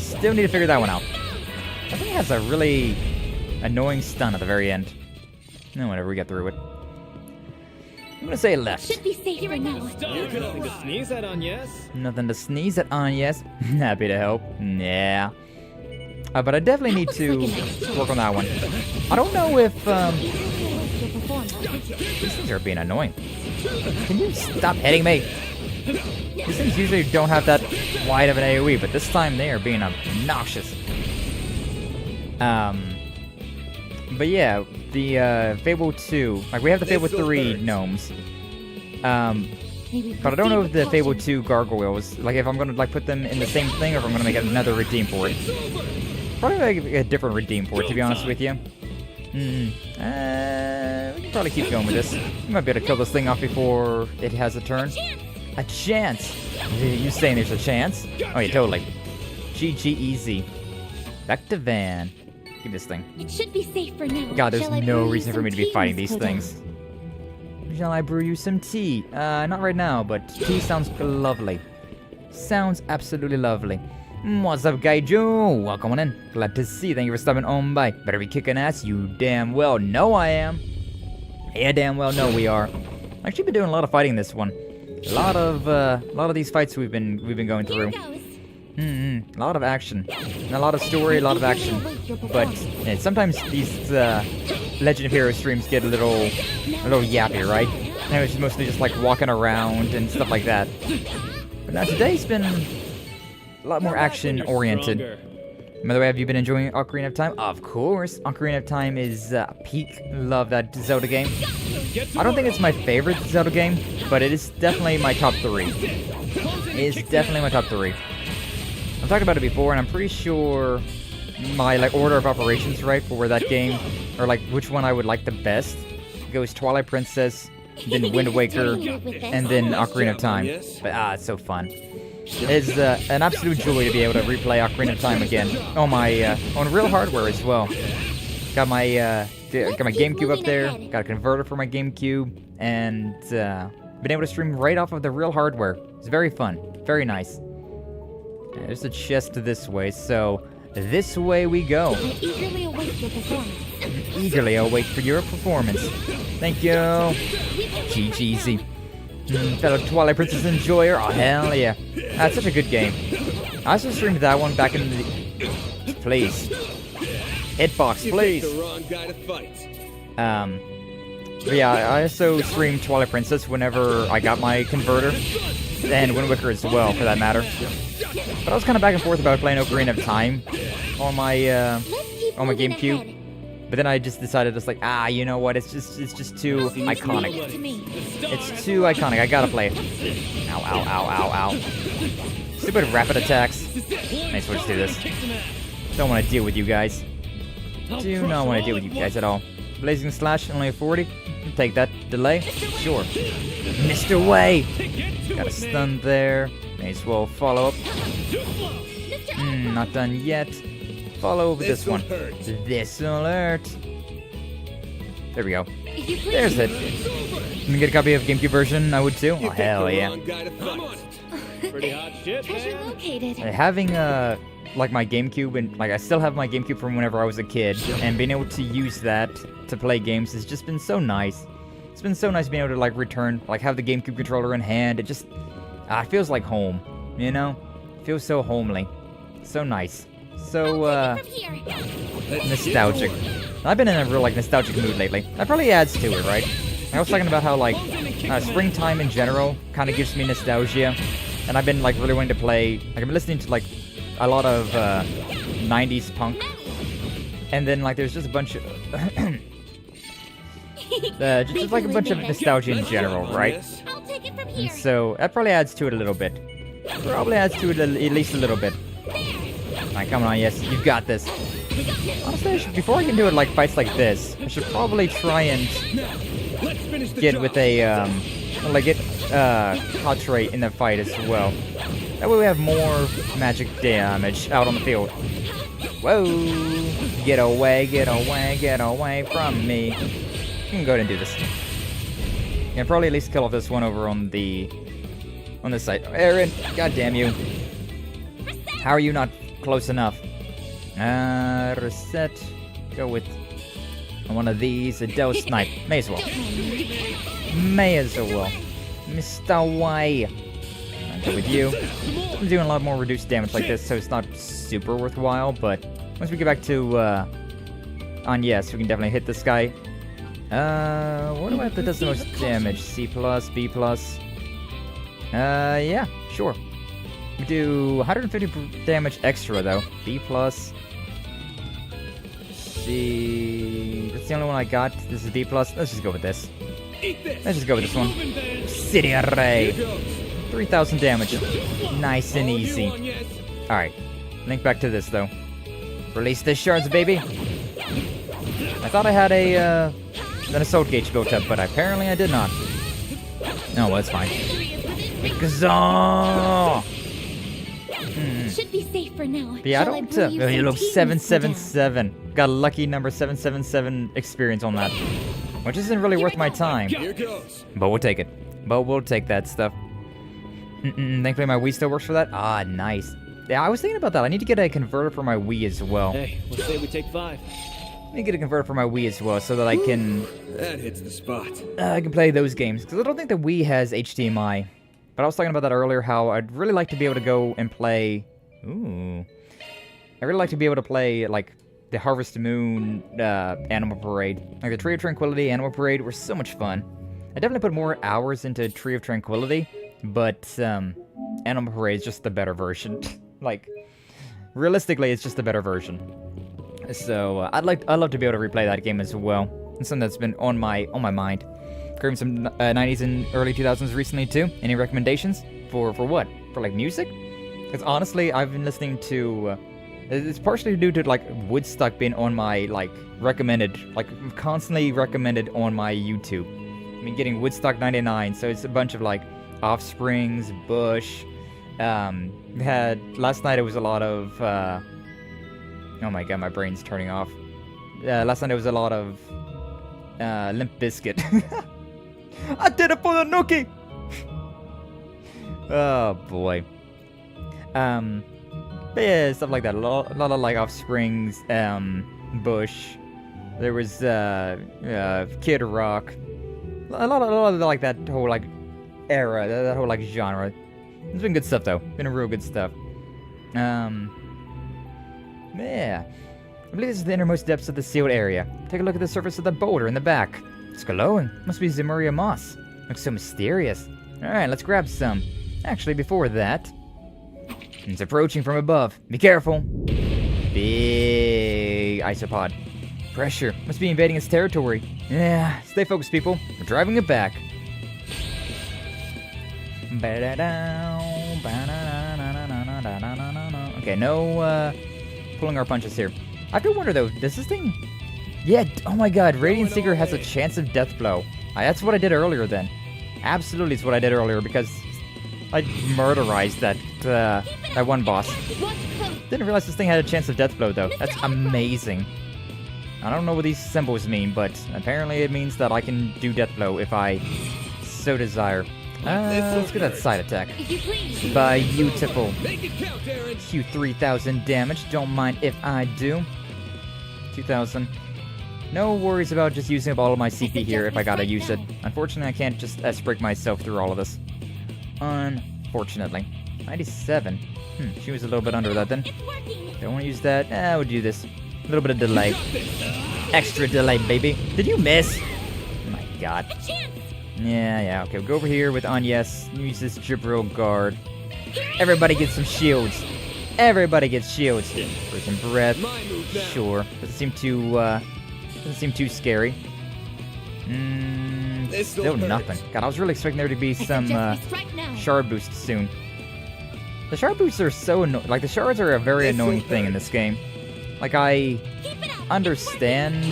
Still need to figure that one out. I think it has a really annoying stun at the very end. No, whatever, we got through it. I'm gonna say left. Should be safe for now. Nothing to sneeze at, Agnès. Nothing to sneeze at, Agnès. Happy to help. Yeah. But I definitely need to work on that one. I don't know if, these things are being annoying. Can you stop hitting me? These things usually don't have that wide of an AoE, but this time they are being obnoxious. But yeah, the Fable 2, like we have the Fable 3 gnomes. But I don't know if the Fable 2 gargoyles, like if I'm gonna like put them in the same thing or if I'm gonna make another redeem for it. Probably make a different redeem for it, to be honest with you. We can probably keep going with this. We might be able to kill this thing off before it has a turn. A chance? You saying there's a chance? Oh yeah, totally. GG easy. Back to Van. Give me this thing. It should be safe for now. God, there's no reason for me to be fighting these things. Shall I brew you some tea? Not right now, but tea sounds lovely. Sounds absolutely lovely. What's up, Kaiju? Welcome on in. Glad to see you. Thank you for stopping on by. Better be kicking ass. You damn well know I am. Yeah, damn well know we are. Actually, been doing a lot of fighting this one. A lot of these fights we've been going through. A lot of action, a lot of story, a lot of action. But sometimes these Legend of Heroes streams get a little yappy, right? And it's mostly just like walking around and stuff like that. But now today's been a lot more action-oriented. By the way, have you been enjoying Ocarina of Time? Of course. Ocarina of Time is peak. Love that Zelda game. I don't think it's my favorite Zelda game, but it is definitely my top 3. It is definitely my top 3. I've talked about it before, and I'm pretty sure my like order of operations, right, for where that game, or like which one I would like the best, goes Twilight Princess, then Wind Waker, and then Ocarina of Time. But it's so fun. It's an absolute joy to be able to replay Ocarina of Time again on my on real hardware as well. Got my GameCube up there, got a converter for my GameCube, and been able to stream right off of the real hardware. It's very fun, very nice. There's a chest this way, so this way we go. I eagerly await your performance. Eagerly await for your performance. Thank you. GGZ. Fellow Twilight Princess enjoyer. Oh, hell yeah. That's such a good game. I also streamed that one back in the... Please. Hitbox, please. But yeah, I also streamed Twilight Princess whenever I got my converter. And Wind Waker as well, for that matter. But I was kind of back and forth about playing Ocarina of Time on my GameCube. But then I just decided, it's like, you know what? It's just too iconic. It's too iconic. I gotta play it. Ow, ow, ow, ow, ow. Stupid rapid attacks. Nice, we'll just do this. Don't want to deal with you guys. Do not want to deal with you guys at all. Blazing Slash, only a 40. Take that. Delay? Sure. Mr. Way! Got a stun there. May as well follow up. Not done yet. Follow with this one. This'll hurt. There we go. There's it. Can you get a copy of GameCube version? I would too. Oh, hell yeah. Pretty hot shit, Treasure located. Having like my GameCube, and like I still have my GameCube from whenever I was a kid, and being able to use that to play games has just been so nice. It's been so nice being able to like return, like have the GameCube controller in hand. It just it feels like home, you know? It feels so homely. So nice. so, nostalgic. I've been in a real, like, nostalgic mood lately. That probably adds to it, right? I was talking about how, like, springtime in general kind of gives me nostalgia. And I've been, like, really wanting to play... Like, I've been listening to, like, a lot of, 90s punk. And then, like, there's just a bunch of... just like a bunch of nostalgia in general, right? And so, that probably adds to it a little bit. Probably adds to it at least a little bit. Alright, come on, yes, you've got this. Honestly, before I can do it like fights like this, I should probably try and get with a, get Katre in the fight as well. That way we have more magic damage out on the field. Whoa! Get away, get away, get away from me. You can go ahead and do this. Yeah, probably at least kill off this one over on this side. Aaron, god damn you. How are you not close enough? Reset. Go with one of these. A Dell Snipe. May as well. May as well. Mr. Y. I'll go with you. I'm doing a lot more reduced damage like this, so it's not super worthwhile, but once we get back to Agnès, we can definitely hit this guy. What do I have that does the most damage? C+, B+. Yeah, sure. We do 150 damage extra, though. B+. C... That's the only one I got. This is B+. Let's just go with this. Let's just go with this one. City Array. 3,000 damage. Nice and easy. Alright. Link back to this, though. Release the shards, baby. I thought I had an assault gauge built up, but apparently I did not. No, well, that's fine. Gazoo! Should be safe for now. But yeah, I don't... you look 777. Got a lucky number 777 experience on that. Which isn't really worth my time. But we'll take it. But we'll take that stuff. Thankfully my Wii still works for that. Ah, nice. Yeah, I was thinking about that. I need to get a converter for my Wii as well. Hey, let's say we take 5. I need to get a converter for my Wii as well so that I can... That hits the spot. I can play those games. Because I don't think the Wii has HDMI. But I was talking about that earlier, how I'd really like to be able to go and play... Ooh. I'd really like to be able to play, like, the Harvest Moon Animal Parade. Like, the Tree of Tranquility Animal Parade were so much fun. I definitely put more hours into Tree of Tranquility, but Animal Parade is just the better version. Like, realistically, it's just the better version. So, I'd love to be able to replay that game as well. It's something that's been on my mind. Grabbing some 90s and early 2000s recently, too. Any recommendations? For what? For, like, music? Because, honestly, I've been listening to... it's partially due to, like, Woodstock being on my, like, recommended... Like, constantly recommended on my YouTube. I mean, getting Woodstock 99, so it's a bunch of, like, Offsprings, Bush... last night it was a lot of... oh my god, my brain's turning off. Last night it was a lot of... Limp Bizkit. I did it for the nookie! Oh, boy. But yeah, stuff like that. A lot of, like, Offsprings, Bush. There was, Kid Rock. A lot of, like, that whole, like, era, that whole, like, genre. It's been good stuff, though. Been real good stuff. Yeah. I believe this is the innermost depths of the sealed area. Take a look at the surface of the boulder in the back. It's glowing. Must be Zemuria moss. Looks so mysterious. Alright, let's grab some. Actually, before that... It's approaching from above. Be careful. Big isopod. Pressure. Must be invading its territory. Yeah, stay focused, people. We're driving it back. Okay, no pulling our punches here. I have to wonder though, does this thing... Yeah, oh my god, Radiant Seeker has a chance of death blow. That's what I did earlier then. Absolutely is what I did earlier because I murderized that one boss. Didn't realize this thing had a chance of death blow though. That's amazing. I don't know what these symbols mean, but apparently it means that I can do death blow if I so desire. Let's get that side attack. Beautiful. Q3000 damage. Don't mind if I do. 2000. No worries about just using up all of my CP here if I gotta use it. Unfortunately, I can't just sprig myself through all of this. Unfortunately. 97. She was a little bit under that then. Don't want to use that. We'll do this. A little bit of delay. Extra delay, baby. Did you miss? Oh my god. Yeah, okay. We'll go over here with Agnès. Use this Gibril guard. Everybody gets some shields. Everybody gets shields. For some breath. Sure. Doesn't seem too scary. Still nothing. God, I was really expecting there to be some shard boosts soon. The shard boosts are so annoying. Like, the shards are a very annoying thing in this game. Like, I understand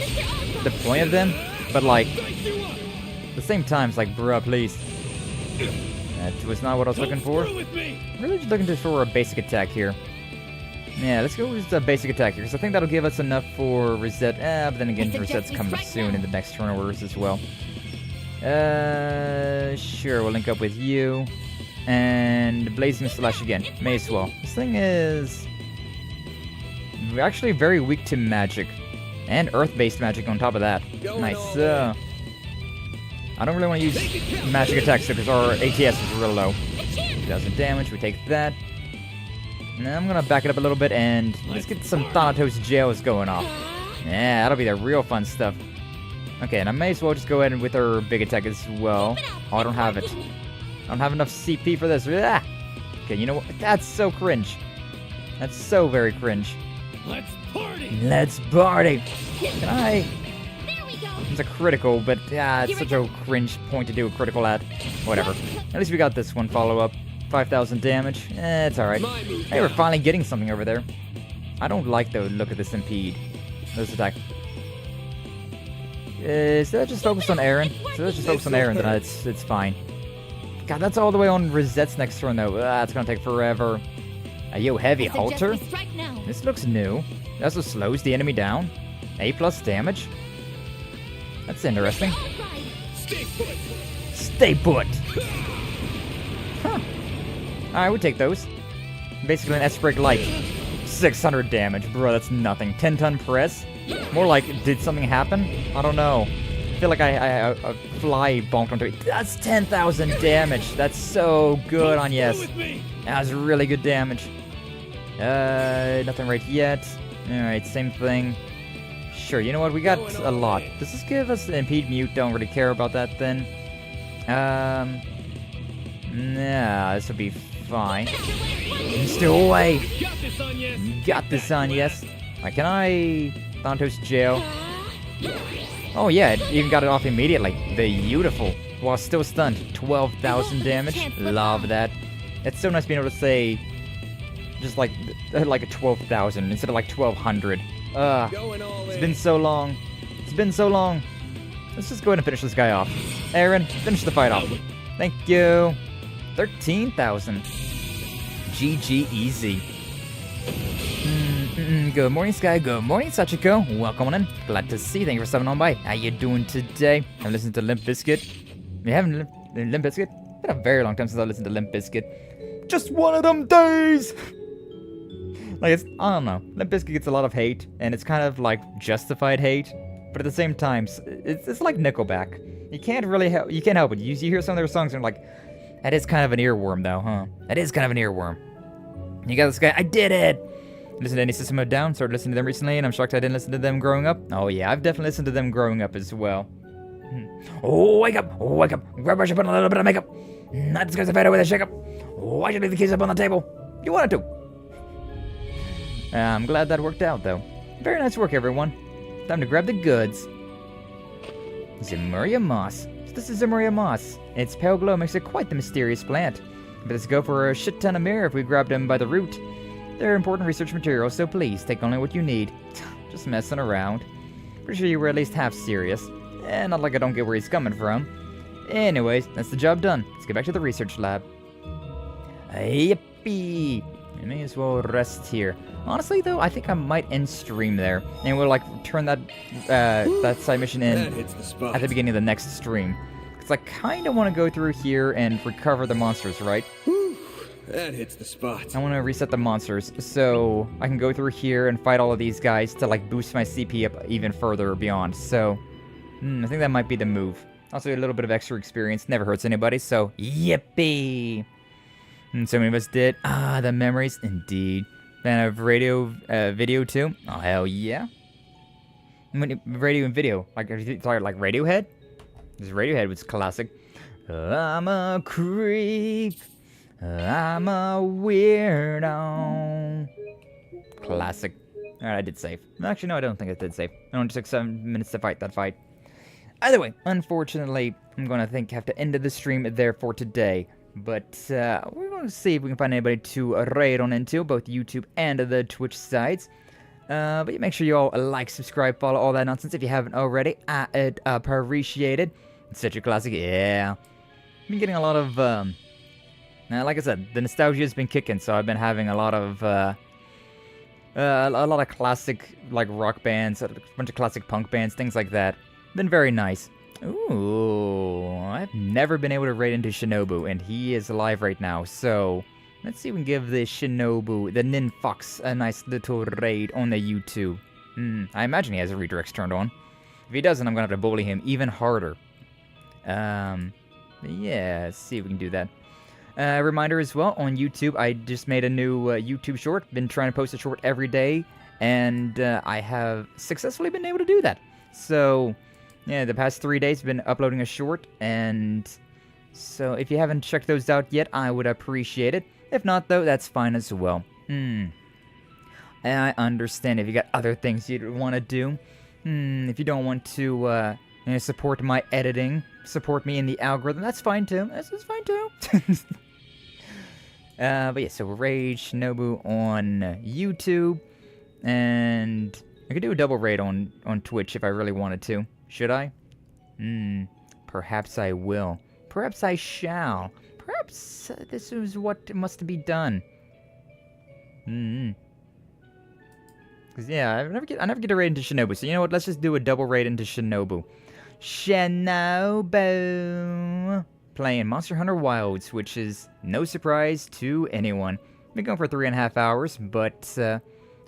the point of them, but like, at the same time, it's like, bruh, please. That was not what I was looking for. I'm really just looking for a basic attack here. Yeah, let's go with a basic attack here, because I think that'll give us enough for reset. But then again, reset's coming soon in the next turn orders as well. Sure, we'll link up with you. And Blazing Slash again. May as well. This thing is actually very weak to magic. And earth-based magic on top of that. Nice. I don't really want to use magic attacks because our ATS is real low. 2,000 damage, we take that. Now I'm gonna back it up a little bit and let's get some Thanatos jails going off. Yeah, that'll be the real fun stuff. Okay, and I may as well just go ahead and with our big attack as well. Oh, I don't have it. I don't have enough CP for this. Ah! Okay, you know what? That's so cringe. That's so very cringe. Let's party! Let's party! Can I... It's a critical, but yeah, it's such a cringe point to do a critical at. Whatever. At least we got this one follow-up. 5,000 damage. It's alright. Hey, we're finally getting something over there. I don't like the look of this impede. This attack. Is that just focused on Aaron? So let's just focus on Aaron, then it's fine. God, that's all the way on Rosette's next turn, though. It's gonna take forever. Yo, heavy halter? This looks new. It also slows the enemy down. A+ damage. That's interesting. Stay put! Huh. Alright, we take those. Basically an S-Break Light. 600 damage. Bro, that's nothing. 10-ton press? More like, did something happen? I don't know. I feel like a fly bonked onto it. That's 10,000 damage. That's so good on yes. That was really good damage. Nothing right yet. Alright, same thing. Sure, you know what? We got a lot. Does this give us an impede mute? Don't really care about that then. Nah, this will be fine. Still away. Got this on, yes. Alright, can I Thanatos jail? Oh yeah, it even got it off immediately. Beautiful. While still stunned. 12,000 damage. Love that. It's so nice being able to say just like a 12,000 instead of like 1,200. It's been so long. It's been so long. Let's just go ahead and finish this guy off. Aaron, finish the fight off. Thank you. 13,000. GG easy. Good morning, Sky. Good morning, Sachiko. Welcome on in. Glad to see you. Thank you for stopping on by. How you doing today? I'm listening to Limp Bizkit. You haven't Limp Bizkit? It's been a very long time since I listened to Limp Bizkit. Just one of them days! Like, I don't know. Limp Bizkit gets a lot of hate, and it's kind of like justified hate. But at the same time, it's like Nickelback. You can't really help. You can't help it. You hear some of their songs and you're like, that is kind of an earworm, though, huh? That is kind of an earworm. You got this guy. I did it. Listen to any System of a Down. Started listening to them recently, and I'm shocked I didn't listen to them growing up. Oh yeah, I've definitely listened to them growing up as well. Oh, wake up! Oh, wake up! Grab brush, put on a little bit of makeup. Not discuss the photo with a shake up. Why'd you leave the keys up on the table? You wanted to. I'm glad that worked out, though. Very nice work, everyone. Time to grab the goods. Zemuria moss. So this is Zemuria moss. Its pale glow makes it quite the mysterious plant. But let's go for a shit ton of mirror if we grabbed them by the root. They're important research materials, so please take only what you need. Just messing around. Pretty sure you were at least half serious. Not like I don't get where he's coming from. Anyways, that's the job done. Let's get back to the research lab. Yippee! I may as well rest here. Honestly, though, I think I might end stream there, and we'll like turn that that side mission in at the beginning of the next stream. Because I kind of want to go through here and recover the monsters, right? That hits the spot. I want to reset the monsters, so I can go through here and fight all of these guys to like boost my CP up even further or beyond. So, I think that might be the move. Also, a little bit of extra experience never hurts anybody, so yippee! And so many of us did. Ah, the memories, indeed. Fan of radio, video too? Oh, hell yeah. Radio and video. Like Radiohead? This Radiohead was classic. I'm a creep. I'm a weirdo. Classic. Alright, I did save. Actually, no, I don't think I did save. It only took 7 minutes to fight that fight. Either way, unfortunately, I'm going to have to end the stream there for today. But we're going to see if we can find anybody to raid on into, both YouTube and the Twitch sides. But make sure you all like, subscribe, follow, all that nonsense if you haven't already. I'd appreciate it. It's such a classic, yeah. I've been getting a lot of, like I said, the nostalgia has been kicking, so I've been having a lot of classic, like, rock bands, a bunch of classic punk bands, things like that. Been very nice. Ooh, I've never been able to raid into Shinobu, and he is alive right now, so let's see if we can give the Shinobu, the Nin Fox, a nice little raid on the YouTube. I imagine he has the redirects turned on. If he doesn't, I'm gonna have to bully him even harder. Yeah, let's see if we can do that. Reminder as well, on YouTube, I just made a new YouTube short. Been trying to post a short every day, and I have successfully been able to do that. So, yeah, the past 3 days, I've been uploading a short, and so if you haven't checked those out yet, I would appreciate it. If not, though, that's fine as well. I understand if you got other things you'd want to do. If you don't want to support my editing, support me in the algorithm, that's fine too. That's fine too. But yeah, so Raid Shinobu on YouTube, and I could do a double raid on Twitch if I really wanted to. Should I? Perhaps I will. Perhaps I shall. Perhaps this is what must be done. Cause yeah, I never get a raid into Shinobu. So you know what? Let's just do a double raid into Shinobu. Shinobu playing Monster Hunter Wilds, which is no surprise to anyone. Been going for 3.5 hours, but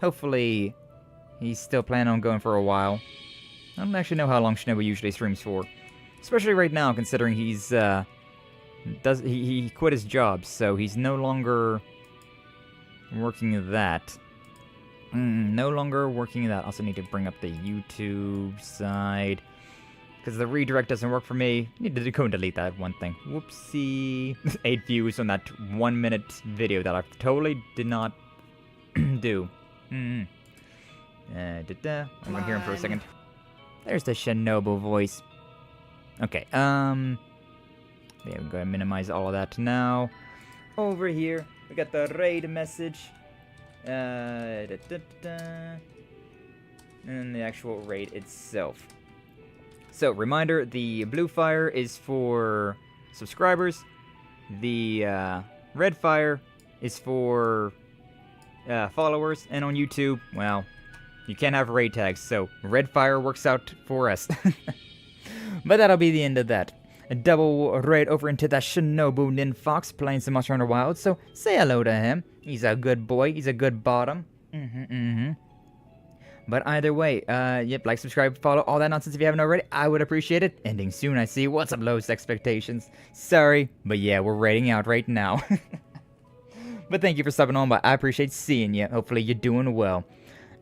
hopefully he's still planning on going for a while. I don't actually know how long Shinobu usually streams for, especially right now, considering he's he quit his job, so he's no longer working that. No longer working that. Also need to bring up the YouTube side, because the redirect doesn't work for me. Need to go and delete that one thing. Whoopsie. 8 views on that 1 minute video that I totally did not do. I'm gonna hear him for a second. There's the Shinobu voice. Okay, yeah, we're gonna minimize all of that now. Over here, we got the raid message. And the actual raid itself. So, reminder, the blue fire is for subscribers. The red fire is for followers. And on YouTube, well, you can't have raid tags, so red fire works out for us. But that'll be the end of that. A double raid over into that Shinobu Nin Fox playing some Monster Hunter Wilds, so say hello to him. He's a good boy, he's a good bottom. But either way, yep, like, subscribe, follow, all that nonsense if you haven't already. I would appreciate it. Ending soon, I see. What's up, lowest expectations? Sorry, but yeah, we're raiding out right now. But thank you for stopping on by. I appreciate seeing you. Hopefully you're doing well.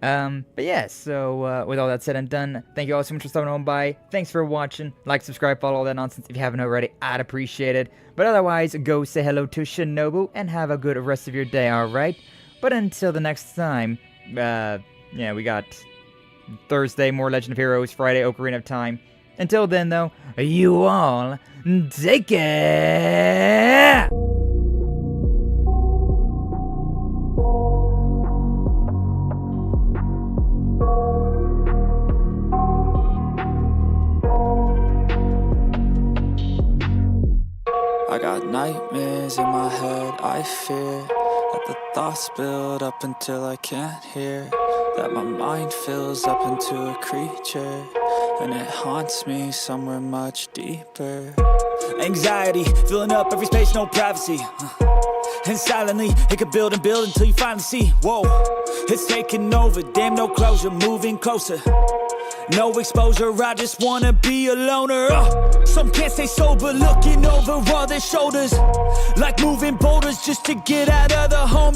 But yeah, so with all that said and done, thank you all so much for stopping on by. Thanks for watching. Like, subscribe, follow, all that nonsense if you haven't already. I'd appreciate it. But otherwise, go say hello to Shinobu and have a good rest of your day, alright? But until the next time, yeah, we got Thursday, more Legend of Heroes, Friday, Ocarina of Time. Until then, though, you all take care! I got nightmares in my head, I fear that the thoughts build up until I can't hear, that my mind fills up into a creature, and it haunts me somewhere much deeper. Anxiety, filling up every space, no privacy. And silently, it could build and build until you finally see, whoa, it's taking over, damn, no closure, moving closer. No exposure, I just wanna be a loner. Some can't stay sober, looking over all their shoulders, like moving boulders just to get out of the home.